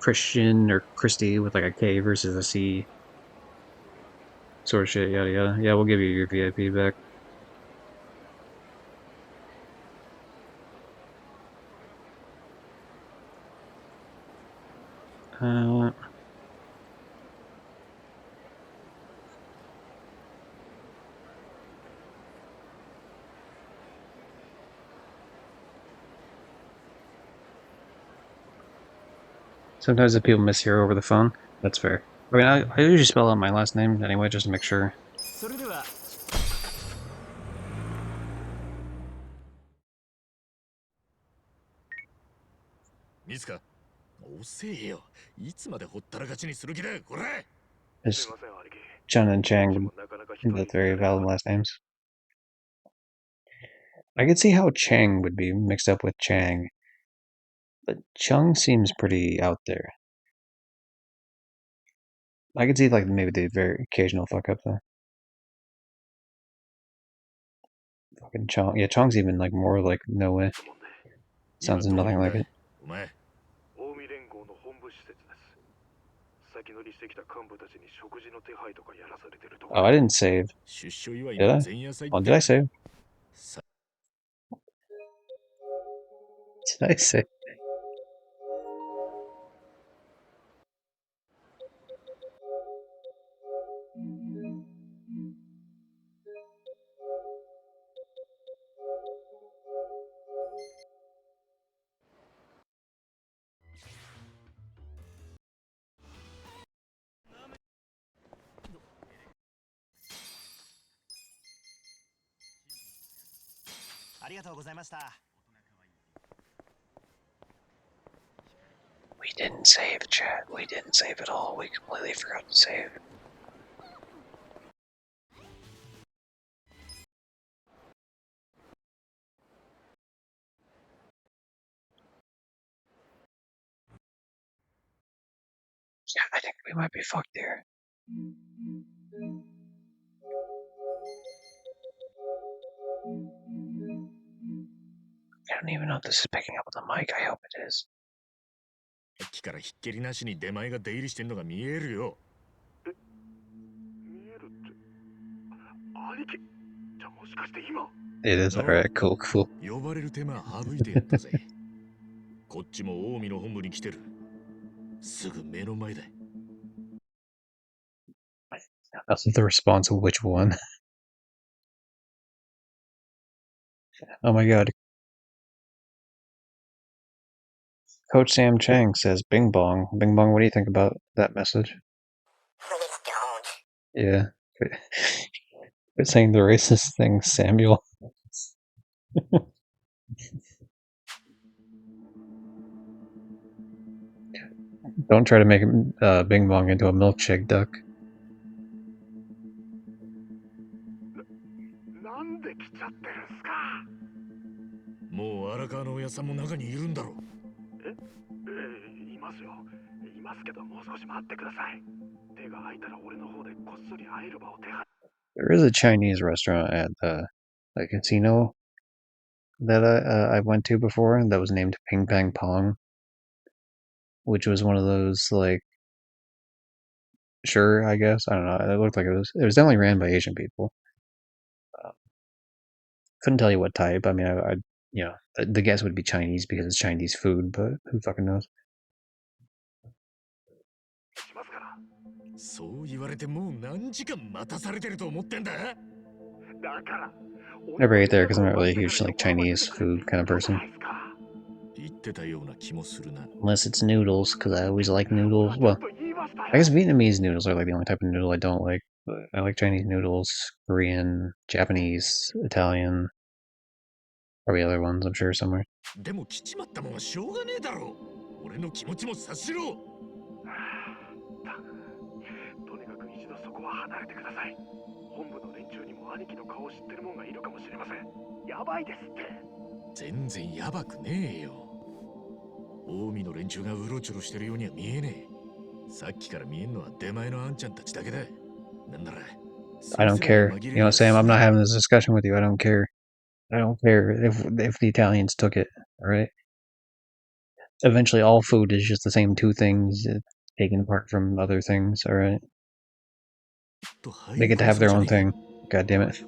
Christian or Christy with like a K versus a C. Sort of shit, yada yada. Yeah, we'll give you your VIP back. Sometimes if people mishear over the phone, that's fair. I mean, I usually spell out my last name anyway, just to make sure. It's Chun and Chang, both very valid last names. I could see how Chang would be mixed up with Chang, but Chung seems pretty out there. I could see like maybe the very occasional fuck up though. Fucking Chong. Yeah, Chong's even like more like no way. Sounds nothing like it. Oh, I didn't save. Did I? Oh, did I save? Did I save? ありがとうございました。We didn't save, chat. We didn't save at all. We completely forgot to save. Yeah, I think we might be fucked here. I don't even know if this is picking up on the mic. I hope it is. さっきからひっきりなしに出前が出入りしてんのが見えるよ。見えるって。兄貴、じゃあもしかして今。It is alright. Cool, cool. 呼ばれる手間省いてやったぜ。こっちも近江の本部に来てる。すぐ目の前だ。That's the response of which one. Oh my god. Coach Sam Chang says Bing Bong. Bing Bong, what do you think about that message? Please don't. Yeah. Quit saying the racist thing, Samuel. Don't try to make Bing Bong into a milkshake duck. なんで来ちゃってるんすか。もう荒川のおやさんも中にいるんだろう。いますよ。いますけどもう少し待ってください。手が空いたら俺の方でこっそり会える場を手配。There is a Chinese restaurant at a casino that I went to before that was named Ping Pang Pong, which was one of those like, sure, I guess, I don't know. It looked like it was definitely ran by Asian people. Couldn't tell you what type. I mean, I you know, the guess would be Chinese because it's Chinese food, but who fucking knows? そう言われてもう何時間待たされてると思ってんだ。だから。 Never ate there because I'm not really a huge like Chinese food kind of person. 言ってたような気もするな。 Unless it's noodles, because I always like noodles. Well, I guess Vietnamese noodles are like the only type of noodle I don't like. But I like Chinese noodles, Korean, Japanese, Italian, probably other ones I'm sure somewhere. でも来ちまったもんはしょうがねえだろう。俺の気持ちも察しろ。とにかく一度そこは離れてください。本部の連中にも兄貴の顔を知ってる者がいるかもしれません。やばいですって。全然やばくねえよ。近江の連中がうろちょろしてるようには見えねえ。さっきから見えんのは出前のあんちゃんたちだけだ。なんなら。I don't care. You know, Sam, I'm not having this discussion with you. I don't care. I don't care if the Italians took it. All right. Eventually, all food is just the same two things taken apart from other things. All right. They get to have their own thing. God damn it.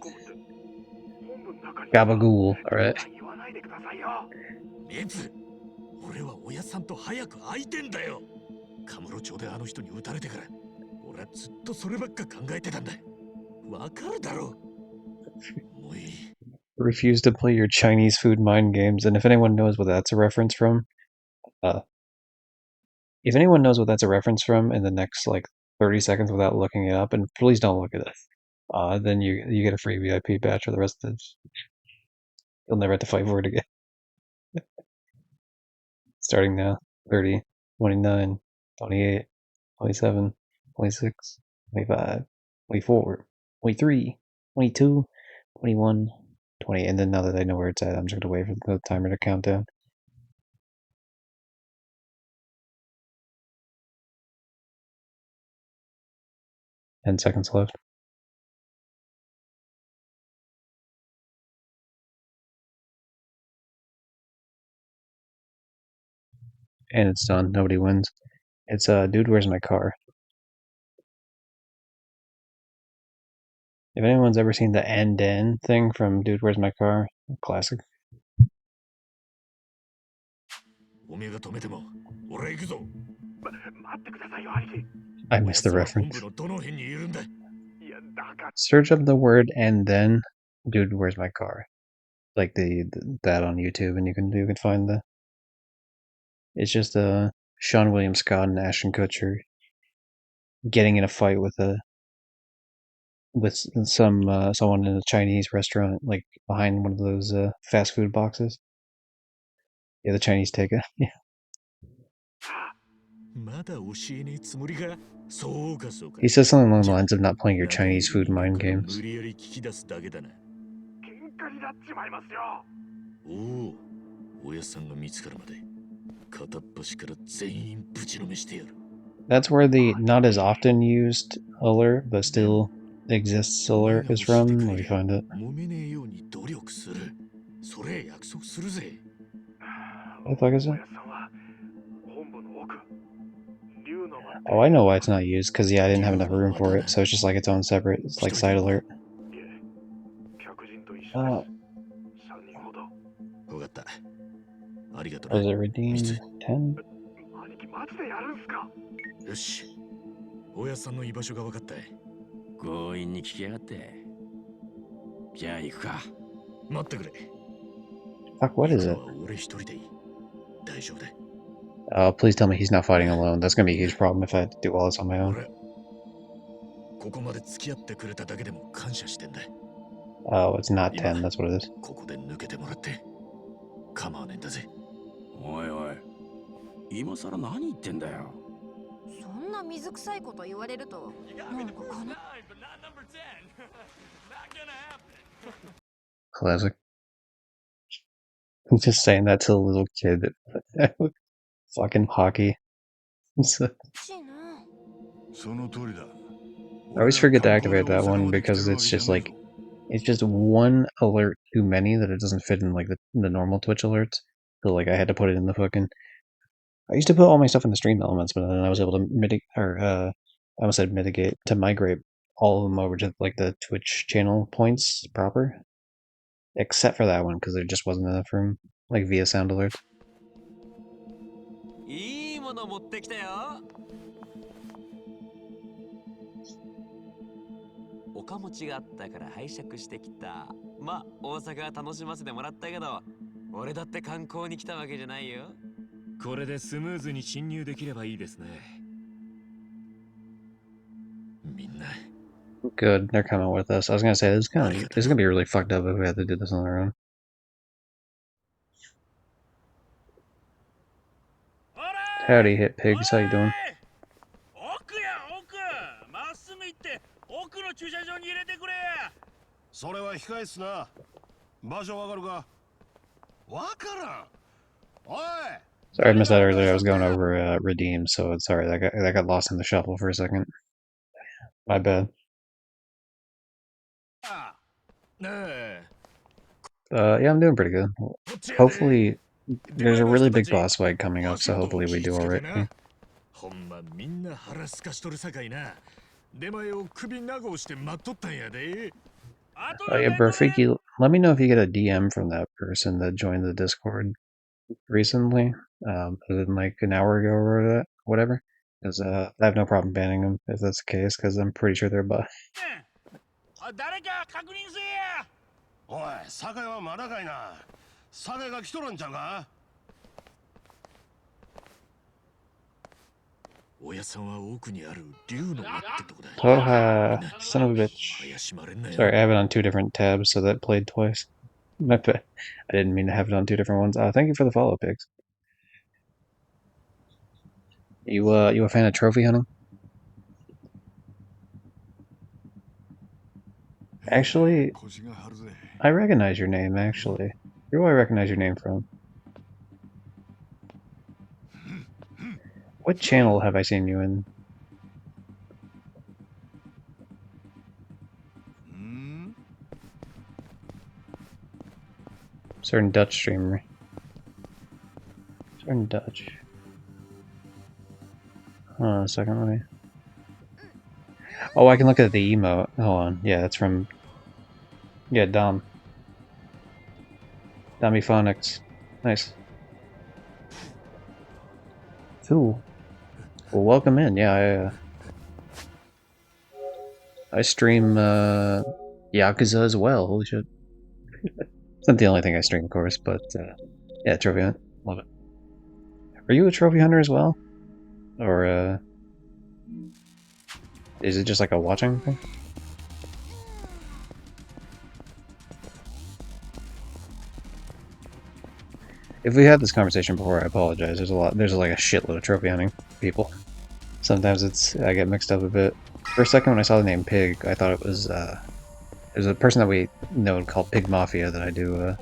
Gabagool. All right. 俺は親さんと早く会いてんだよ。カムロ町であの人に撃たれてから、俺はずっとそればっか考えてたんだ。わかるだろう。もういい。Refuse to play your Chinese food mind games, and if anyone knows what that's a reference from, if anyone knows what that's a reference from in the next like 30 seconds without looking it up, and please don't look at it, then you get a free VIP badge for the rest of this. You'll never have to fight for it again. Starting now. 30, 29, 28, 27, 26, 25, 24, 23, 22, 21, 20, and then now that I know where it's at, I'm just gonna wait for the timer to count down. Ten seconds left. And it's done. Nobody wins. It's Dude, Where's My Car? If anyone's ever seen the end thing from Dude, Where's My Car? Classic. I missed the reference. Search up the word and then Dude, Where's My Car? Like that on YouTube, and you can find the. It's just Sean William Scott and Ashton Kutcher getting in a fight with a with some someone in a Chinese restaurant, like behind one of those fast food boxes. Yeah, the Chinese takeout. Yeah. まだ教えねえつもりか。そうかそうか。 He says something along the lines of not playing your 仲間 Chinese いる food 人間 mind から games. 無理やり聞き出すだけだな。喧嘩になっちまいますよ。おお、おやさんが見つかるまで片っ端から全員ぶちのめしてやる。 That's where the not as often used alert, but still exists alert is from. Let me find it. 揉めねえように努力する。それ約束するぜ。 What the fuck is it? さんは本部の奥。竜の間 Oh, I know why it's not used, because yeah, I didn't have enough room for it, so it's just like its own separate, it's like side alert. 客人と一緒です。 Oh, 3人ほど。わかった。ありがと was な。 it redeem 10? 兄貴マジでやるんすか。よし。おやさんの居場所が分かった。強引に聞きやがって。じゃあ行くか。待ってくれ。 Fuck, what is it? 俺一人でいい。大丈夫だ。 Oh, please tell me he's not fighting alone. That's gonna be a huge problem if I had to do all this on my own. ここまで付き合ってくれただけでも感謝してんだ。 Oh, it's not 10, that's what it is. ここで抜けてもらって構わねえんだぜ。おいおい。今さら何言ってんだよ。そんな水臭いこと言われるとなんかかな。 Classic. I'm just saying that to a little kid. Fucking hockey. I always forget to activate that one because it's just like, it's just one alert too many that it doesn't fit in like the normal Twitch alerts. So like I had to put it in the fucking. I used to put all my stuff in the stream elements, but then I was able to mitigate, or I almost said mitigate, to migrate all of them over to like the Twitch channel points proper. Except for that one, because there just wasn't enough room, like via sound alerts. いいもの持ってきたよ。おかもちがあったから拝借してきた。まあ大阪楽しませてもらったけど、俺だって観光に来たわけじゃないよ。これでスムーズに侵入できればいいですね。みんな。 Good, they're coming with us. I was gonna say this is gonna be really fucked up if we had to do this on our own. Howdy, hit pigs. How you doing? 奥や奥。まっすぐ行って奥の駐車場に入れてくれ。それは控えすな。場所わかるか。わからん。おい。 Sorry, I missed that earlier. I was going over redeem, so sorry that got lost in the shuffle for a second. My bad. Yeah, I'm doing pretty good. Hopefully, there's a really big boss fight coming up, so hopefully we do alright. ほんまみんな腹すかしとるさかいな。出前を首長をして待っとったんやで。 Oh yeah, bro, Freaky, let me know if you get a DM from that person that joined the Discord recently, within like an hour ago or whatever. Because I have no problem banning them if that's the case, because I'm pretty sure they're bot. 誰か確認せえや。おい、酒はまだかいな。酒が来とるんちゃうか。おやさんは奥にある竜の間ってとこだ。 Toha, son of a bitch. Sorry, I have it on 2 different tabs, so that played twice. My bad. I didn't mean to have it on 2 different ones. Thank you for the follow, pigs. You a fan of trophy hunting? Actually, I recognize your name, actually. Where do I recognize your name from? What channel have I seen you in? Certain Dutch streamer. Certain Dutch. Hold on a second, let me... Oh, I can look at the emote. Hold on. Yeah, that's from... Yeah, Dom. Phonics. Nice. Ooh. Well, welcome in. Yeah, I stream Yakuza as well. Holy shit. It's not the only thing I stream, of course, but yeah, trophy hunt. Love it. Are you a trophy hunter as well? Or is it just like a watching thing? If we had this conversation before, I apologize. There's like a shitload of trophy hunting people. Sometimes I get mixed up a bit. For a second, when I saw the name Pig, I thought it was there's a person that we know called Pig Mafia that I do.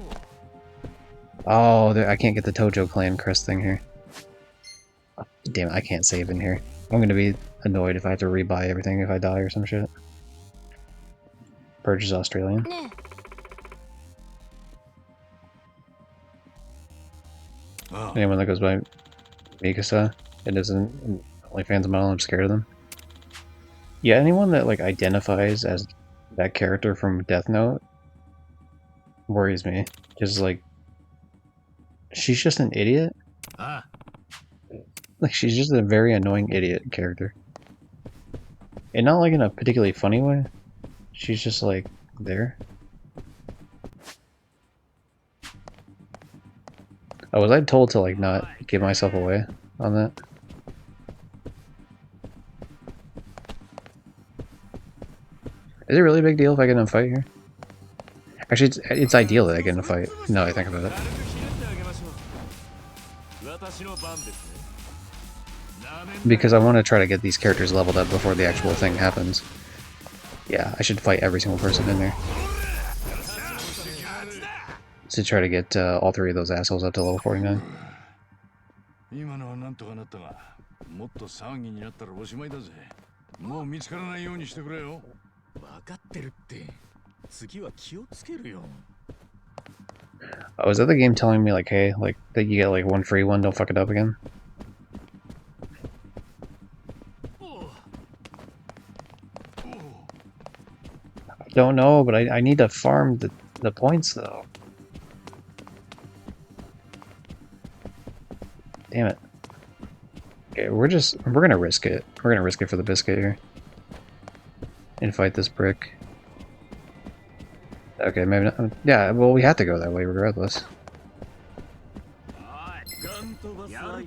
Oh, I can't get the Tojo Clan crest thing here. Oh, damn it, I can't save in here. I'm gonna be annoyed if I have to rebuy everything if I die or some shit. Purge is Australian. Oh. Anyone that goes by Mikasa, it isn't OnlyFans model, I'm scared of them. Yeah, anyone that like identifies as that character from Death Note worries me. Because like, she's just an idiot. Ah. Like, she's just a very annoying idiot character. And not like in a particularly funny way. She's just like, there. Oh, was I told to like not give myself away on that? Is it really a big deal if I get in a fight here? Actually, it's ideal that I get in a fight, now that I think about it. Because I want to try to get these characters leveled up before the actual thing happens. Yeah, I should fight every single person in there. To try to get all three of those assholes up to level 49. 今のはなんとかなったが、もっと騒ぎになったらおしまいだぜ。もう見つからないようにしてくれよ。分かってるって。次は気をつけるよ。Oh, is that the game telling me like, hey, like that you get like one free one, don't fuck it up again? I don't know, but I need to farm the points though. Damn it. Okay, we're gonna risk it. We're gonna risk it for the biscuit here. And fight this brick. Okay, maybe not. Yeah, well, we have to go that way regardless.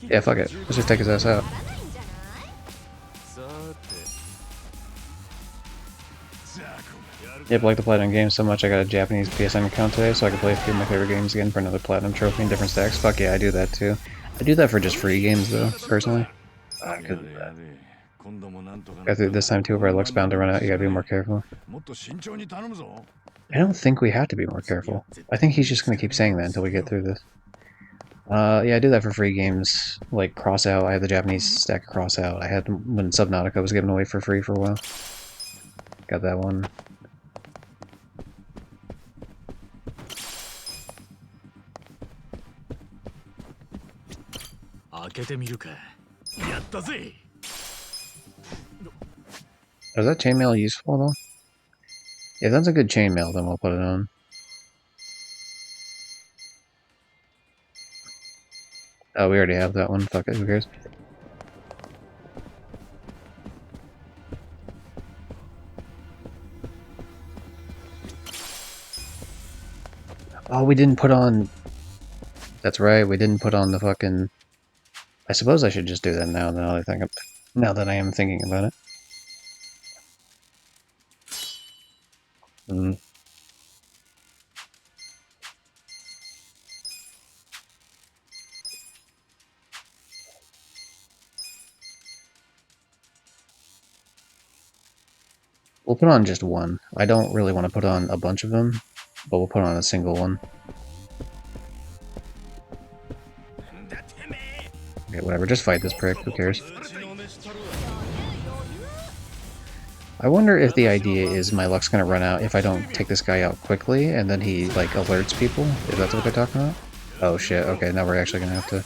Yeah, fuck it. Let's just take his ass out. Yep, like the Platinum games so much I got a Japanese PSN account today so I can play a few of my favorite games again for another Platinum trophy in different stacks. Fuck yeah, I do that too. I do that for just free games though, personally. Got through this time too, if our luck's bound to run out, you gotta be more careful. I don't think we have to be more careful. I think he's just gonna keep saying that until we get through this. Yeah, I do that for free games, like Crossout. I have the Japanese stack of Crossout. I had when Subnautica was given away for free for a while. Got that one. Is that chainmail useful though? If that's a good chainmail, then we'll put it on. Oh, we already have that one. Fuck it, who cares? Oh, we didn't put on... That's right, we didn't put on the fucking... I suppose I should just do that now that I am thinking about it. We'll put on just one. I don't really want to put on a bunch of them, but we'll put on a single one. Okay, whatever, just fight this prick, who cares? I wonder if the idea is my luck's gonna run out if I don't take this guy out quickly, and then he, like, alerts people, if that's what they're talking about? Oh shit, okay, now we're actually gonna have to...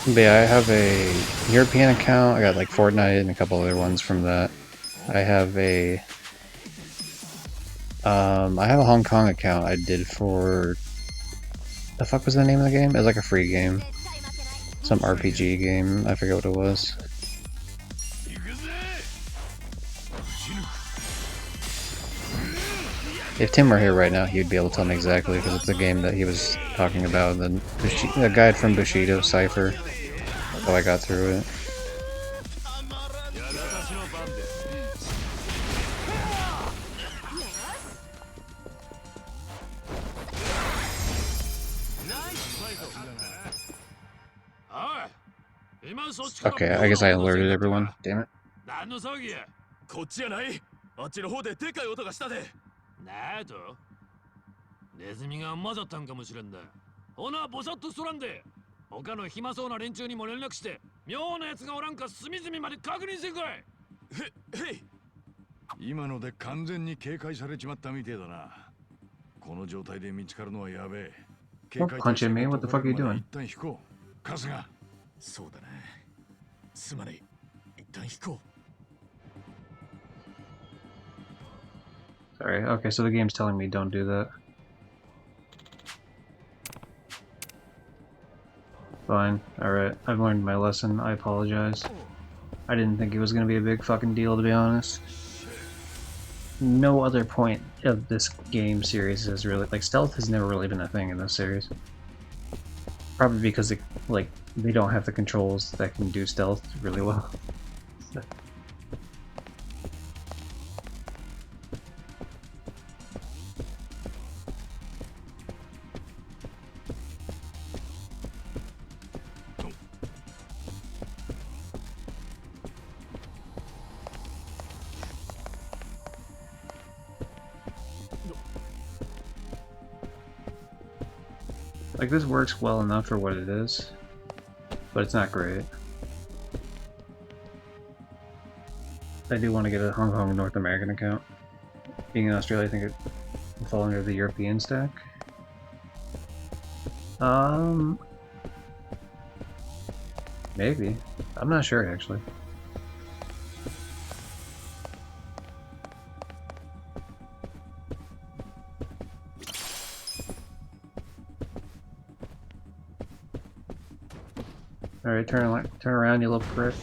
But yeah, I have a European account. I got like Fortnite and a couple other ones from that. I have a Hong Kong account I did for the fuck was the name of the game? It was like a free game. Some RPG game. I forget what it was. If Tim were here right now, he'd be able to tell me exactly because it's a game that he was talking about. The guide from Bushido Cypher. That's how I got through it. Okay, I guess I alerted everyone. Damn it. 何の騒ぎやこっちじゃないあっちの方ででかい音がしたでなあとネズミが混ざったんかもしれんだほなボサッとしとらんで他の暇そうな連中にも連絡して妙な奴がおらんか隅々まで確認してこいへい今ので完全に警戒されちまったみてえだなこの状態で見つかるのはやべえ Don't punch at me. What the fuck are you doing? 一旦引こう春日そうだなすまない一旦引こう Sorry, okay, so the game's telling me don't do that. Fine, alright, I've learned my lesson, I apologize. I didn't think it was gonna be a big fucking deal, to be honest. No other point of this game series is really, like, stealth has never really been a thing in this series. Probably because, they don't have the controls that can do stealth really well. Like, this works well enough for what it is, but it's not great. I do want to get a Hong Kong North American account. Being in Australia, I think it would fall under the European stack. Maybe. I'm not sure, actually. Alright, turn around, you little prick.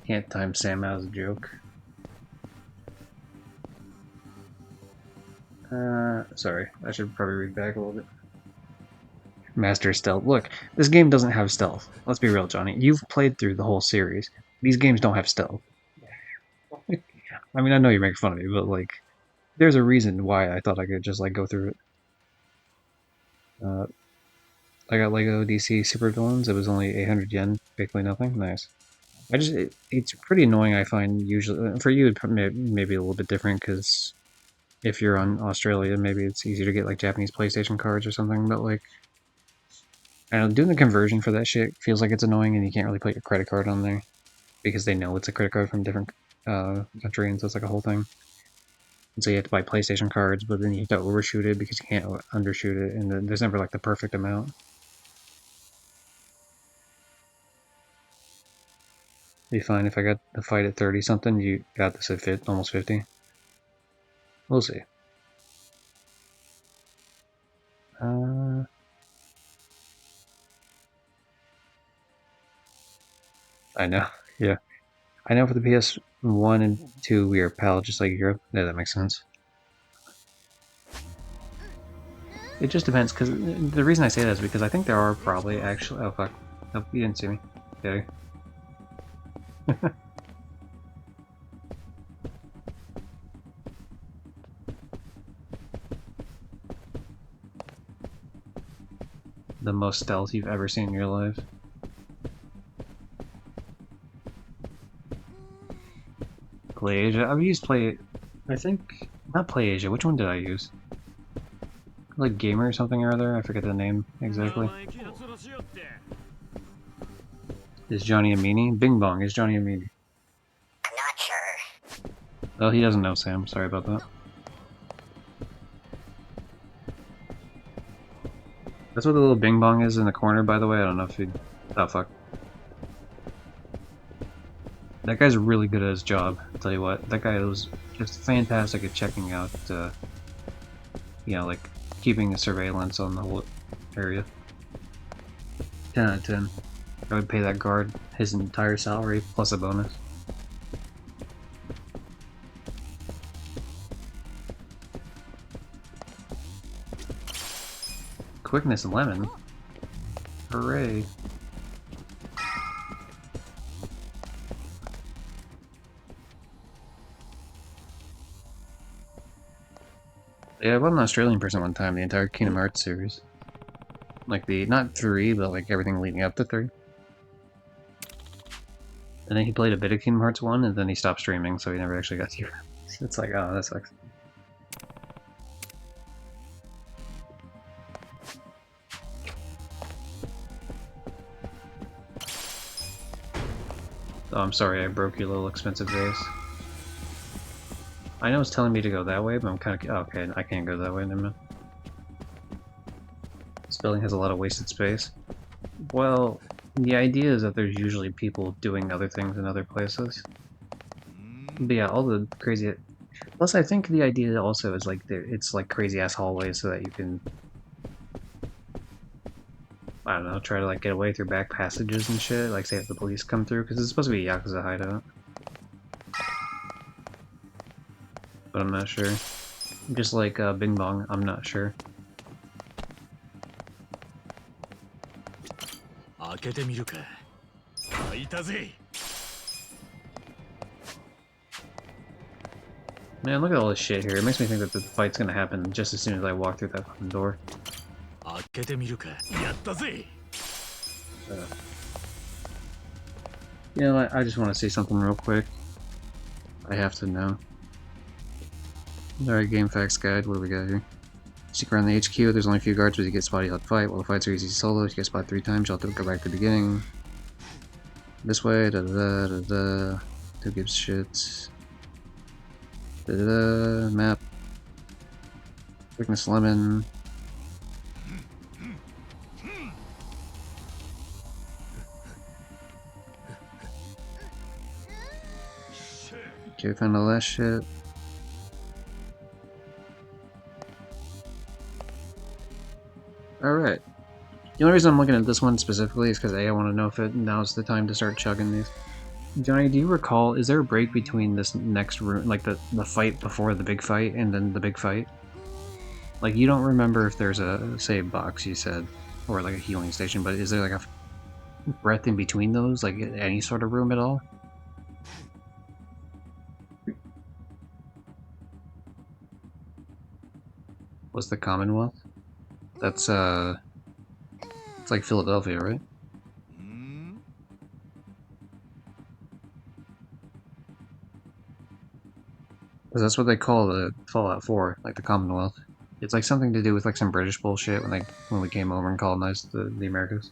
Can't time Sam out as a joke. Sorry, I should probably read back a little bit. Master stealth. Look, this game doesn't have stealth. Let's be real, Johnny. You've played through the whole series. These games don't have stealth. I mean, I know you're making fun of me, but, like, there's a reason why I thought I could just, like, go through it. I got Lego DC Super Villains. It was only 800 yen, basically nothing. Nice. It's pretty annoying, I find, usually. For you, maybe a little bit different, because if you're on Australia, maybe it's easier to get, like, Japanese PlayStation cards or something, but, like, I don't know, doing the conversion for that shit feels like it's annoying, and you can't really put your credit card on there, because they know it's a credit card from a different country, and so it's like a whole thing. And so you have to buy PlayStation cards, but then you have to overshoot it because you can't undershoot it, and then there's never, like, the perfect amount. Be fine if I got the fight at 30 something. You got this at almost 50. We'll see. I know. Yeah, I know. For the PS1 and 2, we are PAL, just like Europe. Yeah, that makes sense. It just depends, because the reason I say that is because I think there are probably actually. Oh fuck! Nope, you didn't see me. Okay. The most stealth you've ever seen in your life. PlayAsia. I've used I think not PlayAsia. Which one did I use? Like Gamer or something or other. I forget the name exactly. Is Johnny a meanie? Bing bong, is Johnny a meanie? I'm not sure. Oh, he doesn't know, Sam. Sorry about that. That's what the little bing bong is in the corner, by the way. I don't know if you... Oh, fuck. That guy's really good at his job, I'll tell you what. That guy was just fantastic at checking out, you know, like, keeping a surveillance on the whole area. 10 out of 10. I would pay that guard his entire salary, plus a bonus. Quickness lemon? Hooray. Yeah, I bought an Australian person one time, the entire Kingdom Hearts series. Like the, not 3, but like everything leading up to 3. And then he played a bit of Kingdom Hearts 1, and then he stopped streaming, so he never actually got to. It's like, oh, that sucks. Oh, I'm sorry, I broke your little expensive vase. I know it's telling me to go that way, but I'm kind of... Oh, okay, I can't go that way, never mind. This building has a lot of wasted space. Well, the idea is that there's usually people doing other things in other places. But yeah, all the crazy... Plus, I think the idea also is like it's like crazy-ass hallways so that you can... I don't know, try to like get away through back passages and shit, like say if the police come through, because it's supposed to be a Yakuza hideout. But I'm not sure. Just like Bing Bong, I'm not sure. Man, look at all this shit here. It makes me think that the fight's gonna happen just as soon as I walk through that fucking door. You know what? I just want to say something real quick. I have to know. Alright, game facts guide. What do we got here? Seek around the HQ. There's only a few guards, but you get spotted, you'll have to fight. While the fights are easy solo, you get spotted 3 times, you'll have to go back to the beginning. This way, da da da da da. Who gives shit? Da da da. Map. Quickness lemon. Okay, found all that shit. Alright. The only reason I'm looking at this one specifically is because A, I want to know if now's the time to start chugging these. Johnny, do you recall, is there a break between this next room, like the fight before the big fight and then the big fight? Like, you don't remember if there's a save box, you said, or like a healing station, but is there like a breath in between those, like any sort of room at all? What's the Commonwealth? That's, it's like Philadelphia, right? Because that's what they call the Fallout 4, like the Commonwealth. It's like something to do with like some British bullshit when we came over and colonized the Americas.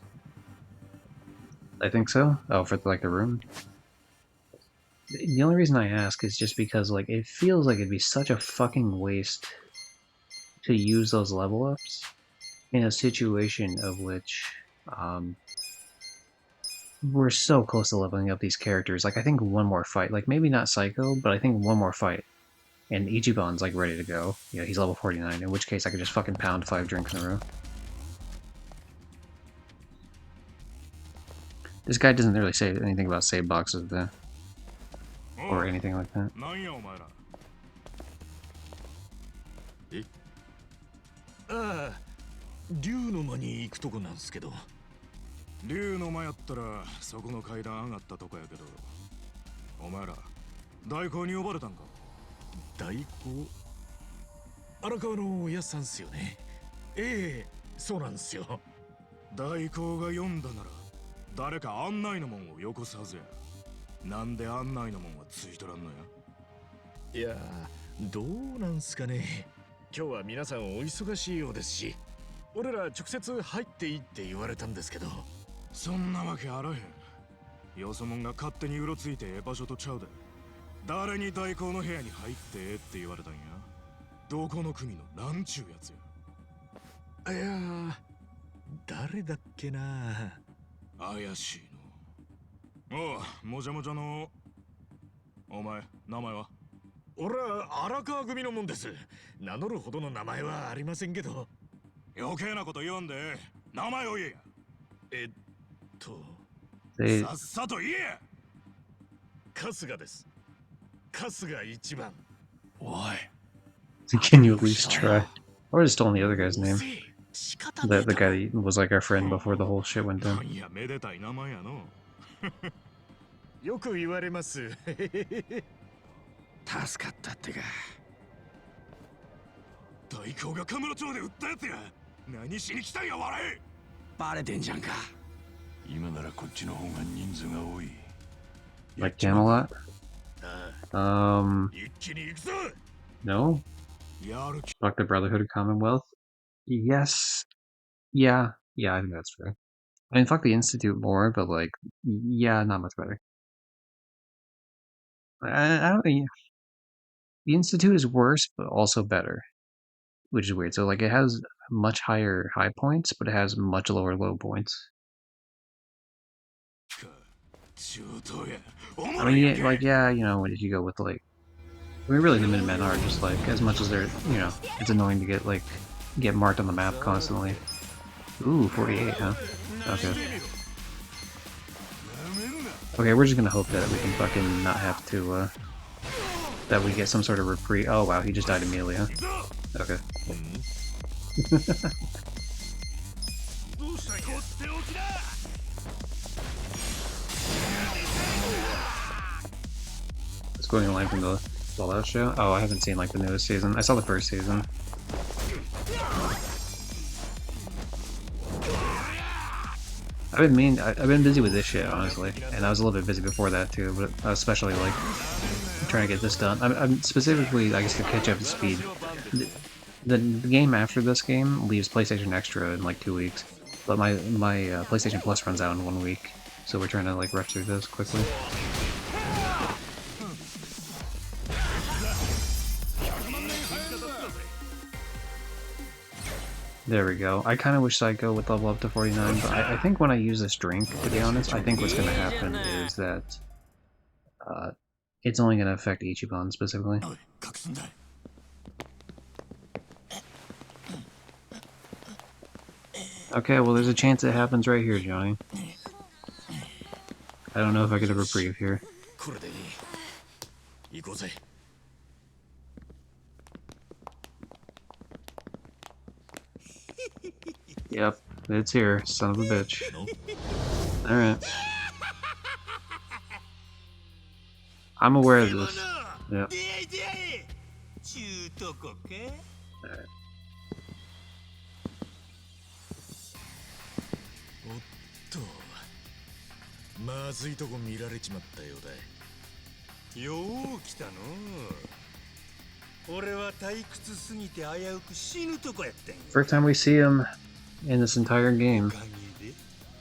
I think so. Oh, for like the room. The only reason I ask is just because like it feels like it'd be such a fucking waste to use those level ups in a situation of which we're so close to leveling up these characters. Like I think one more fight, like maybe not Psycho, but I think one more fight. And Ichiban's like ready to go. Yeah, he's level 49, in which case I could just fucking pound 5 drinks in a row. This guy doesn't really say anything about save boxes though. Or anything like that. ああ、竜の間に行くとこなんすけど。竜の間やったらそこの階段上がったとこやけど、お前ら代行に呼ばれたんか？代行？荒川のおやっさんっすよね。ええ、そうなんすよ。代行が呼んだなら誰か案内のもんをよこすはずや。なんで案内のもんはついとらんのや？いや、どうなんすかね。今日は皆さんお忙しいようですし、俺ら直接入っていいって言われたんですけど。そんなわけあらへん。よそもんが勝手にうろついて場所とちゃうで。誰に代行の部屋に入ってって言われたんや。どこの組のなんちゅうやつや。いやー、誰だっけな。怪しいの。おう、もじゃもじゃの。お前、名前は？俺は荒川組のもんです。名乗るほどの名前はありませんけど。余計なこと言わんで、名前を言えや。さっさと言えや。春日です。春日一番。おい。Can you at least try? Or just told the other guy's name. The guy that was like our friend before the whole shit went down. いや、めでたい名前やの。よく言われます。助かったってか。代行がカムロ町で撃ったやつや。何しに来たんや、笑え。バレてんじゃんか。今ならこっちの方が人数が多い。Like Camelot? No? Fuck the Brotherhood of Commonwealth? Yes. Yeah. Yeah, I think that's fair. I mean, fuck the Institute more, but like, yeah, not much better. I don't think the Institute is worse, but also better, which is weird. So like, it has much higher high points, but it has much lower low points. I mean, yeah, like, yeah, you know, if you go with like, I mean, really, the Minutemen are just like, as much as they're, you know, it's annoying to get like, get marked on the map constantly. Ooh, 48, huh? Okay. Okay, we're just gonna hope that we can fucking not have to, that we get some sort of reprieve. Oh wow, he just died immediately, huh? Okay. What's going on from the last show? Oh, I haven't seen like the newest season. I saw the first season. I've been busy with this shit, honestly, and I was a little bit busy before that too, but especially like trying to get this done. I'm specifically, I guess, to catch up to speed. The game after this game leaves PlayStation Extra in like 2 weeks, but my PlayStation Plus runs out in 1 week, so we're trying to like rush through this quickly. There we go. I kind of wish I'd go with level up to 49, but I think when I use this drink, to be honest, I think what's going to happen is that it's only going to affect Ichiban specifically. Okay, well there's a chance it happens right here, Johnny. I don't know if I get a reprieve here. Yep, it's here, son of a bitch. Alright. I'm aware of this. Yep. Alright. First time we see him in this entire game.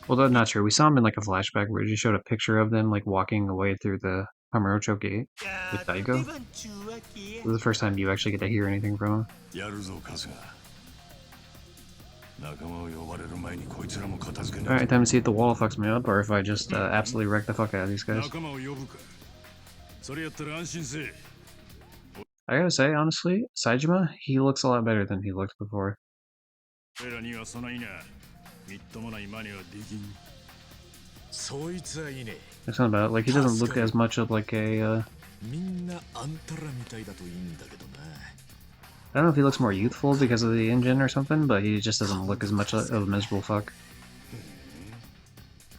Well, not sure. We saw him in like a flashback where he just showed a picture of them like walking away through the Kamurocho gate with Daigo. This is the first time you actually get to hear anything from him. Alright, time to see if the wall fucks me up or if I just absolutely wreck the fuck out of these guys. I gotta say, honestly, Saejima, he looks a lot better than he looked before. That's not about it. Like, he doesn't look as much of like a, I don't know if he looks more youthful because of the engine or something, but he just doesn't look as much of a miserable fuck.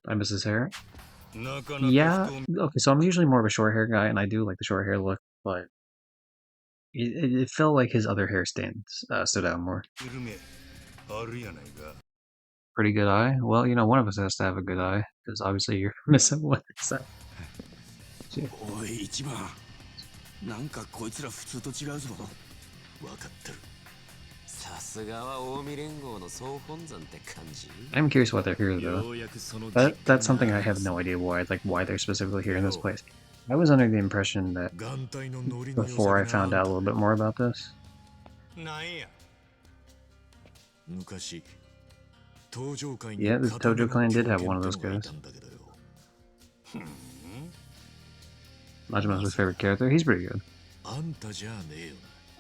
I miss his hair. Yeah, okay, so I'm usually more of a short hair guy, and I do like the short hair look, but it felt like his other hair stood out more. Pretty good eye? Well, you know, one of us has to have a good eye, because obviously you're missing one. So. I'm curious why they're here though. That's something I have no idea why, like why they're specifically here in this place. I was under the impression that before I found out a little bit more about this. Yeah, the Tojo clan did have one of those guys. Majima's my favorite character. He's pretty good.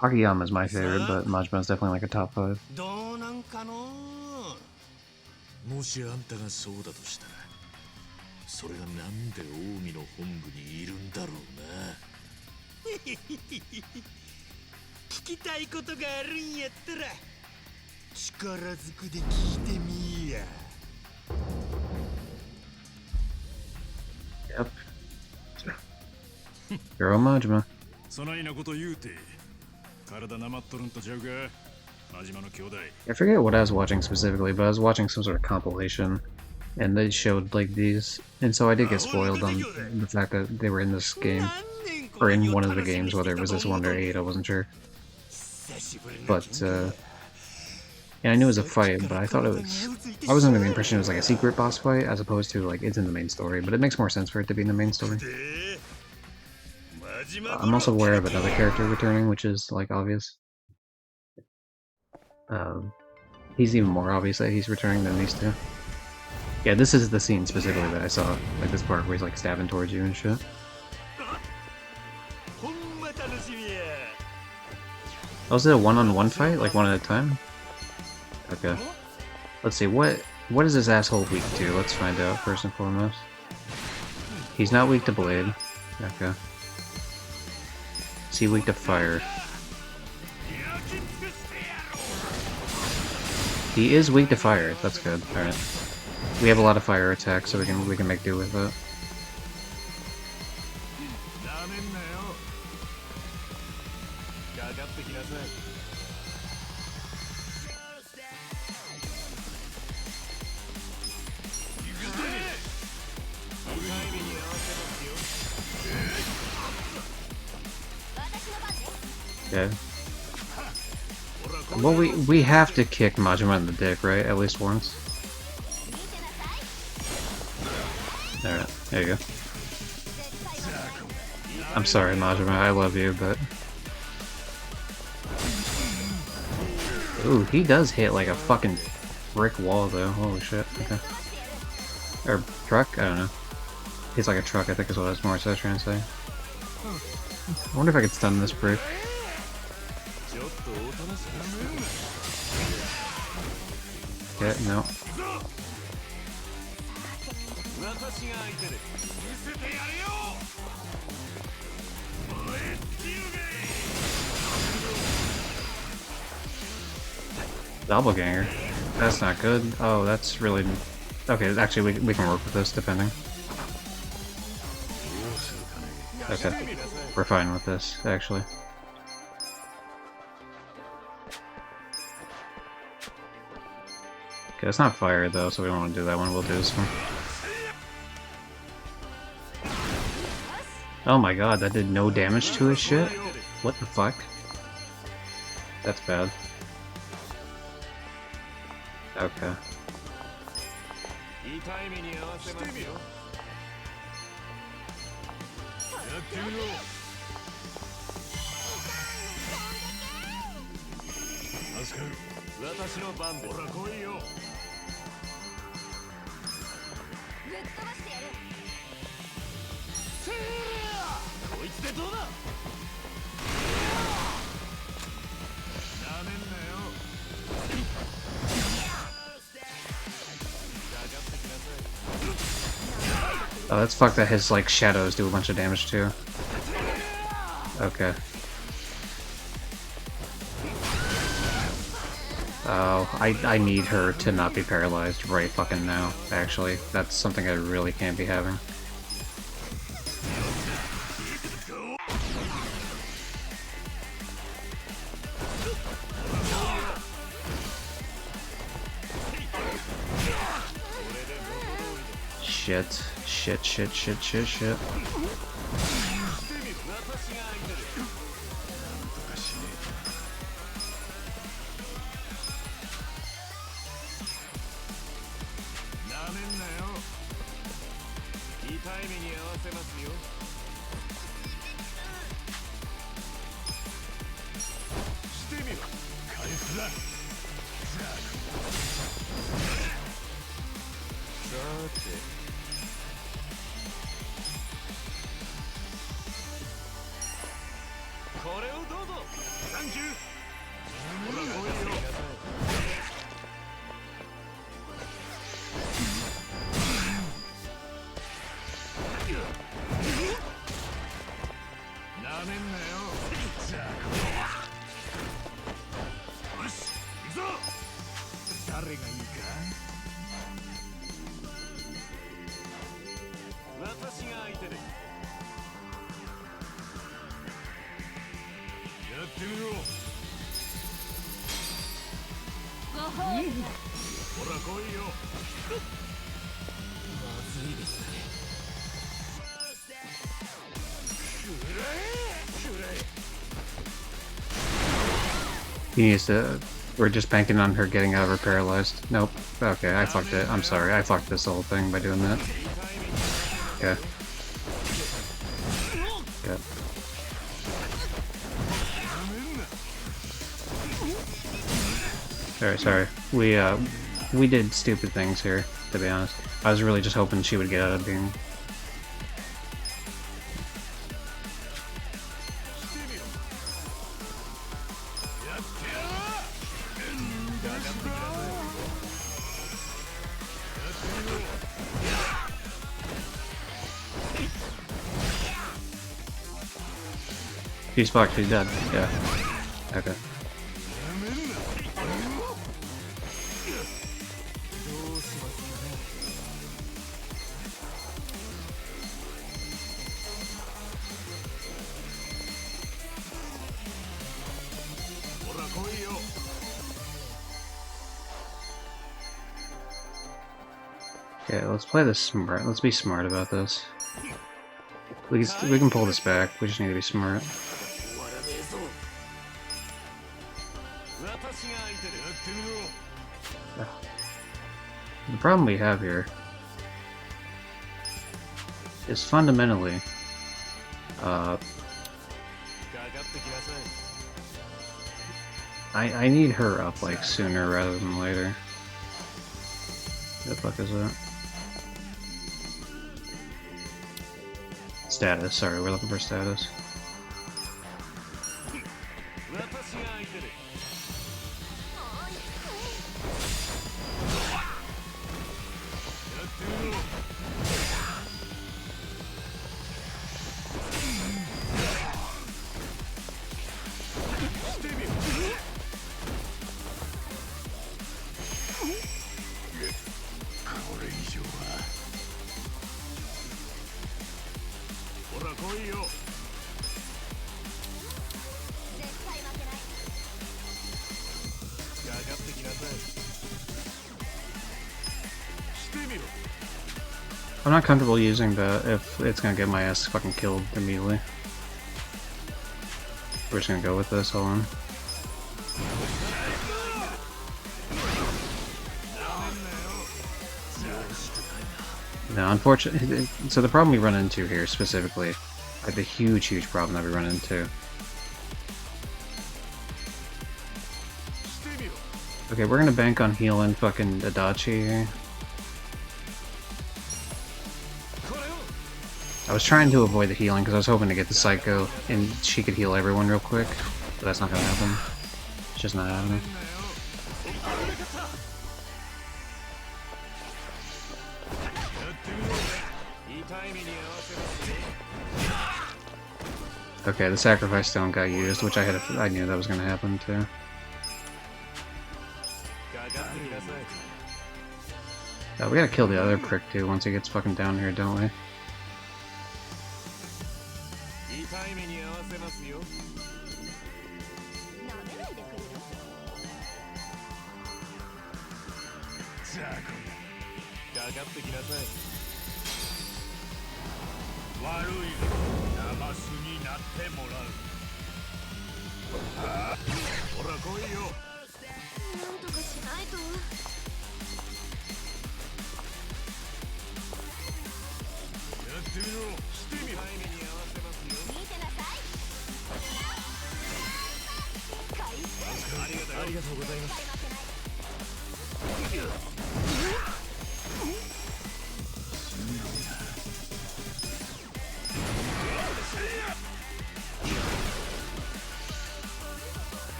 Akiyama's my favorite, but Majima's definitely like a top 5. もしあんたがそうだとしたら、それがなんで近江の本部にいるんだろうな。聞きたいことがあるんやったら、力ずくで聞いてみや。Yep. Girl Majima. そないなこと言うて、体なまっとるんとちゃうか。 I forget what I was watching specifically, but I was watching some sort of compilation, and they showed like these, and so I did get spoiled on the fact that they were in this game, or in one of the games, whether it was this one or 8, I wasn't sure. But, and I knew it was a fight, but I thought it was, I was under the impression it was like a secret boss fight, as opposed to like, it's in the main story, but it makes more sense for it to be in the main story. I'm also aware of another character returning, which is like obvious. He's even more obvious that he's returning than these two. Yeah, this is the scene specifically that I saw, like this part where he's like stabbing towards you and shit. Oh, is it a one-on-one fight, like one at a time? Okay. Let's see, what is this asshole weak to? Let's find out first and foremost. He's not weak to blade. Okay. Is he weak to fire? He is weak to fire. That's good. All right. We have a lot of fire attacks, so we can make do with it. Okay. Well, we have to kick Majima in the dick, right? At least once. Alright, there you go. I'm sorry, Majima, I love you, but... Ooh, he does hit like a fucking brick wall, though. Holy shit, okay. Or truck? I don't know. He's like a truck, I think is what I was more so trying to say. I wonder if I could stun this brick. Yeah, no. Doppelganger? That's not good. Oh, that's really... Okay, actually, we can work with this, depending. Okay. We're fine with this, actually. Okay, it's not fire though, so we don't want to do that one. We'll do this one. Oh my god, that did no damage to his shit? What the fuck? That's bad. Okay. Oh, that's fucked that his, like, shadows do a bunch of damage too. Okay. Oh, I need her to not be paralyzed right fucking now, actually. That's something I really can't be having. Shit. Shit, shit, shit, shit, shit. これをどうぞ。サンキュー。ほら来いよ。なめんなよ。じゃあこれ。よし、行くぞ。誰がいいか。私が相手です。やってみろ。ほら来いよ。まずいですね。He needs to. We're just banking on her getting out of her paralyzed. Nope. Okay, I fucked it. I'm sorry. I fucked this whole thing by doing that. Okay. Good. Sorry. We did stupid things here, to be honest. I was really just hoping she would get out of being. She's fucked, she's dead. Yeah. Okay. Okay, let's play this smart. Let's be smart about this. We can pull this back. We just need to be smart. The problem we have here is fundamentally I need her up like sooner rather than later. What the fuck is that? Status, sorry, we're looking for status. I'm not comfortable using that if it's gonna get my ass fucking killed immediately. We're just gonna go with this, hold on. No, unfortunately, so the problem we run into here specifically, like the huge problem that we run into. Okay, we're gonna bank on healing fucking Adachi here. I was trying to avoid the healing because I was hoping to get the Psycho and she could heal everyone real quick, but that's not gonna happen. It's just not happening. Okay, the Sacrifice Stone got used, which I knew that was gonna happen too. We gotta kill the other prick too once he gets fucking down here, don't we?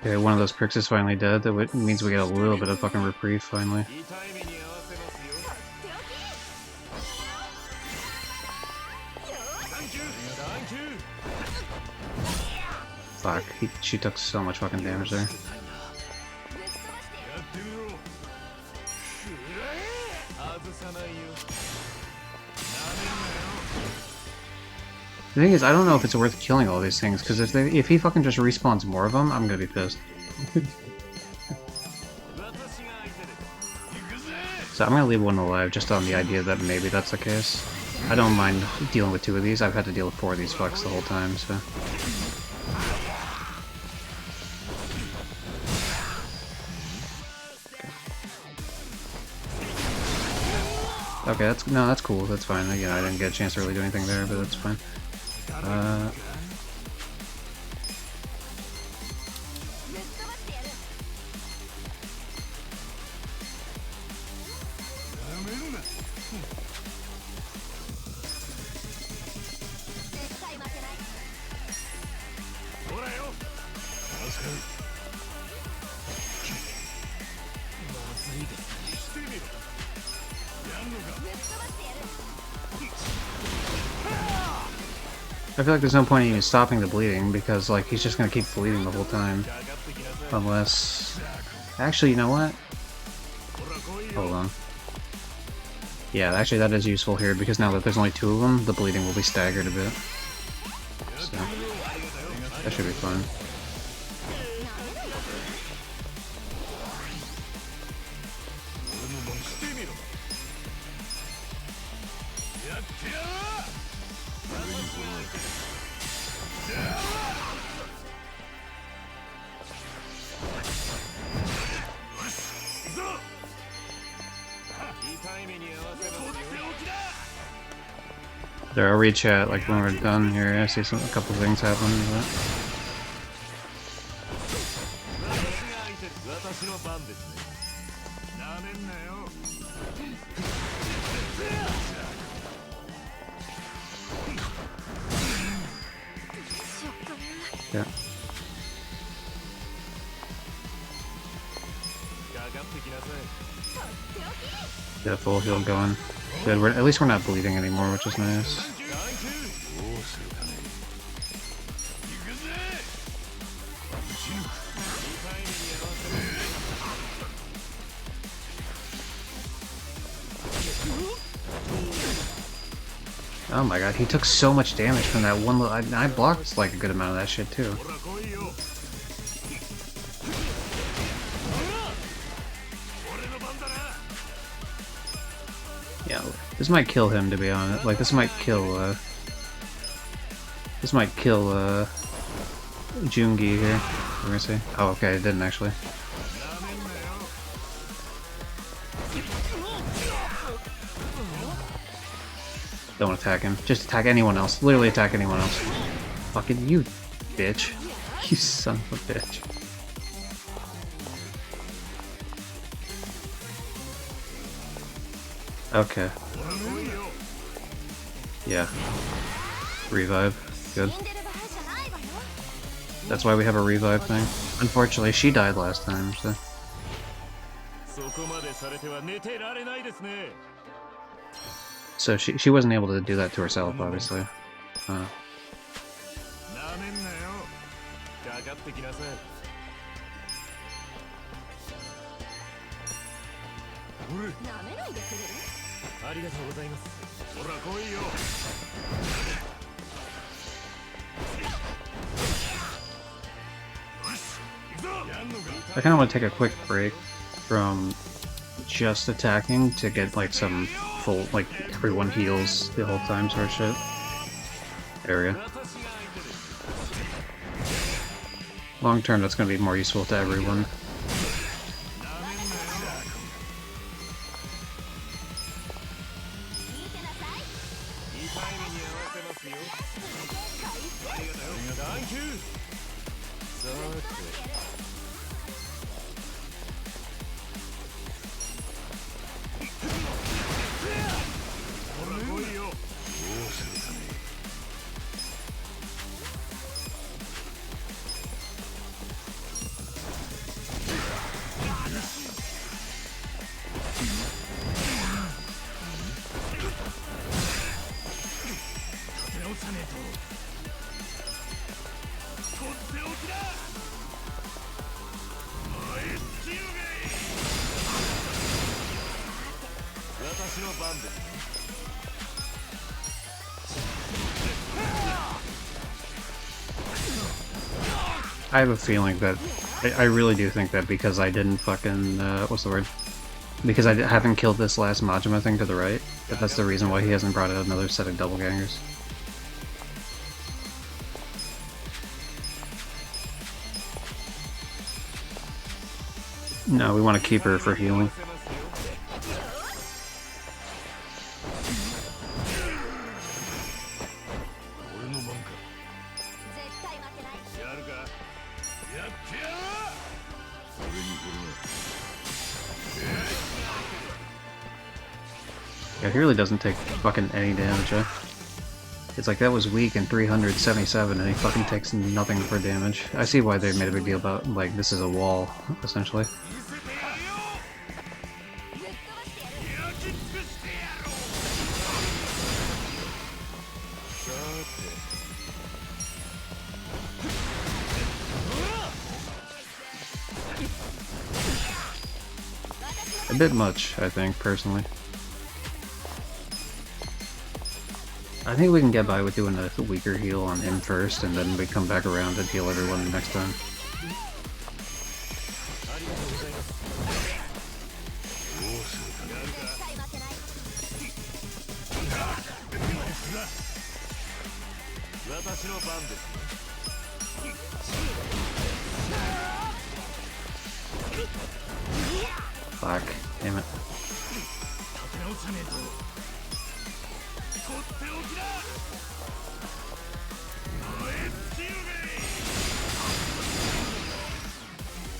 Okay, one of those pricks is finally dead. That means we get a little bit of fucking reprieve finally. Fuck, she took so much fucking damage there. The thing is, I don't know if it's worth killing all these things, because if he fucking just respawns more of them, I'm gonna be pissed. So I'm gonna leave one alive, just on the idea that maybe that's the case. I don't mind dealing with 2 of these. I've had to deal with 4 of these fucks the whole time, so... Okay, that's cool, that's fine. Again, I didn't get a chance to really do anything there, but that's fine. I feel like there's no point in even stopping the bleeding, because like he's just gonna keep bleeding the whole time. Unless... Actually, you know what? Hold on. Yeah, actually that is useful here, because now that there's only 2 of them, the bleeding will be staggered a bit. So, that should be fine. There, I'll read chat like when we're done here. I see a couple things happen. But... Yeah. Yeah, full heal going. Good. At least we're not bleeding anymore, which is nice. Oh my god, he took so much damage from that one little... I blocked like a good amount of that shit too. Yeah, this might kill him, to be honest. Like, this might kill Jungi here. We're gonna see. Oh, okay, it didn't actually. Don't attack him. Just attack anyone else. Literally attack anyone else. Fucking you, bitch. You son of a bitch. Okay. Yeah. Revive. Good. That's why we have a revive thing. Unfortunately, she died last time, so... So she wasn't able to do that to herself, obviously. I kind of want to take a quick break from just attacking to get like some full, like everyone heals the whole time sort of shit area. Long term, that's going to be more useful to everyone. I have a feeling that I really do think that because I didn't fucking what's the word? Because I haven't killed this last Majima thing to the right, that's the reason why he hasn't brought out another set of doppelgangers. No, we want to keep her for healing. Yeah, he really doesn't take fucking any damage, eh? It's like that was weak in 377 and he fucking takes nothing for damage. I see why they made a big deal about, like, this is a wall, essentially. A bit much, I think, personally. I think we can get by with doing a weaker heal on him first, and then we come back around and heal everyone the next time. Fuck. Damn it.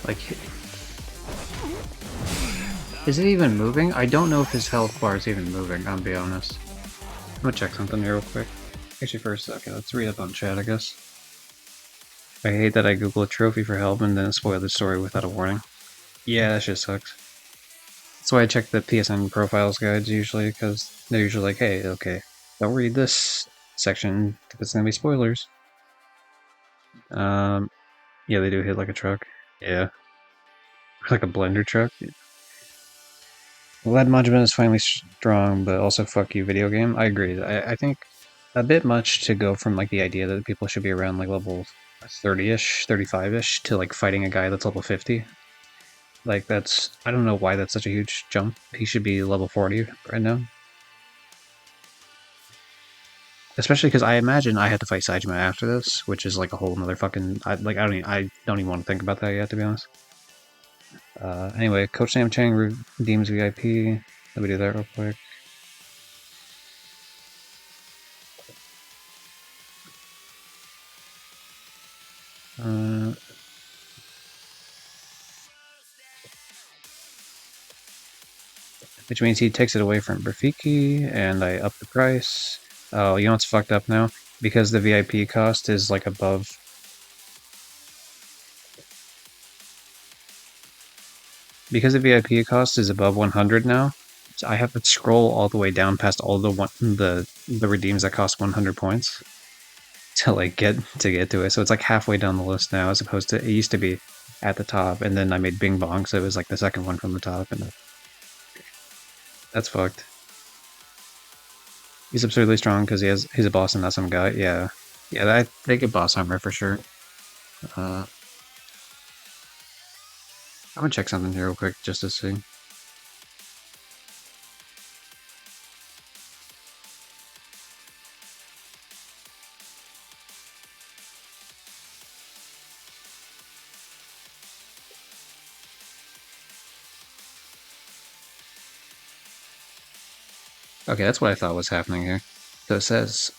Like, is it even moving? I don't know if his health bar is even moving, I'll be honest. I'm gonna check something here real quick. Actually, for a second, let's read up on chat, I guess. I hate that I Google a trophy for help and then spoil the story without a warning. Yeah, that shit sucks. That's why I check the PSN profiles guides usually, because they're usually like, hey, okay, don't read this section if it's gonna be spoilers. Yeah, they do hit like a truck. Yeah. Like a blender truck. Glad Majima is finally strong, but also fuck you, video game. I agree. I think a bit much to go from like the idea that people should be around like level 30-ish, 35-ish to like fighting a guy that's level 50. Like that's, I don't know why that's such a huge jump. He should be level 40 right now. Especially because I imagine I had to fight Saejima after this, which is like a whole another fucking, I don't even want to think about that yet, to be honest. Anyway, Coach Sam Chang redeems VIP. Let me do that real quick. Which means he takes it away from Rafiki, and I up the price. Oh, you know what's fucked up now? Because the VIP cost is like above... Because the VIP cost is above 100 now, so I have to scroll all the way down past all the redeems that cost 100 points to like get to it. So it's like halfway down the list now, as opposed to it used to be at the top, and then I made Bing Bong, so it was like the second one from the top, and that's fucked. He's absurdly strong because he's a boss and not some guy. Yeah, they get boss armor for sure. I'm gonna check something here real quick just to see. Okay, that's what I thought was happening here. So it says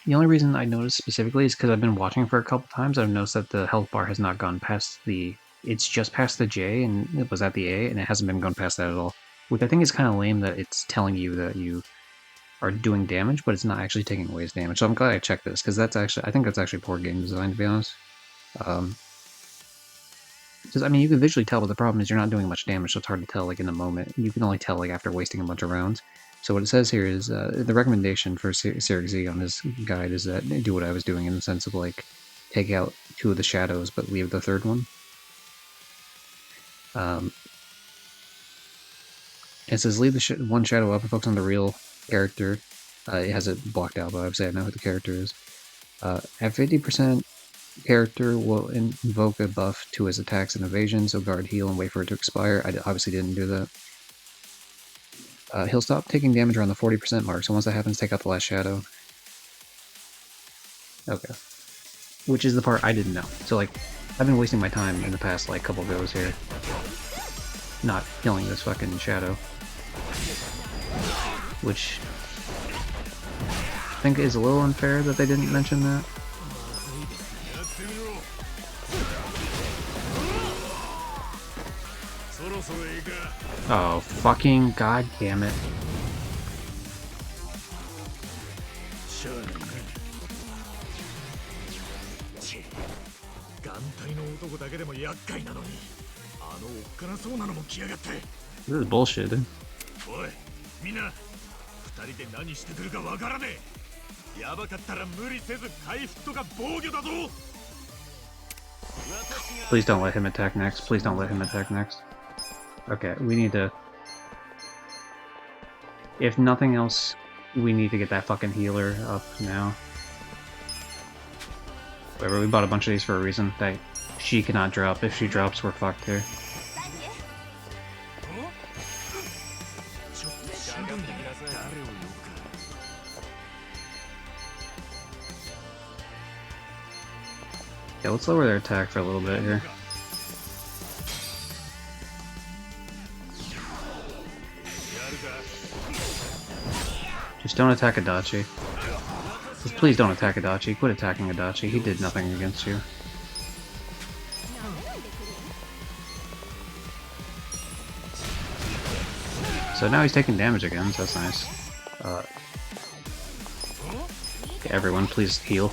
The only reason I noticed specifically is because I've been watching for a couple times. I've noticed that the health bar has not gone past the... It's just past the J, and it was at the A, and it hasn't been gone past that at all. Which I think is kind of lame that it's telling you that you are doing damage, but it's not actually taking away his damage. So I'm glad I checked this, because that's actually... I think that's actually poor game design, to be honest. Because, I mean, you can visually tell, but the problem is you're not doing much damage, so it's hard to tell, like, in the moment. You can only tell, like, after wasting a bunch of rounds. So what it says here is, the recommendation for Serik Z on his guide is that do what I was doing in the sense of, like, take out 2 of the shadows, but leave the 3rd one. It says leave the one shadow up and focus on the real character. It has it blocked out, but obviously I know who the character is. At 50%, character will invoke a buff to his attacks and evasion, so guard heal and wait for it to expire. I obviously didn't do that. He'll stop taking damage around the 40% mark, so once that happens, take out the last shadow. Okay. Which is the part I didn't know. So, like, I've been wasting my time in the past, like, couple goes here. Not killing this fucking shadow. Which I think is a little unfair that they didn't mention that. Oh, fucking god damn it. This is bullshit, dude. Please don't let him attack next. Please don't let him attack next. Okay, we need to... If nothing else, we need to get that fucking healer up now. Whatever, we bought a bunch of these for a reason. That she cannot drop. If she drops, we're fucked here. Yeah, let's lower their attack for a little bit here. Just don't attack Adachi. Just please don't attack Adachi. Quit attacking Adachi. He did nothing against you. So now he's taking damage again, so that's nice. Okay, everyone, please heal.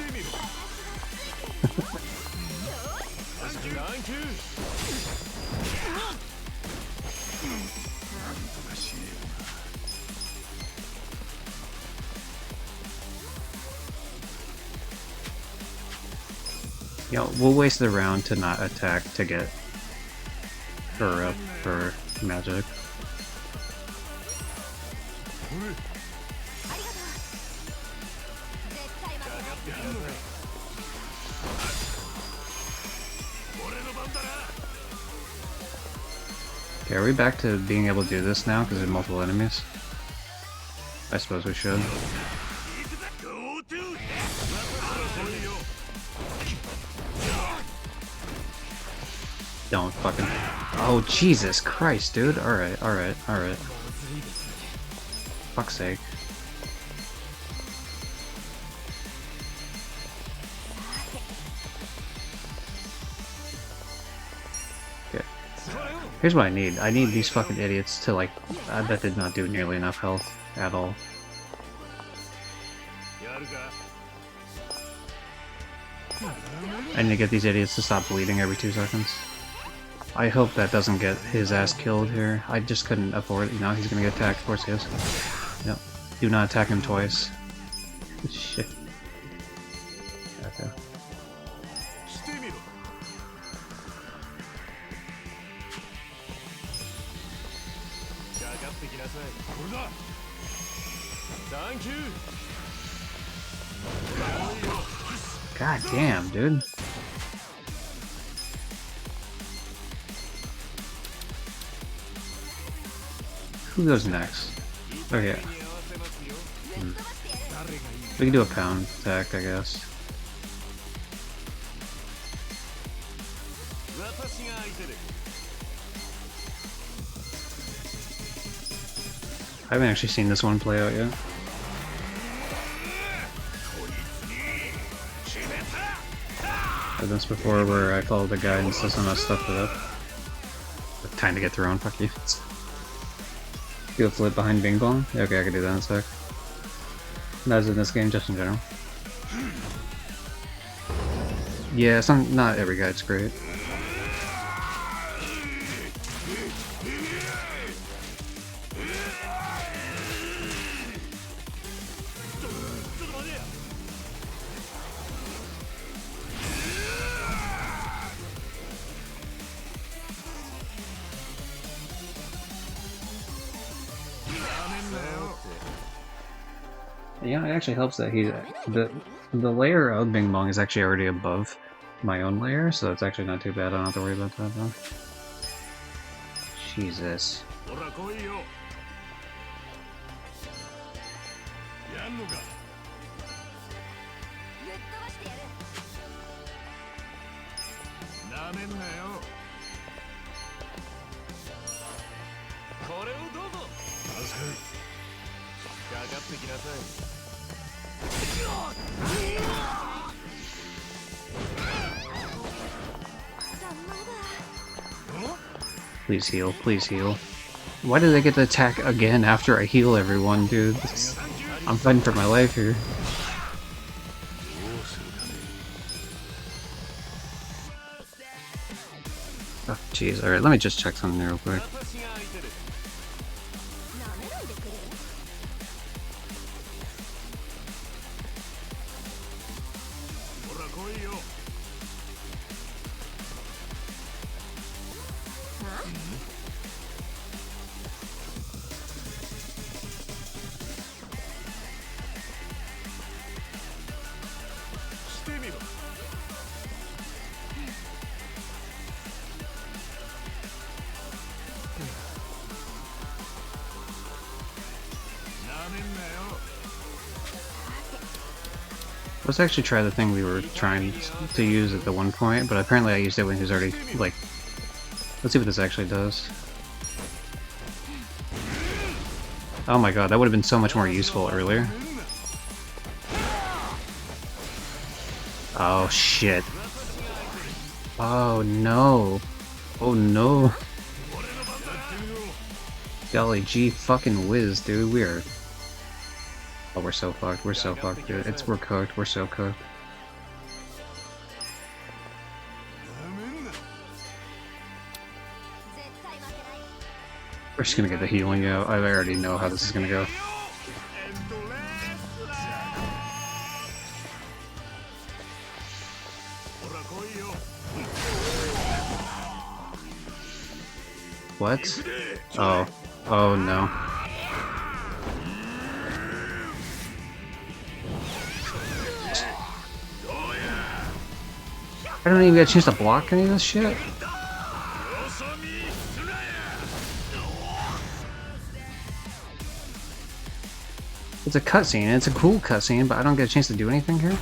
You know, we'll waste the round to not attack to get her up for magic. Okay, are we back to being able to do this now because there's multiple enemies? I suppose we should. Don't fucking... Oh, Jesus Christ, dude. Alright, alright, alright. Fuck's sake. Okay. Here's what I need. I need these fucking idiots to, like... that did not do nearly enough health at all. I need to get these idiots to stop bleeding every 2 seconds. I hope that doesn't get his ass killed here. I just couldn't afford it. You know, he's gonna get attacked. Of course he is. Yep. Do not attack him twice. Shit. Okay. God damn, dude. Who goes next? Oh yeah. We can do a pound attack, I guess. I haven't actually seen this one play out yet. for this before where I followed the guide and still somehow stuffed it up. But time to get thrown, fuck you. Field flip behind Bing Bong? Okay, I can do that in a sec. That's in this game, just in general. Yeah, not every guide's great. Yeah, it actually helps that the layer of Bing Bong is actually already above my own layer, so it's actually not too bad. I don't have to worry about that though. Jesus. Please heal, please heal. Why did I get to attack again after I heal everyone, dude? I'm fighting for my life here. Oh, jeez. Alright, let me just check something real quick. Let's actually try the thing we were trying to use at the one point, but apparently I used it when he was already, like... Let's see what this actually does. Oh my god, that would have been so much more useful earlier. Oh shit. Oh no. Oh no. Golly gee fucking whiz, dude, we are... Oh, we're so fucked, dude. We're cooked, we're so cooked. We're just gonna get the healing out. I already know how this is gonna go. What? Oh. Oh no. I don't even get a chance to block any of this shit. It's a cutscene, it's a cool cutscene, but I don't get a chance to do anything here?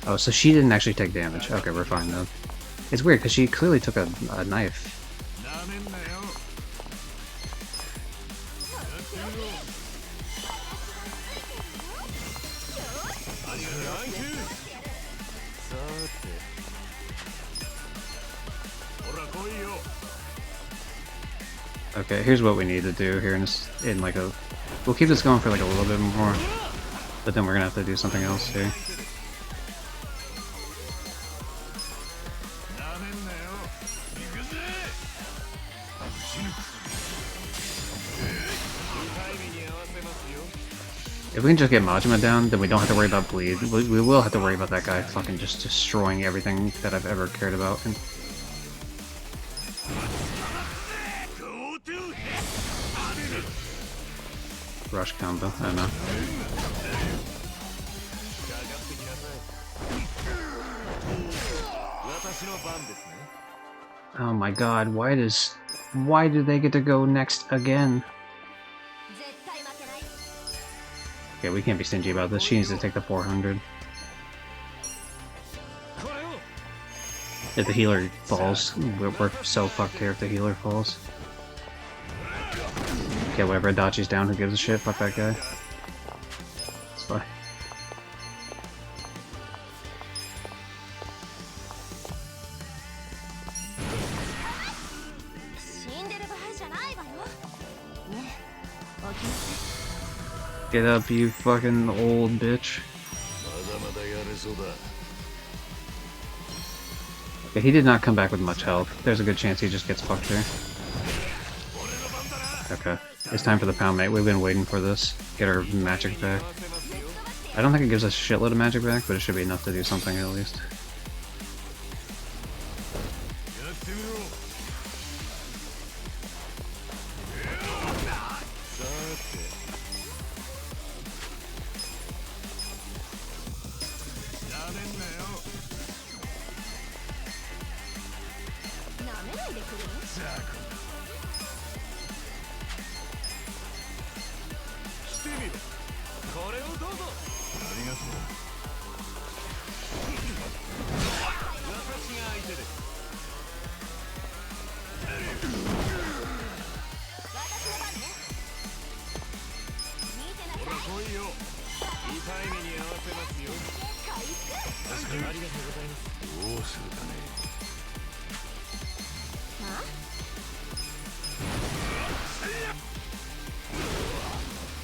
Oh, so she didn't actually take damage. Okay, we're fine though. It's weird, because she clearly took a knife. Okay, here's what we need to do here in like a... We'll keep this going for like a little bit more, but then we're gonna have to do something else here. If we can just get Majima down, then we don't have to worry about bleed. We will have to worry about that guy fucking just destroying everything that I've ever cared about. And rush combo, I don't know. Oh my god, why do they get to go next again? Okay, we can't be stingy about this. She needs to take the 400. If the healer falls, we're so fucked here if the healer falls. Okay, whatever, Adachi's down, who gives a shit? Fuck that guy. It's fine. Get up, you fucking old bitch. Okay, he did not come back with much health. There's a good chance he just gets fucked here. Okay, it's time for the pound mate. We've been waiting for this. Get our magic back. I don't think it gives us a shitload of magic back, but it should be enough to do something at least.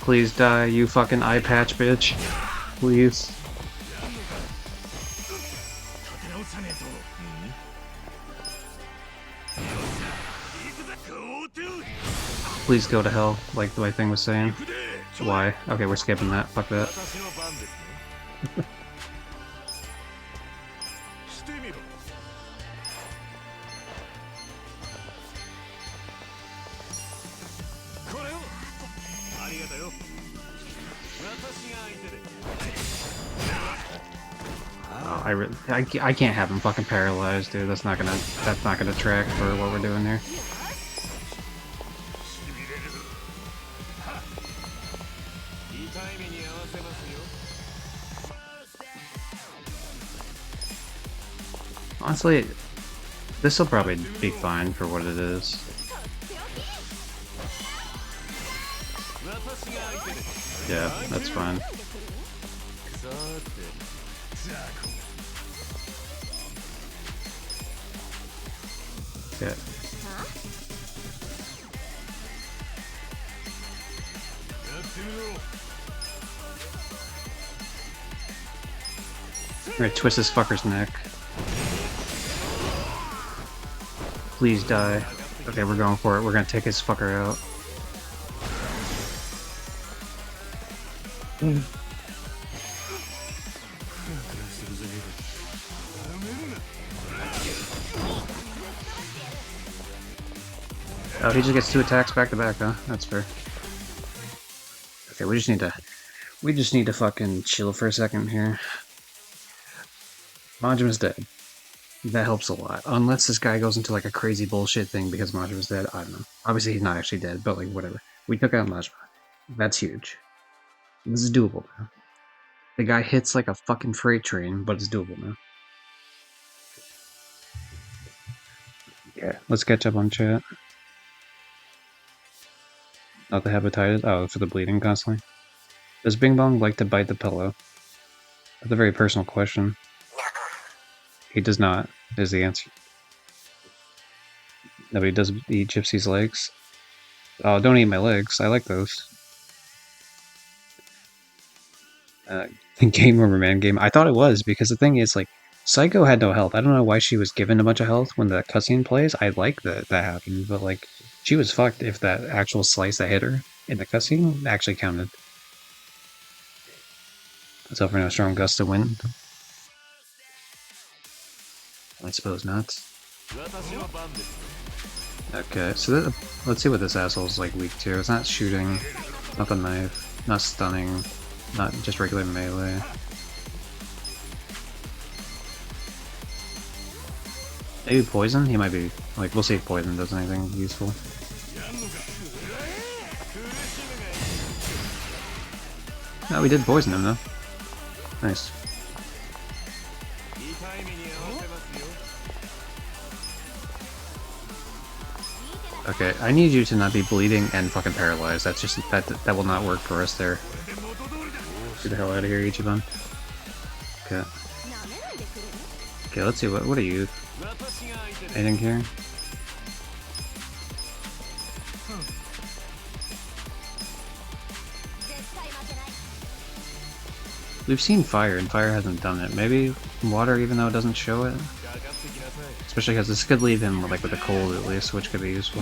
Please die, you fucking eye patch bitch. Please. Please go to hell, like my thing was saying. Why? Okay, we're skipping that. Fuck that. Oh, I can't have him fucking paralyzed, dude. That's not gonna track for what we're doing here. Honestly, this will probably be fine for what it is. Yeah, that's fine. Okay. I'm gonna twist this fucker's neck. Please die. Okay, we're going for it. We're gonna take his fucker out. Oh, he just gets 2 attacks back to back, huh? That's fair. Okay, we just need to fucking chill for a second here. Majima's dead. That helps a lot. Unless this guy goes into like a crazy bullshit thing because Majima's dead, I don't know. Obviously he's not actually dead, but like whatever. We took out Majima. That's huge. This is doable now. The guy hits like a fucking freight train, but it's doable now. Okay, let's catch up on chat. Not the hepatitis. Oh, for the bleeding constantly. Does Bing Bong like to bite the pillow? That's a very personal question. He does not, is the answer. No, but he does eat Gypsy's legs. Oh, don't eat my legs. I like those. Game over man game. I thought it was, because the thing is, like, Psycho had no health. I don't know why she was given a bunch of health when the cutscene plays. I like that happened, but, like, she was fucked if that actual slice that hit her in the cutscene actually counted. Let's hope for no strong gust to win. I suppose not. Okay, so let's see what this asshole's like weak to. It's not shooting, not the knife, not stunning, not just regular melee. Maybe poison? He might be, like, we'll see if poison does anything useful. No, we did poison him though. Nice. Okay, I need you to not be bleeding and fucking paralyzed. That's just that will not work for us there. Get the hell out of here, Ichiban. Okay. Okay, let's see what are you? Anything here? We've seen fire, and fire hasn't done it. Maybe water, even though it doesn't show it? Especially because this could leave him like with a cold at least, which could be useful.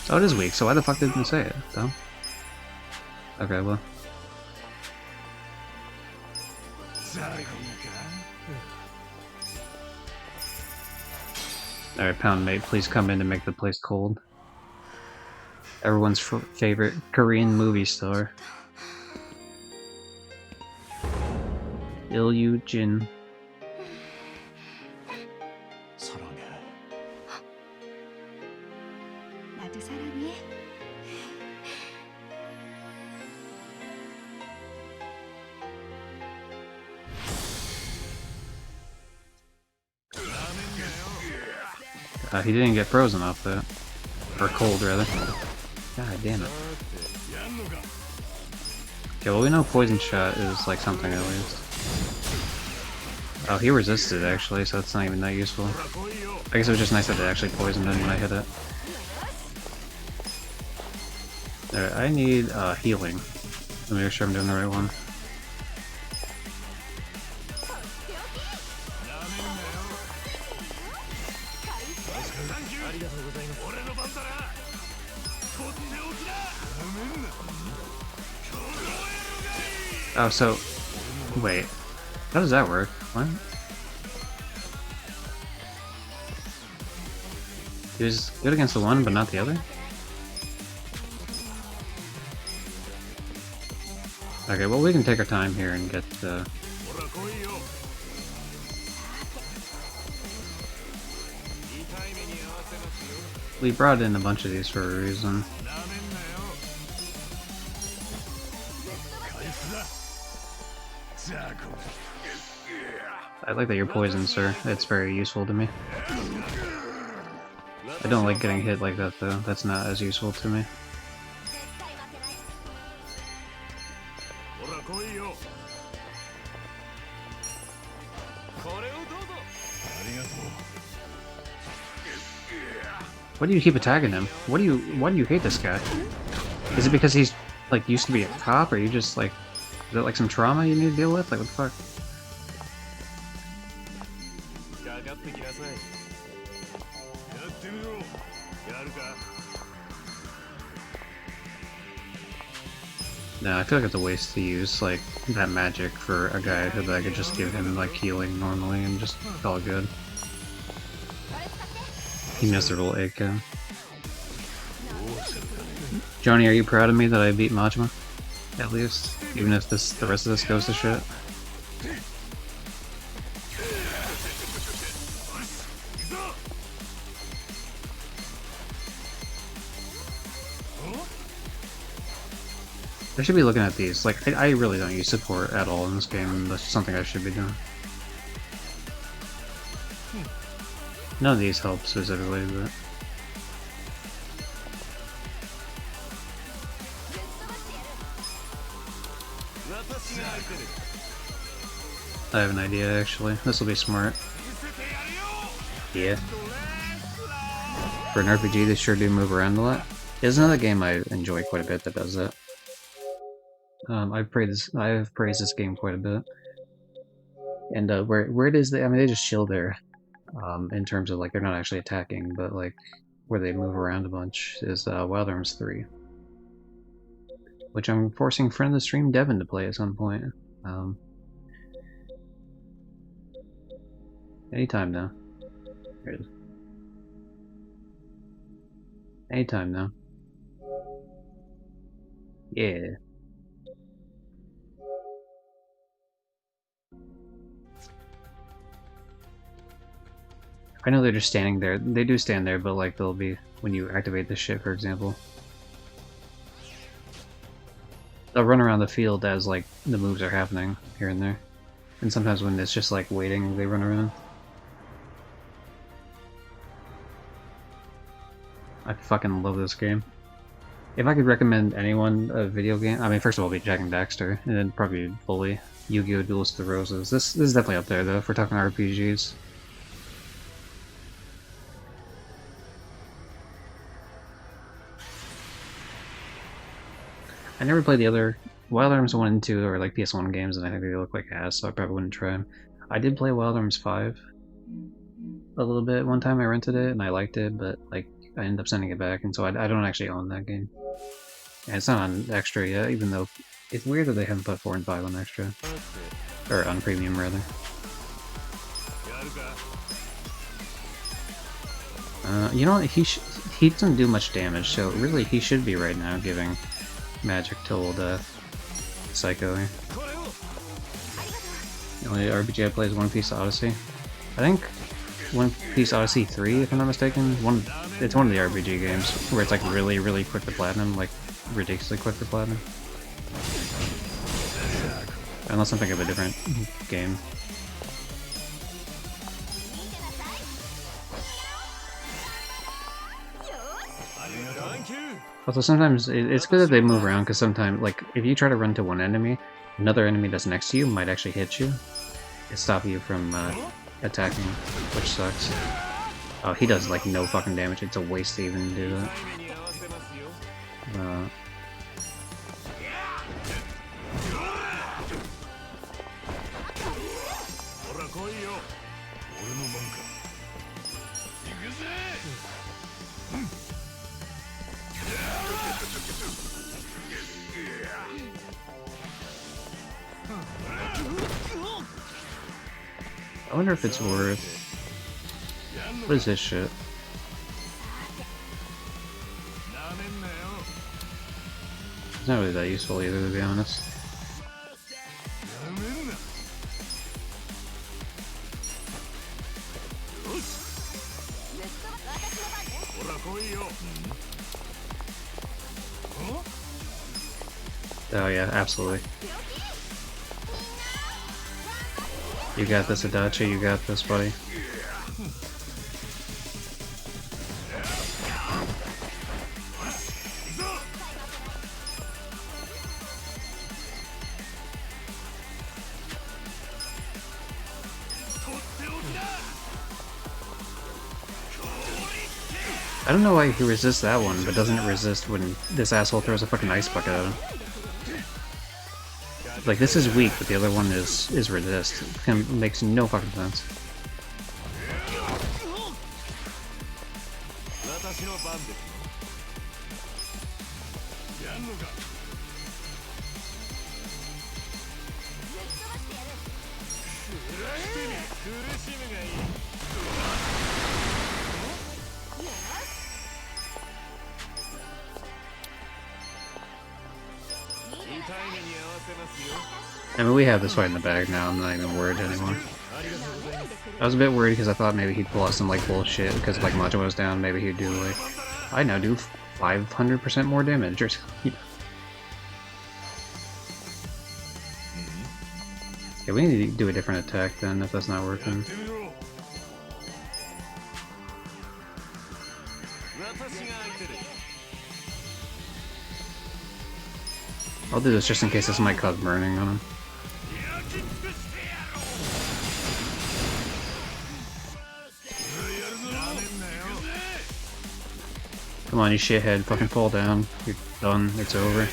Oh, it is weak, so why the fuck didn't it say it, though? Okay, well. Alright, Pound Mate, please come in to make the place cold. Everyone's favorite Korean movie star. Il Jin. 나도 사랑해. He didn't get frozen off that. Or cold, rather. God damn it. Okay, well we know Poison Shot is like something at least. Oh, he resisted actually, so it's not even that useful. I guess it was just nice that it actually poisoned him when I hit it. Alright, I need healing. Let me make sure I'm doing the right one. Oh, so... wait. How does that work? What? He was good against the one, but not the other? Okay, well we can take our time here and get we brought in a bunch of these for a reason. I like that you're poisoned, sir. It's very useful to me. I don't like getting hit like that, though. That's not as useful to me. Why do you keep attacking him? Why do you hate this guy? Is it because he's, like, used to be a cop, or you just, like... is that, like, some trauma you need to deal with? Like, what the fuck? No, I feel like it's a waste to use, like, that magic for a guy who I could just give him, like, healing normally and just call it good. He miserable Aika. Johnny, are you proud of me that I beat Majima? At least? Even if the rest of this goes to shit? I should be looking at these. Like, I really don't use support at all in this game, and that's something I should be doing. None of these help specifically, but... I have an idea, actually. This will be smart. Yeah. For an RPG, they sure do move around a lot. There's another game I enjoy quite a bit that does that. I have praised this game quite a bit. And where it is, I mean, they just chill there. In terms of, like, they're not actually attacking, but, like, where they move around a bunch is Wild Arms 3. Which I'm forcing friend of the stream Devin to play at some point. Anytime now. Here it is. Anytime now. Yeah. I know they're just standing there. They do stand there, but like they'll be when you activate this shit, for example. They'll run around the field as like the moves are happening here and there. And sometimes when it's just like waiting, they run around. I fucking love this game. If I could recommend anyone a video game, I mean, first of all, it'd be Jack and Daxter, and then probably Bully, Yu-Gi-Oh! Duelist of the Roses. This is definitely up there, though, if we're talking RPGs. I never played the other Wild Arms 1 and 2 are like PS1 games, and I think they look like ass, so I probably wouldn't try them. I did play Wild Arms 5 a little bit. One time I rented it, and I liked it, but like I ended up sending it back, and so I don't actually own that game. And it's not on Extra yet, even though it's weird that they haven't put 4 and 5 on Extra. Or on Premium, rather. You know, he doesn't do much damage, so really he should be right now giving magic till Psycho here. The only RPG I play is One Piece Odyssey. I think One Piece Odyssey 3, if I'm not mistaken. It's one of the RPG games where it's like really, really quick to platinum, like ridiculously quick for platinum. Unless I'm thinking of a different game. Also, sometimes it's good that they move around, because sometimes, like, if you try to run to one enemy, another enemy that's next to you might actually hit you. It stop you from attacking, which sucks. Oh, he does, like, no fucking damage. It's a waste to even do that. I wonder if it's worth... What is this shit? It's not really that useful either, to be honest. Oh yeah, absolutely. You got this, Adachi, you got this, buddy. I don't know why he resists that one, but doesn't resist when this asshole throws a fucking ice bucket at him. Like, this is weak, but the other one is resist. It makes no fucking sense. I mean, we have this fight in the bag now, I'm not even worried anymore. I was a bit worried because I thought maybe he'd pull out some, like, bullshit, because, like, Macho was down, maybe he'd do, like, I now do 500% more damage, or something. Yeah, we need to do a different attack then, if that's not working. I'll do this just in case this might cause burning on him. Come on, you shithead, fucking fall down. You're done, it's over.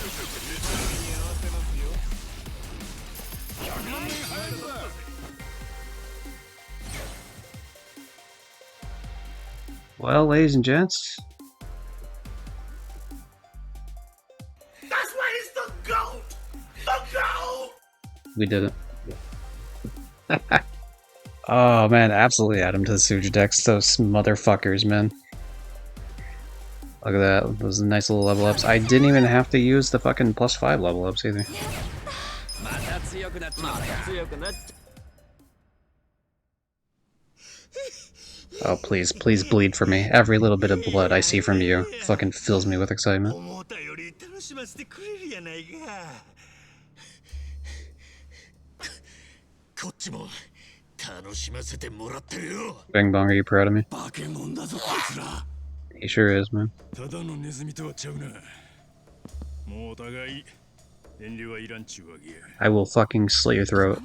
Well, ladies and gents, That's why he's the GOAT! The GOAT! we did it. Oh man, absolutely add him to the Suja decks. Those motherfuckers, man. Look at that, those nice little level ups. I didn't even have to use the fucking +5 level ups either. Oh please, please bleed for me. Every little bit of blood I see from you fucking fills me with excitement. Bang Bong, are you proud of me? He sure is, man. I will fucking slit your throat.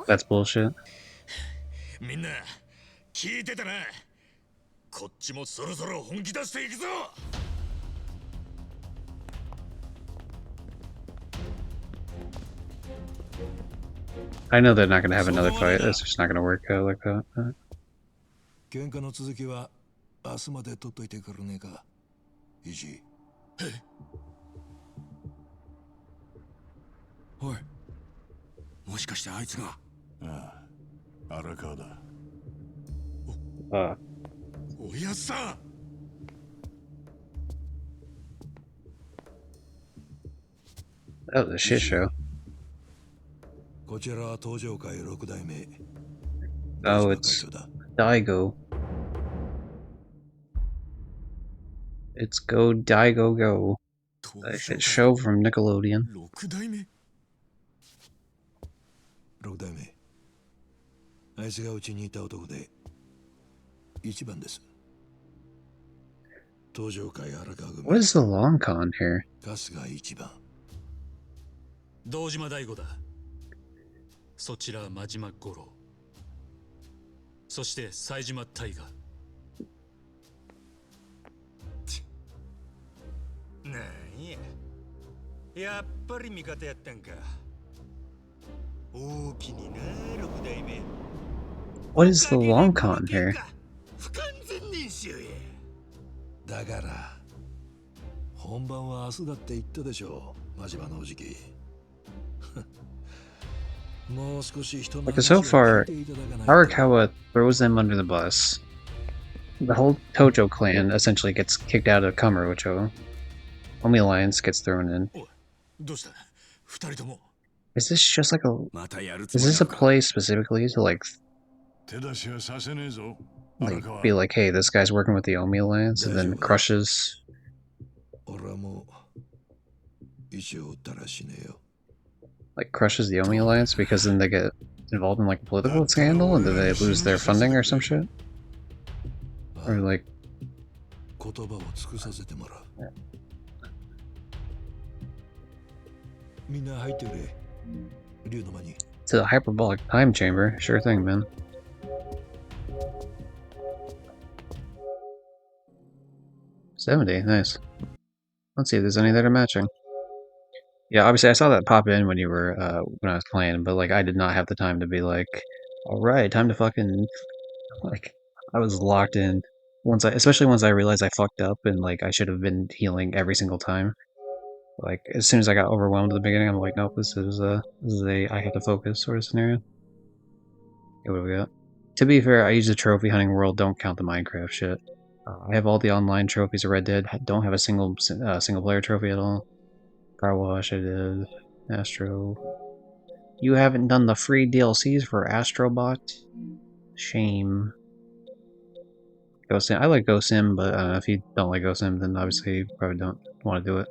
That's bullshit. I know they're not gonna have another fight. It's just not gonna work out like that. 喧嘩の続きは明日まで取っといてくれねえか。石。おい。もしかしてあいつが。ああ、荒川だ。おやさん。Oh, the shit show. こちらは東上会6代目。Oh, it's Daigo. It's Go Daigo Go. A hit show from Nickelodeon. 6代目6代目。あいつがうちにいた男で一番です。東上会荒川組。What is the long con here? 春日一番。堂島大吾だ。そちら真島五郎。そして冴島大河。なんや。やっぱり味方やったんか。大きにな、六代目。What is the long con here? 不完全燃焼や。だから本番は明日だって言ったでしょう、真島のおじき。もう少し人の Like, so far, Arakawa throws them under the bus. The whole Tojo clan essentially gets kicked out of Kamurocho. Omi Alliance gets thrown in. どうした？二人とも。Is this just like a... Is this a play specifically to like be like, hey, this guy's working with the Omi Alliance, and then crushes... Like, crushes the Omi Alliance because then they get involved in like a political scandal and then they lose their funding or some shit? Or like... It's a hyperbolic time chamber. Sure thing, man. $70, nice. Let's see if there's any that are matching. Yeah, obviously I saw that pop in when you were, when I was playing, but like I did not have the time to be like, alright, time to fucking, like, I was locked in. Especially once I realized I fucked up and like I should have been healing every single time. Like, as soon as I got overwhelmed at the beginning, I'm like, nope, this is a I have to focus sort of scenario. Okay, what do we got? To be fair, I use the trophy hunting world, don't count the Minecraft shit. I have all the online trophies of Red Dead, don't have a single player trophy at all. Car Wash, I did. Astro. You haven't done the free DLCs for Astrobot? Shame. Ghost Sim. I like Ghost Sim, but if you don't like Ghost Sim, then obviously you probably don't want to do it.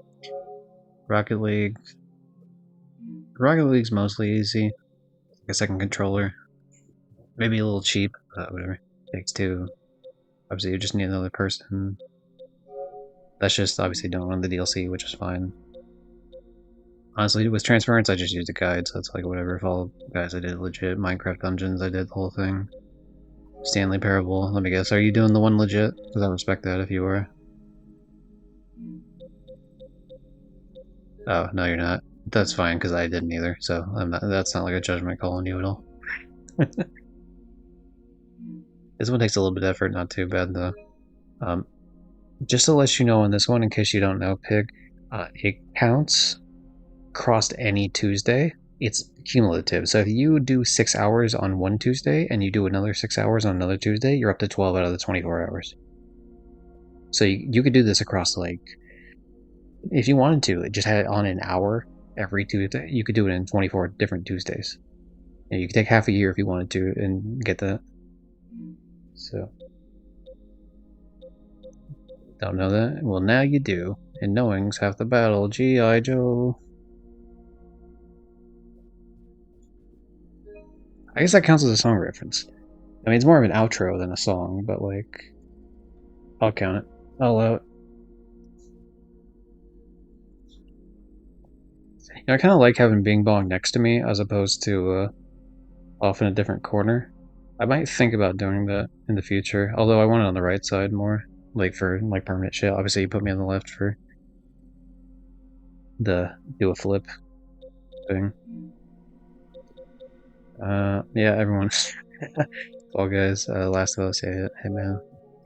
Rocket League. Rocket League's mostly easy. Like a second controller. Maybe a little cheap, but whatever. Takes two. Obviously, you just need another person. That's just obviously don't run the DLC, which is fine. Honestly, with Transference, I just used a guide, so it's like whatever. If all guys, I did legit. Minecraft Dungeons, I did the whole thing. Stanley Parable, let me guess. Are you doing the one legit? Because I respect that if you were. Oh, no, you're not. That's fine, because I didn't either, so that's not like a judgment call on you at all. This one takes a little bit of effort, not too bad though. Just to let you know on this one, in case you don't know, Pig, it counts crossed any Tuesday. It's cumulative, so if you do 6 hours on one Tuesday and you do another 6 hours on another Tuesday, you're up to 12 out of the 24 hours. So you could do this across, like, if you wanted to, just had it on an hour every Tuesday. You could do it in 24 different Tuesdays. And you could take half a year if you wanted to and get that. So, don't know that? Well, now you do. And knowing's half the battle. G.I. Joe. I guess that counts as a song reference. I mean, it's more of an outro than a song, but like, I'll count it. I'll allow it. You know, I kind of like having Bing Bong next to me as opposed to off in a different corner. I might think about doing that in the future, although I want it on the right side more, like for like permanent shit. Obviously, you put me on the left for the do a flip thing. Yeah, everyone. Fall Guys, Last of Us, yeah, hey man.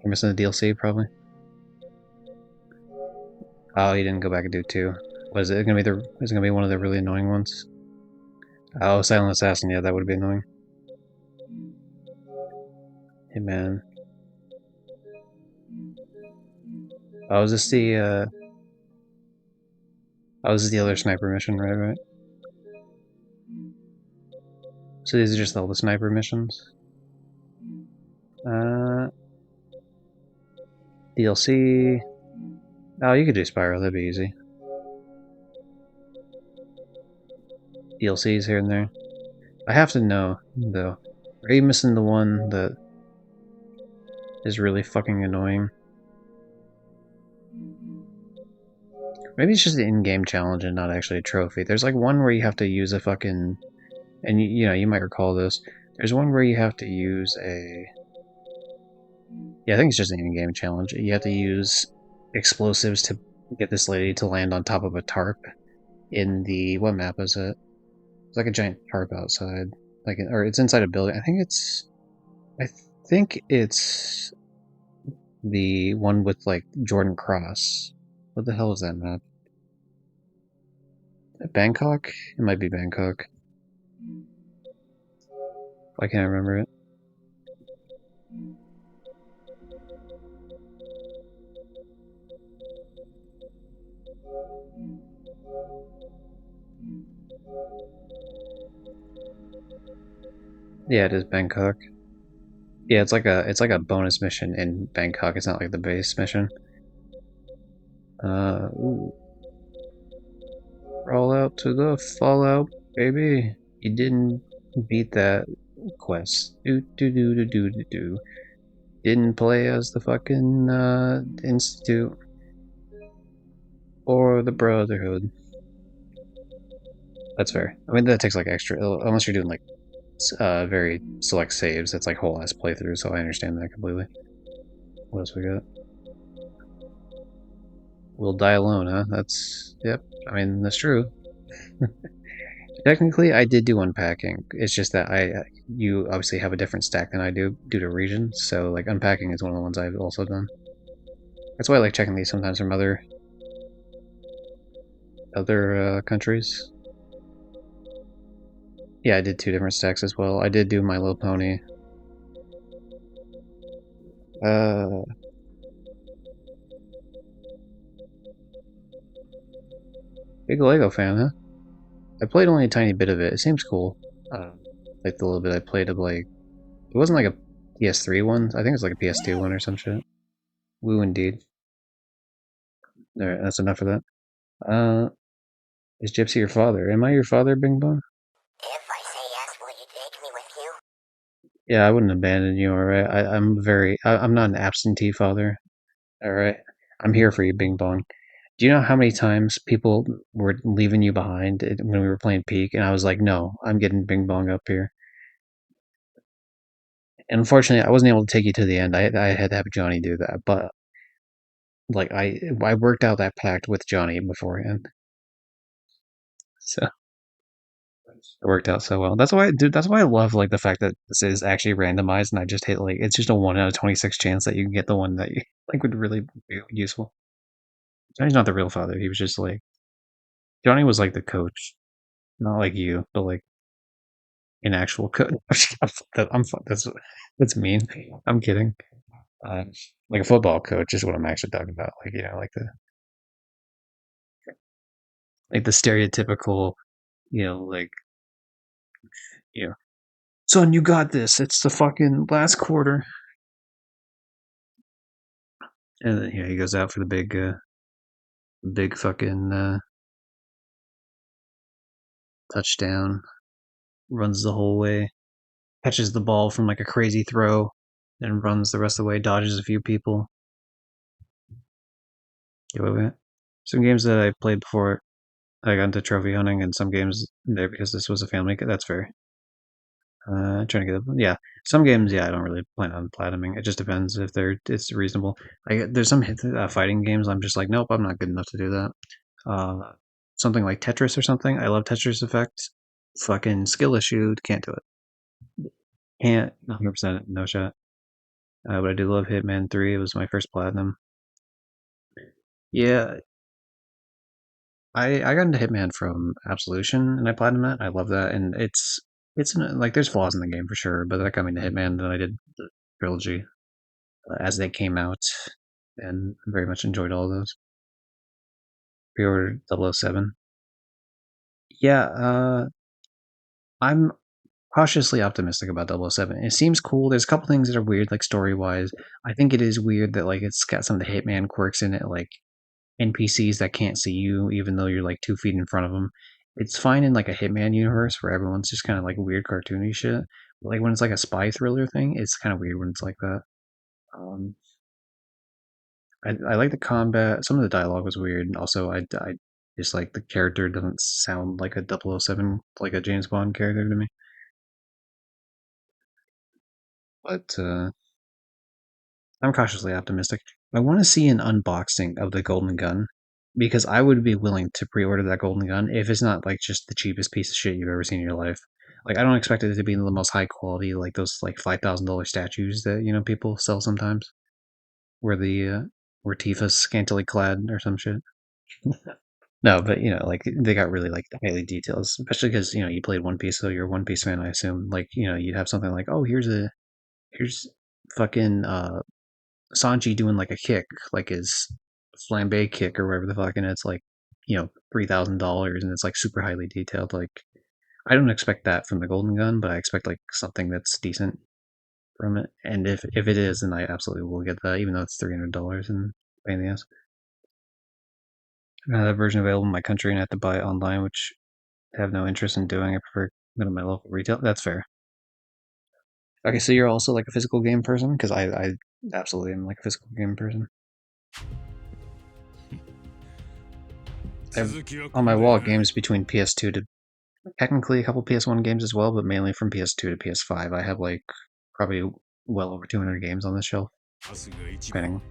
You're missing the DLC, probably. Oh, you didn't go back and do 2. Was it gonna be is it gonna be one of the really annoying ones? Oh, Silent Assassin, yeah, that would be annoying. Hey man. Oh, is this the, oh, this is the other sniper mission, right? So these are just all the sniper missions? DLC. Oh, you could do Spyro, that'd be easy. DLCs here and there. I have to know, though. Are you missing the one that is really fucking annoying? Maybe it's just an in-game challenge and not actually a trophy. There's like one where you have to use a fucking... And you know, you might recall this. There's one where you have to use a... Yeah, I think it's just an in-game challenge. You have to use explosives to get this lady to land on top of a tarp in the... What map is it? It's like a giant tarp outside. Like, or it's inside a building. I think it's the one with like Jordan Cross. What the hell is that map? Bangkok? It might be Bangkok. I can't remember it. Yeah, it is Bangkok. Yeah, it's like a bonus mission in Bangkok. It's not like the base mission. Ooh. Roll out to the Fallout, baby. You didn't beat that quest. Do. Didn't play as the fucking Institute or the Brotherhood. That's fair. I mean, that takes like extra, unless you're doing like very select saves. That's like whole ass playthrough, so I understand that completely. What else we got? We'll die alone, huh? That's, yep. I mean, that's true. Technically, I did do unpacking. It's just that you obviously have a different stack than I do due to regions. So like unpacking is one of the ones I've also done. That's why I like checking these sometimes from other countries. Yeah, I did 2 different stacks as well. I did do My Little Pony. Big Lego fan, huh? I played only a tiny bit of it. It seems cool. Like the little bit I played of like... It wasn't like a PS3 one. I think it was like a PS2 one or some shit. Woo indeed. Alright, that's enough of that. Is Gypsy your father? Am I your father, Bing Bong? If I say yes, will you take me with you? Yeah, I wouldn't abandon you, alright? I'm not an absentee father. Alright? I'm here for you, Bing Bong. Do you know how many times people were leaving you behind when we were playing Peak? And I was like, no, I'm getting Bing Bong up here. And unfortunately, I wasn't able to take you to the end. I had to have Johnny do that. But, like, I worked out that pact with Johnny beforehand. So, it worked out so well. That's why, dude, that's why I love, like, the fact that this is actually randomized and I just hit, like, it's just a 1 out of 26 chance that you can get the one that you, like, would really be useful. Johnny's not the real father. He was just, like, Johnny was, like, the coach. Not like you, but, like, an actual coach. That's mean. I'm kidding. Like a football coach is what I'm actually talking about. Like, you know, like the stereotypical, you know, like, you know, son, you got this. It's the fucking last quarter. And then, he goes out for the big fucking touchdown, runs the whole way, catches the ball from like a crazy throw, then runs the rest of the way, dodges a few people. Wait. Some games that I played before I got into trophy hunting, and some games there because this was a family. That's fair. Trying to get yeah. Some games, yeah, I don't really plan on platinuming. It just depends if it's reasonable. There's some fighting games I'm just like, nope, I'm not good enough to do that. Something like Tetris or something. I love Tetris Effect. Fucking skill issue, can't do it. Can't 100% no shot. But I do love Hitman 3. It was my first platinum. Yeah, I got into Hitman from Absolution and I platinumed that. I love that, and like there's flaws in the game for sure, but that got me into Hitman. Then I did the trilogy as they came out, and very much enjoyed all of those. Pre-ordered 007. Yeah, I'm cautiously optimistic about 007. It seems cool. There's a couple things that are weird, like story wise. I think it is weird that like it's got some of the Hitman quirks in it, like NPCs that can't see you even though you're like 2 feet in front of them. It's fine in like a Hitman universe where everyone's just kind of like weird cartoony shit. But, like when it's like a spy thriller thing, it's kind of weird when it's like that. Um, I like the combat. Some of the dialogue was weird. Also, I just like the character doesn't sound like a 007, like a James Bond character to me. But I'm cautiously optimistic. I want to see an unboxing of the Golden Gun because I would be willing to pre-order that Golden Gun if it's not like just the cheapest piece of shit you've ever seen in your life. Like I don't expect it to be the most high quality, like those like $5,000 statues that people sell sometimes, where where Tifa's scantily clad or some shit. No, but like they got really like highly detailed, especially because you played One Piece, so you're a One Piece fan, I assume. Like you'd have something like, oh, here's fucking Sanji doing like a kick, like his flambe kick or whatever the fuck, and it's like $3,000, and it's like super highly detailed. Like I don't expect that from the Golden Gun, but I expect like something that's decent from it. And if it is, then I absolutely will get that, even though it's $300 and pain in the ass. I have that version available in my country, and I have to buy it online, which I have no interest in doing. I prefer going to my local retail. That's fair. Okay, so you're also like a physical game person, because I absolutely am like a physical game person. I have on my wall games between PS2 to technically a couple PS1 games as well, but mainly from PS2 to PS5. I have like probably well over 200 games on this shelf, depending.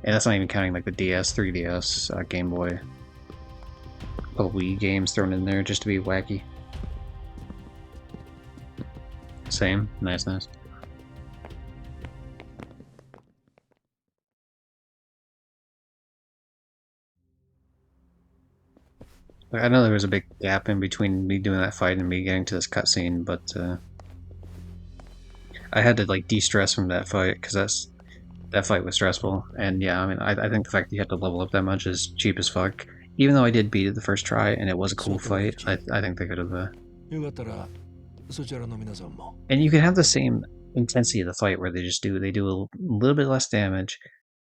And that's not even counting like the DS, 3DS, Game Boy, a couple Wii games thrown in there just to be wacky. Same, nice. I know there was a big gap in between me doing that fight and me getting to this cutscene, but I had to like de-stress from that fight because that fight was stressful. And yeah, I mean, I think the fact that you have to level up that much is cheap as fuck. Even though I did beat it the first try and it was a cool fight, I think they could have. And you can have the same intensity of the fight where they do a little bit less damage,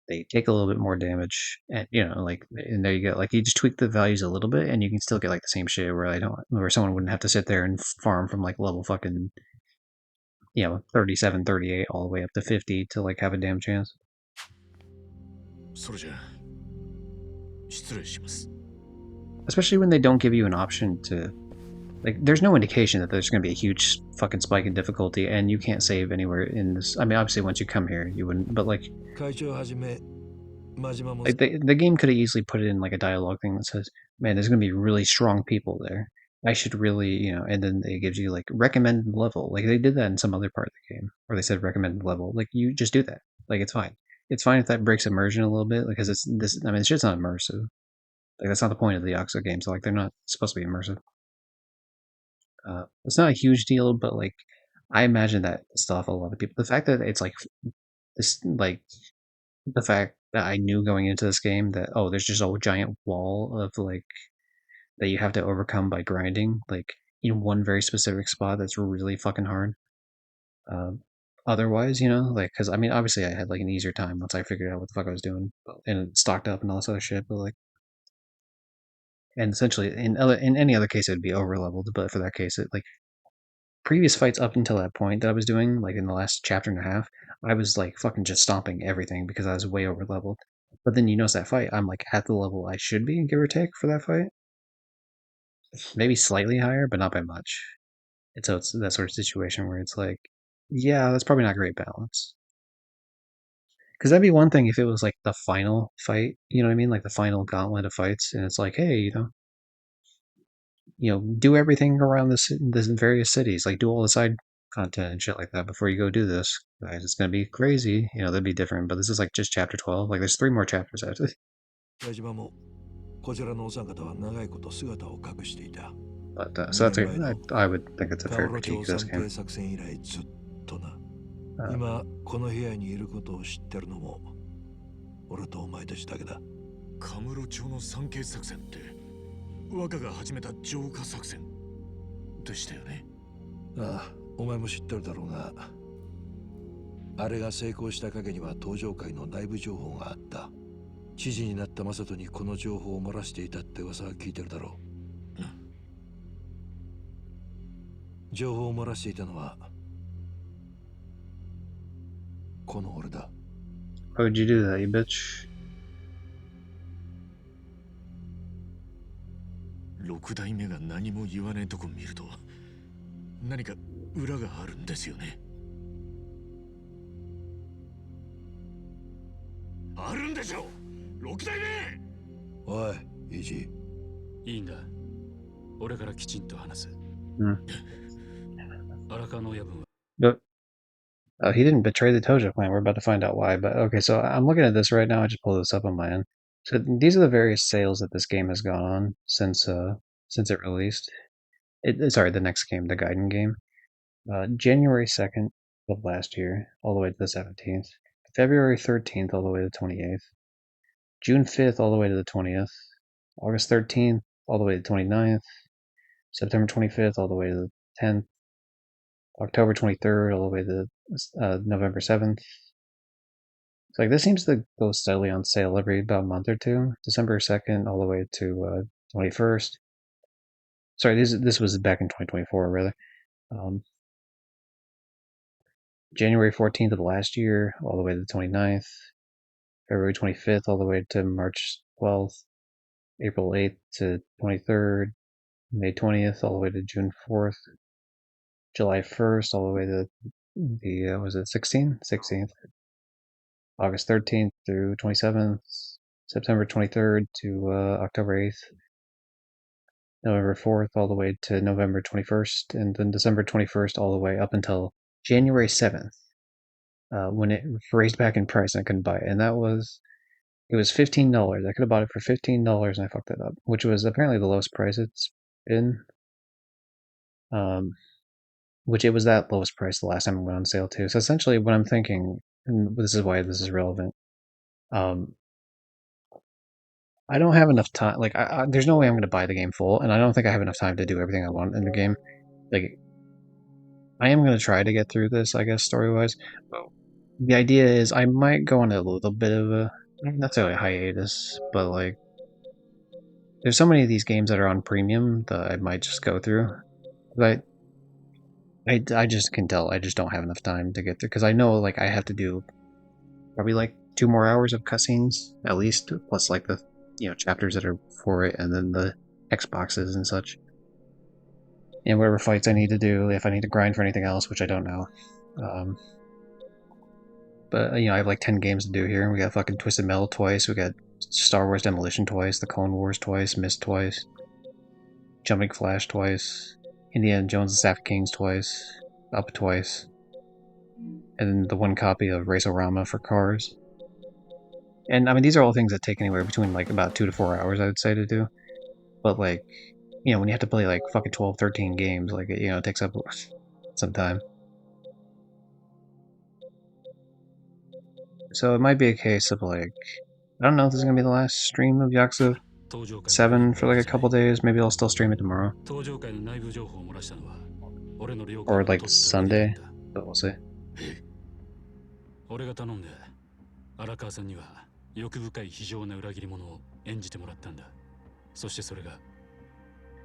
they take a little bit more damage, and and there you go. Like you just tweak the values a little bit, and you can still get like the same shit where someone wouldn't have to sit there and farm from like level fucking 37, 38 all the way up to 50 to like have a damn chance. Especially when they don't give you an option to like. There's no indication that there's going to be a huge fucking spike in difficulty, and you can't save anywhere in this. I mean, obviously once you come here, you wouldn't. But like the game could have easily put it in like a dialogue thing that says, "Man, there's going to be really strong people there. I should really, and then it gives you like recommended level. Like they did that in some other part of the game, where they said recommended level. Like you just do that. Like it's fine. It's fine if that breaks immersion a little bit because it's this. I mean, it's just not immersive. Like that's not the point of the Yakuza games. Like they're not supposed to be immersive. It's not a huge deal, but like I imagine that stuff a lot of people. The fact that it's like this, like the fact that I knew going into this game that there's just a giant wall of like that you have to overcome by grinding like in one very specific spot that's really fucking hard. Otherwise, like because I mean obviously I had like an easier time once I figured out what the fuck I was doing and stocked up and all this other shit, but like and essentially in any other case it'd be over leveled, but for that case it like previous fights up until that point that I was doing, like in the last chapter and a half, I was like fucking just stomping everything because I was way over leveled. But then you notice that fight, I'm like at the level I should be, give or take, for that fight. Maybe slightly higher, but not by much. And so it's that sort of situation where it's like, yeah, that's probably not great balance. Because that'd be one thing if it was like the final fight, you know what I mean? Like the final gauntlet of fights, and it's like, hey, do everything around this various cities, like do all the side content and shit like that before you go do this. Guys, it's gonna be crazy. You know, that'd be different, but this is like just chapter 12. Like, there's 3 more chapters after this. 矢島もこちらのお三方は長いこと姿を隠していた。 But so that's I would think it's a fair カオロ critique 町 of this 参 game. 詣作戦以来ずっとな。今この部屋にいることを知ってるのも俺とお前たちだけだ。カムロ町の参詣作戦って若が始めた浄化作戦でしたよね。ああ、お前も知ってるだろうが、あれが成功した陰には登場界の内部情報があった。知事になったマサトにこの情報を漏らしていたって噂は聞いてるだろう。情報を漏らしていたのはこの俺だ。Why would you do that, you bitch? 6代目が何も言わねえとこ見ると何か裏があるんですよね。あるんでしょ6代目。おい、イージー。いいんだ。俺からきちんと話す。荒川の親分は。But he didn't betray the Tojo clan. We're about to find out why. But okay, so I'm looking at this right now. I just pulled this up on my end. So these are the various sales that this game has gone on since it released. Sorry, the next game, the Gaiden game. January 2nd of last year, all the way to the 17th. February 13th, all the way to the 28th. June 5th, all the way to the 20th. August 13th, all the way to the 29th. September 25th, all the way to the 10th. October 23rd, all the way to November 7th. It's like this seems to go steadily on sale every about a month or two. December 2nd, all the way to 21st. Sorry, this was back in 2024, rather. January 14th of last year, all the way to the 29th. February 25th, all the way to March 12th. April 8th to 23rd. May 20th, all the way to June 4th. July 1st, all the way to the, was it 16th? 16th. August 13th through 27th. September 23rd to October 8th. November 4th, all the way to November 21st. And then December 21st, all the way up until January 7th. When it raised back in price and I couldn't buy it. And it was $15. I could have bought it for $15 and I fucked it up. Which was apparently the lowest price it's been. Which it was that lowest price the last time it went on sale too. So essentially what I'm thinking, and this is why this is relevant, I don't have enough time, like, there's no way I'm going to buy the game full, and I don't think I have enough time to do everything I want in the game. Like, I am going to try to get through this, I guess, story-wise. The idea is I might go on a little bit of a, not necessarily a hiatus, but like, there's so many of these games that are on premium that I might just go through. But I just can tell I just don't have enough time to get through, because I know, like, I have to do probably like 2 more hours of cutscenes, at least, plus like the, chapters that are for it, and then the Xboxes and such. And whatever fights I need to do, if I need to grind for anything else, which I don't know. But, I have like 10 games to do here. We got fucking Twisted Metal twice, we got Star Wars Demolition twice, the Clone Wars twice, Myst twice, Jumping Flash twice, Indiana Jones and Sapphire Kings twice, Up twice, and then the one copy of Race-O-Rama for Cars. And, I mean, these are all things that take anywhere between, like, about 2 to 4 hours, I would say, to do. But, like, when you have to play, like, fucking 12, 13 games, like, it takes up some time. So it might be a case of, like, I don't know if this is going to be the last stream of Yakuza 7 for, like, a couple days. Maybe I'll still stream it tomorrow. Or, like, Sunday. But we'll see. 俺が頼んで荒川さんには欲深い非情な裏切り者を演じてもらったんだ。そしてそれが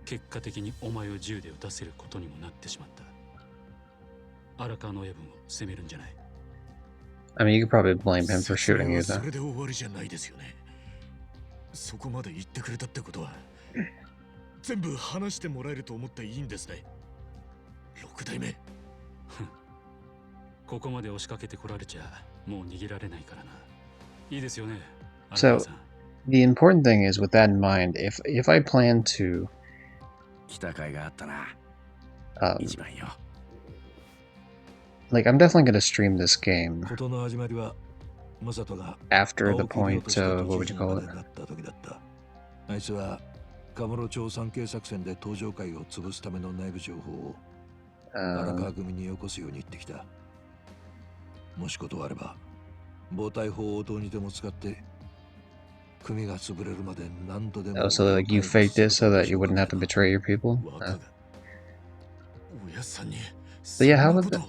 結果的にお前を銃で撃たせることにもなってしまった。荒川の親分を責めるんじゃない。I mean, you could probably blame him for shooting you, though. それで終わりじゃないですよね。そこまで言ってくれたってことは全部話してもらえると思っていいんですね。6代目。ここまで押しかけてこられちゃもう逃げられないからな。いいですよね。So, the important thing is, with that in mind, if I plan to like, I'm definitely gonna stream this game 事の始まりはマサトが after the 青木亮 point として都 of, what 知 would you 事に call ま it? でなった時だった。あいつはカムロ町産経作戦で登場会を潰すための内部情報を荒川組によこすように言ってきた。もしことあれば暴対法をどうにでも使って組が潰れるまで何度でも Oh, so like you faked it so that you wouldn't have to betray your people? But yeah, how about this? You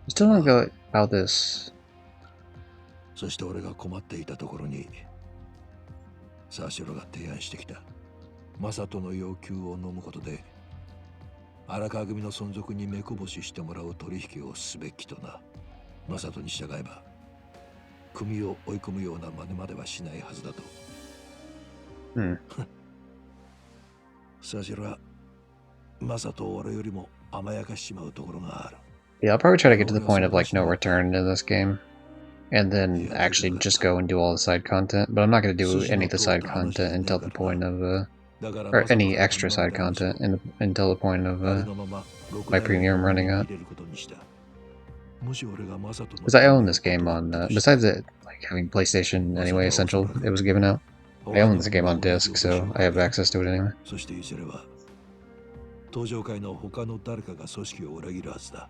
still don't go about this. そして俺が困っていたところにサーシロが提案してきた。マサトの要求を飲むことで荒川組の存続に目こぼししてもらう取引をすべきとな。マサトに従えば組を追い込むような真似まではしないはずだと。サーシロはマサトを俺よりも甘やかしちまうところがある。Yeah, I'll probably try to get to the point of like no return in this game. And then actually just go and do all the side content. But I'm not going to do any of the side content until the point of, or any extra side content until the point of my premium running out. Because I own this game on, besides it like having PlayStation anyway Essential, it was given out. I own this game on disc, so I have access to it anyway. そしていずれは登場会の他の誰かが組織を裏切るはずだ。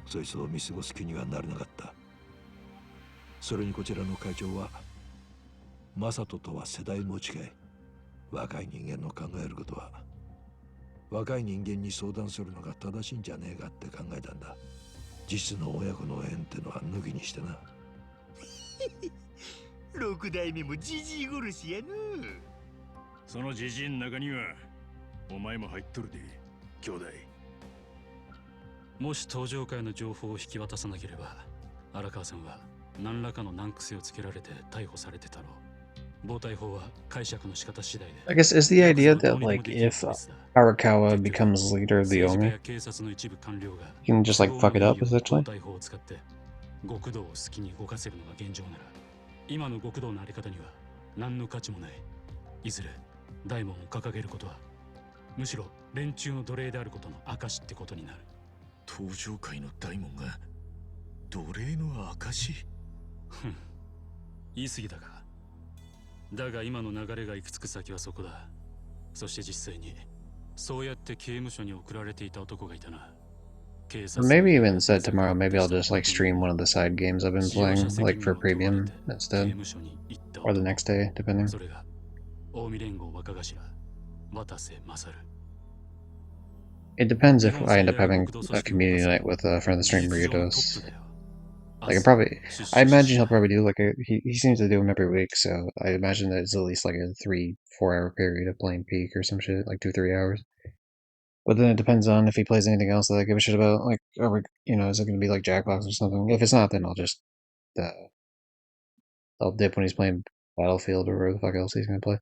そいつを見過ごす気にはなれなかった。それにこちらの会長はマサトとは世代も近い。若い人間の考えることは若い人間に相談するのが正しいんじゃねえかって考えたんだ。実の親子の縁ってのは抜きにしてな。六代目もジジイ殺しやな。そのジジイの中にはお前も入っとるで、兄弟。もし登場会の情報を引き渡さなければ荒川さんは何らかの難癖をつけられて逮捕されてたろう。暴対法は解釈の仕方次第で。I guess is the idea that like if Arakawa becomes leader of the Omi, he can just like fuck it up essentially? 暴対法を使って極道を好きに動かせるのが現状なら、今の極道のあり方には何の価値もない。いずれ大門を掲げることはむしろ連中の奴隷であることの証ってことになる。登場界の大門が奴隷の証？言い過ぎたか。だが今の流れが行き着く先はそこだ。そして実際にそうやって刑務所に送られていた男がいたな。 Or maybe even said tomorrow, maybe I'll just like stream one of the side games I've been playing, like for premium instead. Or the next day, depending. It depends if I end up having a community night with a friend of the stream, Burritos. Like I imagine he'll probably do like he seems to do them every week, so I imagine that it's at least like a 3-4 hour period of playing Peak or some shit, like 2-3 hours. But then it depends on if he plays anything else that I give a shit about. Like, are we, is it going to be like Jackbox or something? If it's not, then I'll just, I'll dip when he's playing Battlefield or whatever the fuck else he's going to play.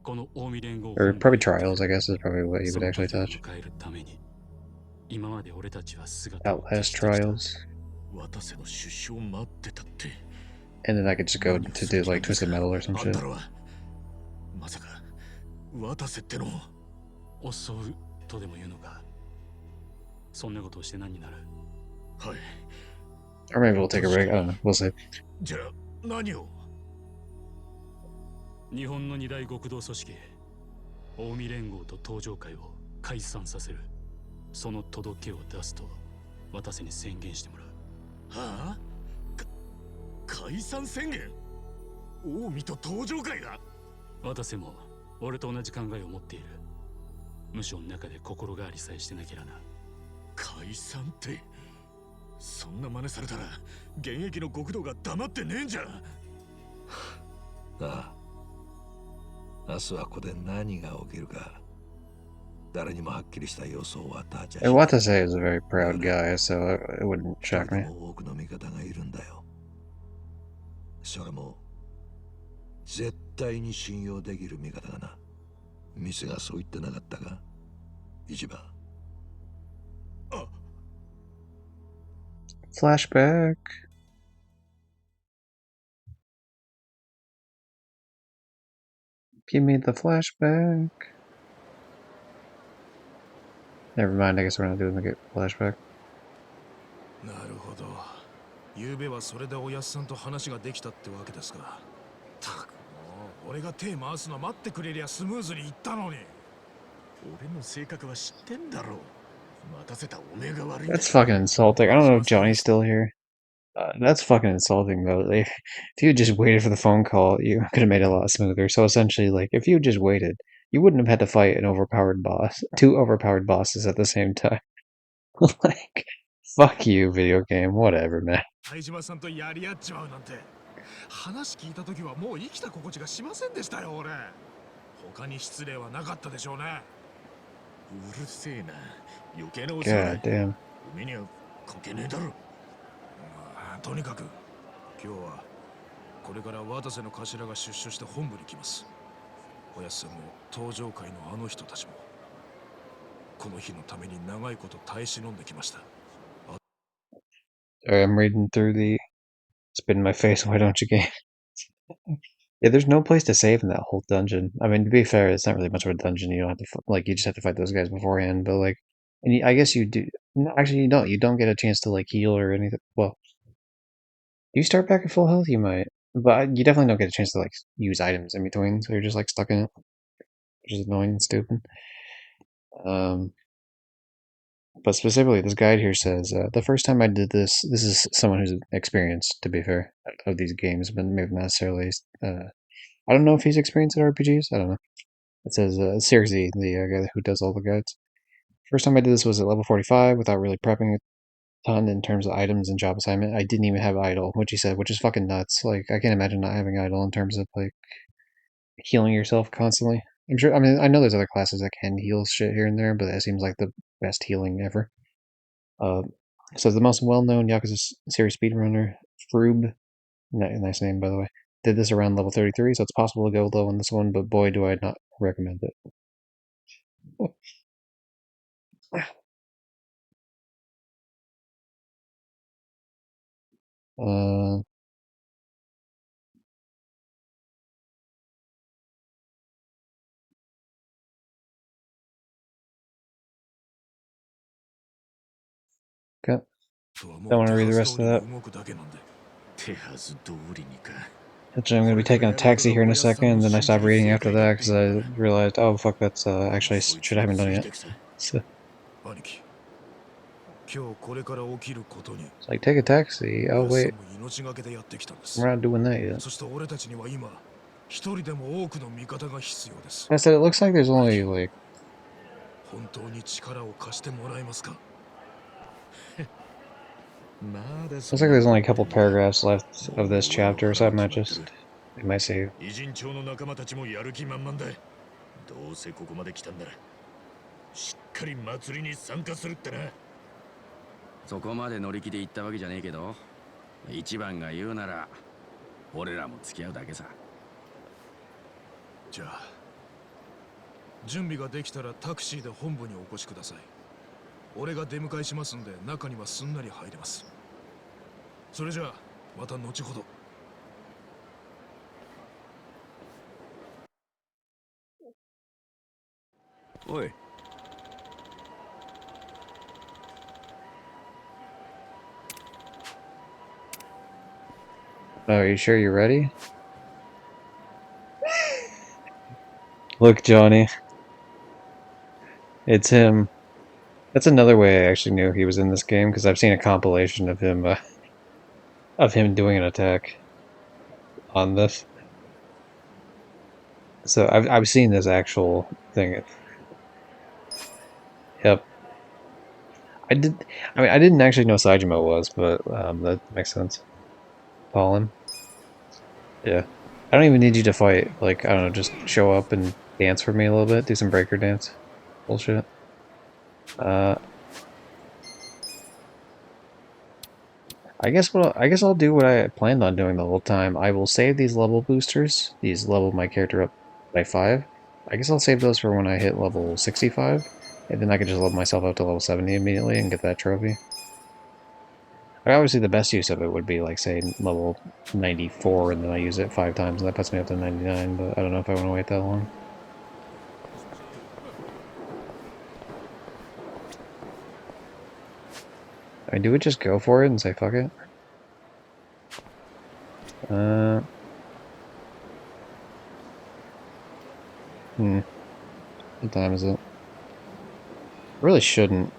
Or probably Trials, I guess, is probably what he would actually touch. Outlast Trials. And then I could just go to do like Twisted Metal or some shit. 渡せっての襲うとでも言うのか。そんなことをして何になる。はい。 Or maybe we'll take a break. I don't know. We'll see. じゃあ何を。日本の二大極道組織近江連合と登場会を解散させる。その届けを出すと渡せに宣言してもらう。はあ？解散宣言？近江と登場会が？渡せも俺と同じ考えを持っている。無所の中で心変わりさえしてなきゃな。解散って、そんな真似されたら現役の極道が黙ってねえんじゃ。ああ、明日はここで何が起きるか誰にもはっきりした予想は立ちゃしない。Watase is a very proud guy, so it wouldn't shock me. 多くの味方がいるんだよ。それも絶対に信用できる味方がな。ミスがそう言ってなかったか、一番。Flashback. Give me the flashback. Never mind, I guess we're not doing the flashback. なるほど。昨べはそれでおやっさんと話ができたってわけですか。たくもう俺が手回すの待ってくれりゃスムーズにいったのに。俺の性格は知ってんだろう。待たせたおめえが悪いんだ。 That's fucking insulting. I don't know if Johnny's still here. That's fucking insulting, though. Like, if you just waited for the phone call, you could have made it a lot smoother. So essentially, like, if you just waited, you wouldn't have had to fight an overpowered boss, two overpowered bosses at the same time. Like, fuck you, video game. Whatever, man. 相島さんとやり合っちまうなんて。話聞いた時はもう生きた心地がしませんでしたよ、俺。他に失礼はなかったでしょうね。うるせえな。余計なお世 God 話。 damn. おめえには関係ねえだろ。とにかく今日はこれから渡瀬の頭が出所して本部に来ます。おやっさんも登場界のあの人たちもこの日のために長いこと耐え忍んできました。 Sorry, I'm reading through the spit in my face. Why don't you game? Yeah, there's no place to save in that whole dungeon. I mean, to be fair, it's not really much of a dungeon. You don't have to like you just have to fight those guys beforehand. But like, and I guess you do. No, actually, you don't. You don't get a chance to like heal or anything. Well, you start back at full health, you might, but you definitely don't get a chance to like use items in between. So you're just like stuck in it, which is annoying and stupid. But specifically, this guide here says the first time I did this. This is someone who's experienced, to be fair, of these games, but maybe not necessarily. I don't know if he's experienced at RPGs. I don't know. It says Sergi, the guy who does all the guides. First time I did this was at level 45 without really prepping a ton in terms of items and job assignment. I didn't even have idle, which he said, which is fucking nuts. Like, I can't imagine not having idle in terms of like healing yourself constantly. I'm sure. I mean, I know there's other classes that can heal shit here and there, but that seems like the best healing ever. So the most well-known Yakuza series speedrunner, Froob, nice name by the way, did this around level 33, so it's possible to go low on this one, but boy, do I not recommend it. Okay. Don't want to read the rest of that. Actually, I'm going to be taking a taxi here in a second, and then I stop reading after that because I realized, oh fuck, that's actually I haven't done it yet. So. It's like, take a taxi. Oh wait, we're not doing that yet. I said it looks like there's only like. Looks like there's only a couple paragraphs left of this chapter, so I might just. It might save. 偉人町の仲間たちもやる気満々だ。どうせここまで来たんだ。しっかり祭りに参加するってな。そこまで乗り気で行ったわけじゃねえけど、一番が言うなら俺らも付き合うだけさ。じゃあ準備ができたらタクシーで本部にお越しください。俺が出迎えしますんで中にはすんなり入れます。それじゃあまた後ほど。おい。Oh, are you sure you're ready? Look, Johnny. It's him. That's another way I actually knew he was in this game, because I've seen a compilation of him doing an attack on this. So I've seen this actual thing. Yep. I mean, I didn't actually know Saijima was, but that makes sense. Colin. Yeah. I don't even need you to fight. Like, I don't know, just show up and dance for me a little bit. Do some breaker dance. Bullshit. I guess I'll do what I planned on doing the whole time. I will save these level boosters. These level my character up by 5. I guess I'll save those for when I hit level 65. And then I can just level myself up to level 70 immediately and get that trophy. Obviously, the best use of it would be, like, say, level 94, and then I use it 5 times, and that puts me up to 99, but I don't know if I want to wait that long. I mean, do we just go for it and say fuck it? What time is it? Really shouldn't.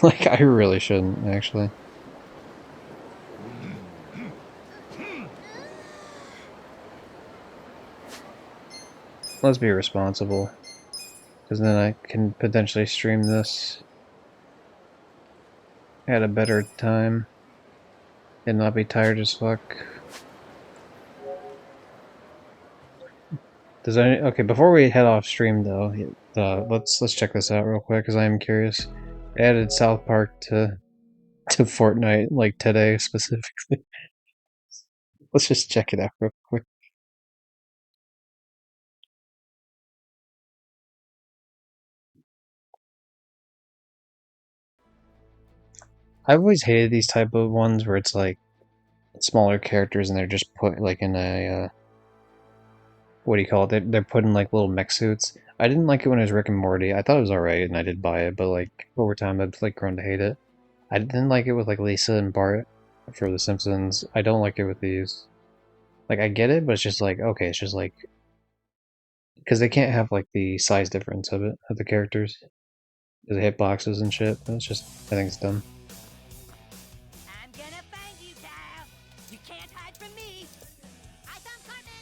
Like, I really shouldn't, actually. Let's be responsible. Because then I can potentially stream this at a better time and not be tired as fuck. Okay, before we head off stream though, let's check this out real quick because I am curious. I added South Park to Fortnite like today specifically. Let's just check it out real quick. I've always hated these type of ones where it's like smaller characters and they're just put like in a what do you call it? They're put in like little mech suits. I didn't like it when it was Rick and Morty. I thought it was alright and I did buy it, but like over time I've like grown to hate it. I didn't like it with like Lisa and Bart for The Simpsons. I don't like it with these. Like I get it, but it's just like okay, it's just like because they can't have like the size difference of it of the characters. Because they hit boxes and shit. It's just I think it's dumb. I'm gonna find you, Kyle. You can't hide from me. I found Cartman.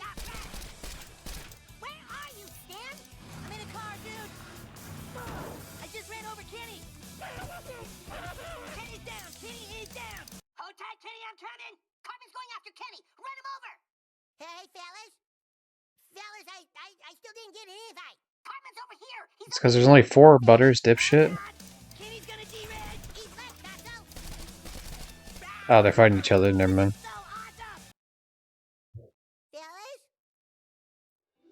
Where are you, Stan? I'm in a car, dude. I just ran over Kenny. Kenny's down. Kenny is down. Hold tight, Kenny. I'm coming. Cartman's going after Kenny. Run him over. Hey, fellas. Fellas, I still didn't get an invite. Cartman's over here. It's because there's only 4 butters, dipshit. Oh, they're fighting each other. Never mind.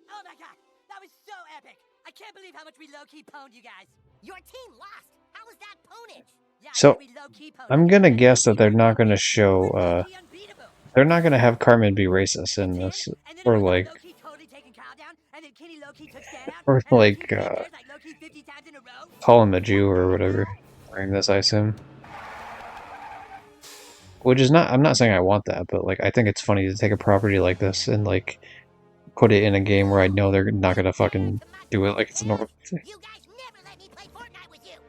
Oh my god, that was so epic! I can't believe how much we low-key pwned you guys. Your team lost. How was that pwnage? Yeah, So we low-key pwned I'm you gonna guys. guess that they're not gonna show. They're not gonna have Cartman be racist in this, or like, or like call him a Jew or whatever during this. I assume. Which is not. I'm not saying I want that, but like I think it's funny to take a property like this and like put it in a game where I know they're not gonna fucking do it like it's a normal thing. You guys never let me play Fortnite with you!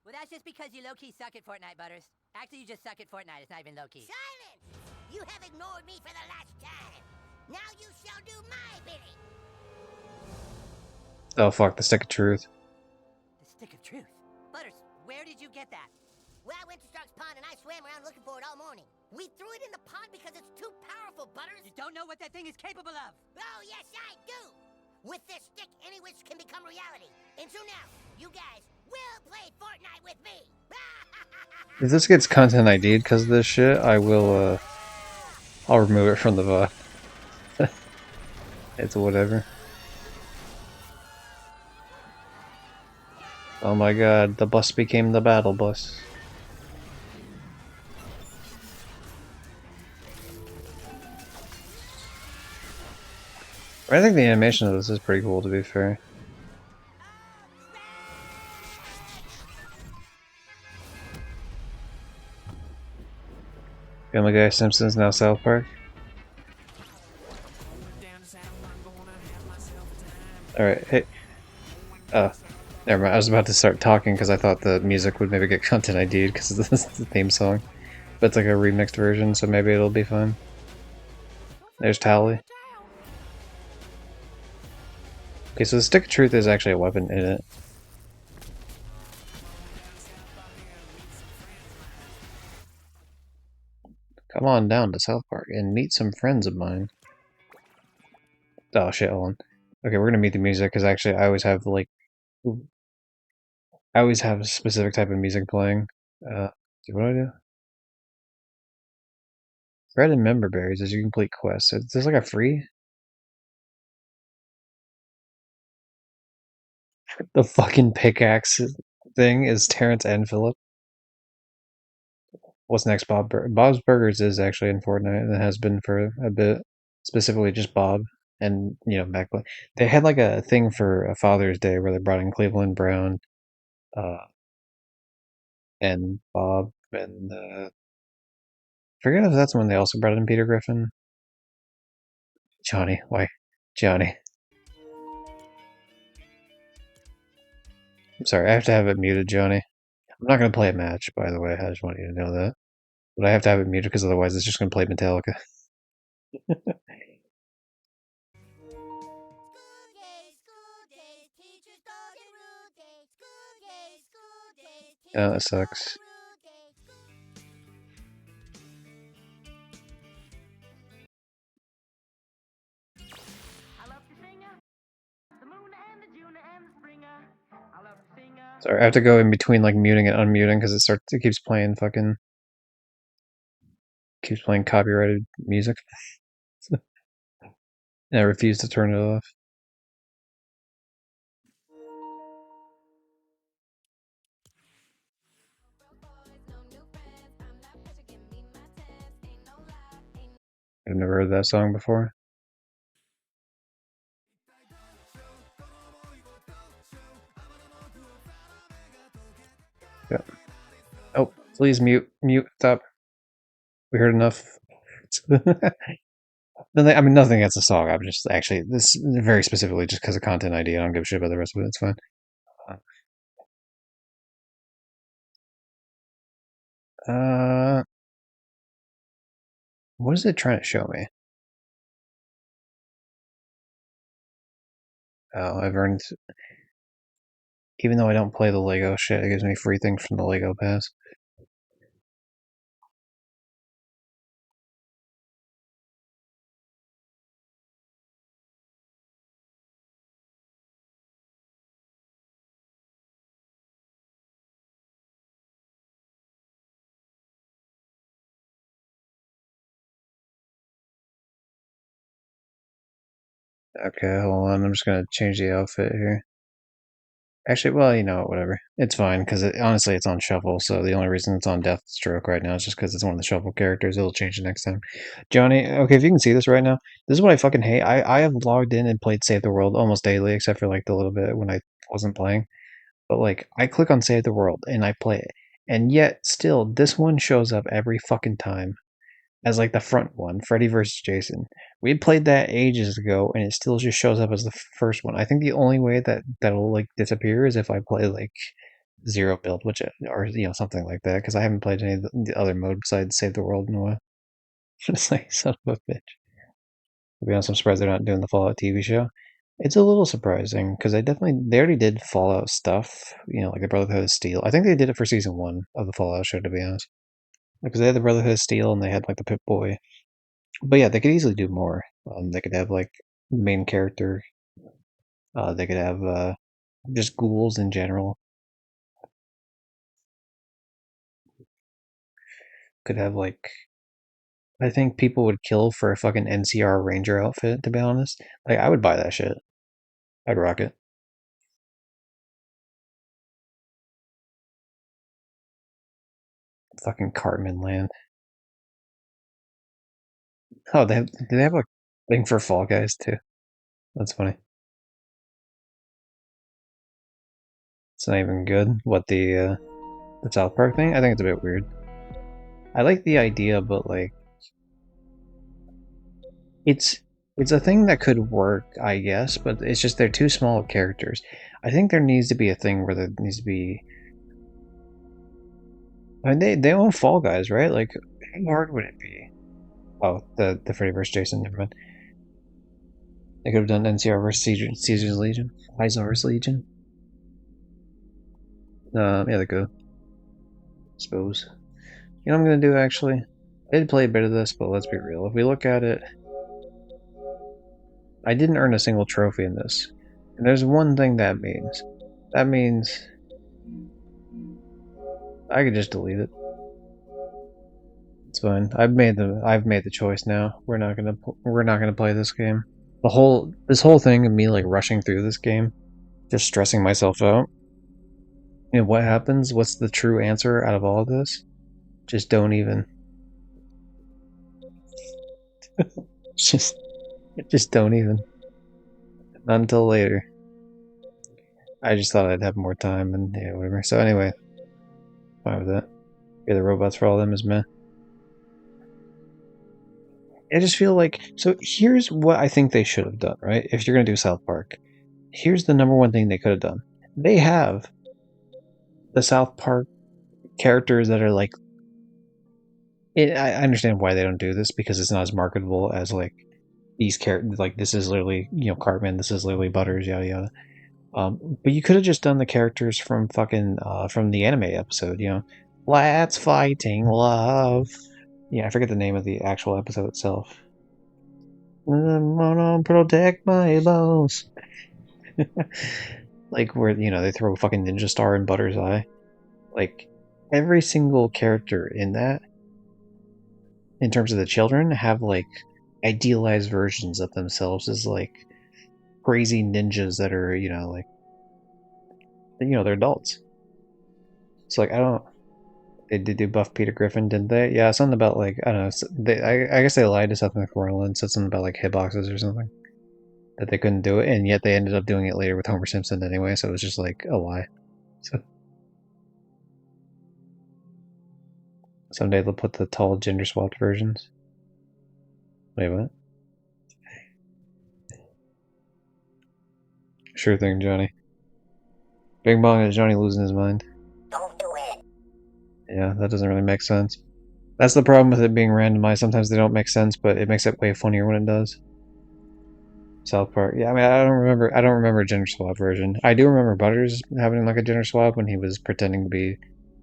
Well, that's just because you low-key suck at Fortnite, Butters. Actually, you just suck at Fortnite. It's not even low-key. Silence! You have ignored me for the last time. Now you shall do my bidding. Oh fuck, the stick of truth. The stick of truth? Butters, where did you get that? Well, I went to Stark's Pond and I swam around looking for it all morning. We threw it in the pond because it's too powerful, Butters. You don't know what that thing is capable of. Oh, yes, I do. With this stick, any wish can become reality. And so now, you guys will play Fortnite with me. If this gets content ID'd because of this shit, I'll remove it from the VOD. It's whatever. Oh my god, the bus became the battle bus. I think the animation of this is pretty cool, to be fair. Family Guy, Simpsons, now South Park. Alright, hey. Never mind. I was about to start talking because I thought the music would maybe get content ID'd because this is the theme song. But it's like a remixed version, so maybe it'll be fine. There's Tally. Okay, so the Stick of Truth is actually a weapon in it. Come on down to South Park and meet some friends of mine. Oh shit, hold on. Okay, we're gonna meet the music because actually I always have like I always have a specific type of music playing. What do I do? Bread and member berries as you complete quests. Is this like a free? The fucking pickaxe thing is Terrence and Phillip. What's next, Bob's Burgers is actually in Fortnite and it has been for a bit. Specifically just Bob. And, you know, back they had like a thing for a Father's Day where they brought in Cleveland Brown, and Bob and forget if that's when they also brought in Peter Griffin. Johnny, why? Johnny. I'm sorry, I have to have it muted, Johnny. I'm not gonna play a match, by the way. I just want you to know that. But I have to have it muted because otherwise it's just gonna play Metallica. Oh, that sucks. Sorry, I have to go in between like muting and unmuting because it keeps playing copyrighted music. And I refuse to turn it off. I've never heard that song before. Yeah. Oh, please mute, stop. We heard enough. I mean, nothing against the song. I'm just actually this very specifically just because of content ID. I don't give a shit about the rest of it. It's fine. What is it trying to show me? Oh, I've earned. Even though I don't play the Lego shit, it gives me free things from the Lego Pass. Okay, hold on. I'm just gonna change the outfit here. Actually, well, you know, whatever. It's fine because honestly, it's on shuffle. So the only reason it's on Deathstroke right now is just because it's one of the shuffle characters. It'll change it next time. Johnny, okay, if you can see this right now, this is what I fucking hate. I have logged in and played Save the World almost daily, except for like the little bit when I wasn't playing. But like, I click on Save the World and I play it, and yet still, this one shows up every fucking time as like the front one, Freddy vs. Jason. We had played that ages ago, and it still just shows up as the first one. I think the only way that'll like disappear is if I play like zero build, which or something like that, because I haven't played any of the other mode besides Save the World in a while. Just like son of a bitch. To be honest, I'm surprised they're not doing the Fallout TV show. It's a little surprising because they already did Fallout stuff, like the Brotherhood of Steel. I think they did it for season 1 of the Fallout show, to be honest, because they had the Brotherhood of Steel and they had like the Pip Boy. But yeah, they could easily do more. They could have like main character. They could have just ghouls in general. Could have like I think people would kill for a fucking NCR Ranger outfit. To be honest, like I would buy that shit. I'd rock it. Fucking Cartman Land. Oh, do they have a thing for Fall Guys too? That's funny. It's not even good. What the South Park thing? I think it's a bit weird. I like the idea, but like it's it's a thing that could work, I guess, but it's just they're too small of characters. I think there needs to be a thing where there needs to be. I mean, they own Fall Guys, right? Like, how hard would it be? Oh, the Freddy vs. Jason. Never mind. They could have done NCR vs. Caesar's Legion, Izar's Legion. Yeah, they could. Suppose. You know what I'm gonna do actually? I did play a bit of this, but let's be real. If we look at it, I didn't earn a single trophy in this. And there's one thing that means. That means I could just delete it. It's fine. I've made the choice now. We're not gonna play this game. This whole thing of me like rushing through this game, just stressing myself out. And what happens? What's the true answer out of all of this? Just don't even. just just don't even. Not until later. I just thought I'd have more time and yeah, whatever. So anyway, Fine with that. Yeah, the robots for all of them is meh. I just feel like, so here's what I think they should have done, right? If you're gonna do South Park, here's the number one thing they could have done. They have the South Park characters that are like, I understand why they don't do this because it's not as marketable as like these characters. Like this is literally, you know, Cartman, this is literally Butters, yada yada. But you could have just done the characters from fucking from the anime episode, you know, let's fighting love. Yeah, I forget the name of the actual episode itself. I'm gonna protect my bones. Like where, you know, they throw a fucking ninja star in Butter's eye. Like every single character in that, in terms of the children, have like idealized versions of themselves as like crazy ninjas that are, you know, like, you know, they're adults. It's like I don't. They did do buff Peter Griffin, didn't they? Yeah, something about like I don't know. I guess they lied to Seth MacFarlane and said something about like hitboxes or something that they couldn't do it, and yet they ended up doing it later with Homer Simpson anyway. So it was just like a lie. So someday they'll put the tall gender swapped versions. Wait, what? Sure thing, Johnny. Bing bong is Johnny losing his mind. Don't do it. Yeah, that doesn't really make sense. That's the problem with it being randomized. Sometimes they don't make sense, but it makes it way funnier when it does. South Park. Yeah, I mean, I don't remember. I don't remember a gender swap version. I do remember Butters having like a gender swap when he was pretending to be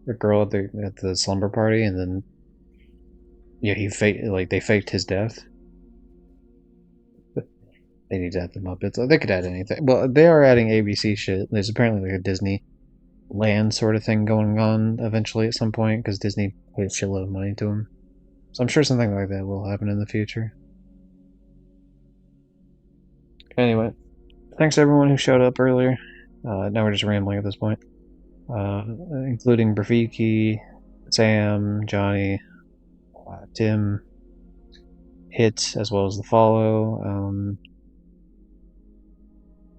a girl at the slumber party, and then yeah, he faked like they faked his death. They need to add the Muppets. They could add anything. Well, they are adding ABC shit. There's apparently like a Disney land sort of thing going on eventually at some point because Disney paid a shitload of money to them. So I'm sure something like that will happen in the future. Anyway, thanks to everyone who showed up earlier. Now we're just rambling at this point. Including Rafiki, Sam, Johnny, Tim, Hit, as well as the follow.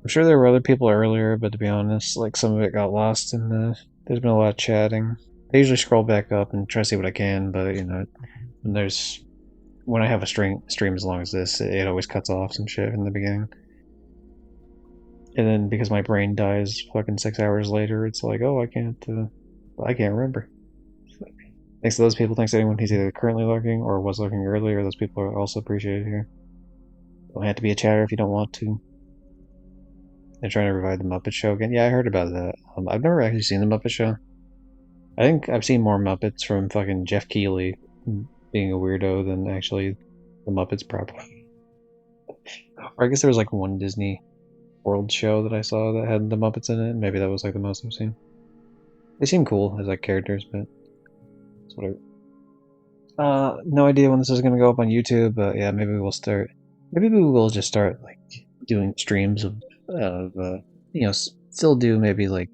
I'm sure there were other people earlier, but to be honest, like some of it got lost in there's been a lot of chatting. I usually scroll back up and try to see what I can, but you know, when I have a stream as long as this, it always cuts off some shit in the beginning. And then because my brain dies fucking 6 hours later, it's like, oh, I can't remember. Thanks to those people. Thanks to anyone who's either currently lurking or was lurking earlier. Those people are also appreciated here. Don't have to be a chatter if you don't want to. They're trying to revive the Muppet Show again. Yeah, I heard about that. I've never actually seen the Muppet Show. I think I've seen more Muppets from fucking Jeff Keighley being a weirdo than actually the Muppets proper. Or I guess there was like one Disney World show that I saw that had the Muppets in it. Maybe that was like the most I've seen. They seem cool as like characters, but it's whatever. No idea when this is gonna go up on YouTube, but yeah, maybe we'll start. Maybe we will just start like doing streams of you know, still do maybe like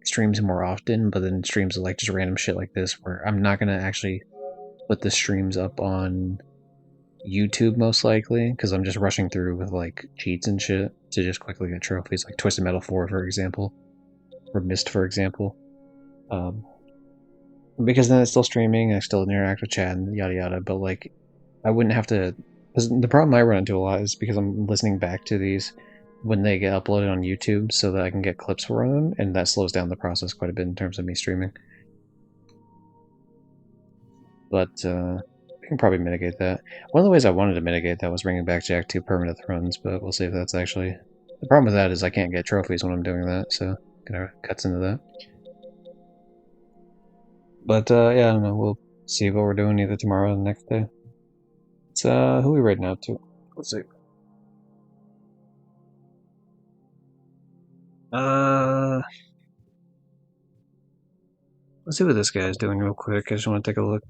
streams more often, but then streams of like just random shit like this where I'm not gonna actually put the streams up on YouTube most likely because I'm just rushing through with like cheats and shit to just quickly get trophies, like Twisted Metal 4 for example, or Myst for example. Because then it's still streaming, I still interact with chat and yada yada, but like I wouldn't have to. Cause the problem I run into a lot is because I'm listening back to these when they get uploaded on YouTube so that I can get clips for them, and that slows down the process quite a bit in terms of me streaming. But I can probably mitigate that. One of the ways I wanted to mitigate that was bringing back Jack 2 permanent thrones, but we'll see if that's actually... The problem with that is I can't get trophies when I'm doing that, so it kind of cuts into that. But yeah, I don't know, we'll see what we're doing either tomorrow or the next day. It's who are we rating out to? Let's see. Let's see what this guy's doing real quick. I just want to take a look.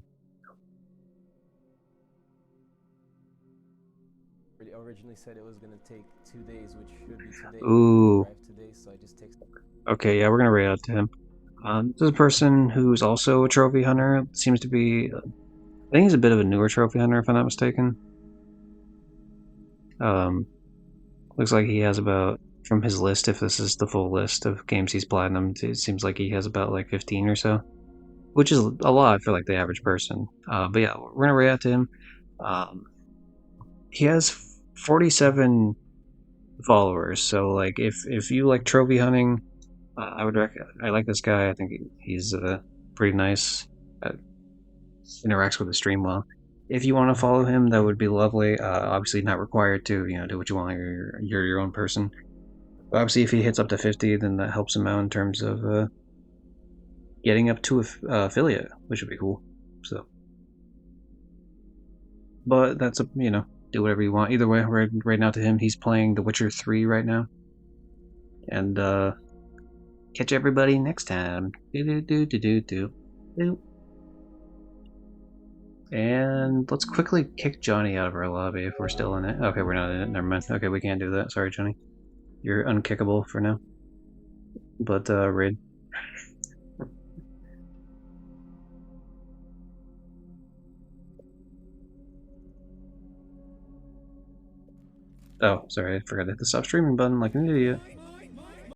Originally said it was gonna take 2 days, which should be today. Ooh. Today, so I just text. Okay, yeah, we're gonna rate out to him. This is a person who's also a trophy hunter. Seems to be, I think he's a bit of a newer trophy hunter, if I'm not mistaken. Looks like he has about, from his list, if this is the full list of games he's platinumed, it seems like he has about like 15 or so. which is a lot for like the average person. But yeah, we're gonna react to him. He has 47 followers, so like if you like trophy hunting, I would I like this guy. I think he's pretty nice. Interacts with the stream well. If you want to follow him, that would be lovely. Obviously, not required to do what you want. You're your own person. But obviously, if he hits up to 50, then that helps him out in terms of getting up to affiliate, which would be cool. So, but that's a do whatever you want. Either way, right now to him, he's playing The Witcher 3 right now, and catch everybody next time. Do. And let's quickly kick Johnny out of our lobby if we're still in it. Okay, we're not in it. Never mind. Okay, we can't do that. Sorry, Johnny. You're unkickable for now. But, raid. Oh, sorry, I forgot to hit the stop streaming button like an idiot.